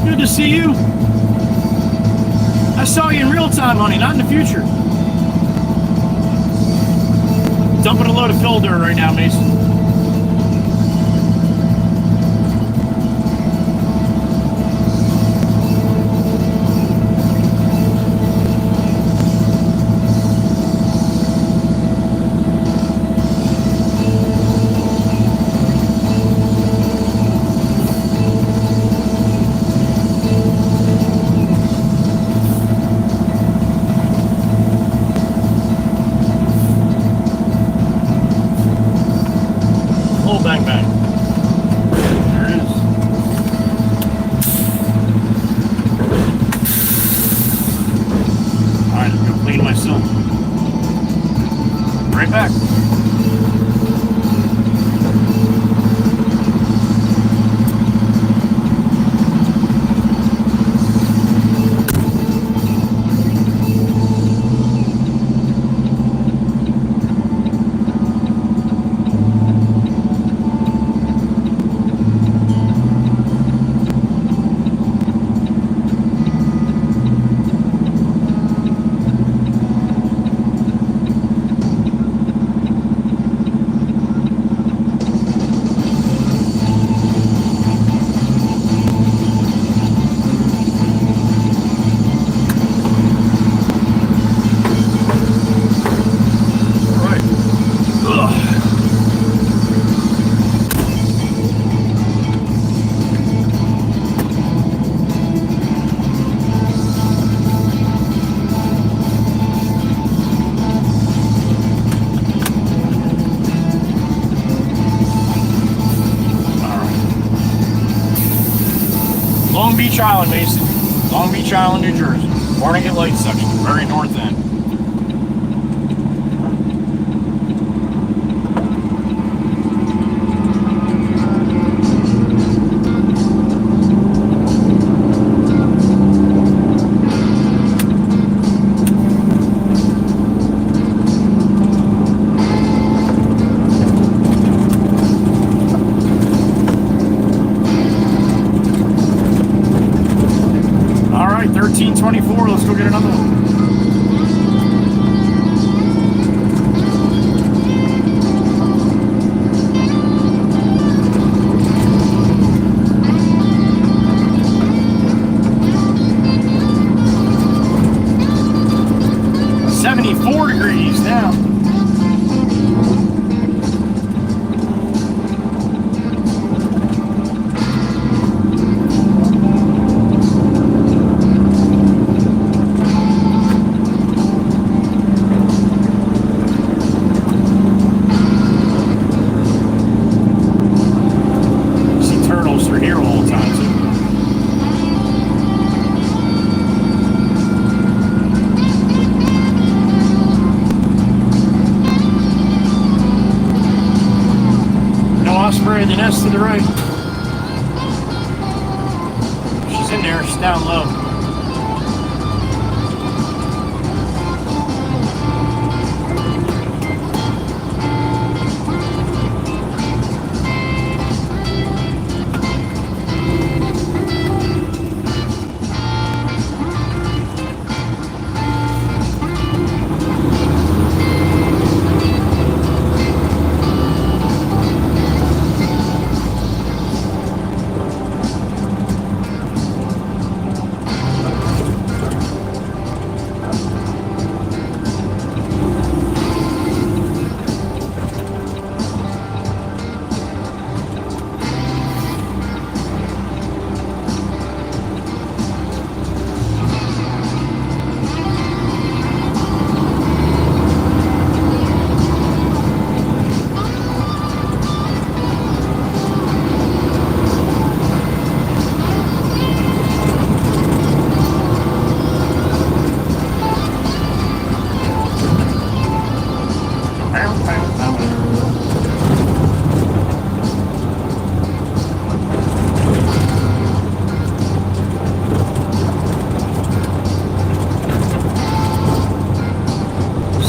Speaker 1: Good to see you. I saw you in real time, honey, not in the future. Dumping a load of fill dirt right now, Mason. Bang bang. There it is. Alright, let's go clean my sill. Right back. Long Beach Island, Mason. Long Beach Island, New Jersey. Barnegat Light section, very north end. All right, 1324. Let's go get another one. Degrees now. Sorry, the nest to the right. She's in there. She's down low.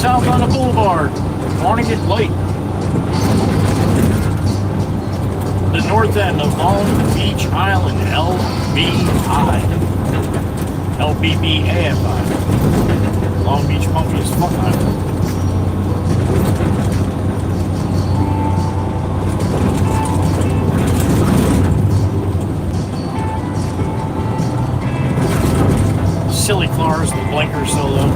Speaker 1: South on the boulevard. Morning at light. The north end of Long Beach Island, LBI. LBBAFI. Long Beach Funky as fuck Island. Silly cars, the blinker so low.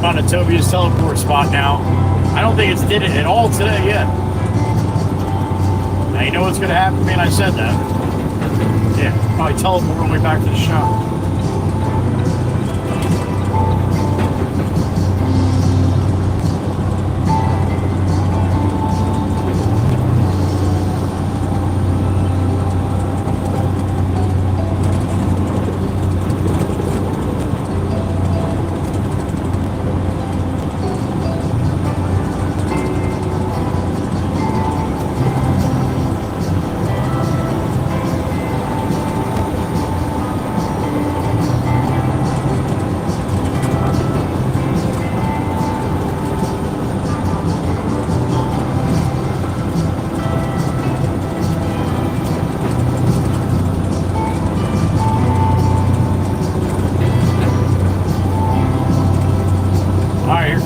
Speaker 1: On a Tobias teleport spot now. I don't think it's did it at all today yet. Now you know what's going to happen to me, and I said that. Yeah, probably teleport all the way back to the shop.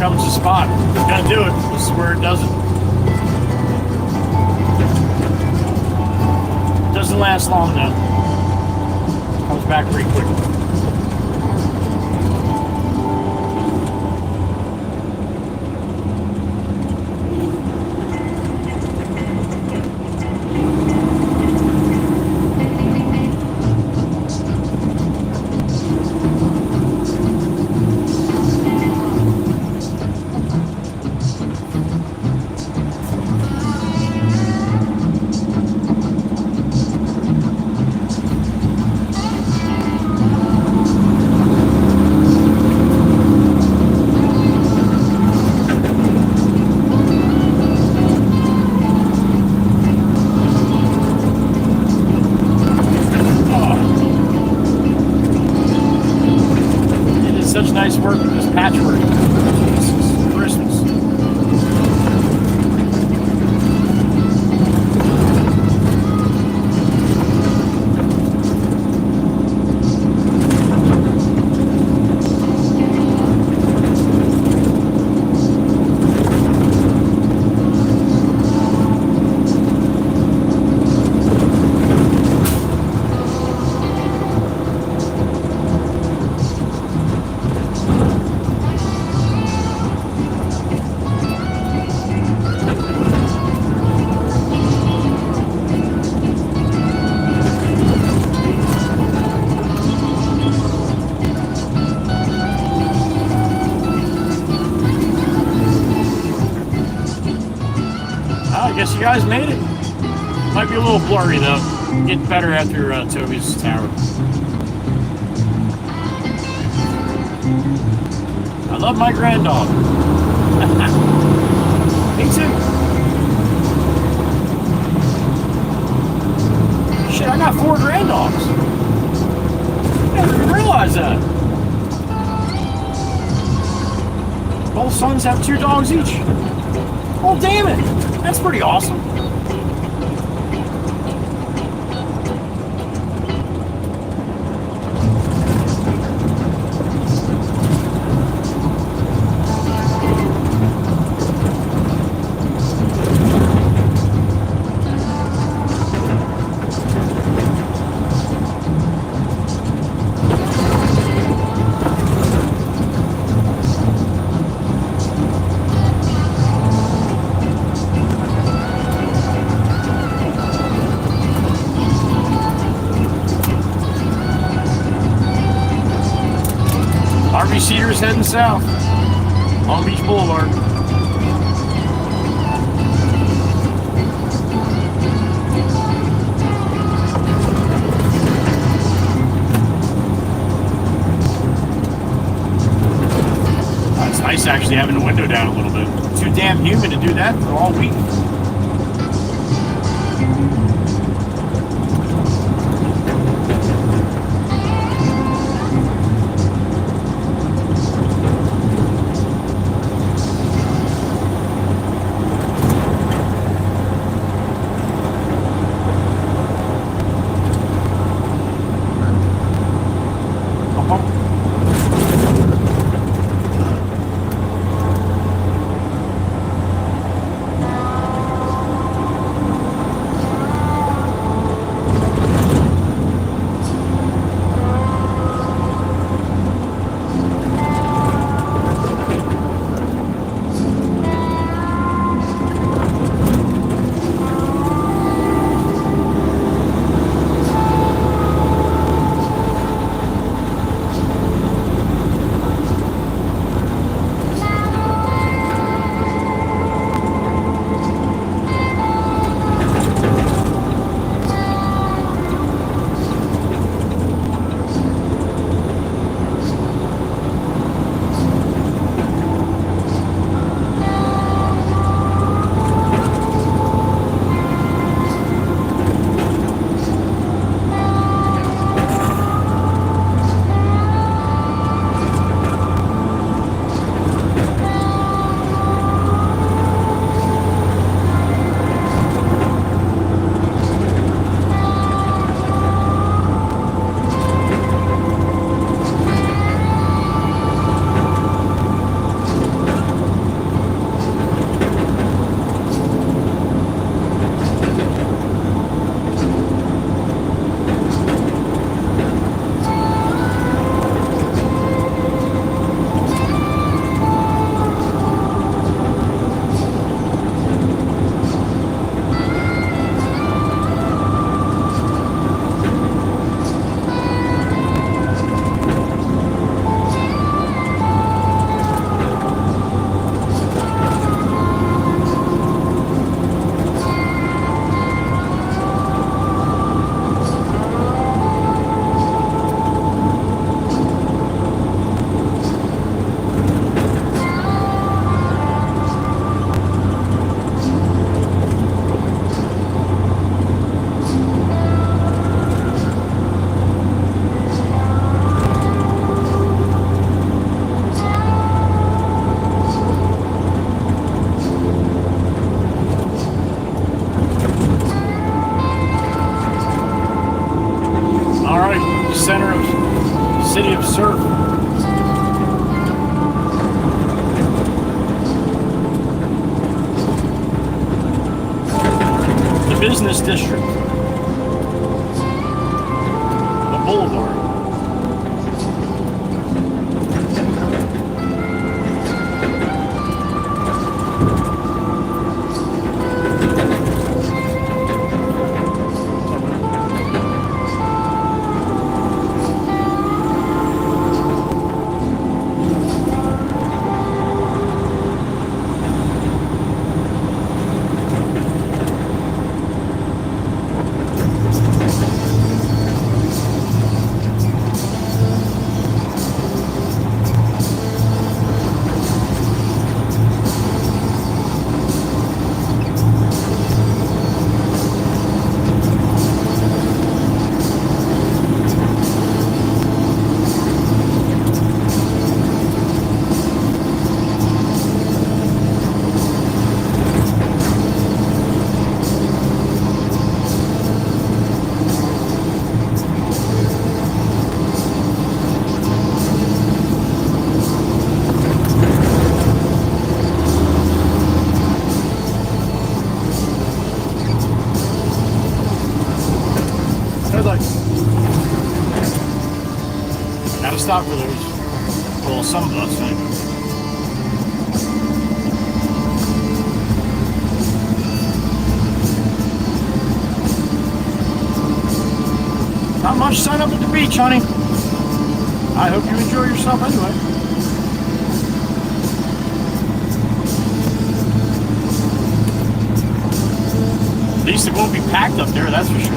Speaker 1: Comes the spot. It's gonna do it. This is where it doesn't. Doesn't last long though. Comes back pretty quick. nice work with this patchwork. Jesus, Christmas. I guess you guys made it. Might be a little blurry though. Get better after Toby's tower. I love my granddog. Me too. Shit, I got 4 granddogs. I never even realized that. Both sons have 2 dogs each. Oh, damn it. That's pretty awesome. Cedar's heading south, Long Beach Boulevard. It's nice actually having the window down a little bit. Too damn humid to do that for all week. City of Surf. The business district. The boulevard. Gotta stop for those. Well, some of us, anyway. Not much sun up at the beach, honey. I hope you enjoy yourself anyway. At least it won't be packed up there, that's for sure.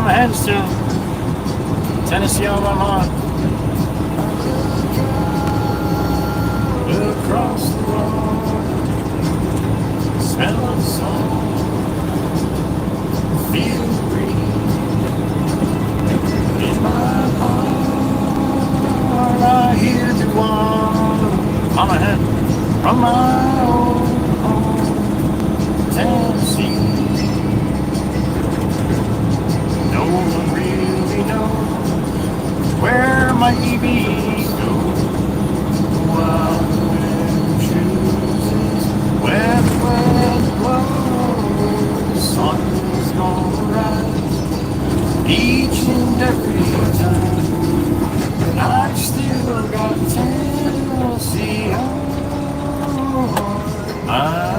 Speaker 1: Hands to Tennessee on my mind. Across the road, smell of song, feel free in my heart. I hear the one on my head from my old home, Tennessee. No one really knows where my EV goes. Wild wind chooses where the weather blows. The sun is gonna rise each and every time. And I've still got Tennessee on my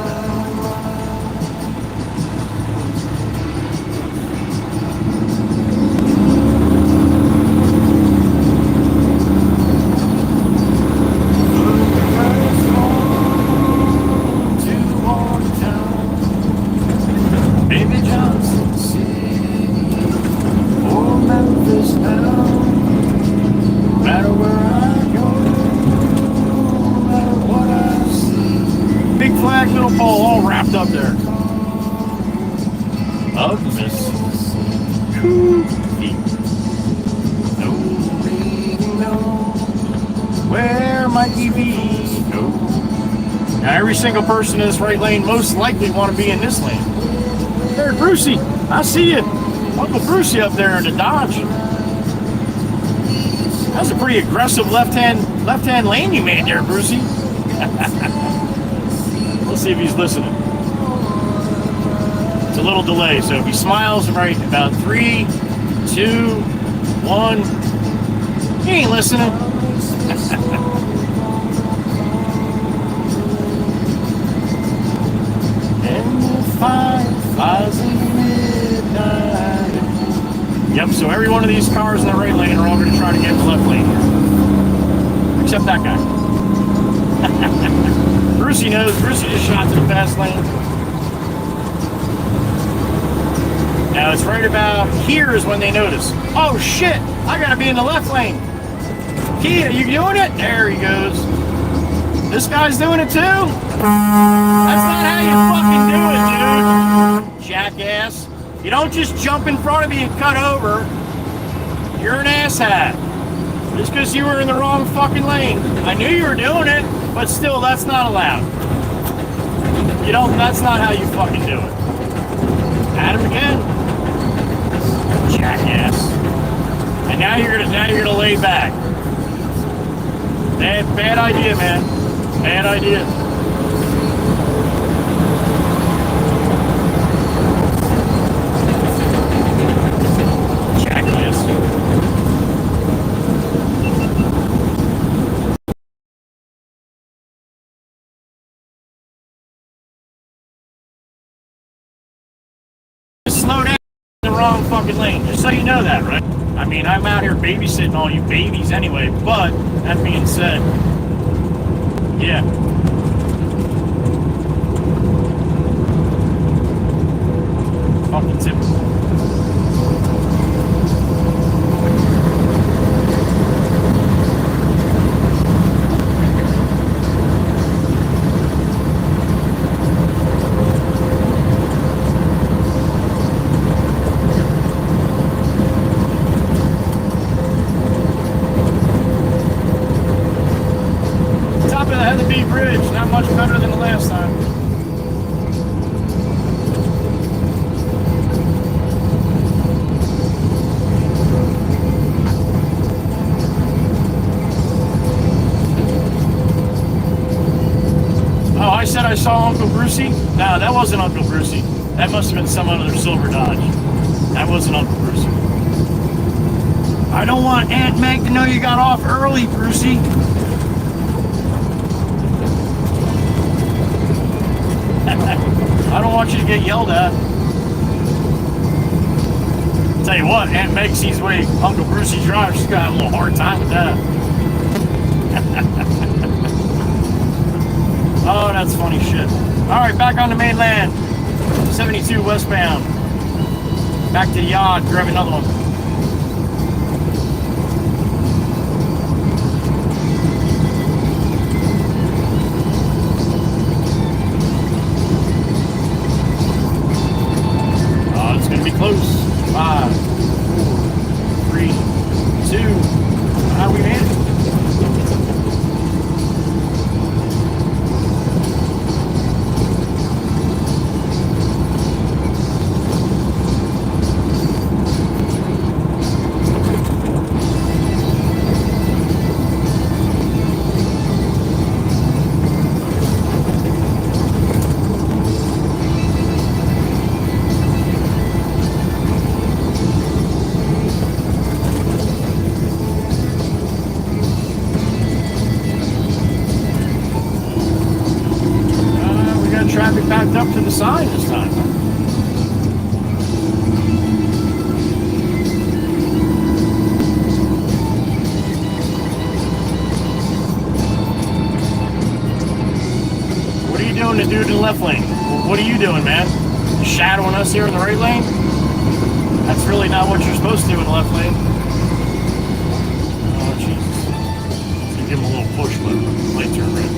Speaker 1: Memphis now. Goofy. Nobody knows where my EV goes. Now, every single person in this right lane most likely want to be in this lane. There, Brucey, I see you. Uncle Brucey up there in the Dodge. That's a pretty aggressive left-hand lane you made there, Brucey. Let's see if he's listening. It's a little delay, so if he smiles right about 3, 2, 1, he ain't listening. And the fireflies in midnight. Yep, so every one of these cars in the right lane are all going to try to get in the left lane here. Except that guy. Brucey knows. Brucey just shot to the fast lane. Now it's right about here is when they notice. Oh shit! I gotta be in the left lane. Kia, you doing it? There he goes. This guy's doing it too? That's not how you fucking do it, dude. Jackass. You don't just jump in front of me and cut over. You're an asshat. Just because you were in the wrong fucking lane. I knew you were doing it, but still, that's not allowed. You don't, that's not how you fucking do it. At him again. Jackass. And now you're gonna lay back. Bad idea, man. Bad idea. Jackass. Slow down in the wrong fucking lane, just so you know that, right? I mean, I'm out here babysitting all you babies anyway, but that being said, yeah. Fucking typical. Bridge, not much better than the last time. Oh, I said I saw Uncle Brucey? No, that wasn't Uncle Brucey. That must have been some other silver Dodge. That wasn't Uncle Brucey. I don't want Aunt Meg to know you got off early, Brucey. I don't want you to get yelled at. Tell you what, Aunt Meg sees the way Uncle Brucey drives, she's got a little hard time with that. Oh, that's funny shit. Alright, back on the mainland. 72 westbound. Back to the yard, grab another one. Close. 5, 4, 3, 2. How we made it? Traffic backed up to the side this time. What are you doing to dude in the left lane? What are you doing, man? Shadowing us here in the right lane? That's really not what you're supposed to do in the left lane. Oh, Jesus. So give him a little push, but light turn red.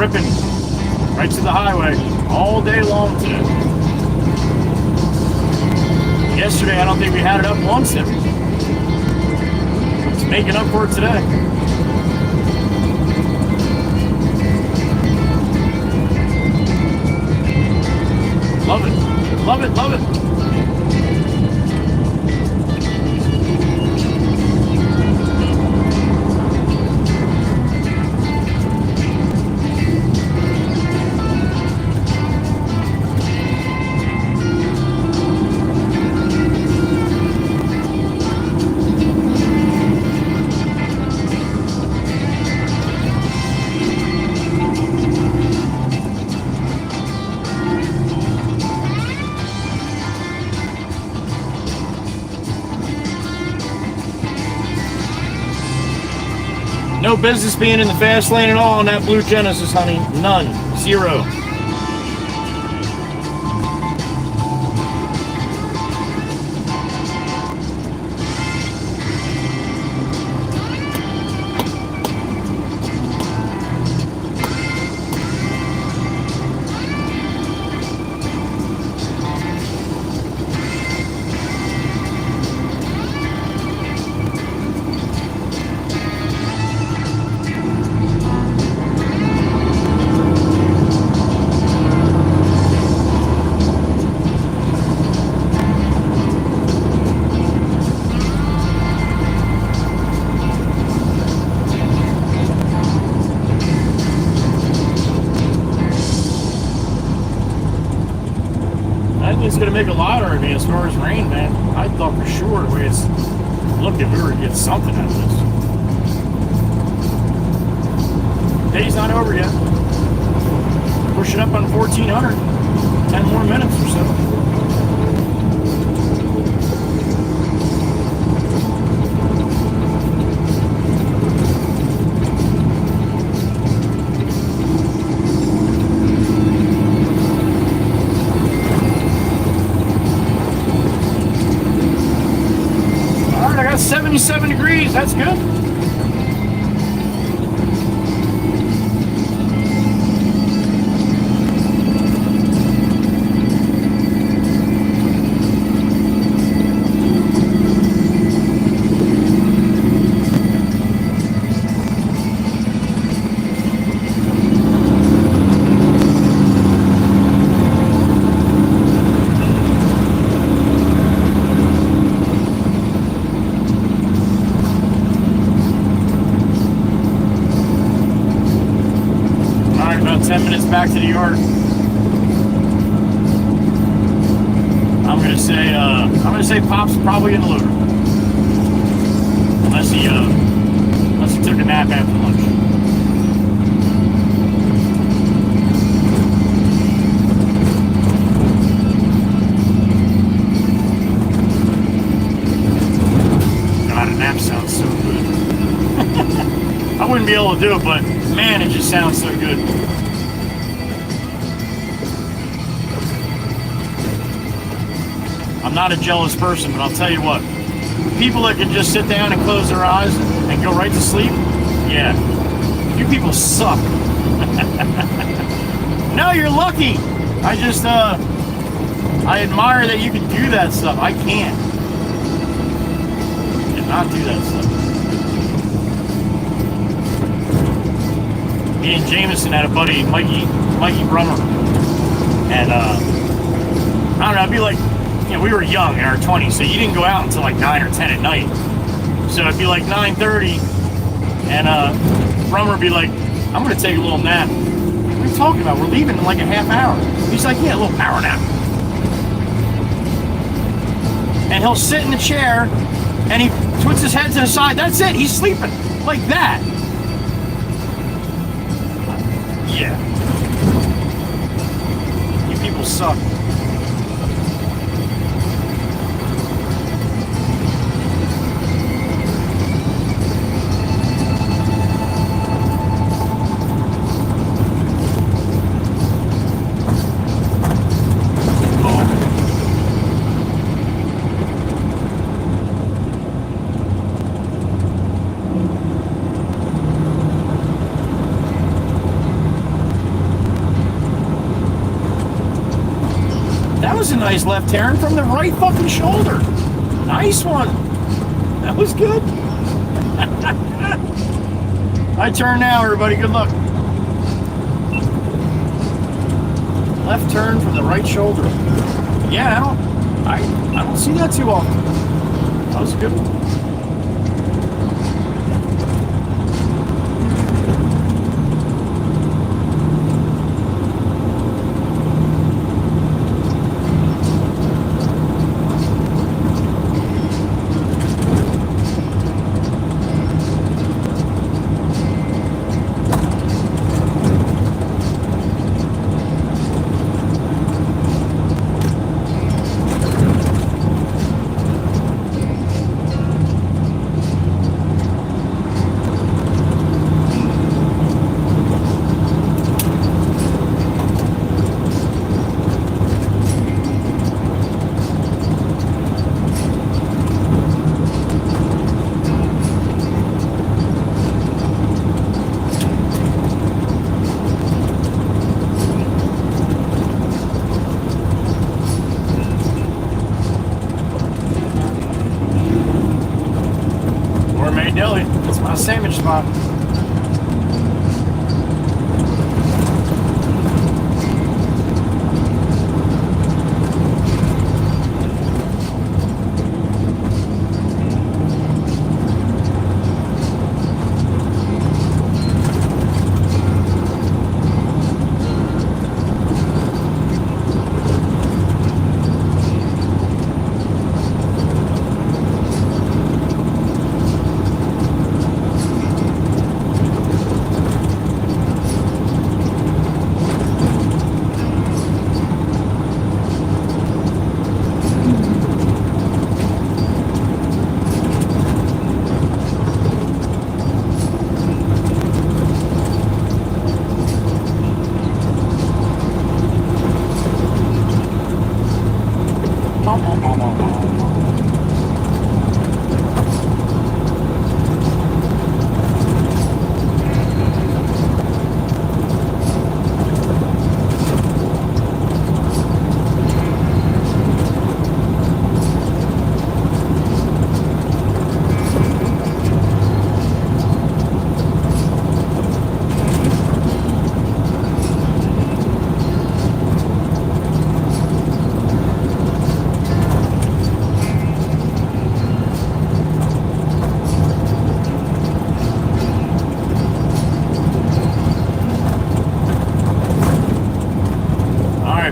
Speaker 1: ripping right to the highway all day long today. Yesterday, I don't think we had it up once. It's making up for it today. Love it. Love it. Love it. No business being in the fast lane at all on that blue Genesis, honey. None. Zero. It's going to make a lot of me as far as rain, man. I thought for sure the way it's looking, we were going to get something out of this. Day's not over yet. Pushing up on 1400. 10 more minutes or so. All right, I got 77 degrees. That's good. Back to the yard. I'm gonna say Pop's probably in the loader, unless he took a nap after lunch. God, a nap sounds so good. I wouldn't be able to do it, but man, it just sounds so good. I'm not a jealous person, but I'll tell you what. People that can just sit down and close their eyes and go right to sleep, yeah. You people suck. No, you're lucky. I admire that you can do that stuff. I can't. I cannot do that stuff. Me and Jameson had a buddy, Mikey Brummer. And, I don't know, I'd be like, you know, we were young in our 20s, so you didn't go out until like 9 or 10 at night. So it'd be like 9:30, and Brummer would be like, I'm going to take a little nap. What are you talking about? We're leaving in like a half hour. He's like, yeah, a little power nap. And he'll sit in the chair, and he puts his head to the side. That's it. He's sleeping. Like that. Yeah. You people suck. was a nice left turn from the right fucking shoulder. Nice one. That was good. I turn now, everybody. Good luck. Left turn from the right shoulder. Yeah, I don't see that too often. That was a good one. That's my sandwich spot.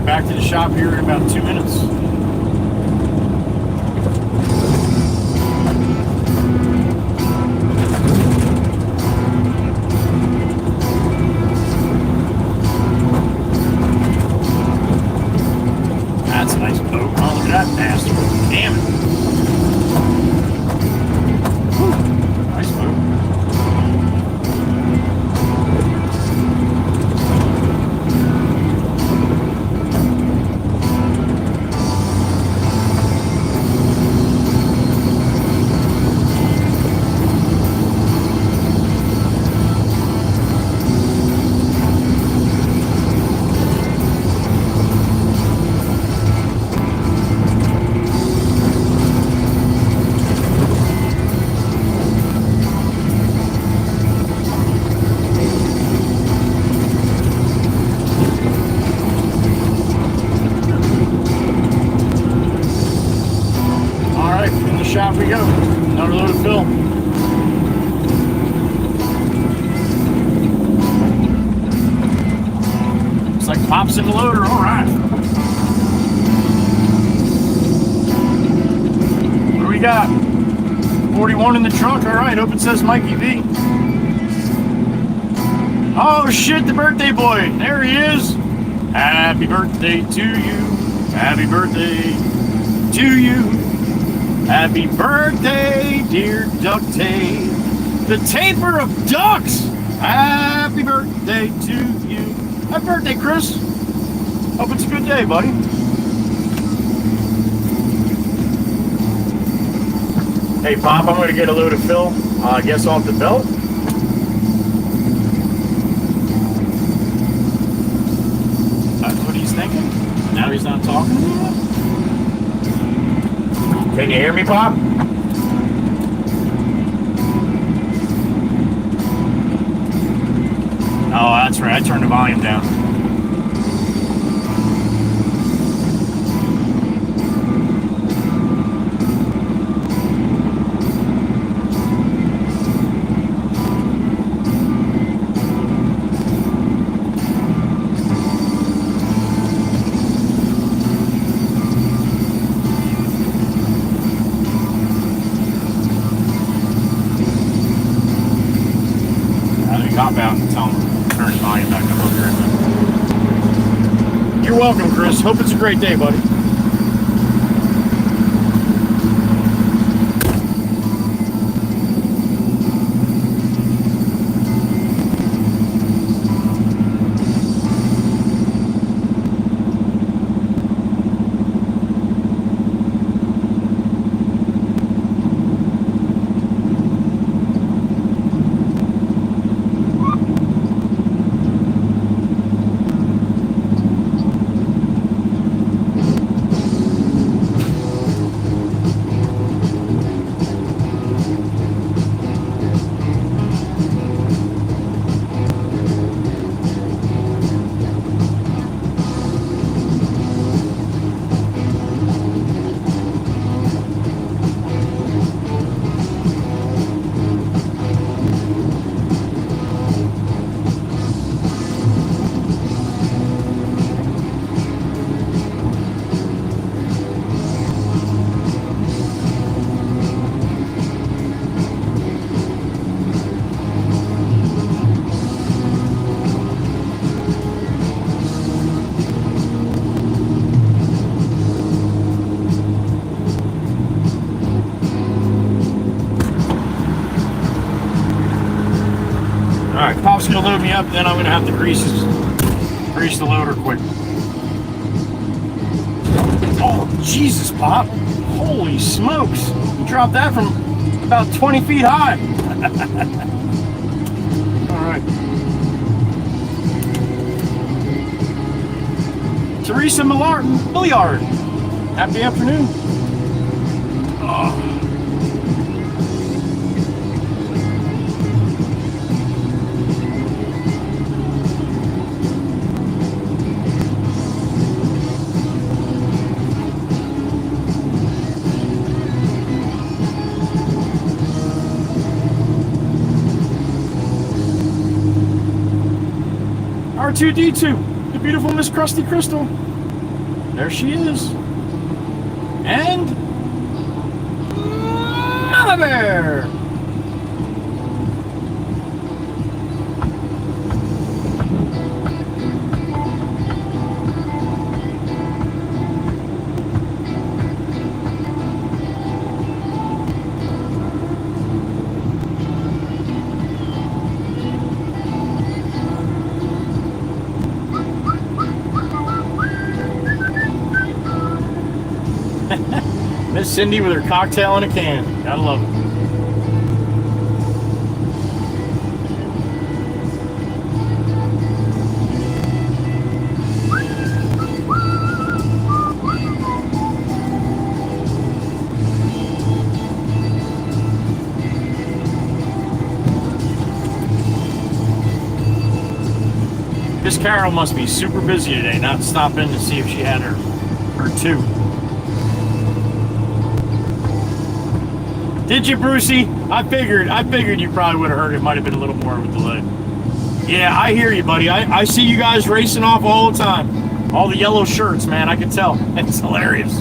Speaker 1: Back to the shop here in about 2 minutes. That's a nice boat. Oh, look at that bastard. Damn it. Whew. Nice boat. Shop we go. Another load of fill. Looks like pops in the loader. All right. What do we got? 41 in the trunk. All right. Hope it says Mikey V. Oh shit! The birthday boy. There he is. Happy birthday to you. Happy birthday to you. Happy birthday, dear Duck Tape, the taper of ducks. Happy birthday to you. Happy birthday, Chris. Hope it's a good day, buddy. Hey, Pop, I'm going to get a load of fill, I guess, off the belt. That's what he's thinking. Now he's not talking to me yet? Can you hear me, Pop? Oh, that's right. I turned the volume down. Hop out and tell them to turn the volume back up. I'll be right back. You're welcome, Chris. Hope it's a great day, buddy. Alright, Pop's gonna load me up, then I'm gonna have to grease the loader quick. Oh, Jesus, Pop. Holy smokes. You dropped that from about 20 feet high. Alright. Teresa Milliard. Happy afternoon. Oh. R2D2, the beautiful Miss Krusty Crystal. There she is. And Mama Bear. Miss Cindy with her cocktail in a can. Gotta love it. Miss Carol must be super busy today, not stopping to see if she had her two. Did you, Brucey? I figured you probably would have heard it. Might have been a little more of a delay. Yeah, I hear you, buddy. I see you guys racing off all the time. All the yellow shirts, man. I can tell. It's hilarious.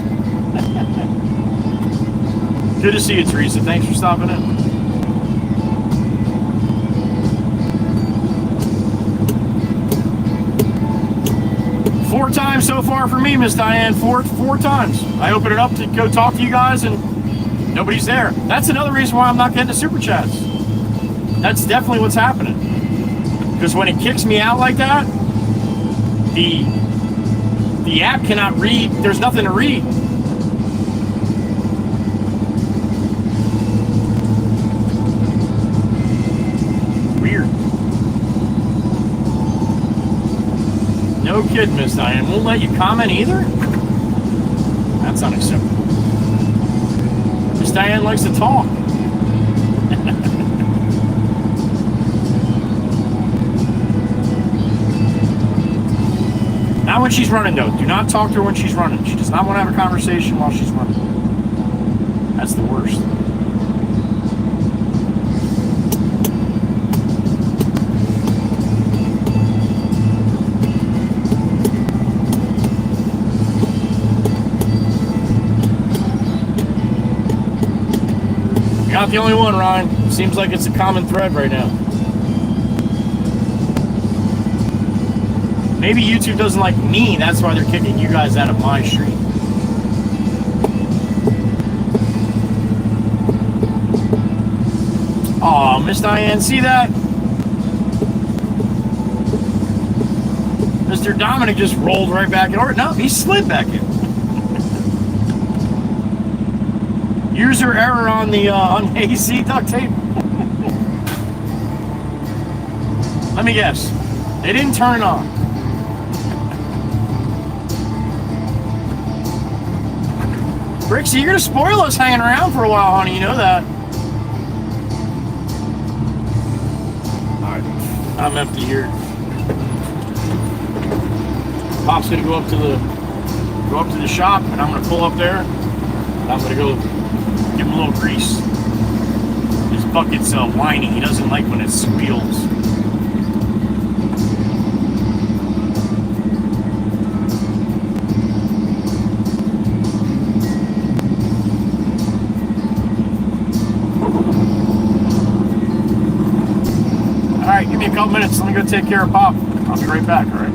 Speaker 1: Good to see you, Teresa. Thanks for stopping in. Four times so far for me, Miss Diane. Four times. I opened it up to go talk to you guys, and nobody's there. That's another reason why I'm not getting the super chats. That's definitely what's happening. Because when it kicks me out like that, the app cannot read. There's nothing to read. Weird. No kidding, Miss Diane. Won't let you comment either? That's unacceptable. Diane likes to talk. Not when she's running, though. Do not talk to her when she's running. She does not want to have a conversation while she's running. That's the worst. You're not the only one, Ryan. Seems like it's a common thread right now. Maybe YouTube doesn't like me, that's why they're kicking you guys out of my stream. Aw, Miss Diane, see that? Mr. Dominic just rolled right back in. Or no, he slid back in. User error on the AC duct tape. Let me guess. They didn't turn it on. Brixie, you're gonna spoil us hanging around for a while, honey. You know that. Alright, I'm empty here. Pop's gonna go up to the shop, and I'm gonna pull up there. And I'm gonna go give him a little grease. His bucket's whiny. He doesn't like when it squeals. Alright, give me a couple minutes. Let me go take care of Pop. I'll be right back, alright?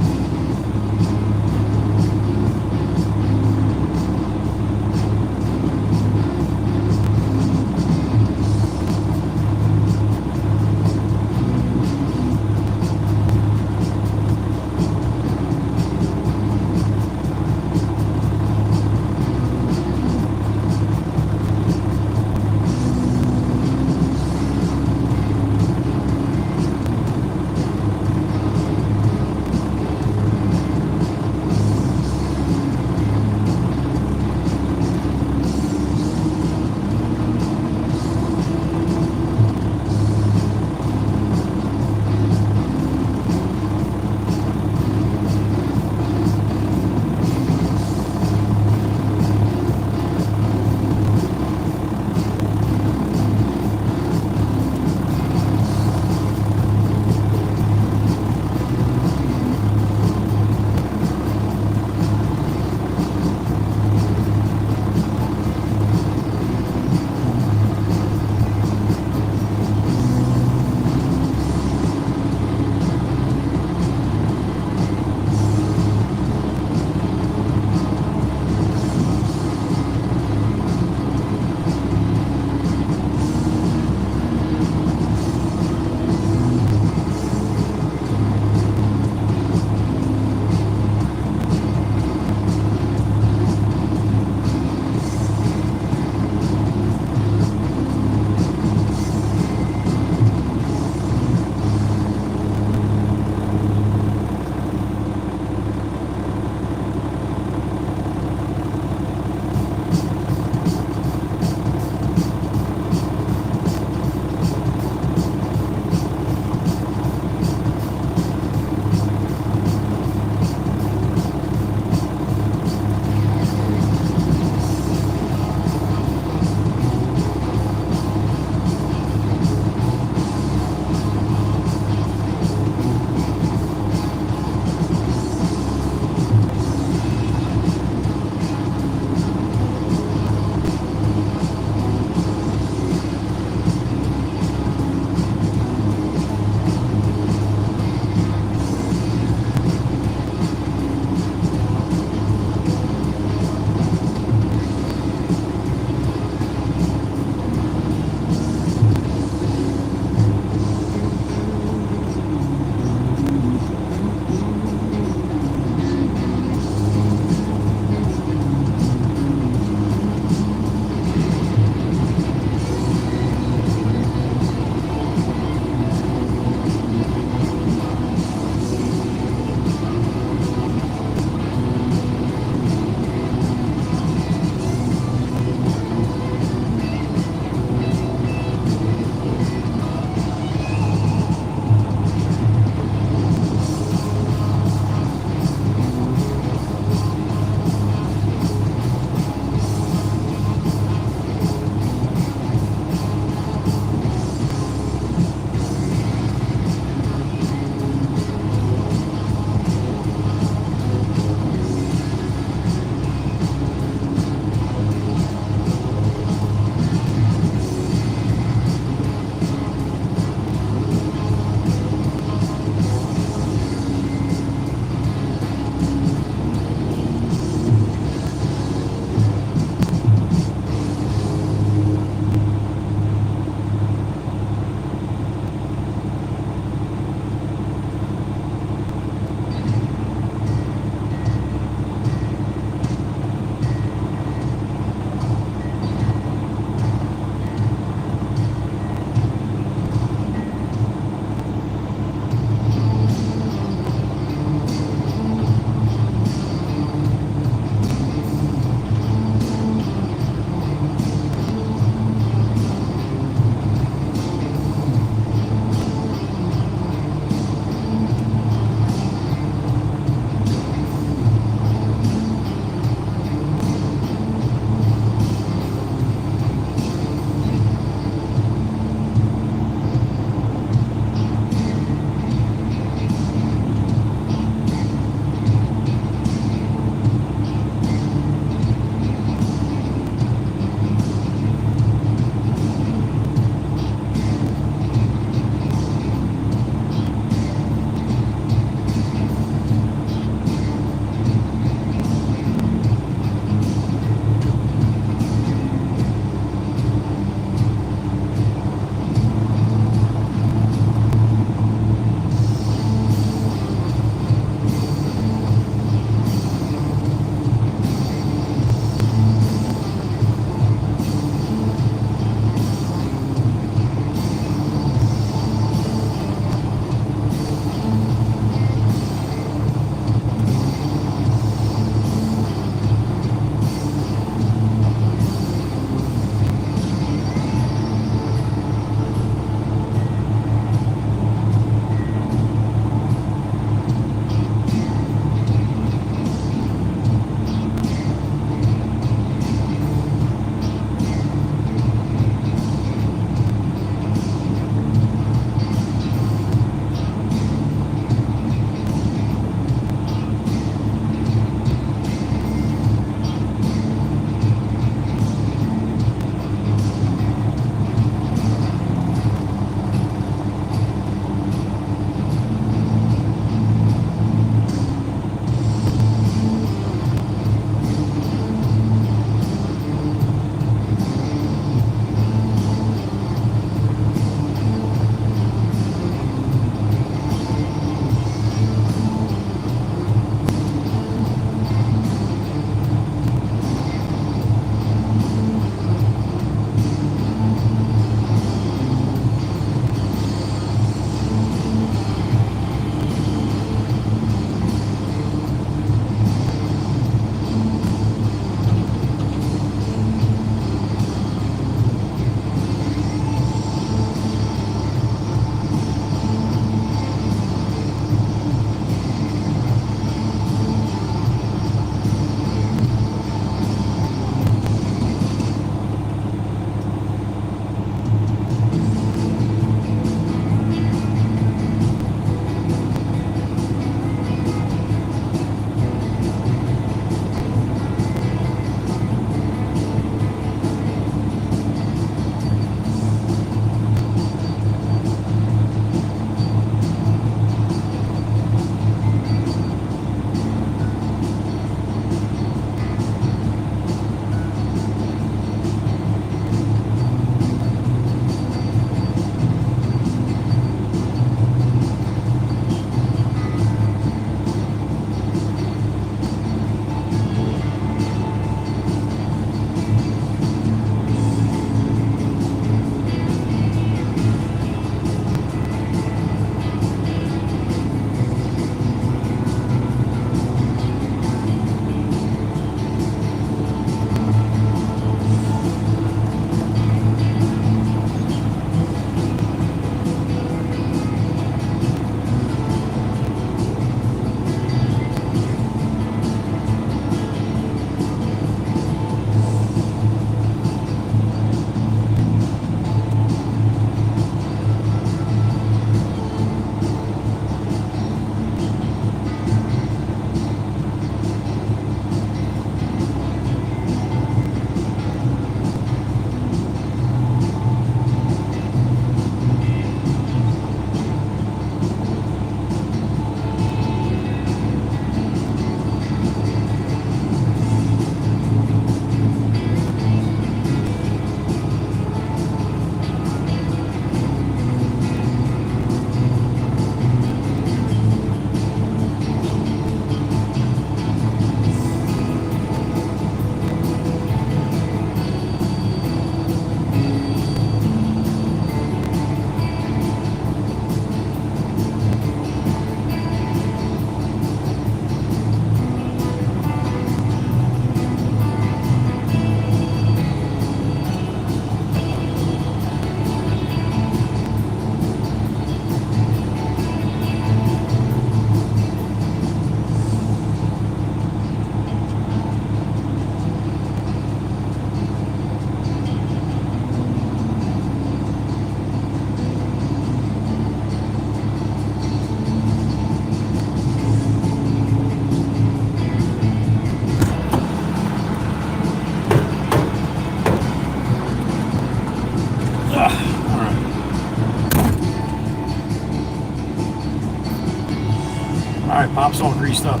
Speaker 1: top's all greased up.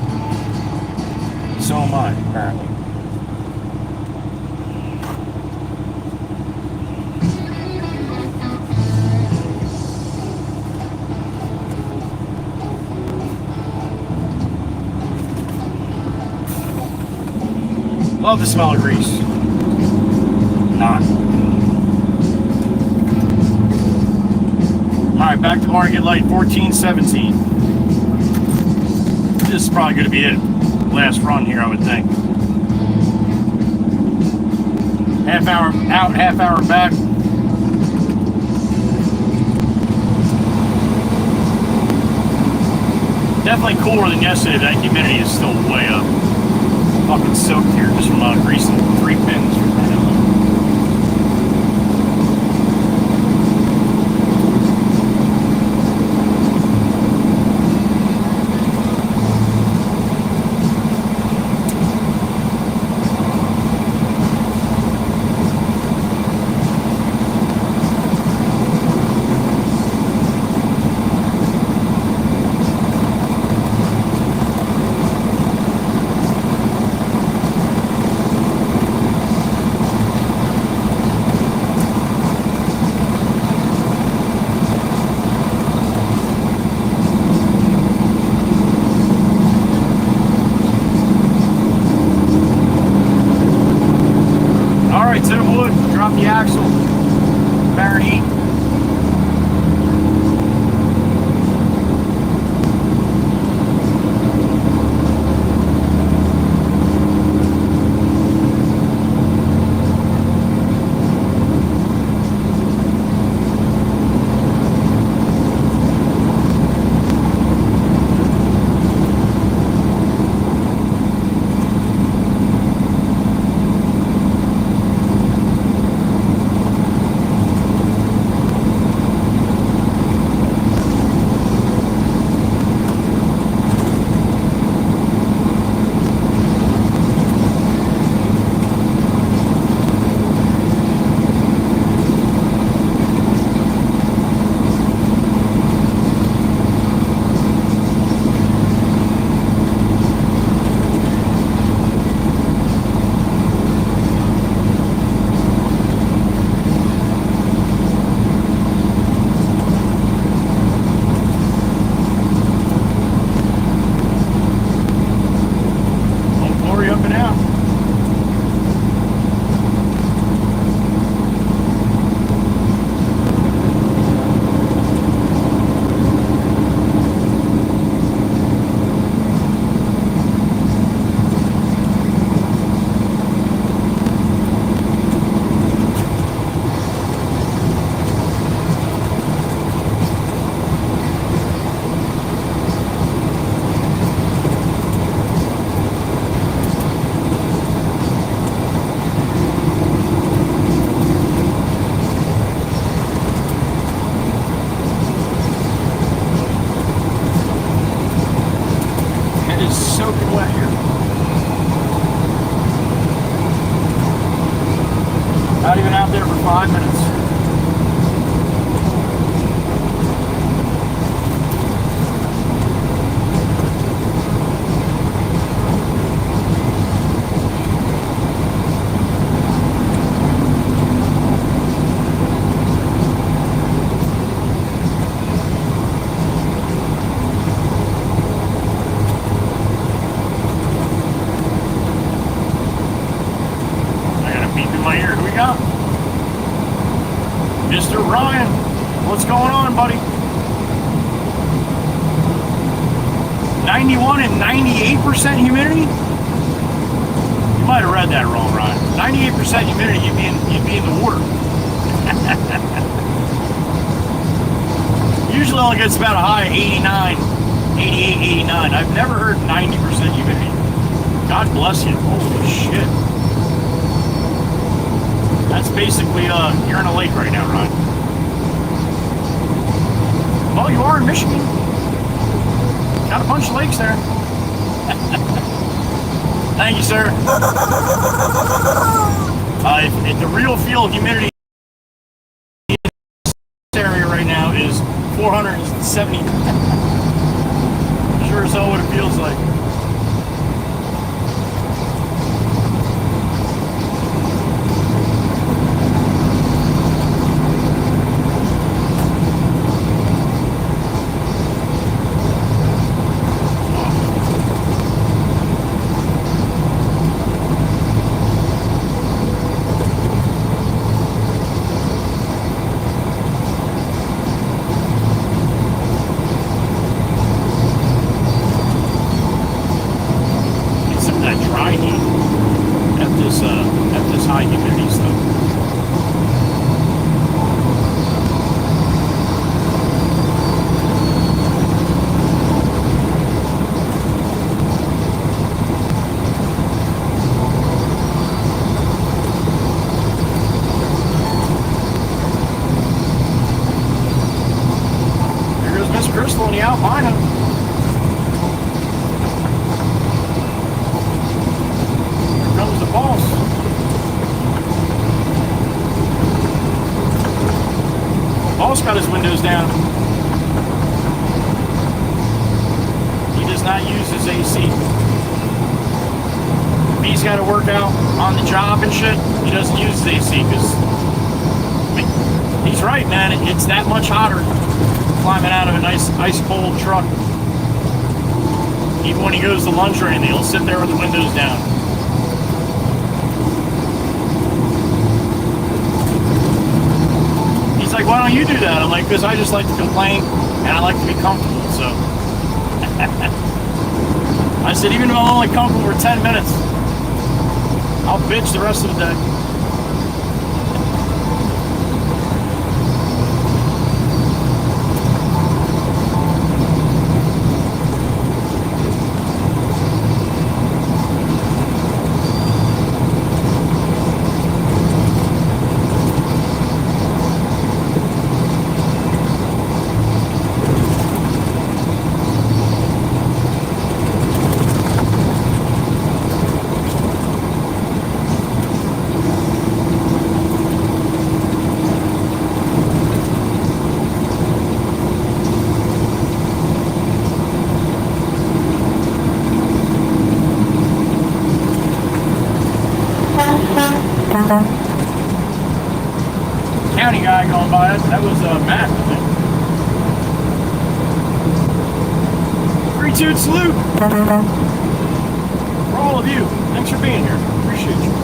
Speaker 1: So am I, apparently. Love the smell of grease. Not. Alright, back to market light 1417. This is probably going to be it. Last run here, I would think. Half hour out, half hour back. Definitely cooler than yesterday. That humidity is still way up. Fucking soaked here just from greasing 3 pins. The axle, Baron heat. Soaking wet here. Not even out there for 5 minutes. Mr. Ryan, what's going on, buddy? 91 and 98% humidity? You might have read that wrong, Ryan. 98% humidity, you'd be in the water. Usually only gets about a high of 89, 88, 89. I've never heard 90% humidity. God bless you. Holy shit. That's basically, you're in a lake right now, Ryan. Well, you are in Michigan. Got a bunch of lakes there. Thank you, sir. The real field humidity in this area right now is 470. Sure as hell what it feels like. else got his windows down. He does not use his AC. If he's got to work out on the job and shit, he doesn't use his AC because, I mean, he's right, man. It's that much hotter climbing out of a nice ice cold truck. Even when he goes to lunch or anything, he'll sit there with the windows down. He's like, why don't you do that? I'm like, because I just like to complain and I like to be comfortable, so. I said, even though I'm only comfortable for 10 minutes, I'll bitch the rest of the day. County guy going by, that was Matt, I think. 3-2 salute for all of you. Thanks for being here. Appreciate you.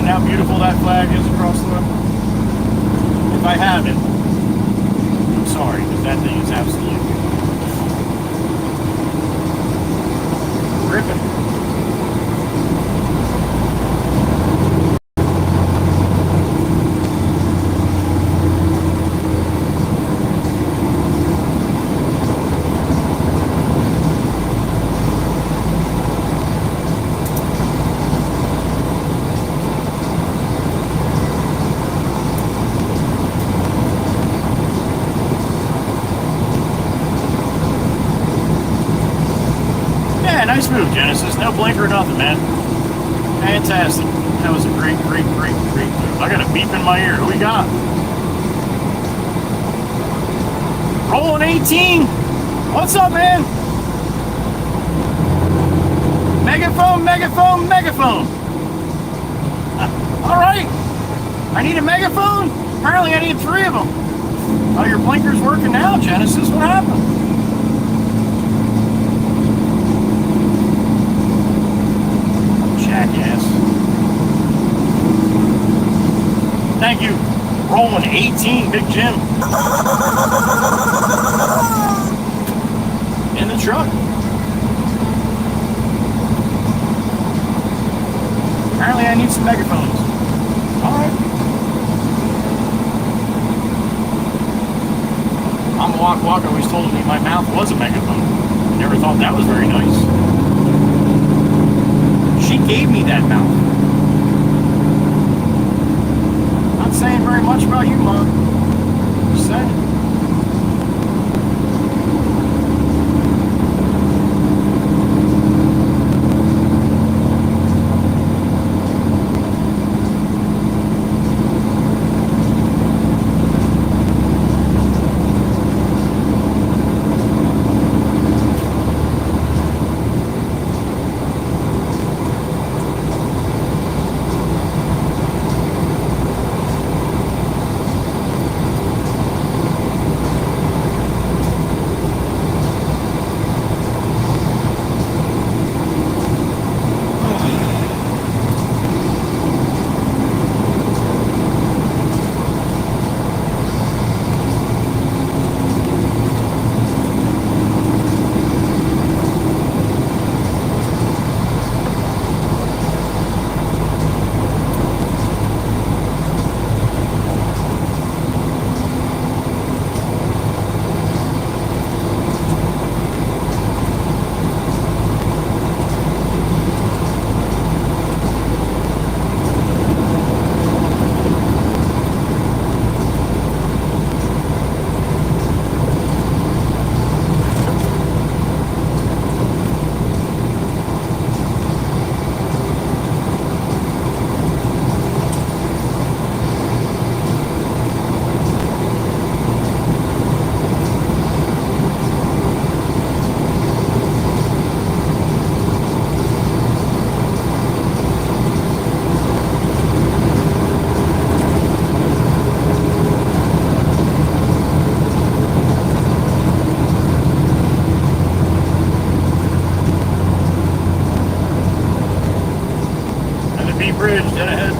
Speaker 1: How beautiful that flag is across the way. If I haven't, I'm sorry, because that thing is absolutely ripping. Nice move, Genesis. No blinker or nothing, man. Fantastic. That was a great move. I got a beep in my ear. Who we got? Rolling 18. What's up, man? Megaphone. All right. I need a megaphone? Apparently I need 3 of them. Oh, your blinker's working now, Genesis. What happened? Jackass. Thank you. Rolling 18, Big Jim. In the truck. Apparently I need some megaphones. Alright. I'm a walk always told me my mouth was a megaphone. I never thought that was very nice. She gave me that mouth. Not saying very much about you, Mom. Just saying. V Bridge, dead ahead.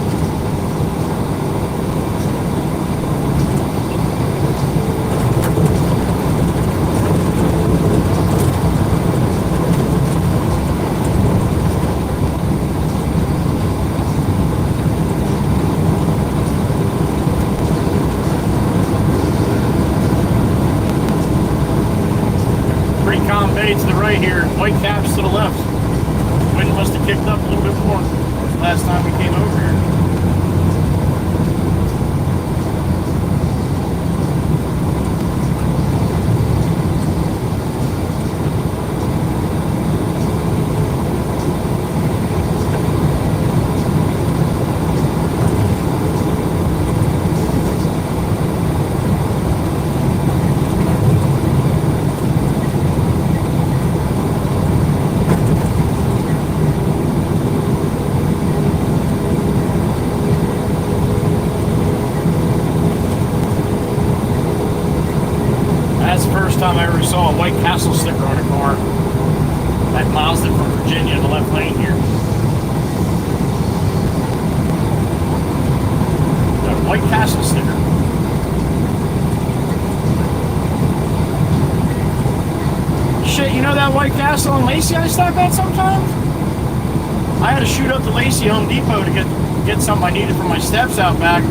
Speaker 1: Pre-com bay to the right here, white caps to the left. Wind must have kicked up a little bit more last time we came over here. Time I ever saw a White Castle sticker on a car. That Mazda from Virginia in the left lane here. The White Castle sticker. Shit, you know that White Castle in Lacey I stop at sometimes? I had to shoot up to Lacey Home Depot to get something I needed for my steps out back.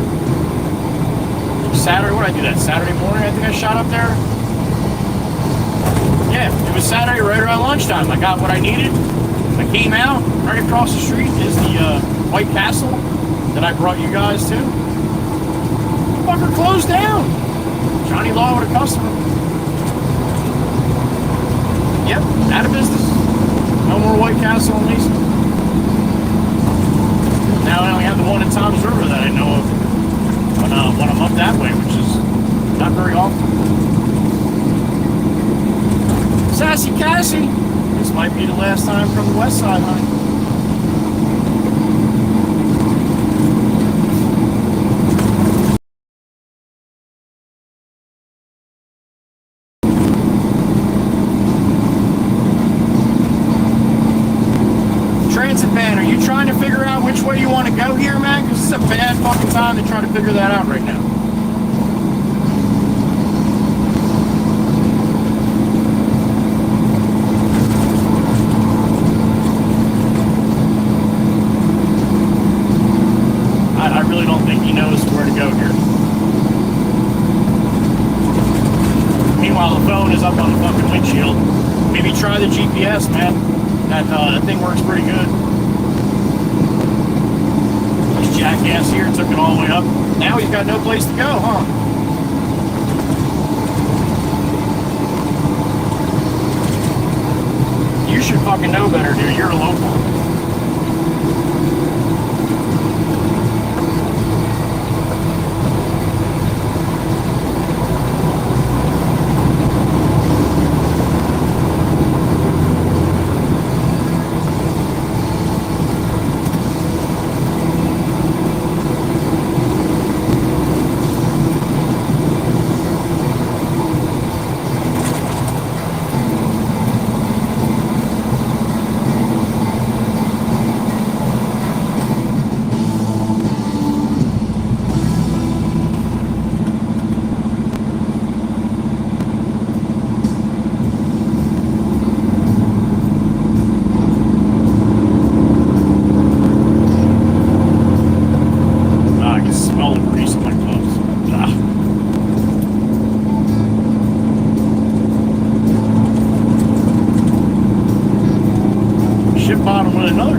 Speaker 1: Saturday, what did I do that? Saturday morning, I think I shot up there. Yeah, it was Saturday right around lunchtime. I got what I needed. I came out. Right across the street is the White Castle that I brought you guys to. Fucker closed down. Johnny Law with a customer. Yep, out of business. No more White Castle in Lacey. Now I only have the one in Tom's River that I know of when I'm up that way, which is not very often. Sassy Cassie, this might be the last time from the west side, honey. Transit van, are you trying to figure out which way you want to go here, man? Because this is a bad fucking time to try to figure that out right now. I really don't think he knows where to go here. Meanwhile, the phone is up on the fucking windshield. Maybe try the GPS, man. That thing works pretty good. This jackass here took it all the way up. Now he's got no place to go, huh? You should fucking know better, dude. You're a local.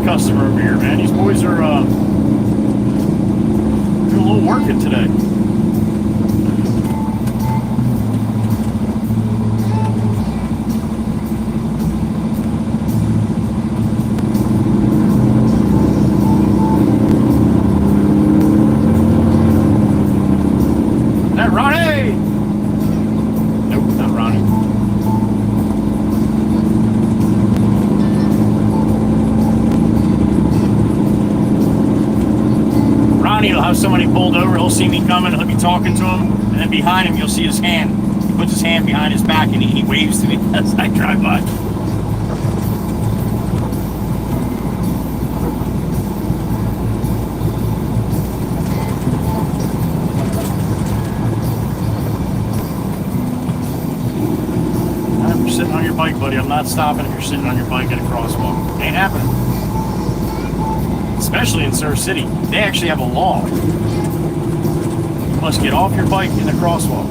Speaker 1: Customer over here, man. These boys are doing a little working today. Is that Ronnie? Nope, not Ronnie. He'll have somebody pulled over, he'll see me coming, he'll be talking to him, and then behind him you'll see his hand. He puts his hand behind his back and he waves to me as I drive by. bike, buddy. I'm not stopping if you're sitting on your bike at a crosswalk. Ain't happening. Especially in Surf City. They actually have a law. You must get off your bike in the crosswalk.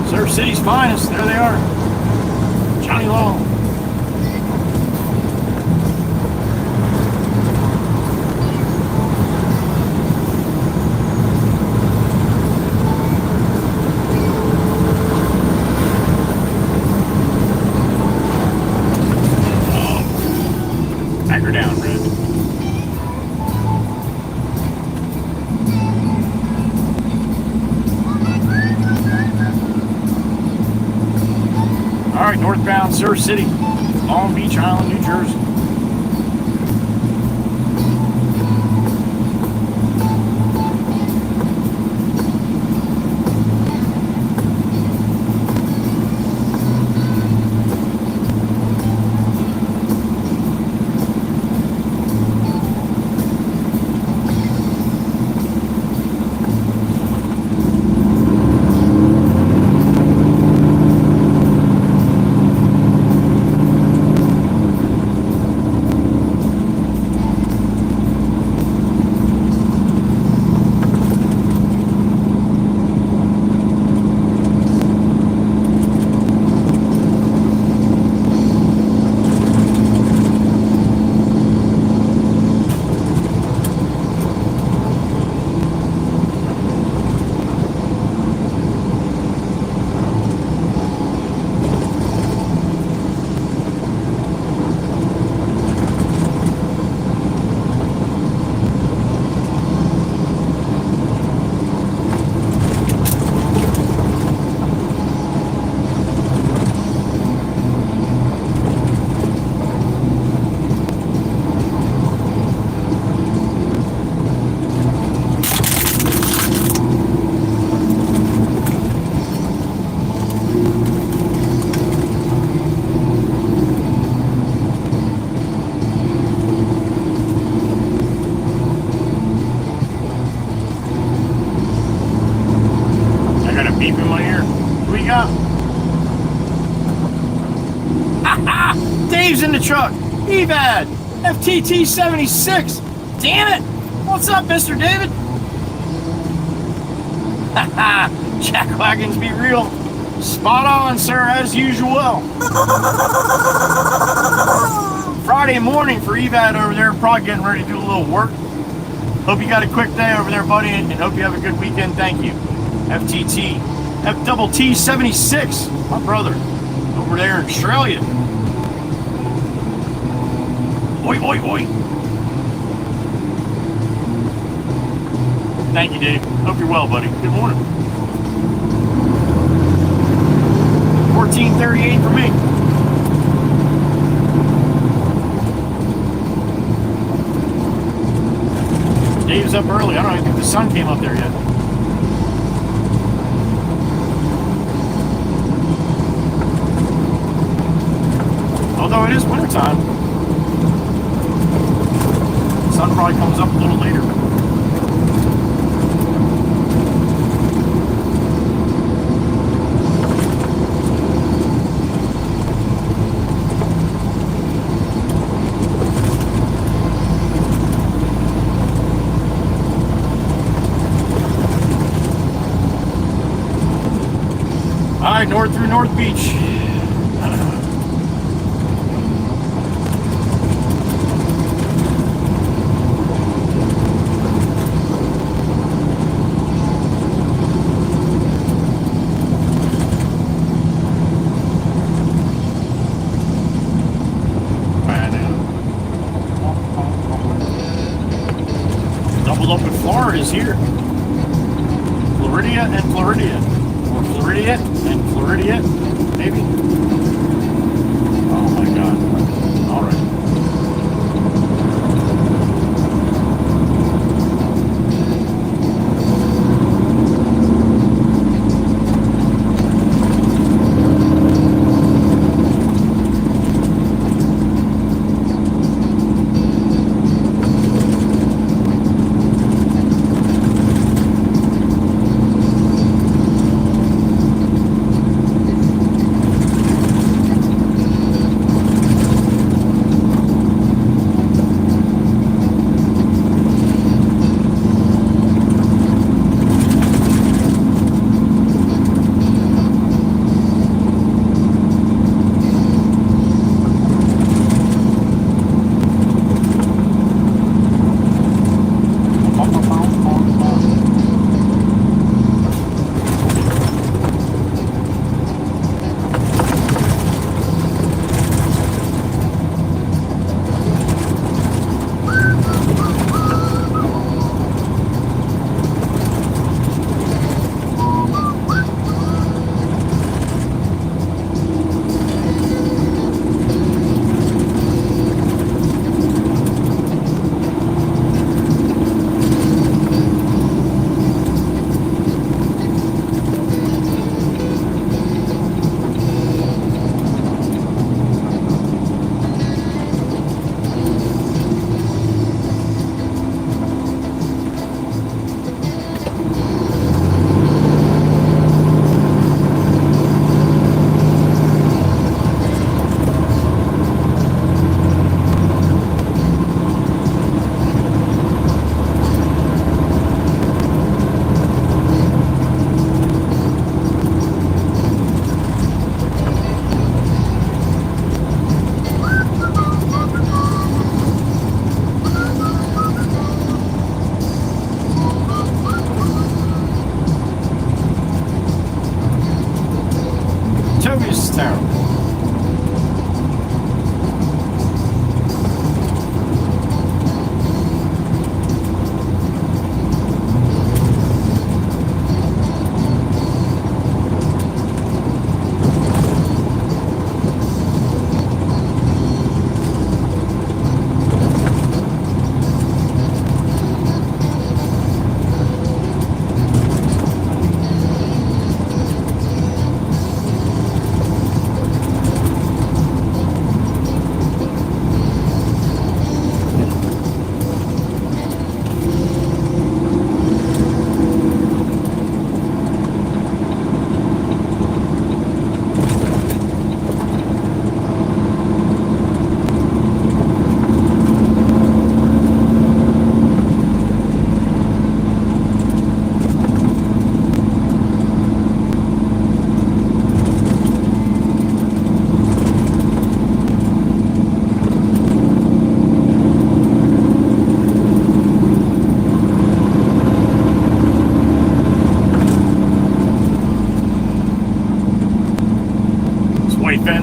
Speaker 1: Surf City's finest. There they are. Johnny Law. Anchor down, Red. All right, northbound Surf City, Long Beach Island, New Jersey. Beep in my ear. Who we got? Dave's in the truck. Evad. FTT 76. Damn it. What's up, Mr. David? Jack wagons be real. Spot on, sir, as usual. Friday morning for Evad over there. Probably getting ready to do a little work. Hope you got a quick day over there, buddy, and hope you have a good weekend. Thank you. FTT, FTT 76, my brother, over there in Australia. Oi, oi, oi. Thank you, Dave. Hope you're well, buddy. Good morning. 14:38 for me. Dave's up early. I don't even think the sun came up there yet. Although it is wintertime, the sun probably comes up a little later. All right, north through North Beach. Doubled up with Florida is here. Floridia and Floridia. Or Floridia and Floridia, maybe? Oh my God. All right.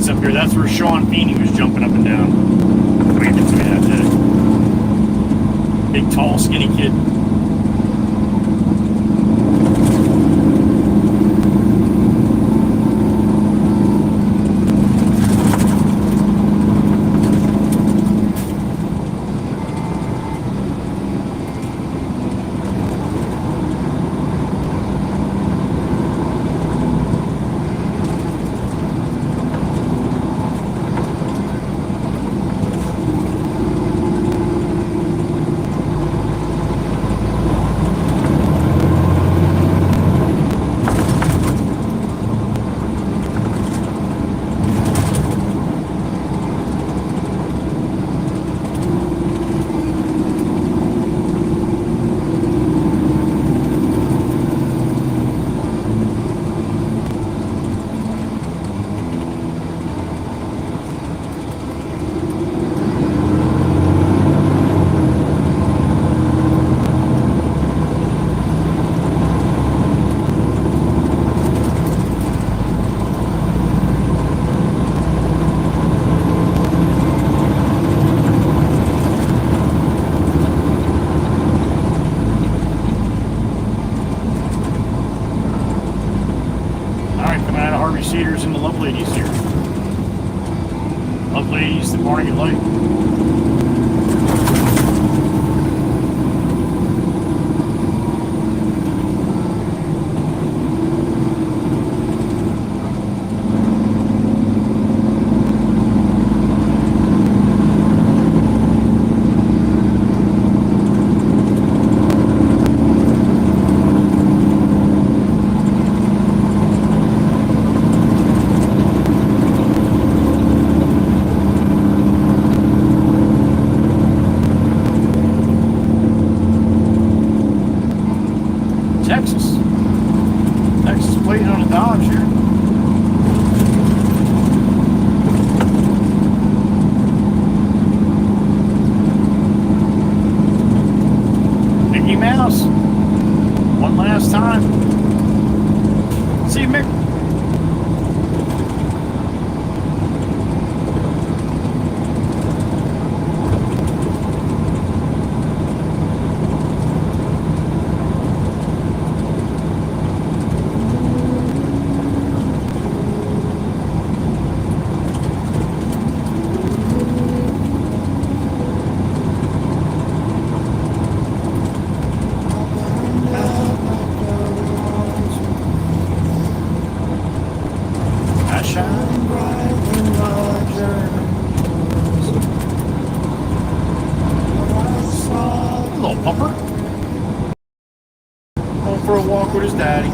Speaker 1: fence up here. That's where Sean Feeney was jumping up and down. Waved it to me that day. Big, tall, skinny kid. Cedars and the Love Ladies here. Love Ladies, the morning at light. Texas plate on a Dodge here. Mickey Mouse. One last time. See you, Mick. Little pupper. Going for a walk with his daddy.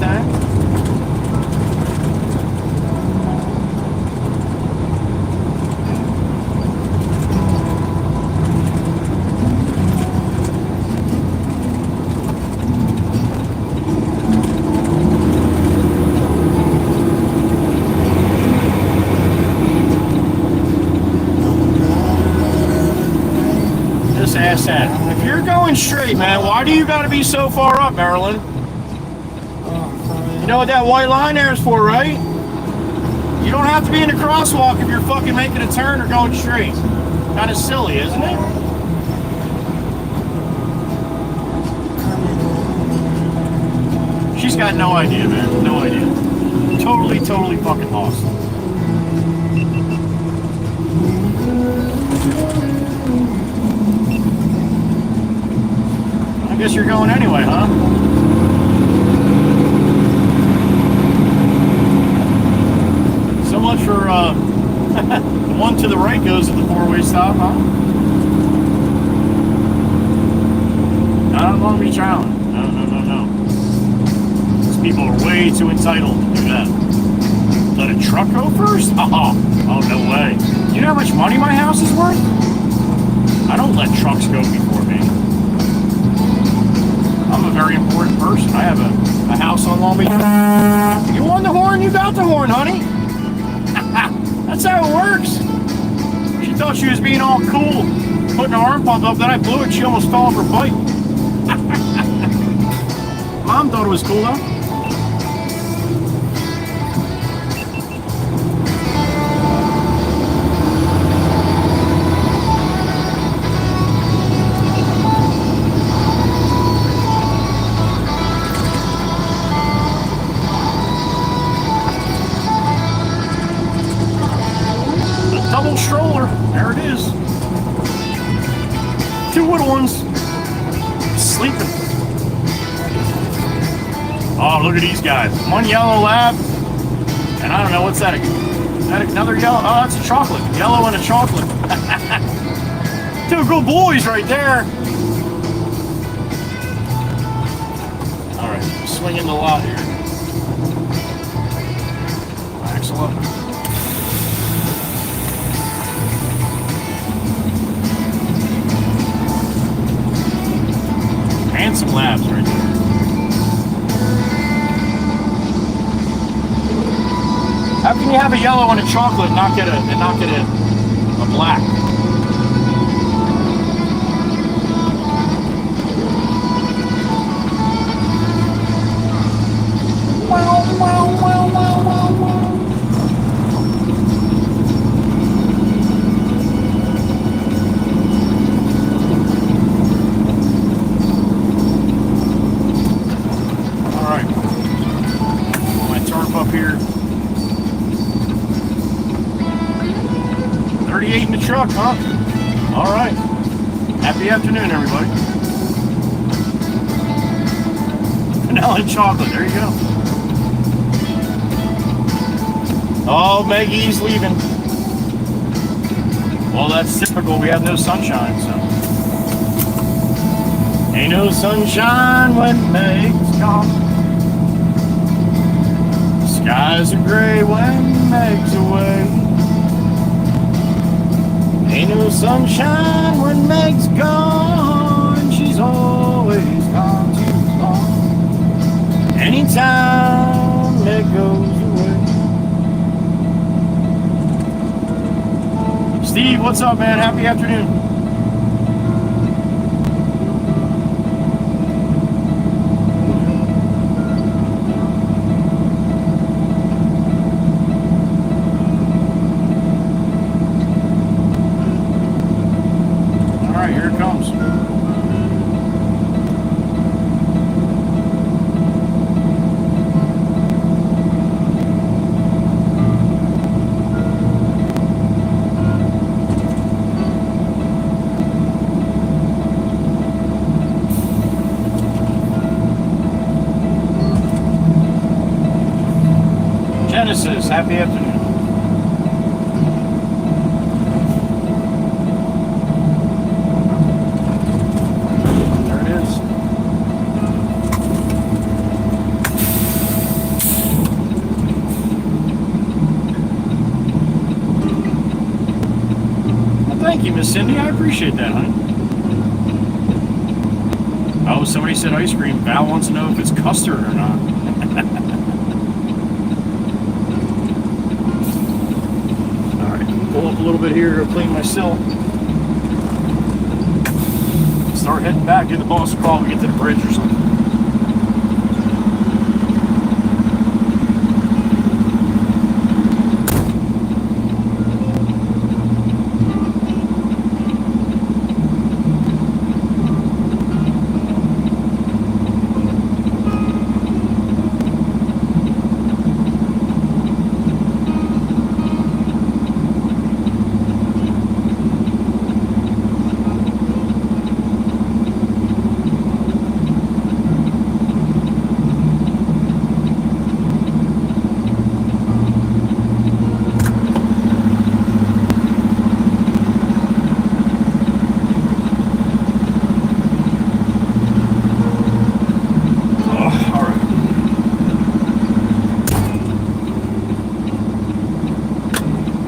Speaker 1: Mustang. Just ask that. If you're going straight, man, why do you got to be so far up, Marilyn? You know what that white line there is for, right? You don't have to be in the crosswalk if you're fucking making a turn or going straight. Kind of silly, isn't it? She's got no idea, man. No idea. Totally fucking lost. I guess you're going anyway, huh? So much for the one to the right goes to the four-way stop, huh? Not on Long Beach Island. No. These people are way too entitled to do that. Let a truck go first? Oh, no way. Do you know how much money my house is worth? I don't let trucks go before me. I'm a very important person. I have a house on Long Beach. You won the horn, you got the horn, honey. That's how it works. She thought she was being all cool, putting her arm pump up, then I blew it, she almost fell off her bike. Mom thought it was cool though. Double stroller, there it is. Two little ones sleeping. Oh, look at these guys. One yellow lab, and I don't know, what's that? Is that another yellow? Oh, that's a chocolate. Yellow and a chocolate. Two good boys right there. All right, swinging the lot here. Excellent. Handsome labs right there. How can you have a yellow and a chocolate and not get a black? In the truck, huh? All right. Happy afternoon, everybody. Vanilla and chocolate. There you go. Oh, Maggie's leaving. Well, that's typical. We have no sunshine, so. Ain't no sunshine when Meg's gone. Skies are gray when Meg's away. Ain't no sunshine when Meg's gone. She's always gone too long. Anytime Meg goes away. Steve, what's up, man? Happy afternoon. Happy afternoon. There it is. Miss Cindy. I appreciate that, honey. Oh, somebody said ice cream. Val wants to know if it's custard or not. All right, pull up a little bit here to clean my sill. Start heading back. Give the boss a call. We get to the bridge or something.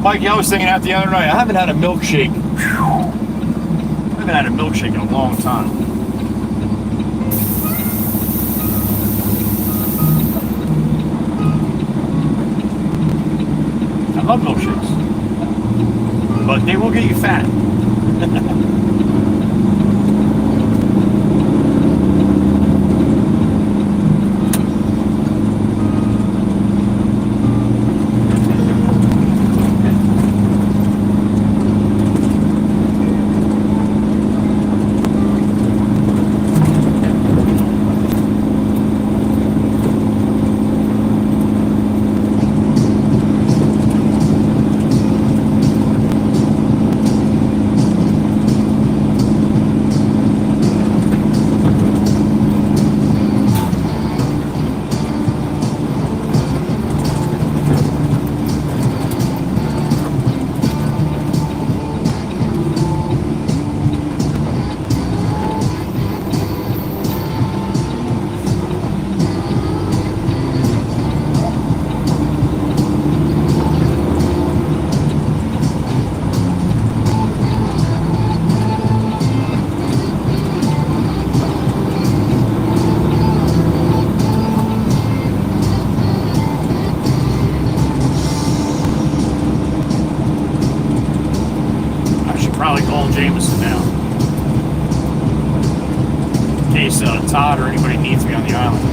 Speaker 1: Mikey, I was thinking out the other night, I haven't had a milkshake. I haven't had a milkshake in a long time. I love milkshakes. But they will get you fat. Jameson now. In case Todd or anybody needs me on the island.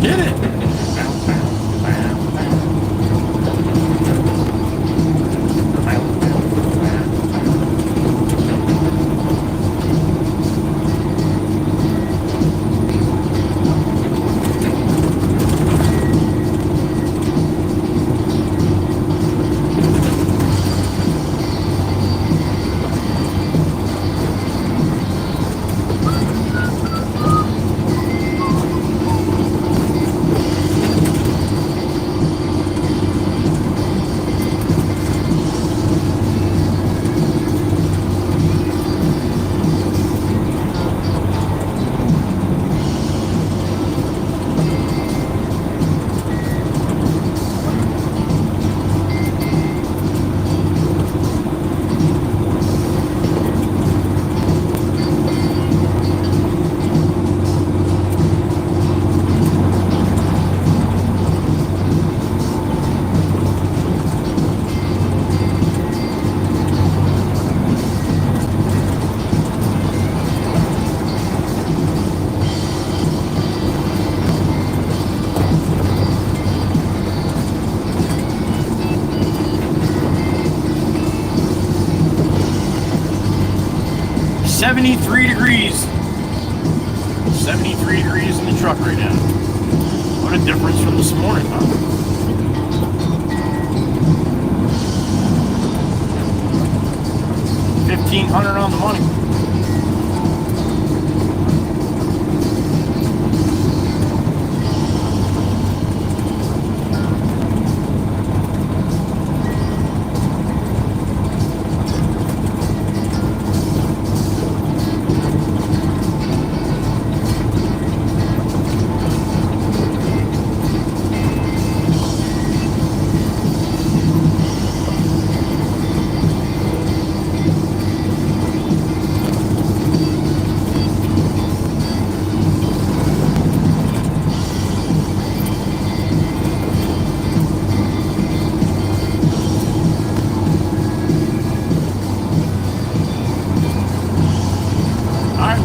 Speaker 1: Hit it. 73 degrees. 73 degrees in the truck right now. What a difference from this morning, huh? $1,500 on the money.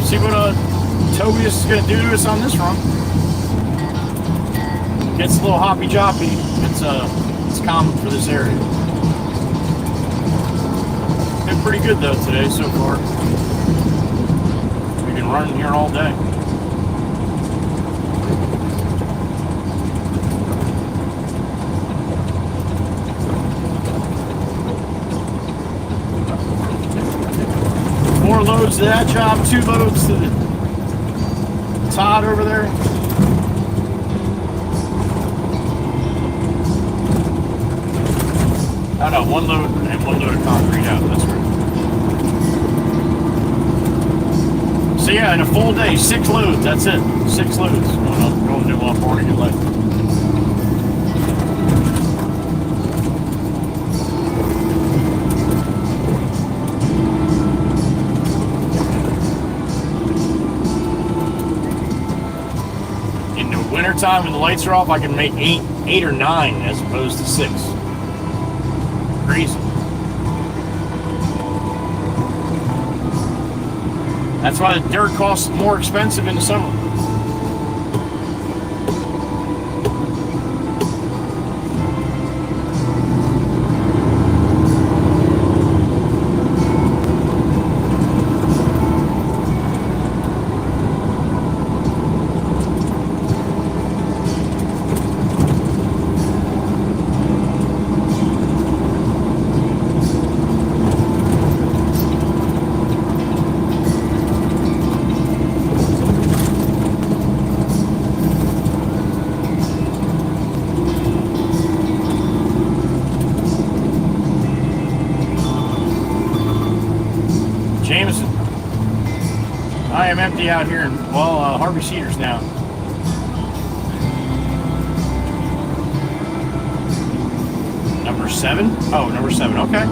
Speaker 1: See what Tobias is going to do to us on this run. Gets a little hoppy joppy. It's common for this area. Been pretty good though today so far. We've been running here all day. Four loads to that job, 2 loads to the Todd over there. Oh no, 1 load and 1 load of concrete out, that's right. So yeah, in a full day, 6 loads, that's it. 6 loads going to morning and late. Wintertime when the lights are off, I can make 8 or 9 as opposed to 6. Crazy. That's why the dirt costs more expensive in the summer. I am empty out here in, Harvey Cedars now. Number 7? Oh, number 7, okay.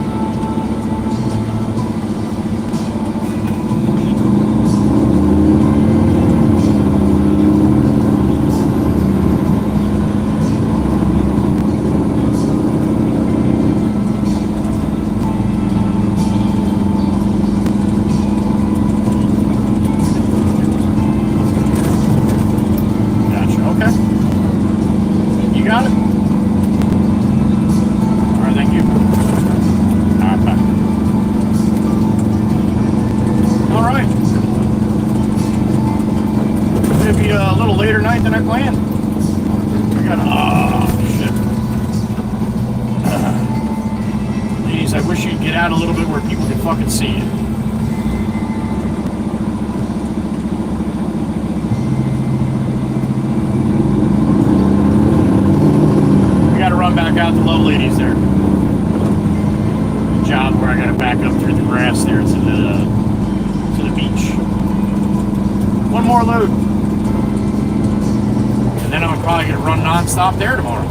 Speaker 1: gotta. Oh, shit. Ladies, I wish you'd get out a little bit where people can fucking see you. We gotta run back out the love ladies there. Job where I gotta back up through the grass there to the beach. One more load. And then I'm probably gonna run non-stop there tomorrow.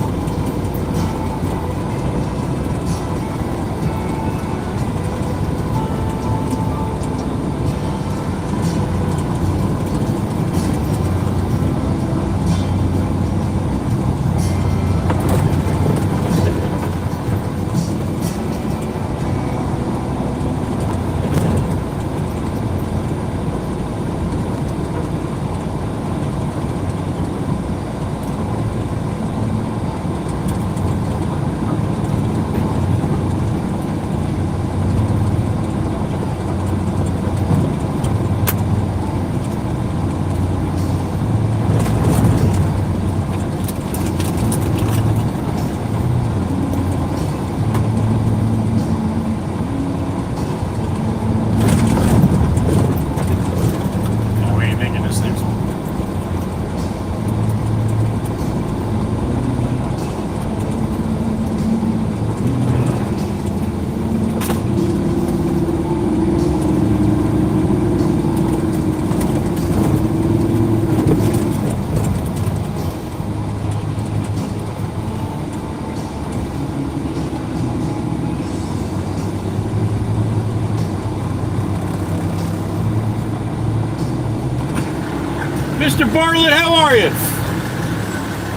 Speaker 1: Mr. Bartlett, how are you?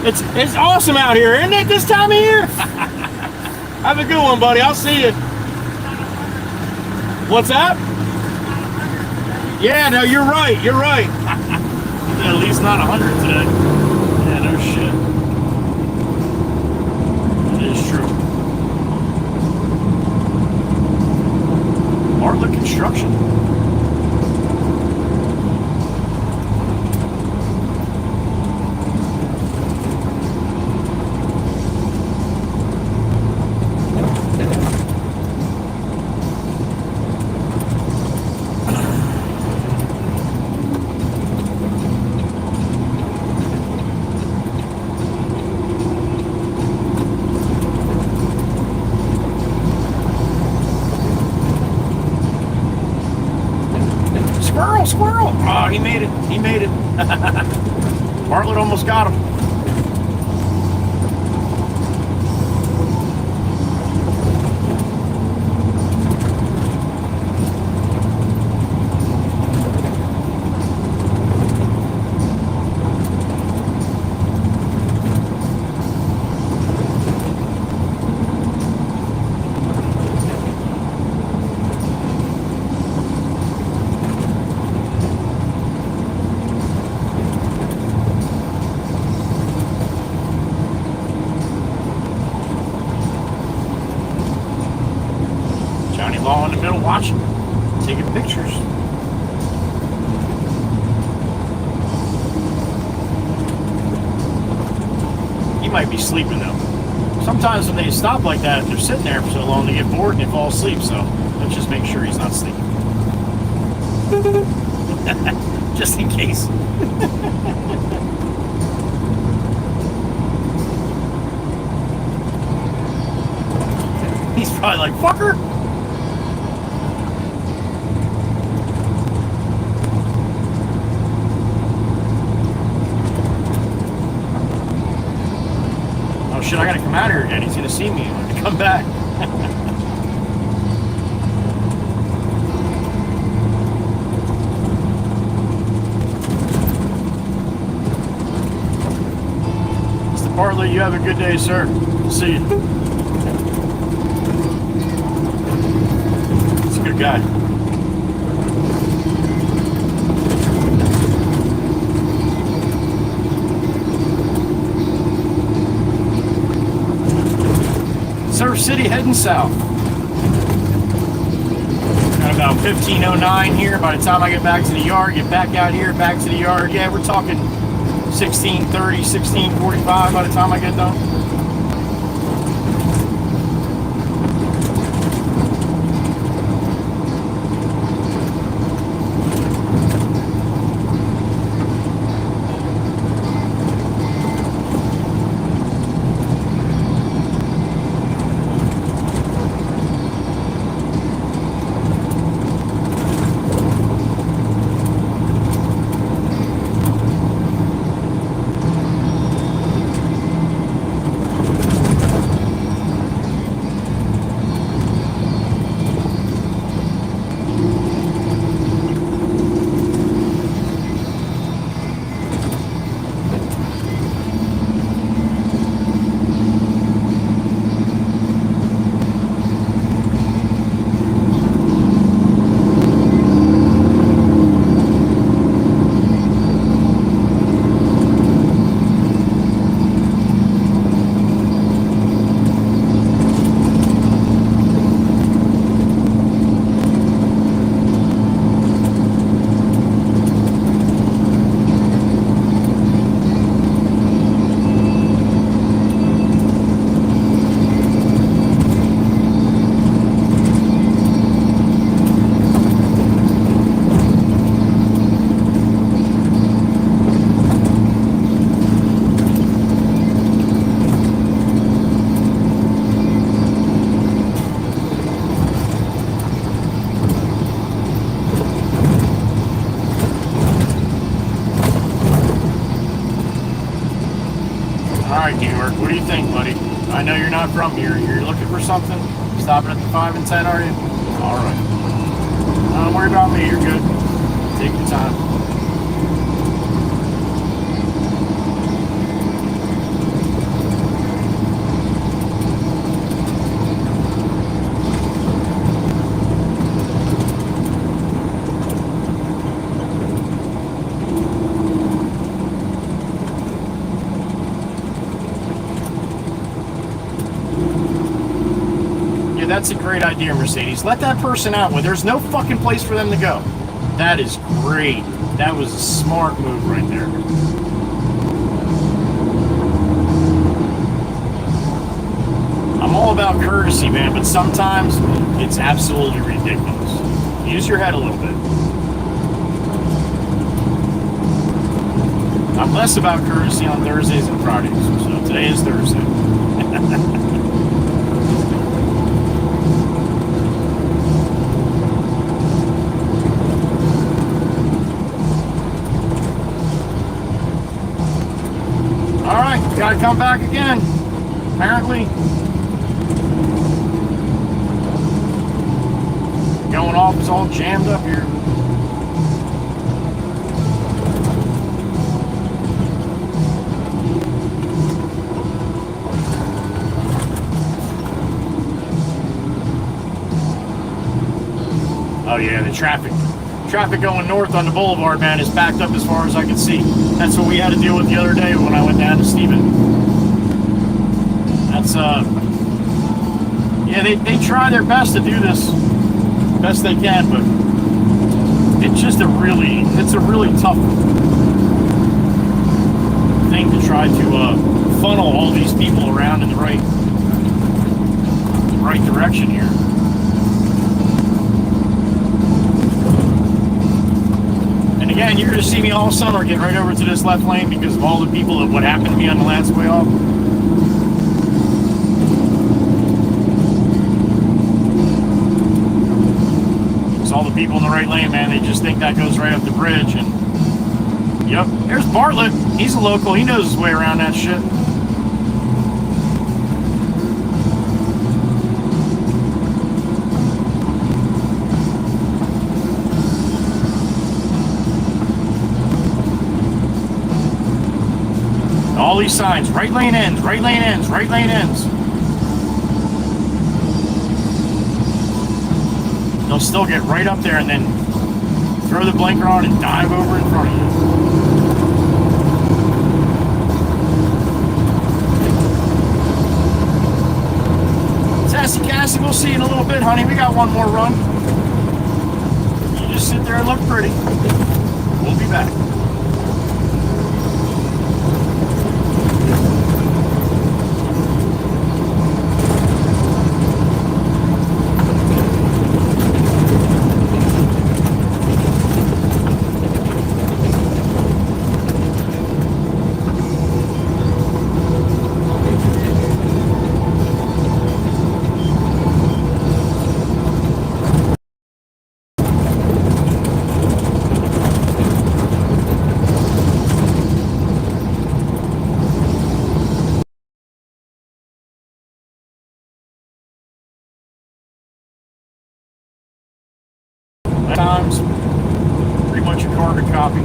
Speaker 1: It's awesome out here, isn't it, this time of year? Have a good one, buddy. I'll see you. What's that? Yeah, no, you're right. You're right. At least not 100 today. Yeah, no shit. That is true. Bartlett Construction. Squirrel! Oh, he made it. He made it. Bartlett almost got him. Law in the middle watching, taking pictures. He might be sleeping though. Sometimes when they stop like that, they're sitting there for so long, they get bored and they fall asleep. So let's just make sure he's not sleeping. Just in case. He's probably like, fucker. Shit, I gotta come out here again. He's gonna see me. I'm gonna come back. Mr. Bartlett, you have a good day, sir. See you. He's a good guy. Surf City heading south. Got about 15:09 here. By the time I get back to the yard, get back out here, back to the yard. Yeah, we're talking 16:30, 16:45 by the time I get done. What do you think, buddy? I know you're not from here. You're looking for something? Stopping at the 5 and 10, are you? All right. Don't worry about me. You're good. Take your time. That's a great idea, Mercedes. Let that person out when there's no fucking place for them to go. That is great. That was a smart move right there. I'm all about courtesy, man, but sometimes it's absolutely ridiculous. Use your head a little bit. I'm less about courtesy on Thursdays and Fridays, so today is Thursday. Gotta come back again, apparently. Going off is all jammed up here. Oh yeah, the traffic going north on the boulevard, man, is backed up as far as I can see. That's what we had to deal with the other day when I went down to Stephen. That's yeah, they try their best to do this best they can, but it's a really tough thing to try to funnel all these people around in the right direction here. Again, you're going to see me all summer get right over to this left lane because of all the people of what happened to me on the last way off. Because all the people in the right lane, man, they just think that goes right up the bridge. And yep, there's Bartlett. He's a local. He knows his way around that shit. All these signs, right lane ends, right lane ends, right lane ends. They'll still get right up there and then throw the blinker on and dive over in front of you. Sassy Cassie, we'll see you in a little bit, honey. We got one more run. You just sit there and look pretty. We'll be back. times. Pretty much a carbon copy.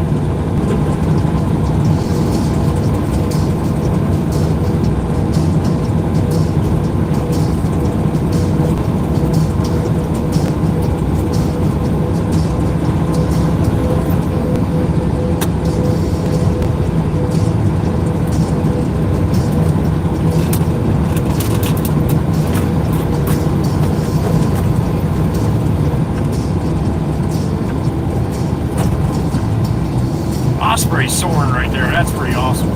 Speaker 1: Osprey soaring right there. That's pretty awesome.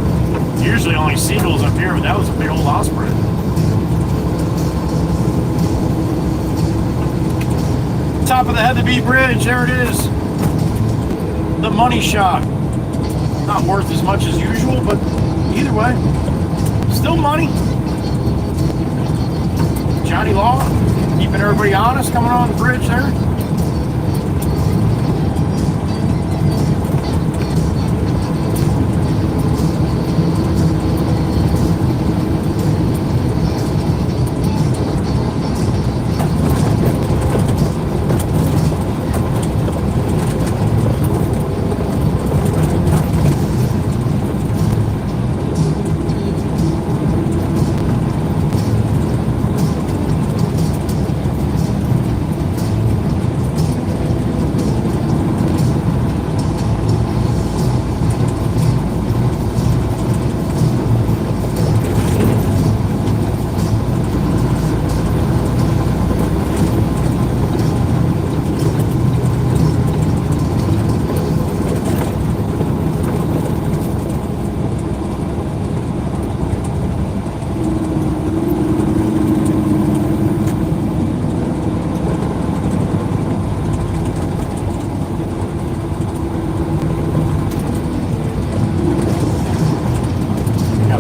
Speaker 1: Usually only seagulls up here, but that was a big old osprey. Top of the Heatherby Bridge, there it is. The money shot. Not worth as much as usual, but either way, still money. Johnny Law, keeping everybody honest, coming on the bridge there.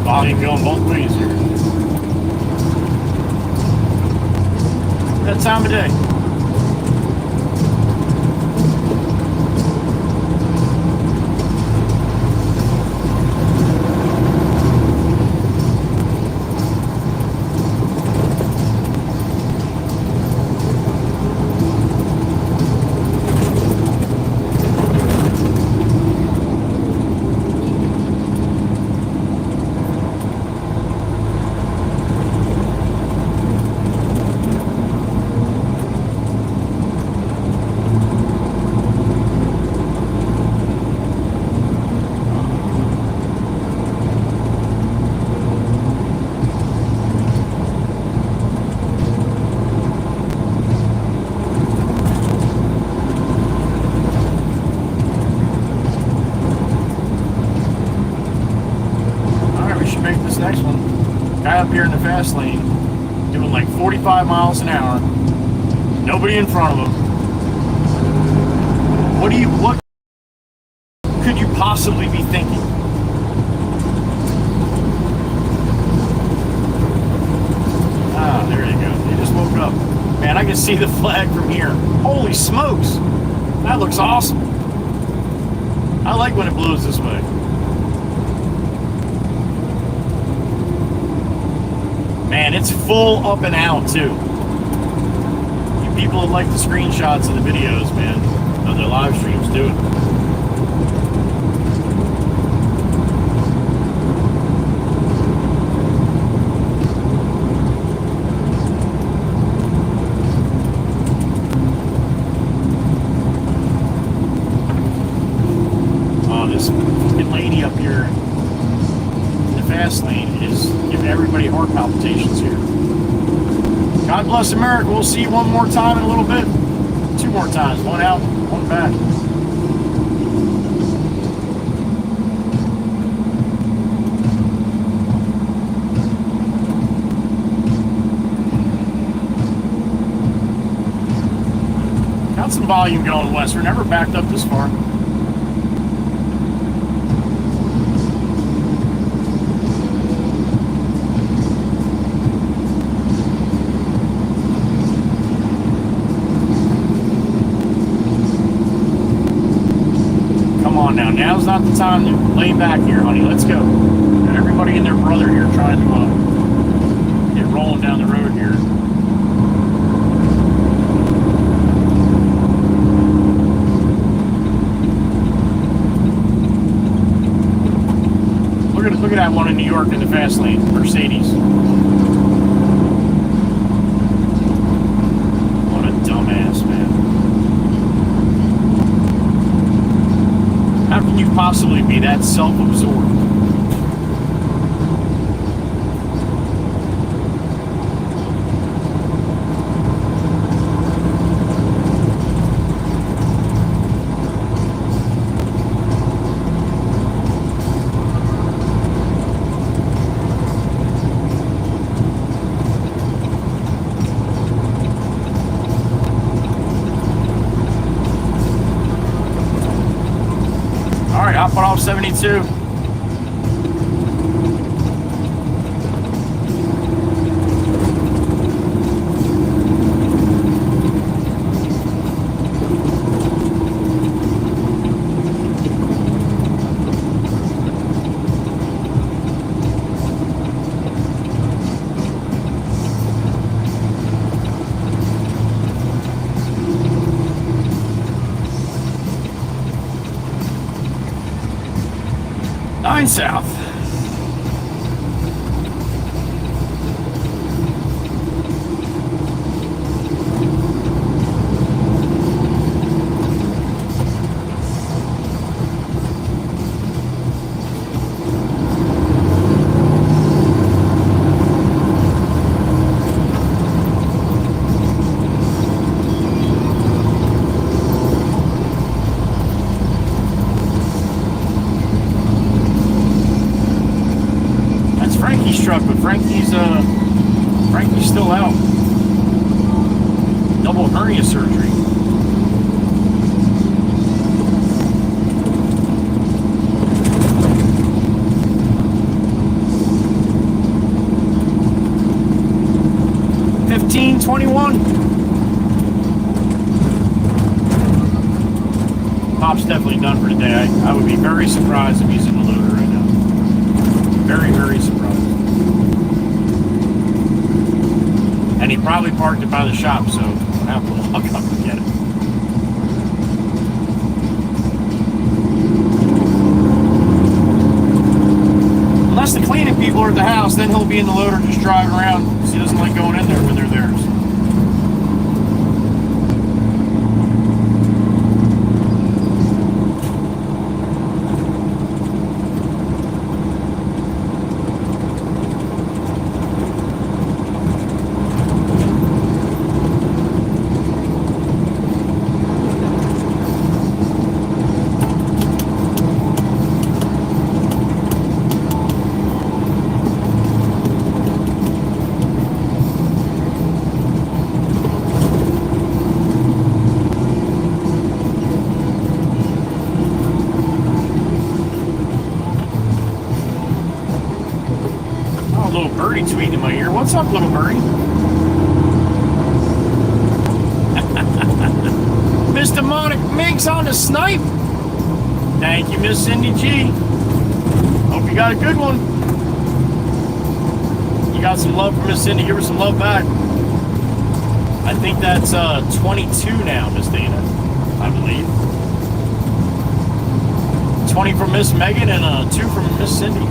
Speaker 1: Volume going both ways here. That time of day. Next one, guy up here in the fast lane doing like 45 miles an hour, nobody in front of him. What could you possibly be thinking? Ah, there you go. They just woke up. Man, I can see the flag from here. Holy smokes, that looks awesome. I like when it blows this way. Man, it's full up and out too. You people that like the screenshots of the videos, man, of their live streams, do it. Oh, this fucking lady up here in the fast lane is giving everybody heart palpitations here. God bless America. We'll see you one more time in a little bit. Two more times. One out, one back. Got some volume going west. We're never backed up this far. Now's not the time to lay back here, honey. Let's go. Got everybody and their brother here trying to get rolling down the road here. Look at that one in New York in the fast lane, Mercedes. What a dumbass, man. How can you possibly be that self-absorbed? Hopping off 72. South. Truck, but Frankie's still out. Double hernia surgery. $15.21. Pop's definitely done for today. I would be very surprised if he's in the loader right now. Very, very surprised. And he probably parked it by the shop, so I'll have to walk up and get it. Unless the cleaning people are at the house, then he'll be in the loader just driving around, because he doesn't like going in there when they're theirs. Birdie tweeting in my ear. What's up, little birdie? Mr. Monica Minx on the snipe. Thank you, Miss Cindy G. Hope you got a good one. You got some love for Miss Cindy. Give her some love back. I think that's 22 now, Miss Dana, I believe. 20 from Miss Megan and 2 from Miss Cindy.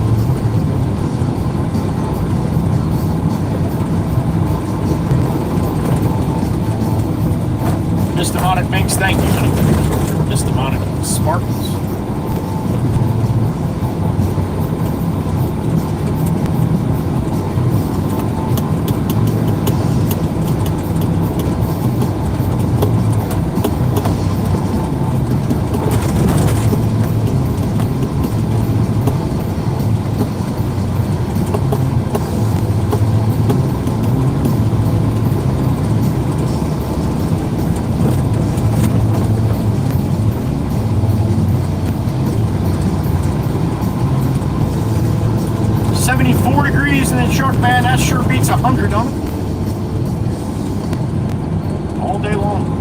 Speaker 1: Mr. Demonic Minx, thank you, honey. Mr. Demonic Sparkles. And then short, man, that sure beats 100 on it. All day long.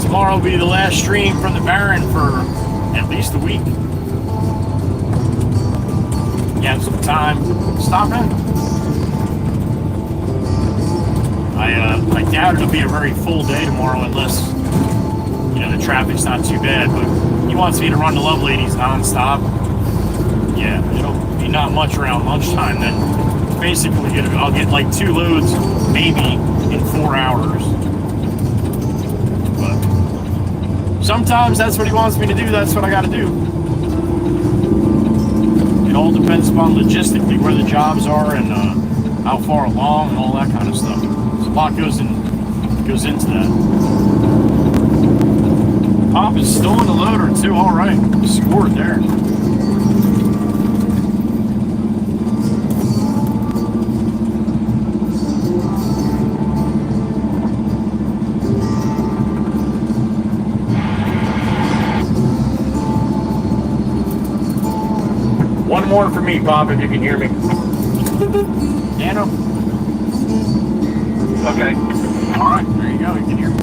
Speaker 1: Tomorrow will be the last stream from the Baron for at least a week. You have some time. Stop in. I doubt it'll be a very full day tomorrow unless, you know, the traffic's not too bad, but he wants me to run the Love Ladies non-stop. Yeah, it'll be not much around lunchtime then. Basically, I'll get like 2 loads maybe in 4 hours. But sometimes that's what he wants me to do, that's what I gotta do. It all depends upon logistically where the jobs are and how far along and all that kind of stuff. There's a lot goes into that. Pop is still in the loader too, alright. Scored there. One more for me, Bob, if you can hear me. Nano?
Speaker 2: Okay.
Speaker 1: All right, there you go. You can hear me.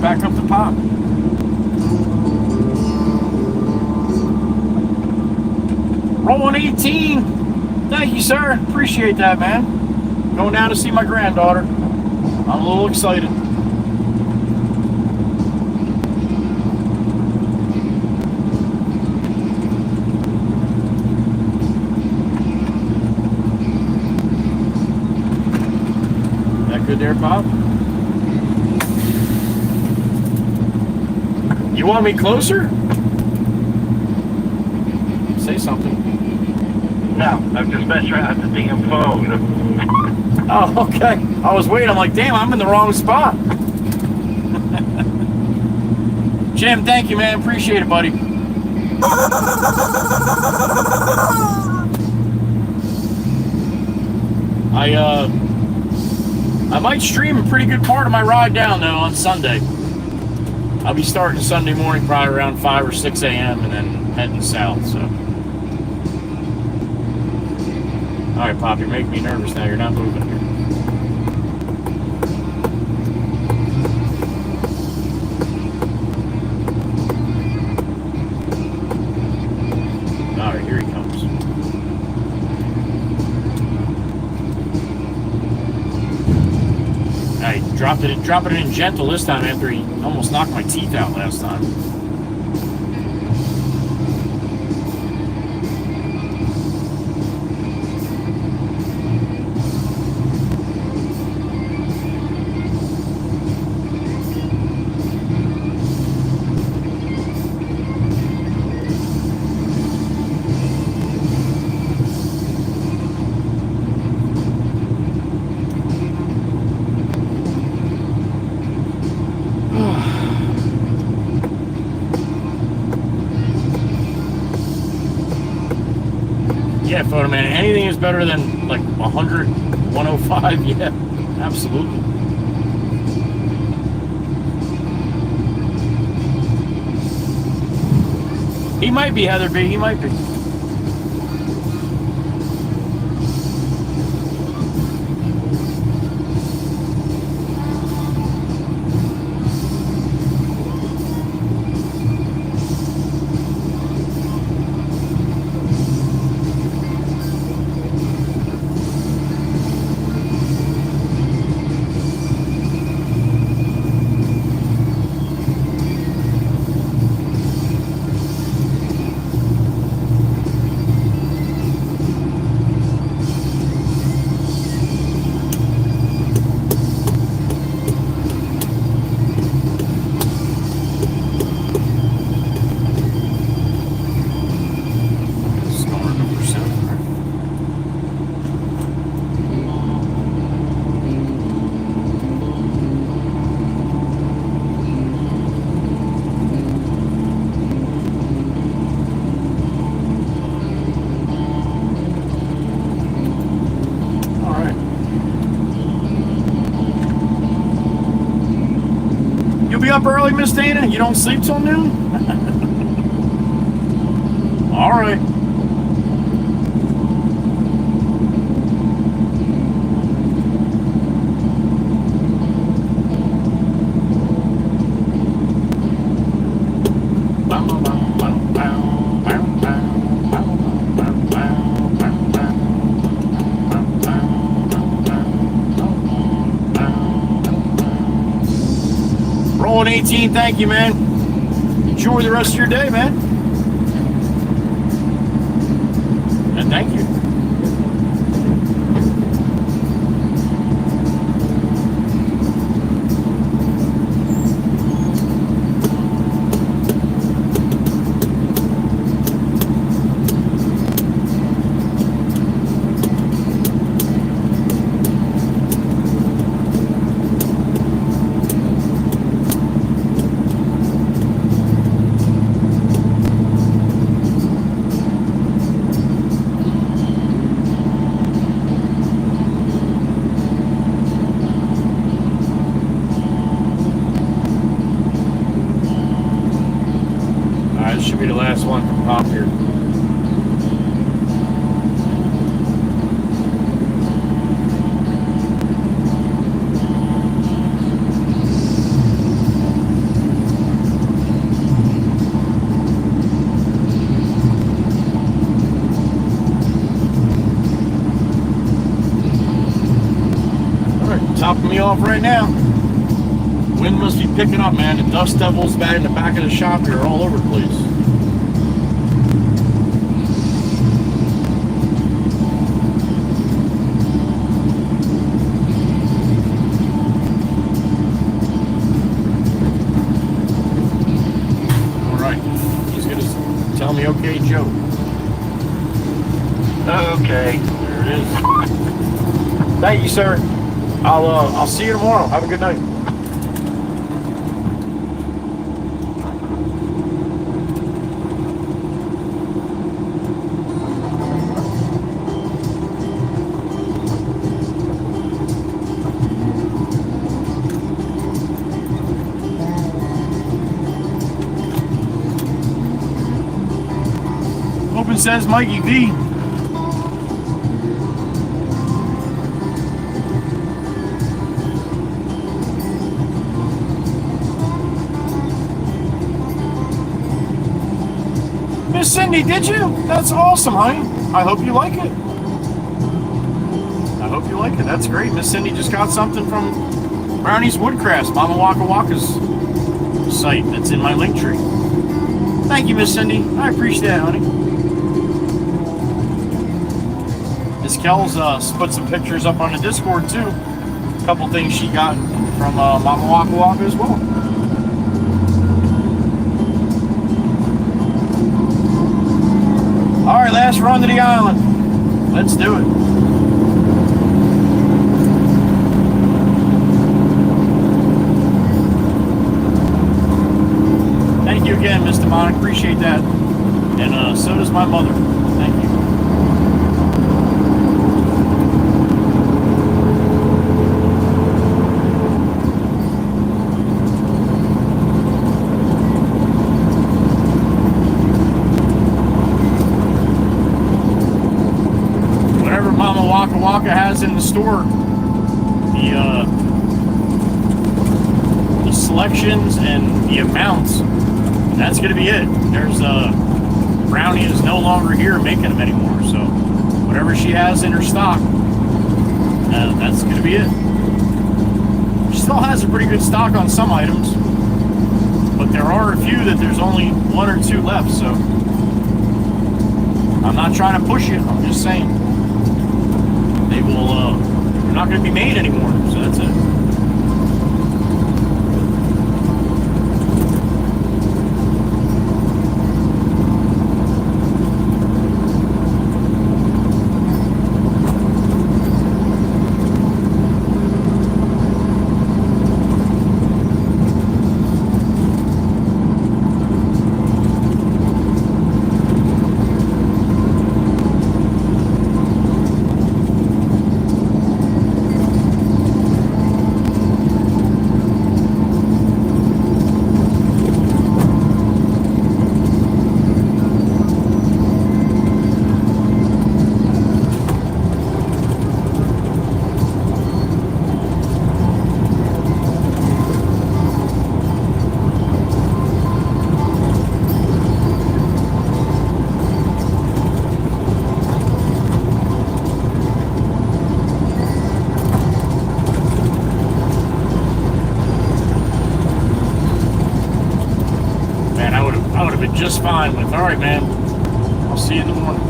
Speaker 1: Back up the pop. Rolling 18. Thank you, sir. Appreciate that, man. Going down to see my granddaughter. I'm a little excited. That good there, Bob? You want me closer? Say something.
Speaker 2: No, I've just been trying out the damn phone.
Speaker 1: Oh, okay. I was waiting. I'm like, damn, I'm in the wrong spot. Jim, thank you, man. Appreciate it, buddy. I might stream a pretty good part of my ride down, though, on Sunday. I'll be starting Sunday morning probably around 5 or 6 a.m. and then heading south, so. All right, Pop, you're making me nervous now. You're not moving here. All right, here he comes. All right, dropped it in gentle this time after he almost knocked my teeth out last time. Yeah, Photo Man, anything is better than like 100, 105, yeah, absolutely. He might be, Heather B, he might be. up early, Miss Dana? You don't sleep till noon? All right. Rolling 18, thank you, man. Enjoy the rest of your day, man. And thank you. Should be the last one from Pop here. All right, topping me off right now. Wind must be picking up, man. The dust devils back in the back of the shop here are all over the place. Tell me, okay, Joe.
Speaker 2: Okay.
Speaker 1: There it is. Thank you, sir. I'll see you tomorrow. Have a good night. Open says Mikey V. Miss Cindy, did you? That's awesome, honey. I hope you like it. I hope you like it. That's great. Miss Cindy just got something from Brownie's Woodcrafts, Mama Waka Waka's site that's in my link tree. Thank you, Miss Cindy. I appreciate that, honey. Miss Kells put some pictures up on the Discord too. A couple things she got from Mama Waka Waka as well. All right, last run to the island. Let's do it. Thank you again, Miss Demonic. Appreciate that. And so does my mother. Thank you. Whatever Mama Waka Waka has in the store, the selections and the amounts, that's going to be it. There's Brownie is no longer here making them anymore, so whatever she has in her stock, that's going to be it. She still has a pretty good stock on some items, but there are a few that there's only one or two left, so I'm not trying to push it, I'm just saying they will, they're not going to be made anymore, so that's it. just fine with. All right, man. I'll see you in the morning.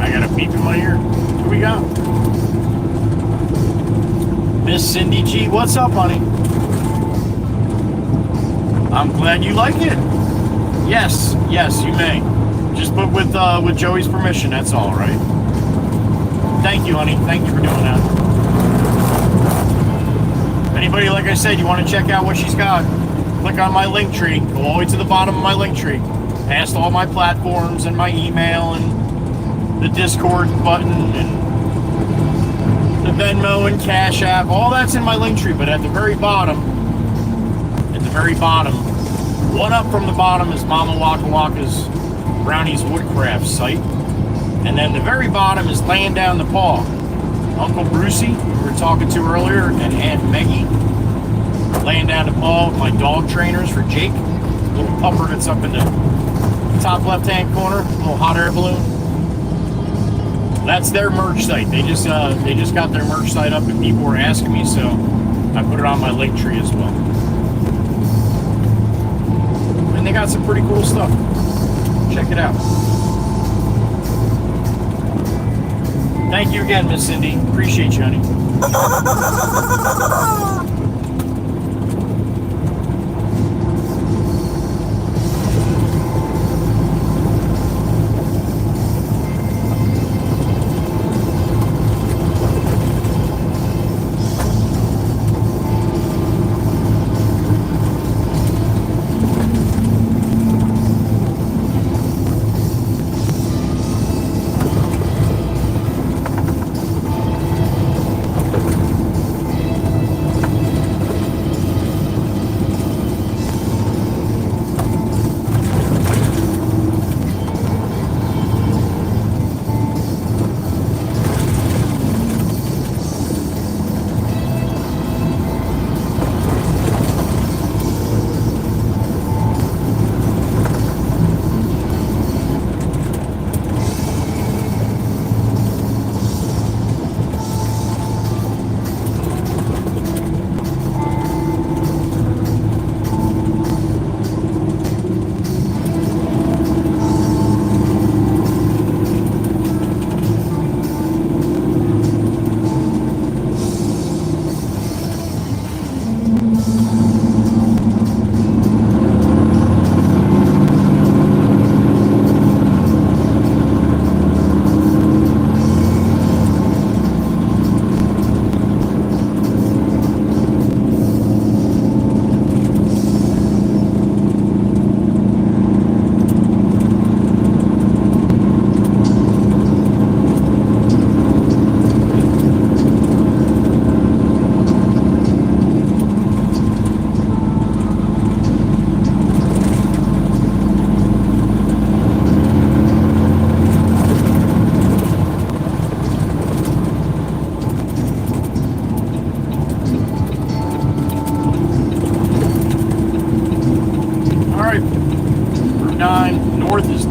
Speaker 1: I got a beep in my ear. Who we got? Miss Cindy G. What's up, honey? I'm glad you like it. Yes, you may. Just put with Joey's permission, that's all, right? Thank you, honey. Thank you for doing that. Anybody, like I said, you want to check out what she's got, click on my link tree. Go all the way to the bottom of my link tree. Past all my platforms and my email and the Discord button and the Venmo and Cash App. All that's in my link tree, but at the very bottom, one up from the bottom is Mama Waka Waka's Brownie's Woodcraft site. And then the very bottom is Laying Down the Paw. Uncle Brucey, who we were talking to earlier, and Aunt Meggie. Laying Down the Paw with my dog trainers for Jake. Little pupper that's up in the top left-hand corner. Little hot air balloon. That's their merch site. They just got their merch site up and people were asking me, so I put it on my link tree as well. And they got some pretty cool stuff. Check it out. Thank you again, Miss Cindy. Appreciate you, honey.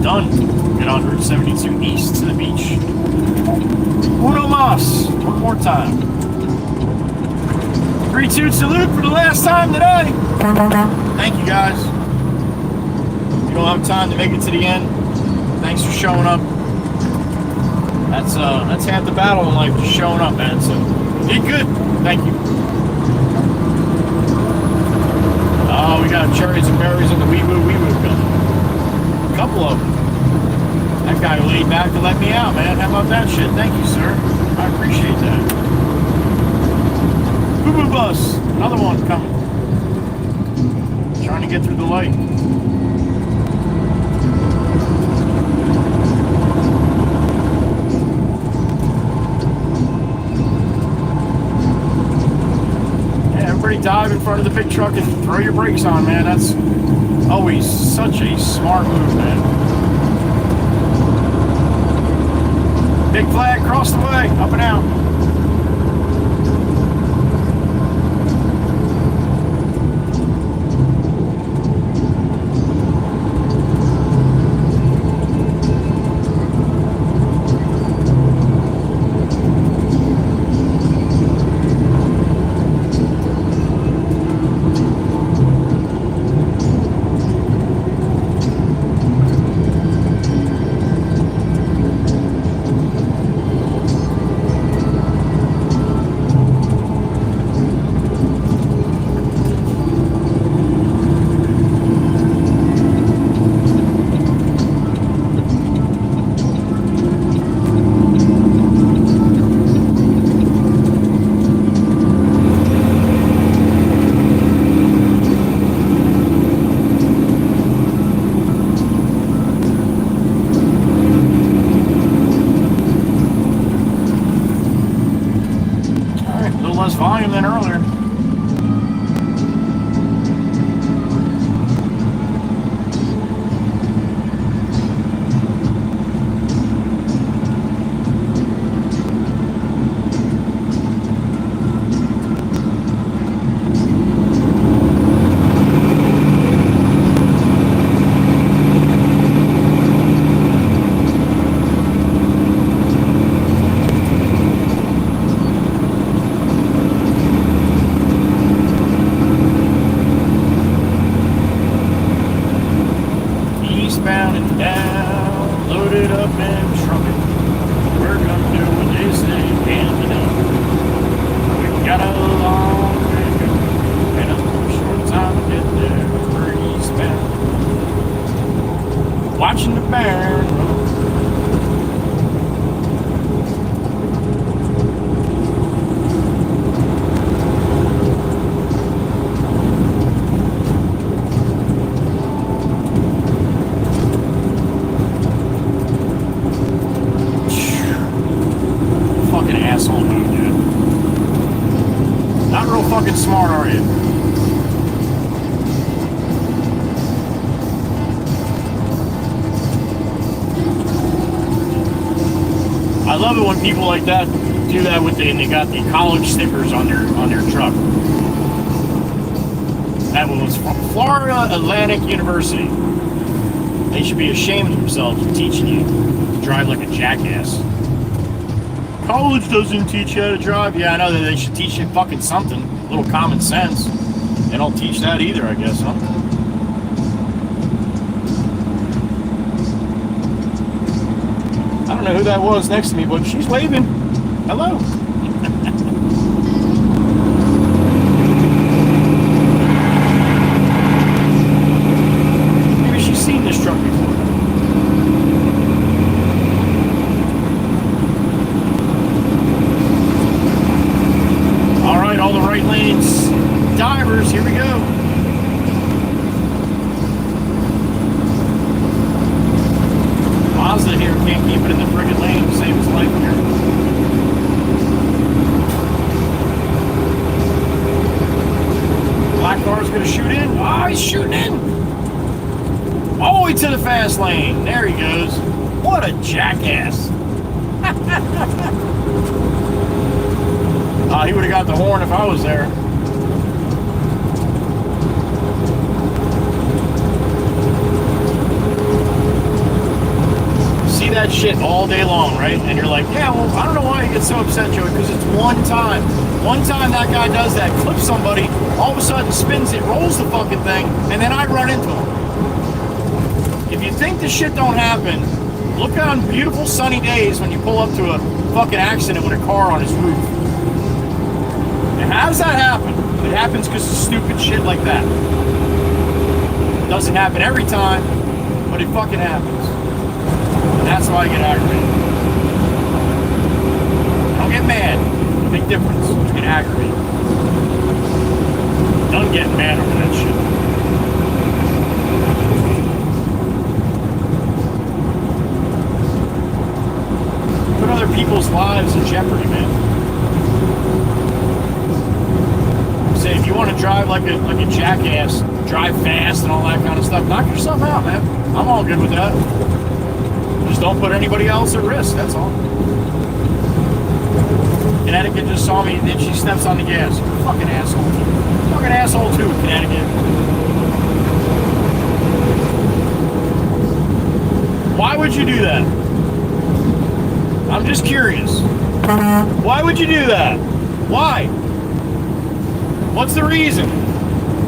Speaker 1: Done. Get on Route 72 east to the beach. Uno mas. One more time. 3-2 salute for the last time today. Thank you guys. You don't have time to make it to the end. Thanks for showing up. That's half the battle in life, just showing up, man. So did good. Thank you. Oh, we got cherries and berries on the wee woo gun. A couple of them. That guy laid back to let me out, man. How about that shit? Thank you, sir. I appreciate that. Boo Boo Bus. Another one coming. Trying to get through the light. Yeah, everybody dive in front of the big truck and throw your brakes on, man. That's always such a smart move, man. Big flag, cross the way, up and out. less volume than earlier. Watching the bear. Fucking asshole move, dude. Not real fucking smart, are you? I love it when people like that do that with and they got the college stickers on their truck. That one was from Florida Atlantic University. They should be ashamed of themselves for teaching you to drive like a jackass. College doesn't teach you how to drive. Yeah, I know that they should teach you fucking something. A little common sense. They don't teach that either, I guess, huh? I don't know who that was next to me, but she's waving. Hello. Maybe she's seen this truck before. All right, all the right lanes. Divers, here we go. Mazda here can't keep it in the friggin' lane to save his life here. Black car's gonna shoot in. Oh, he's shooting in. All the way to the fast lane. There he goes. What a jackass. He would have got the horn if I was there. That shit all day long, right? And you're like, yeah, well, I don't know why you get so upset, Joey, because it's one time. One time that guy does that, clips somebody, all of a sudden spins it, rolls the fucking thing, and then I run into him. If you think this shit don't happen, look on beautiful sunny days when you pull up to a fucking accident with a car on his roof. And how does that happen? It happens because of stupid shit like that. It doesn't happen every time, but it fucking happens. That's why I get aggravated. I don't get mad. Big difference. I get aggravated. Done getting mad over that shit. Put other people's lives in jeopardy, man. Say if you want to drive like a jackass, drive fast and all that kind of stuff, knock yourself out, man. I'm all good with that. Just don't put anybody else at risk, that's all. Connecticut just saw me and then she steps on the gas. Fucking asshole. Fucking asshole too, Connecticut. Why would you do that? I'm just curious. Why would you do that? Why? What's the reason?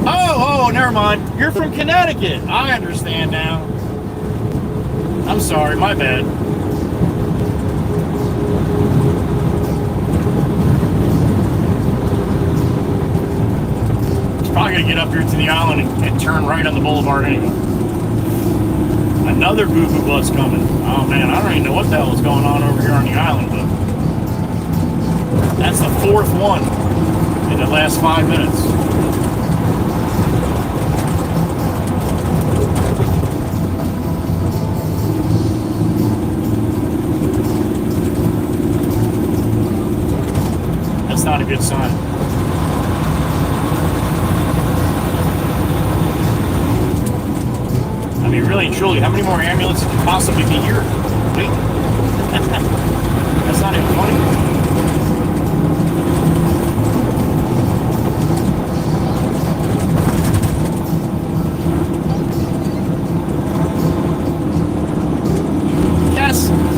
Speaker 1: Oh, never mind. You're from Connecticut. I understand now. I'm sorry, my bad. It's probably gonna get up here to the island and turn right on the boulevard anyway. Another boo-boo bus coming. Oh man, I don't even know what the hell is going on over here on the island, but that's the fourth one in the last 5 minutes. not a good sign. I mean, really and truly, how many more ambulances could possibly be here? Wait. That's not even funny.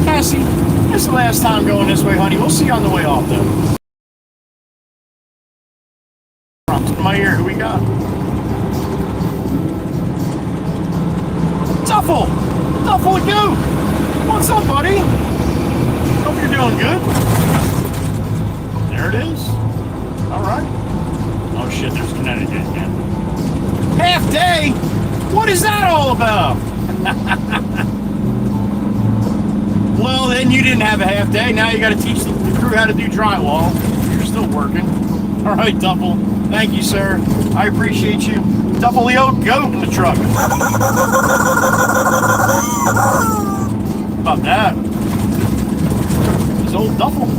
Speaker 1: Cassie, this is the last time going this way, honey. We'll see you on the way off, though. In my ear, who we got? Duffel! Duffel and Go! What's up, buddy? Hope you're doing good. There it is. Alright. Oh shit, there's Connecticut again. Half day? What is that all about? Well, then you didn't have a half day. Now you got to teach the crew how to do drywall. You're still working. All right, Duffel. Thank you, sir. I appreciate you. Duffel the old goat in the truck. About that. It's old Duffel.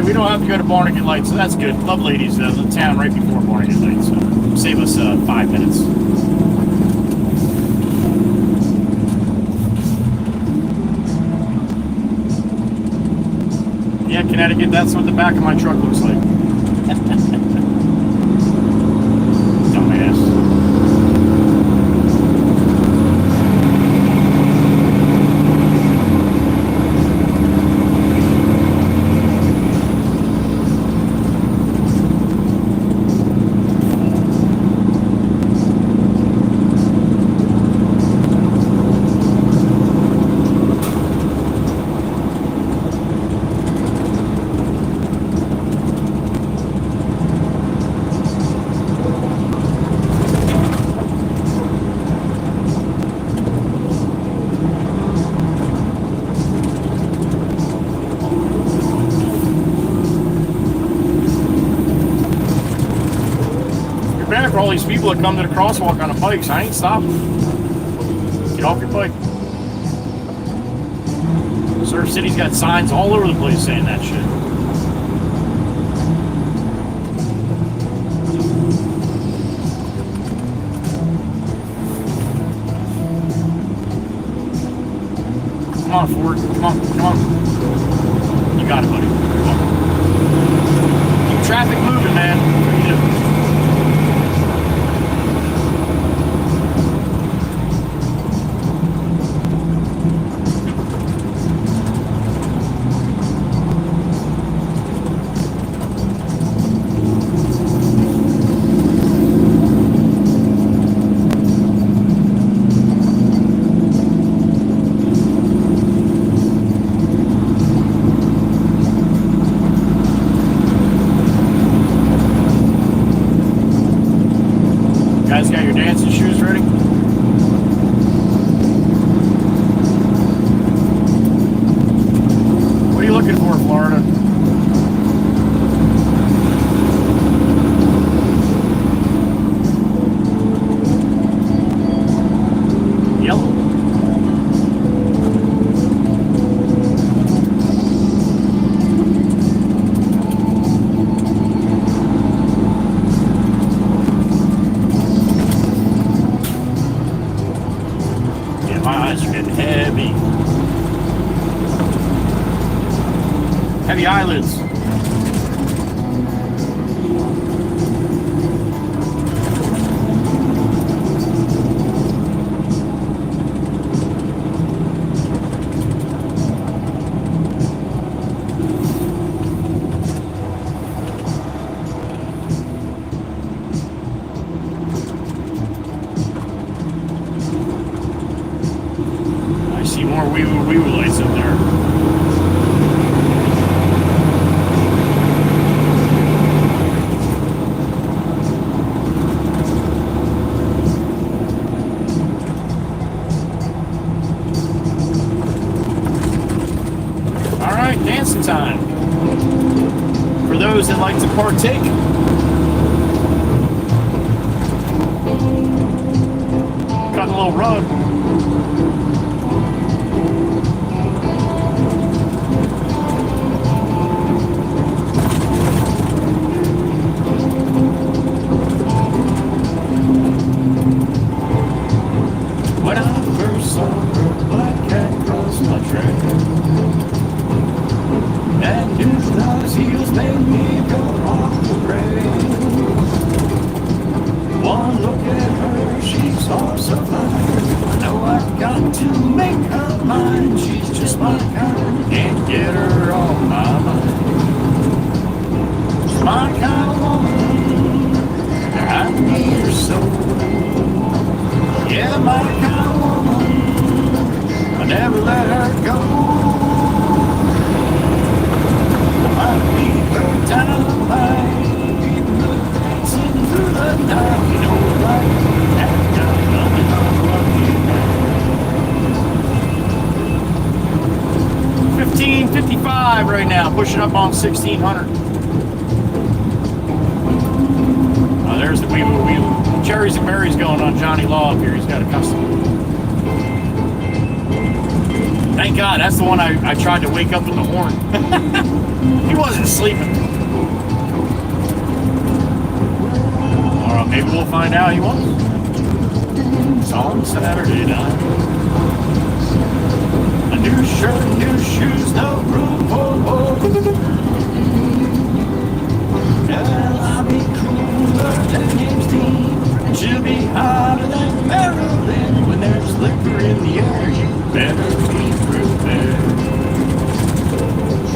Speaker 1: We don't have to go to Barnegat Light, so that's good. Love ladies, the town right before Barnegat Light, so save us 5 minutes. Yeah, Connecticut, that's what the back of my truck looks like. Dumbass. For all these people that come to the crosswalk on the bikes, I ain't stopping. Get off your bike. Surf City's got signs all over the place saying that shit. Come on, Ford. Come on, come on. You got it, buddy. Come on. Keep traffic moving, man. What are you doing? Got your dancing shoes ready? What are you looking for, Florida? Yellow. My eyes are getting heavy. Heavy eyelids. More wee-woo lights up there. dancing time. For those that like to partake. Cutting a little rug. When I first saw her black cat cross my track, and his nice heels made me go off the rail. One look at her, she's all so fine. I know I've got to make her mine. She's just my kind, can't get her off my mind. She's my kind of woman, I need her so. Yeah, my kind of woman, I never let her go. I beat her dynamite, dancing through the night. You know, like that got nothing on lucky. 1555 right now, pushing up on 1600. There's the we cherries and berries going on Johnny Law up here. He's got a customer. Thank God, that's the one I tried to wake up with the horn. He wasn't sleeping. Or maybe we'll find out he was. It's on Saturday night. A new shirt, new shoes, no room for more. Well, I'll be cooler than James Dean, and she'll be hotter than Marilyn. When there's liquor in the air, you better be prepared.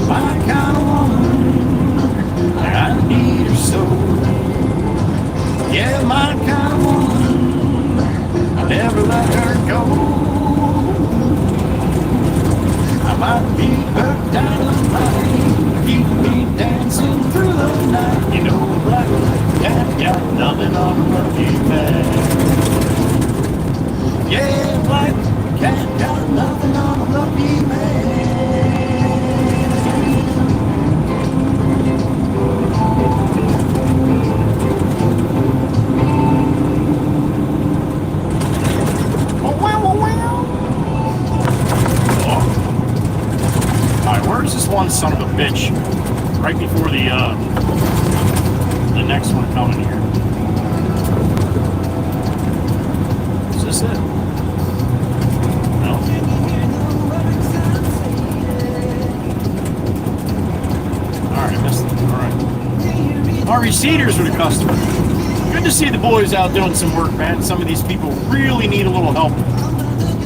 Speaker 1: My kind of woman, I need her so. Yeah, my kind of woman, I never let her go. I might be her dynamite, keep me dancing through the night. You know, black cat got nothing on a lucky man. Yeah, black cat got nothing on a lucky man. Alright, where's this one son of a bitch? Right before the next one coming here. Is this it? No. Alright, I missed it. Alright. Harvey Cedars with a customer. Good to see the boys out doing some work, man. Some of these people really need a little help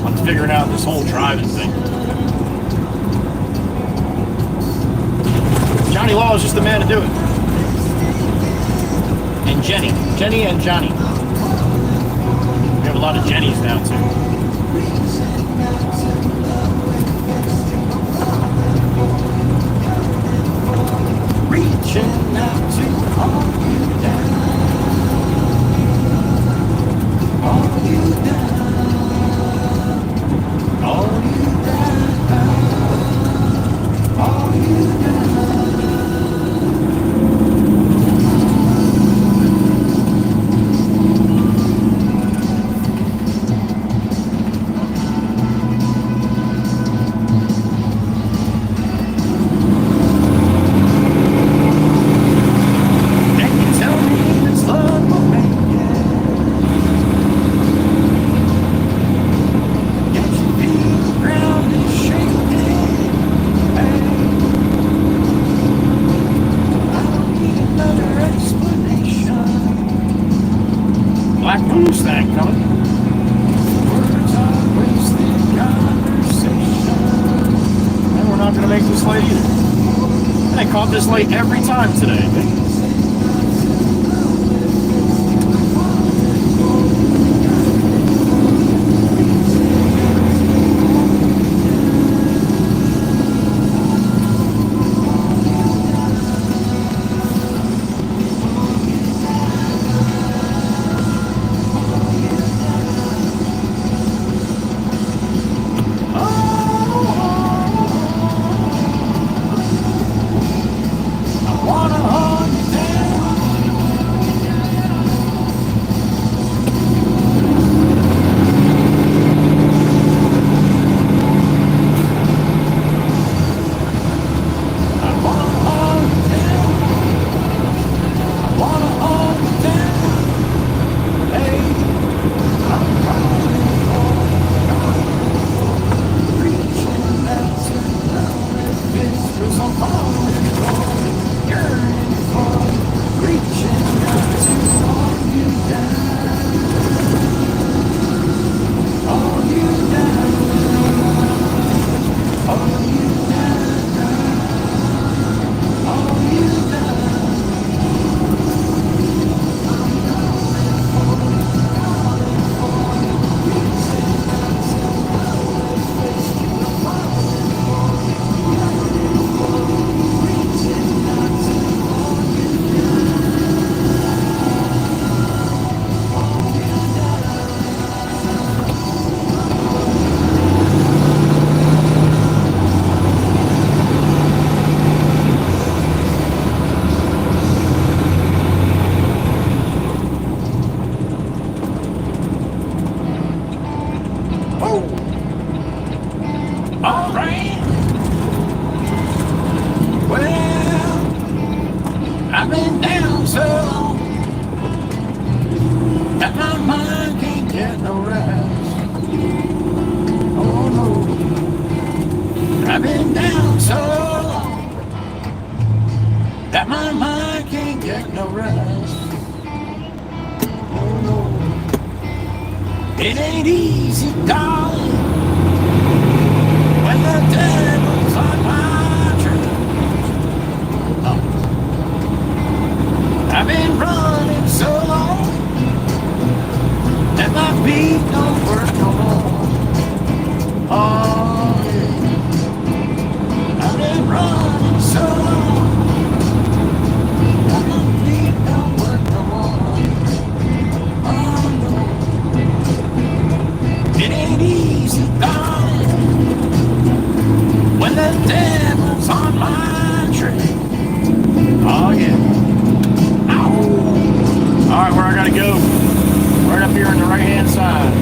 Speaker 1: on figuring out this whole driving thing. Johnny Law is just the man to do it. And Jenny and Johnny. We have a lot of Jennies now too. Reaching out to hold you down, hold you down, hold you down, hold you down. This late every time today. 'cause I'm falling for, yearning for, reaching out to hold you down, hold you down, hold you down, hold you down. It ain't easy, darling, when the devil's on my trail. Oh. I've been running so long that my feet don't work no more. Oh, yeah. I've been running so long that my feet don't work no more. Oh, no. It ain't easy, darling, when the devil's on my trail. Oh, yeah. Ow. All right, where I gotta go? Right up here on the right-hand side.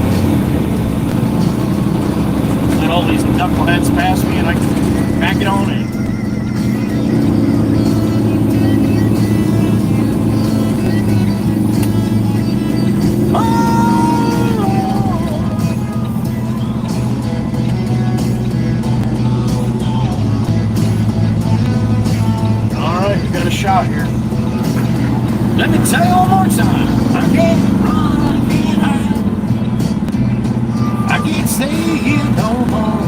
Speaker 1: Let all these knuckleheads pass me and I can back it on in. Shot here. Let me tell you one more time. I can't run, I can't hide. I can't stay here no more.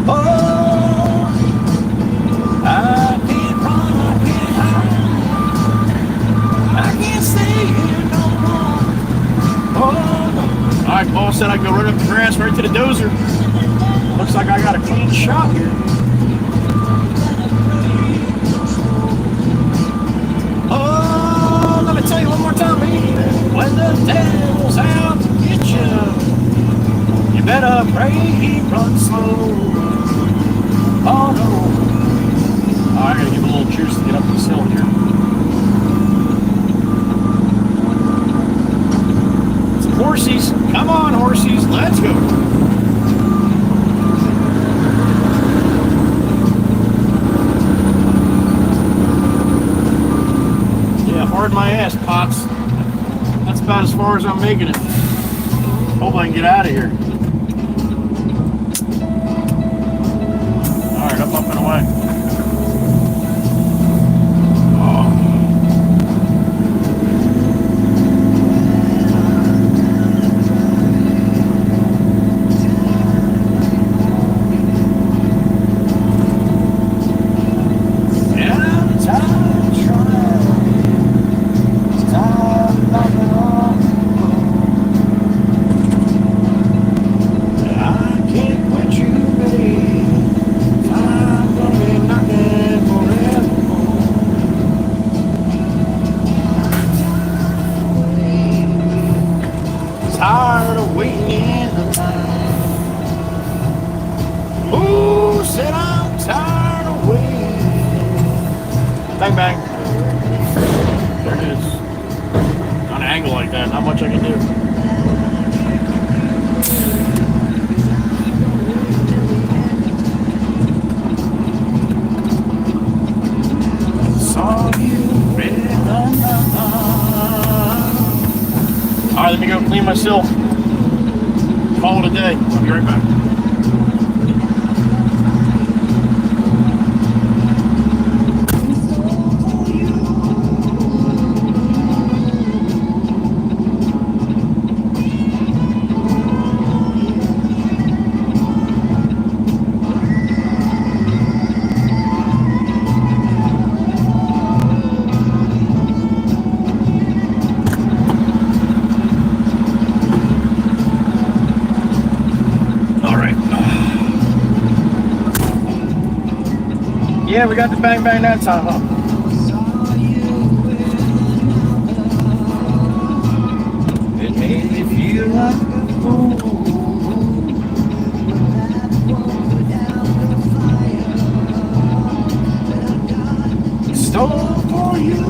Speaker 1: Oh, I can't run, I can't hide. I can't stay here no more. Oh, no. All right, Paul said I can go right up the grass, right to the dozer. Looks like I got a clean shot here. Tell you one more time, baby. When the devil's out to get you, you better pray he runs slow. Oh no. Oh, I gotta give a little juice to get up this hill here. Some horsies. Come on, horsies. Let's go. Hard my ass, Pops. That's about as far as I'm making it. Hope I can get out of here. Alright, up and away. Bang, bang. There it is. On an angle like that, not much I can do. Saw you red. Alright, let me go clean myself. Call it a day. I'll be right back. Yeah, we got the bang bang that time, huh?
Speaker 3: It made me feel like a fool.
Speaker 1: Stole for you.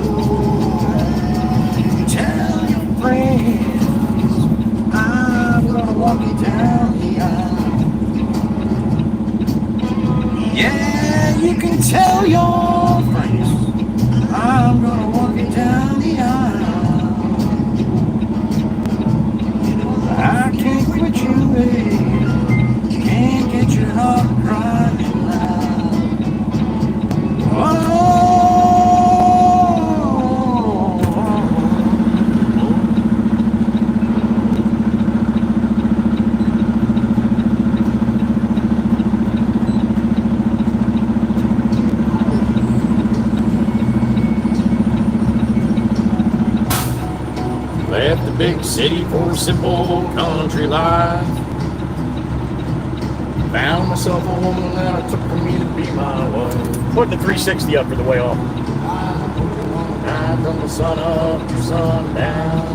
Speaker 1: Tell your friends I'm gonna walk you down the aisle. Yeah, you can tell your friends I'm gonna walk you down the aisle. I can't quit you, babe. Can't get your heart crying loud. Oh. Left the big city for simple country life. Found myself a woman that I took for me to be my wife. Putting the 360 up for the way off. Night from the sun up to sundown.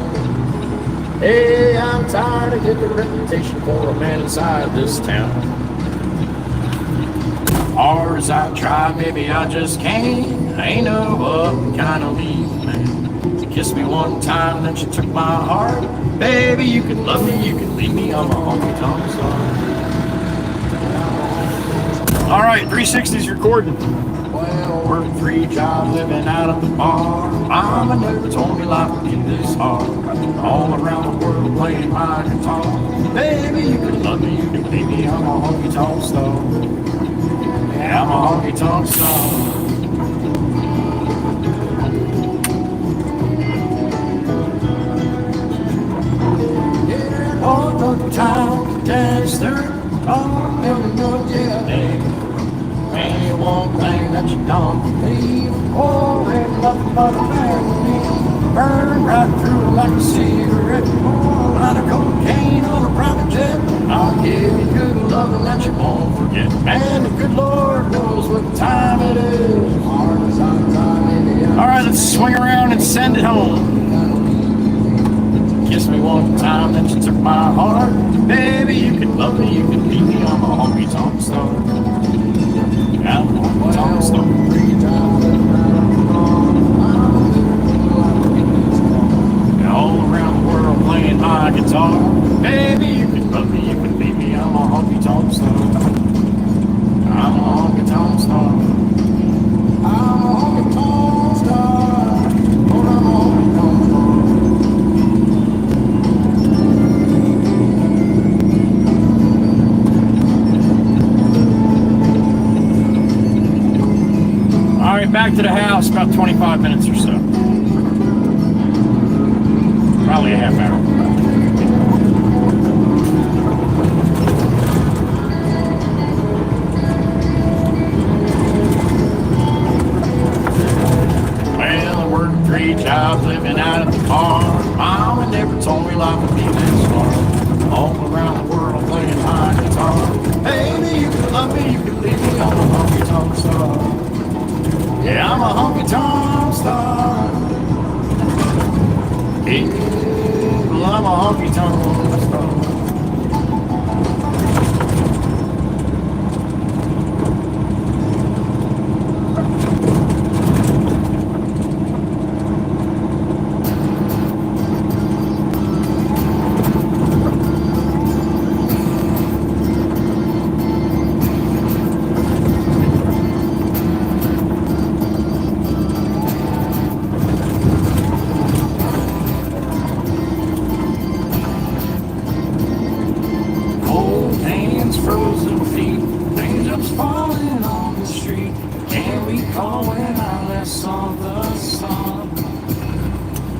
Speaker 1: Hey, I'm tired of getting a reputation for a man inside this town. Hard as I try, baby, I just can't. I ain't no up kind of leave, man. Kissed me one time, then she took my heart. Baby, you can love me, you can leave me, I'm a honky-tonk star. All right, 360's recording. Well, work 3 jobs, living out of the bar. Mama never told me life would get this hard. All around the world playing my guitar. Baby, you can love me, you can leave me, I'm a honky-tonk star. Yeah, I'm a honky-tonk star. All the time, gangster, all every good day. Ain't one thing that you don't believe. Oh, ain't nothing but a man with me. Burn right through like a cigarette. Oh, a lot of cocaine on a private jet. I'll give you good loving that you won't forget. And the good Lord knows what time it is. All right, let's swing around and send it home. Kiss me one time, then she took my heart. Baby, you can love me, you can leave me, I'm a honky-tonk star. Yeah, I'm a honky-tonk star. All around the world playing my guitar. Baby, you can love me, you can leave me, I'm a honky-tonk star. I'm a honky-tonk star. I'm a honky-tonk star. Oh, I'm a honky-tonk star. All right, back to the house, about 25 minutes or so. Probably a half hour. Well, I worked 3 jobs, living out of the car. Mama never told me life would be this hard. All around the world playing my guitar. Baby, you can love me, you can leave me, I'm a honky-tonk star. Yeah, I'm a honky-tonk star. Yeah, well, I'm a honky-tonk star.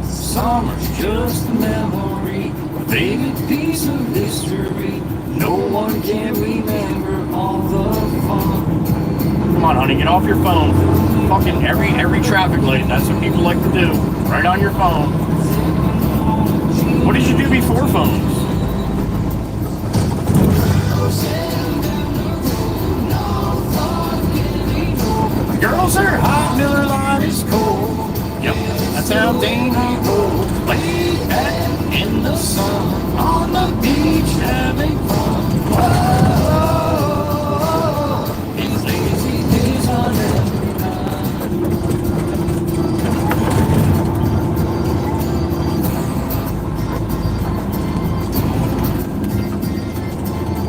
Speaker 1: Summer's just a memory, a faded piece of history. No one can remember all the fun. Come on, honey, get off your phone. Fucking every traffic light. That's what people like to do. Right on your phone. What did you do before phones? Girls are hot, Miller Lite is cold. Yep, that's how Dana rolls. Way back in the sun, on the beach having fun. Whoa, these lazy days are never done.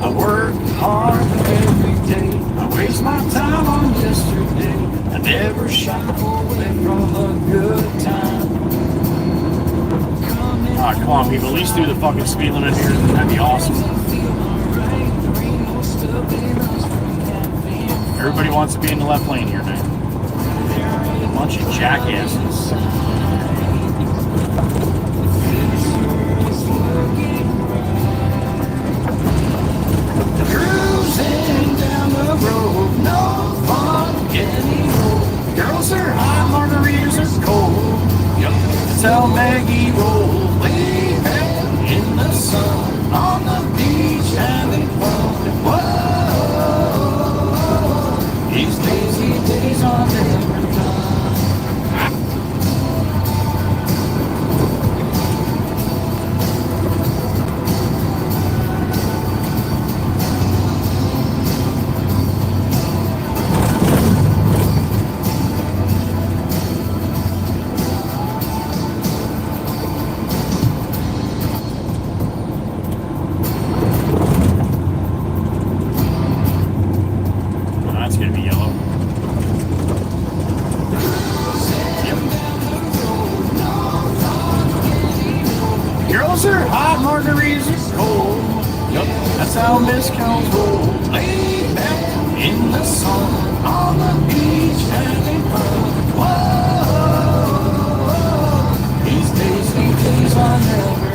Speaker 1: I work hard every day. I waste my time on yesterday. I never shy away from a good time. Ah, come on, people. At least do the fucking speed limit here. That'd be awesome. Everybody wants to be in the left lane here, man. A bunch of jackasses. Cruising down the road, no fun getting old. Girls are hot, margaritas are cold. Yep, that's how Maggie rolls. Way back in the sun, on the beach having fun. Whoa, these lazy days are never done. Margaritas are cold. Yup, that's how discounts roll. Lay back in the sun, on the beach having fun. Whoa, these days are never.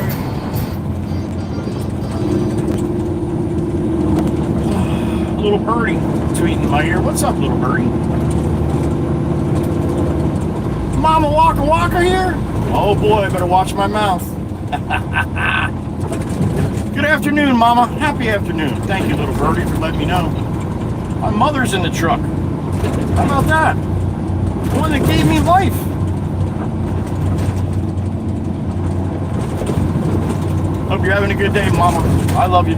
Speaker 1: A little birdie tweeting in my ear. What's up, little birdie? Mama Waka here? Oh boy, I better watch my mouth. Good afternoon, Mama. Happy afternoon. Thank you, little birdie, for letting me know. My mother's in the truck. How about that? The one that gave me life. Hope you're having a good day, Mama. I love you.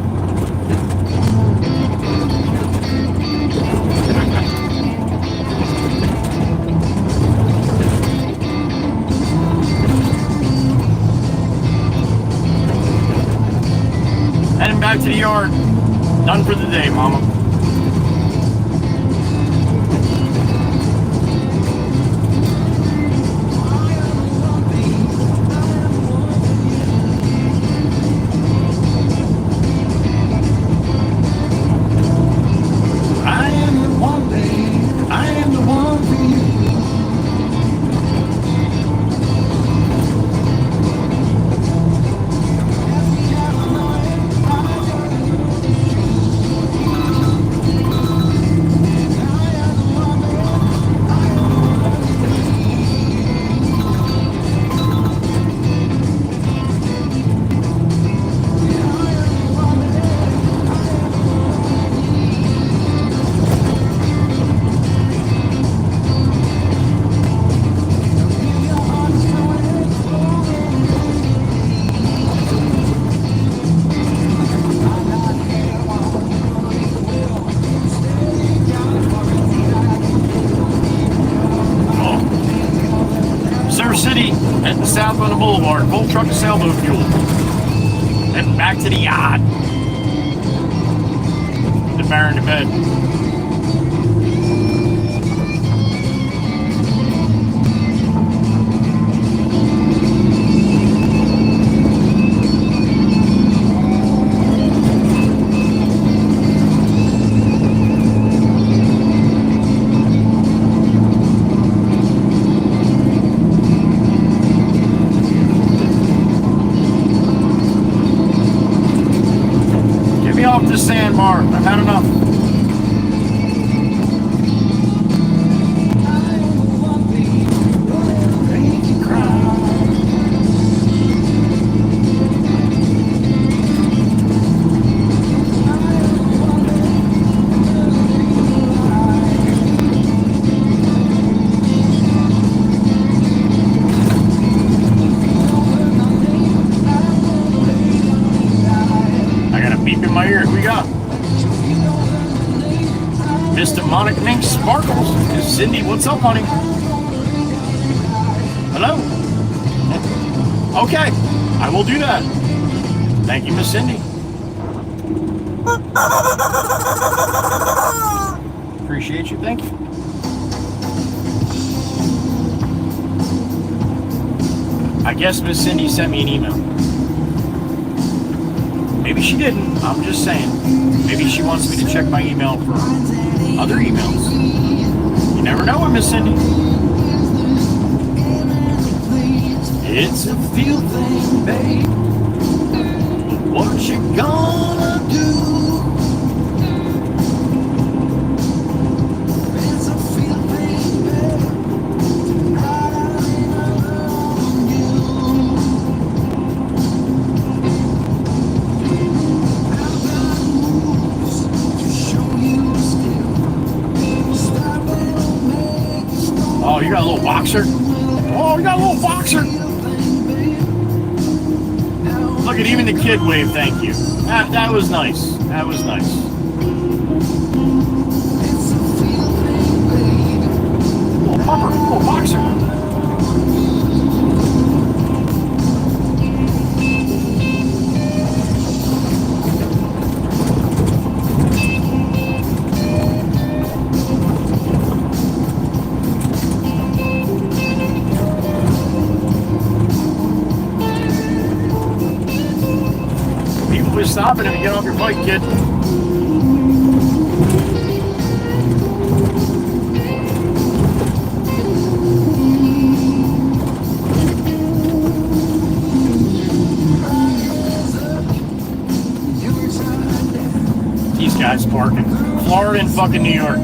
Speaker 1: Heading back to the yard. Done for the day, Mama. I am the one, babe. I am the one for you. South on the boulevard, full truck of sailboat fuel. Then back to the yacht. Put the Baron to bed. Off the sandbar. I've had enough. Demonic Mink Sparkles. Cindy, what's up, honey? Hello? Okay, I will do that. Thank you, Miss Cindy. Appreciate you, thank you. I guess Miss Cindy sent me an email. Maybe she didn't, I'm just saying. Maybe she wants me to check my email for other emails. You never know, Miss Cindy. It's a feel thing, babe. What you gonna do? It's a feel thing, babe. Tonight I love you. I've got moves to show you still. Stop and make it stop. Oh, you got a little boxer? Oh, you got a little boxer? Look at even the kid wave, thank you. That was nice. That was nice. Little pupper, little boxer. Stopping if you get off your bike, kid. These guys parking. Florida and fucking New York.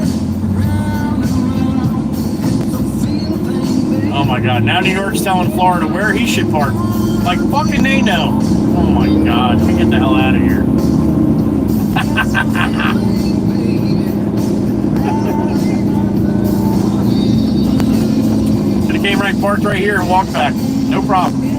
Speaker 1: Oh my god, now New York's telling Florida where he should park. Like fucking they know. Oh my god, can we get the hell out of here? Could have came right, parked right here and walked back. No problem.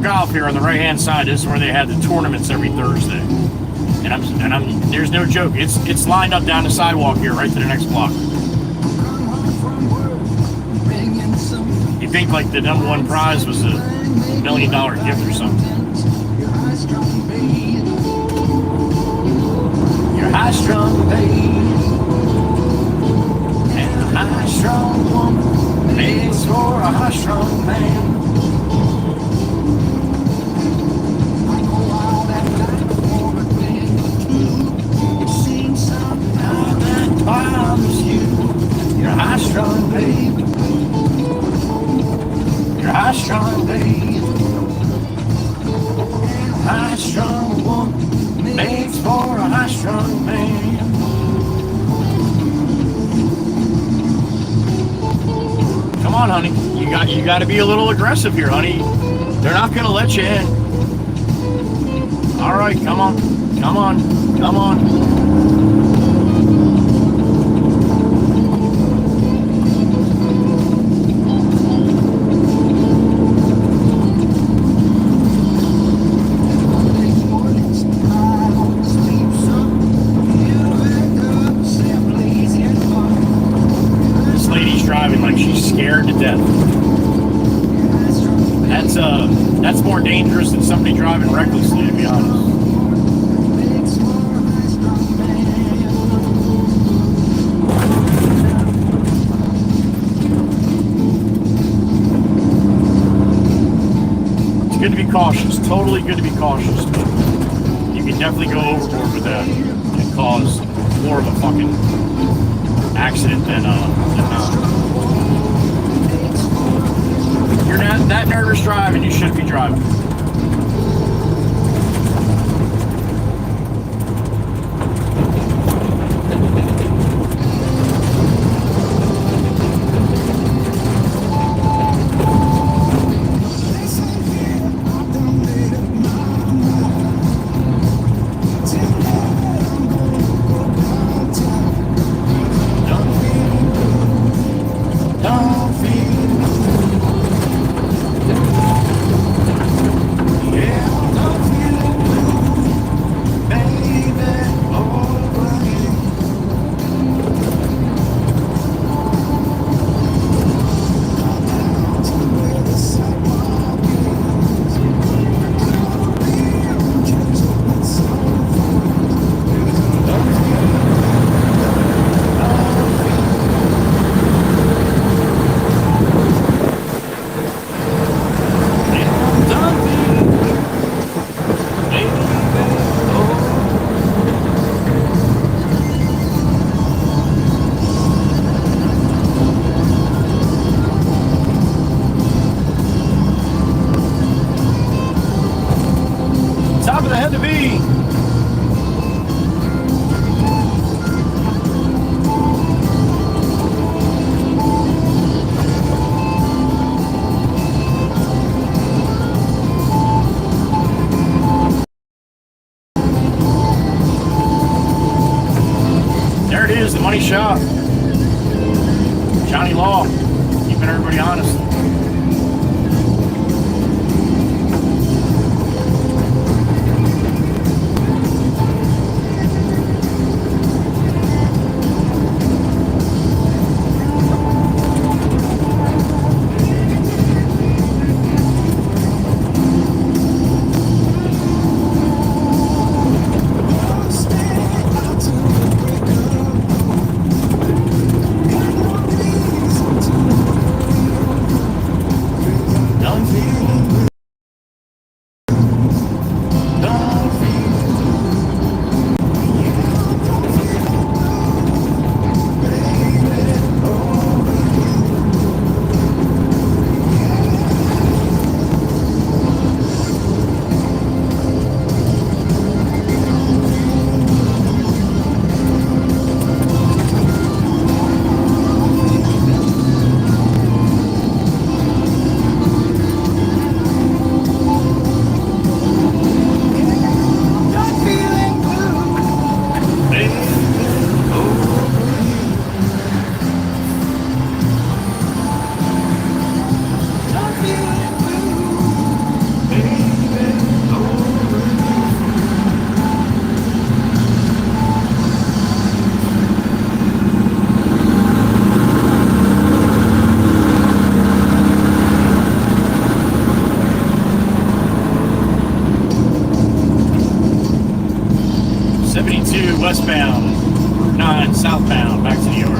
Speaker 1: Golf here on the right hand side. This is where they had the tournaments every Thursday, and I'm there's no joke, it's lined up down the sidewalk here right to the next block. You think like the #1 prize was a $1 million gift or something. You're high strung, babe, and a high strung woman makes for a high strung man. You're high strung, babe. You're high strung, babe. High strung woman makes for a high strung man. Come on, honey. You got to be a little aggressive here, honey. They're not gonna let you in. All right, come on, come on, come on. Scared to death. That's more dangerous than somebody driving recklessly, to be honest. good to be cautious. Totally good to be cautious. But you can definitely go overboard with that and cause more of a fucking accident than not. If you're not that nervous driving, you shouldn't be driving. The money shot. Johnny Law, keeping everybody honest. Westbound, 9 southbound, back to New York.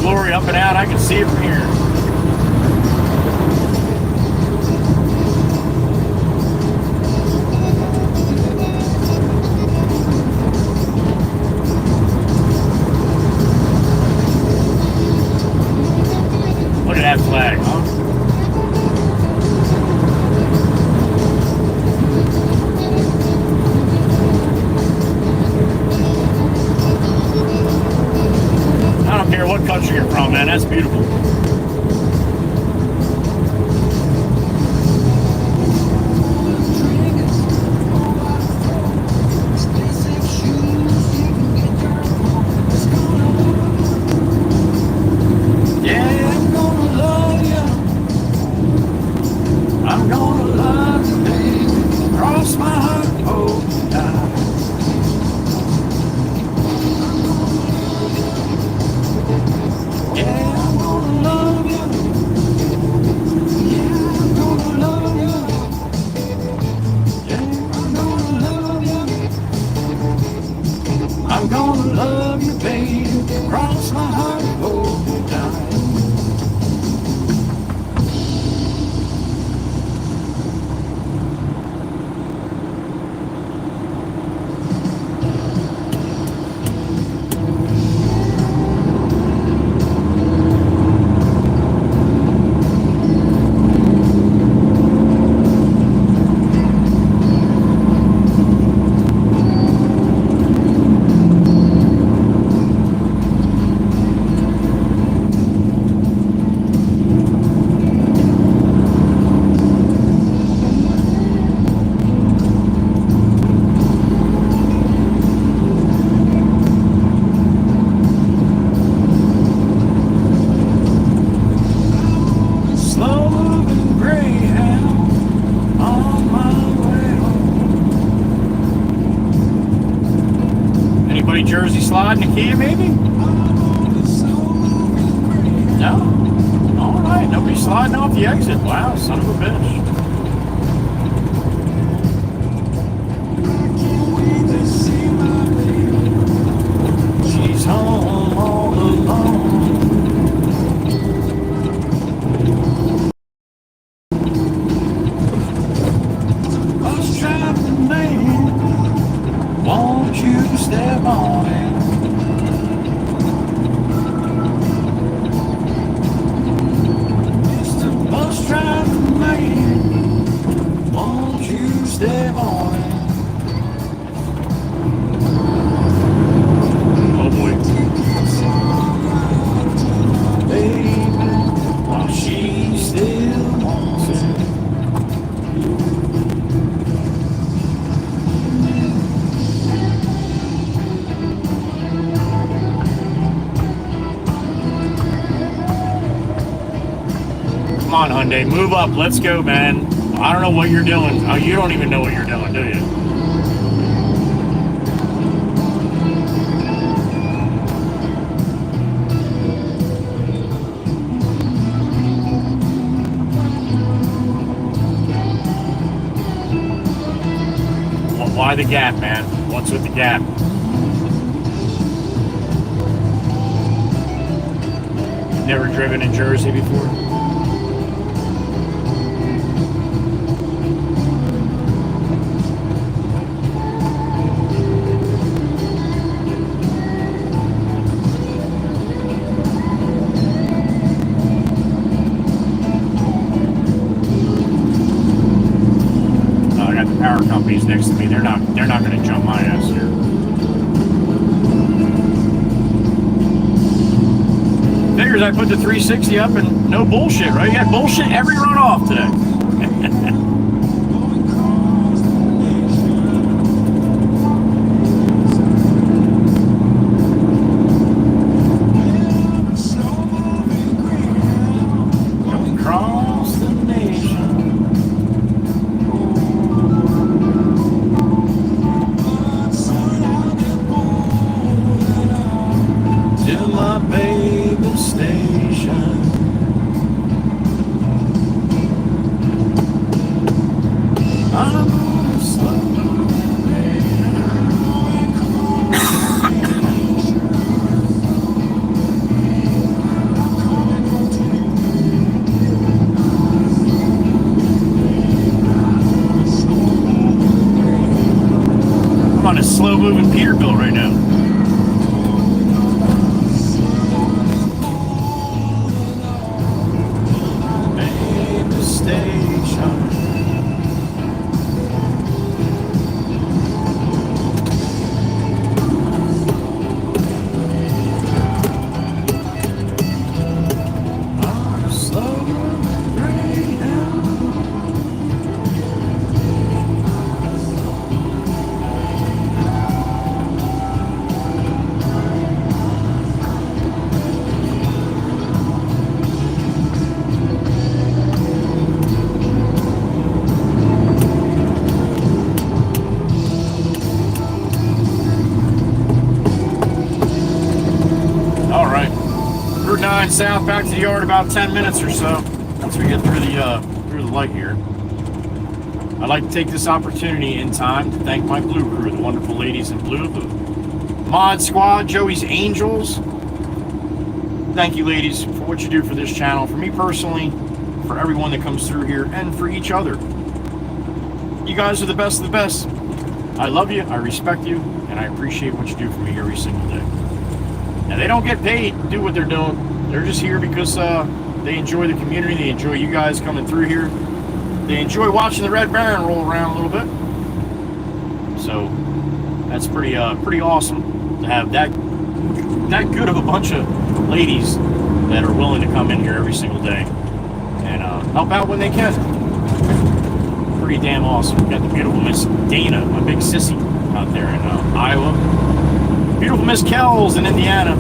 Speaker 1: Glory up and out. I can see it from here. Anybody Jersey sliding a Kia, maybe? No? Alright, nobody sliding off the exit. Wow, son of a bitch. She's home all alone. Bus driving man, won't you step on it? Mr. Bus driving man, won't you step on it? Oh boy. Baby, while she still wants it. Come on, Hyundai, move up. Let's go, man. I don't know what you're doing. Oh, you don't even know what you're doing, do you? Why the gap, man? What's with the gap? Never driven in Jersey before? I got the power companies next to me. They're not going to jump my ass here. Figures I put the 360 up and no bullshit, right? You had bullshit every runoff today. Across the nation. To my baby station. I'm slow. I'm on a slow-moving Peterbilt right now. Baby station. I'm slow right now. All right, Route 9 south, back to the yard about 10 minutes or so. Once we get through the light here, I'd like to take this opportunity in time to thank my blue crew, the wonderful ladies in blue, the mod squad, Joey's Angels. Thank you, ladies, for what you do for this channel, for me personally, for everyone that comes through here, and for each other. You guys are the best of the best. I love you, I respect you, and I appreciate what you do for me every single day. And they don't get paid to do what they're doing. They're just here because they enjoy the community. They enjoy you guys coming through here. They enjoy watching the Red Baron roll around a little bit. So that's pretty awesome to have that good of a bunch of ladies that are willing to come in here every single day and help out when they can. Pretty damn awesome. We got the beautiful Miss Dana, my big sissy, out there in Iowa. Beautiful Miss Kells in Indiana.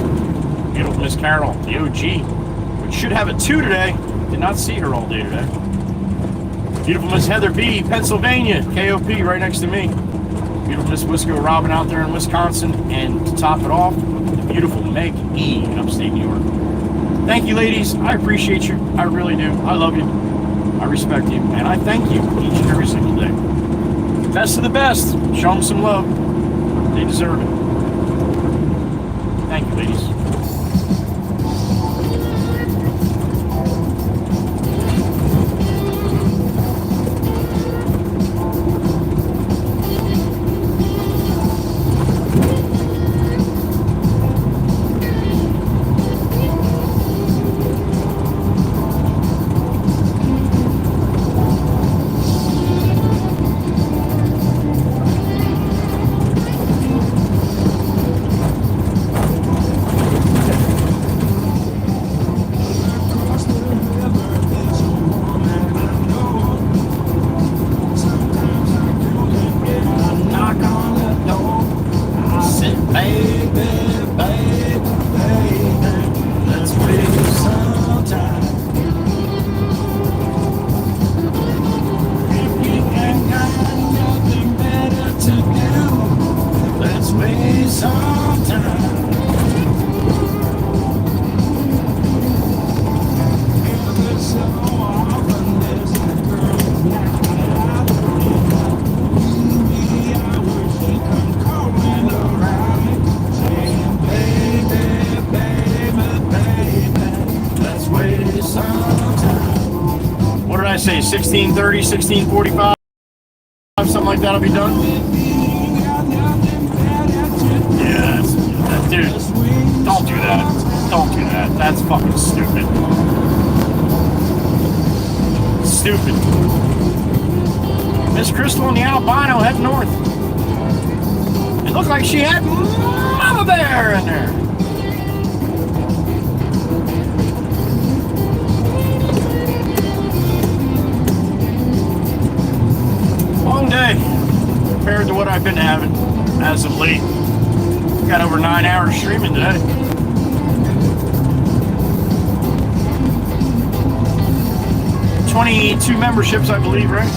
Speaker 1: Beautiful Miss Carol, the OG, which should have a 2 today. Did not see her all day today. Beautiful Miss Heather B, Pennsylvania, KOP, right next to me. Beautiful Miss Wisco Robin out there in Wisconsin, and to top it off, the beautiful Meg E in upstate New York. Thank you, ladies. I appreciate you. I really do. I love you. I respect you, and I thank you each and every single day. Best of the best. Show them some love. They deserve it. Thank you, ladies. Say 16:30, 16:45, something like that'll be done. Yeah, dude, don't do that. Don't do that. That's fucking stupid. Stupid. Miss Crystal and the albino head north. It looked like she had Mama Bear in there. Long day compared to what I've been having as of late. Got over 9 hours streaming today. $22 memberships, I believe, right?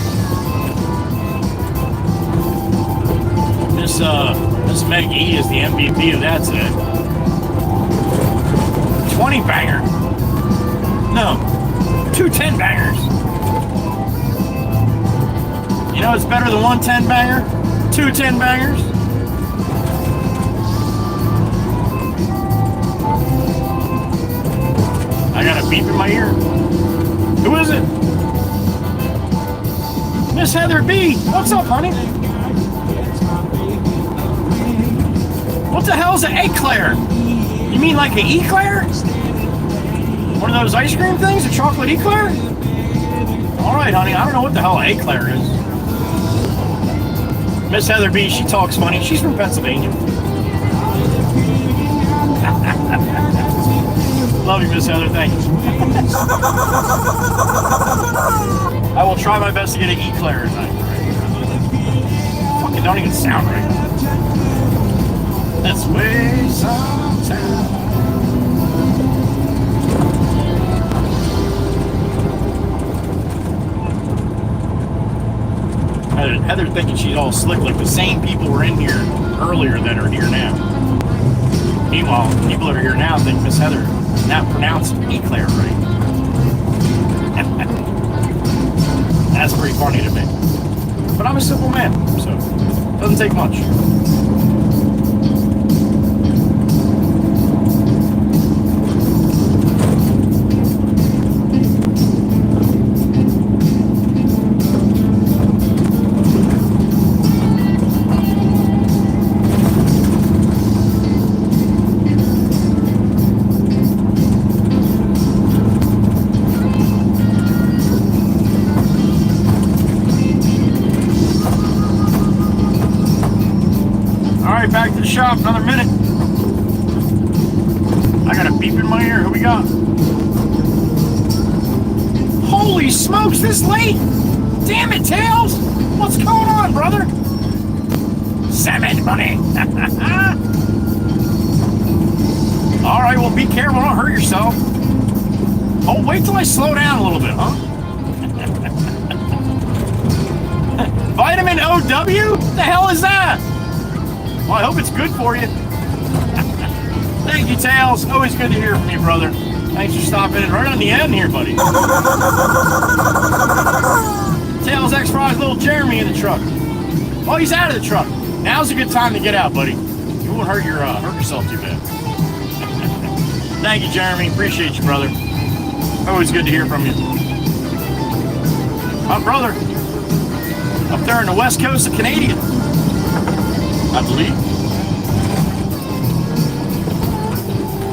Speaker 1: This Meg E is the MVP of that today. 20 banger. No, 2 10 bangers. You know it's better than 1 10 banger? 2 10 bangers? I got a beep in my ear. Who is it? Miss Heather B. What's up, honey? What the hell is an eclair? You mean like an eclair? One of those ice cream things? A chocolate eclair? Alright, honey. I don't know what the hell an eclair is. Miss Heather B, she talks funny. She's from Pennsylvania. Love you, Miss Heather. Thank you. I will try my best to get an eclair tonight. Fucking don't even sound right. Let's waste some time. Heather thinking she's all slick, like the same people were in here earlier that are here now. Meanwhile, people that are here now think Miss Heather not pronounced eclair right. That's pretty funny to me. But I'm a simple man, so it doesn't take much. Back to the shop, another minute. I got a beep in my ear. Who we got? Holy smokes, this late? Damn it, Tails! What's going on, brother? Salmon money. Alright, well, be careful. Don't hurt yourself. Oh, wait till I slow down a little bit, huh? Vitamin OW? What the hell is that? Well, I hope it's good for you. Thank you, Tails. Always good to hear from you, brother. Thanks for stopping in right on the end here, buddy. Tails X Fries, little Jeremy in the truck. Oh, he's out of the truck. Now's a good time to get out, buddy. You won't hurt yourself too bad. Thank you, Jeremy. Appreciate you, brother. Always good to hear from you. My brother, up there on the west coast of Canada, I believe.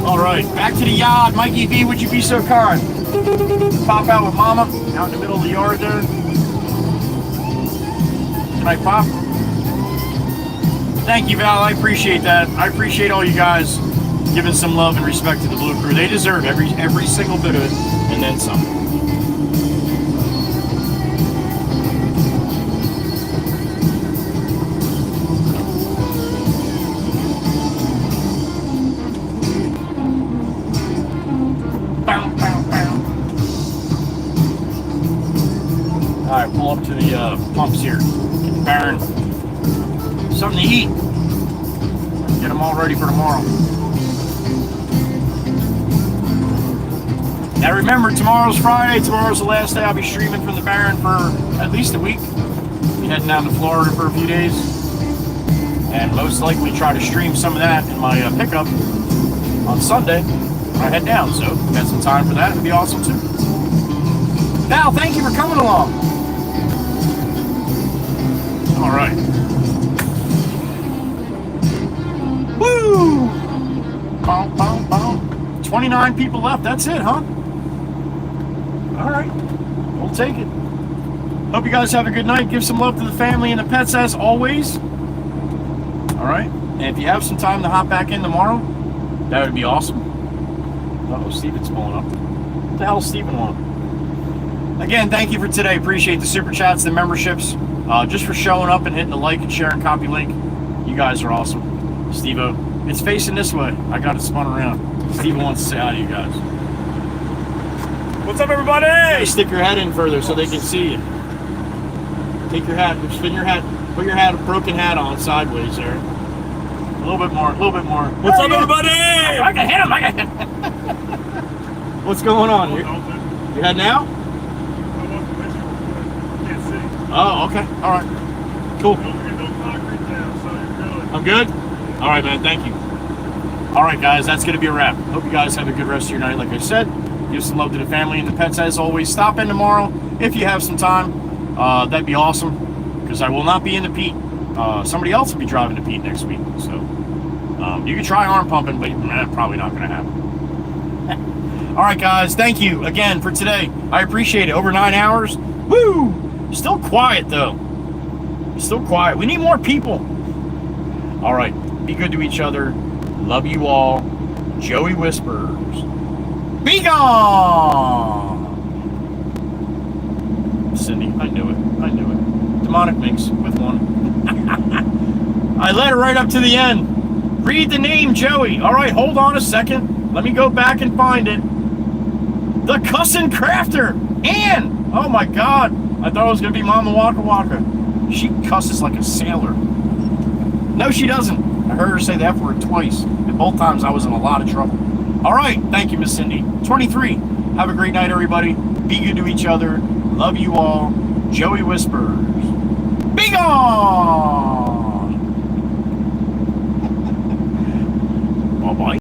Speaker 1: All right, back to the yard. Mikey V, would you be so kind? Pop out with Mama out in the middle of the yard there. Good night, Pop. Thank you, Val. I appreciate that. I appreciate all you guys giving some love and respect to the Blue Crew. They deserve every single bit of it, and then some. Alright, pull up to the pumps here. Get the Baron something to eat. Get them all ready for tomorrow. Now remember, tomorrow's Friday. Tomorrow's the last day I'll be streaming from the Baron for at least a week. Be heading down to Florida for a few days. And most likely try to stream some of that in my pickup on Sunday when I head down. So, if you got some time for that, it'd be awesome too. Val, thank you for coming along. All right. Woo! Bow, bow, bow. 29 people left. That's it, huh? All right. We'll take it. Hope you guys have a good night. Give some love to the family and the pets as always. All right. And if you have some time to hop back in tomorrow, that would be awesome. Uh-oh, Steven's pulling up. What the hell does Steven want? Again, thank you for today. Appreciate the super chats, the memberships, just for showing up and hitting the like and share and copy link. You guys are awesome. Steve-O, it's facing this way. I got it spun around. Steve wants to say hi to you guys.
Speaker 3: What's up, everybody?
Speaker 1: Hey, stick your head in further so they can see you. Take your hat, spin your hat, put your broken hat on sideways there. A little bit more, a little bit more.
Speaker 3: What's up, everybody?
Speaker 1: I can hit him, I can hit him. What's going on here? You heading out? Oh, okay. All right. Cool. I'm good? All right, man. Thank you. All right, guys. That's going to be a wrap. Hope you guys have a good rest of your night. Like I said, give some love to the family and the pets as always. Stop in tomorrow if you have some time. That'd be awesome because I will not be in the Pete. Somebody else will be driving the Pete next week. So you can try arm pumping, but probably not going to happen. All right, guys. Thank you again for today. I appreciate it. Over 9 hours. Woo! Still quiet, though. Still quiet. We need more people. All right. Be good to each other. Love you all. Joey whispers. Be gone! Cindy, I knew it. I knew it. Demonic mix with one. I led her right up to the end. Read the name, Joey. All right, hold on a second. Let me go back and find it. The Cussin' Crafter. Ann. Oh, my God. I thought it was going to be Mama Waka Waka. She cusses like a sailor. No, she doesn't. I heard her say the F word twice. And both times I was in a lot of trouble. All right. Thank you, Miss Cindy. 23. Have a great night, everybody. Be good to each other. Love you all. Joey whispers. Be gone! Bye-bye.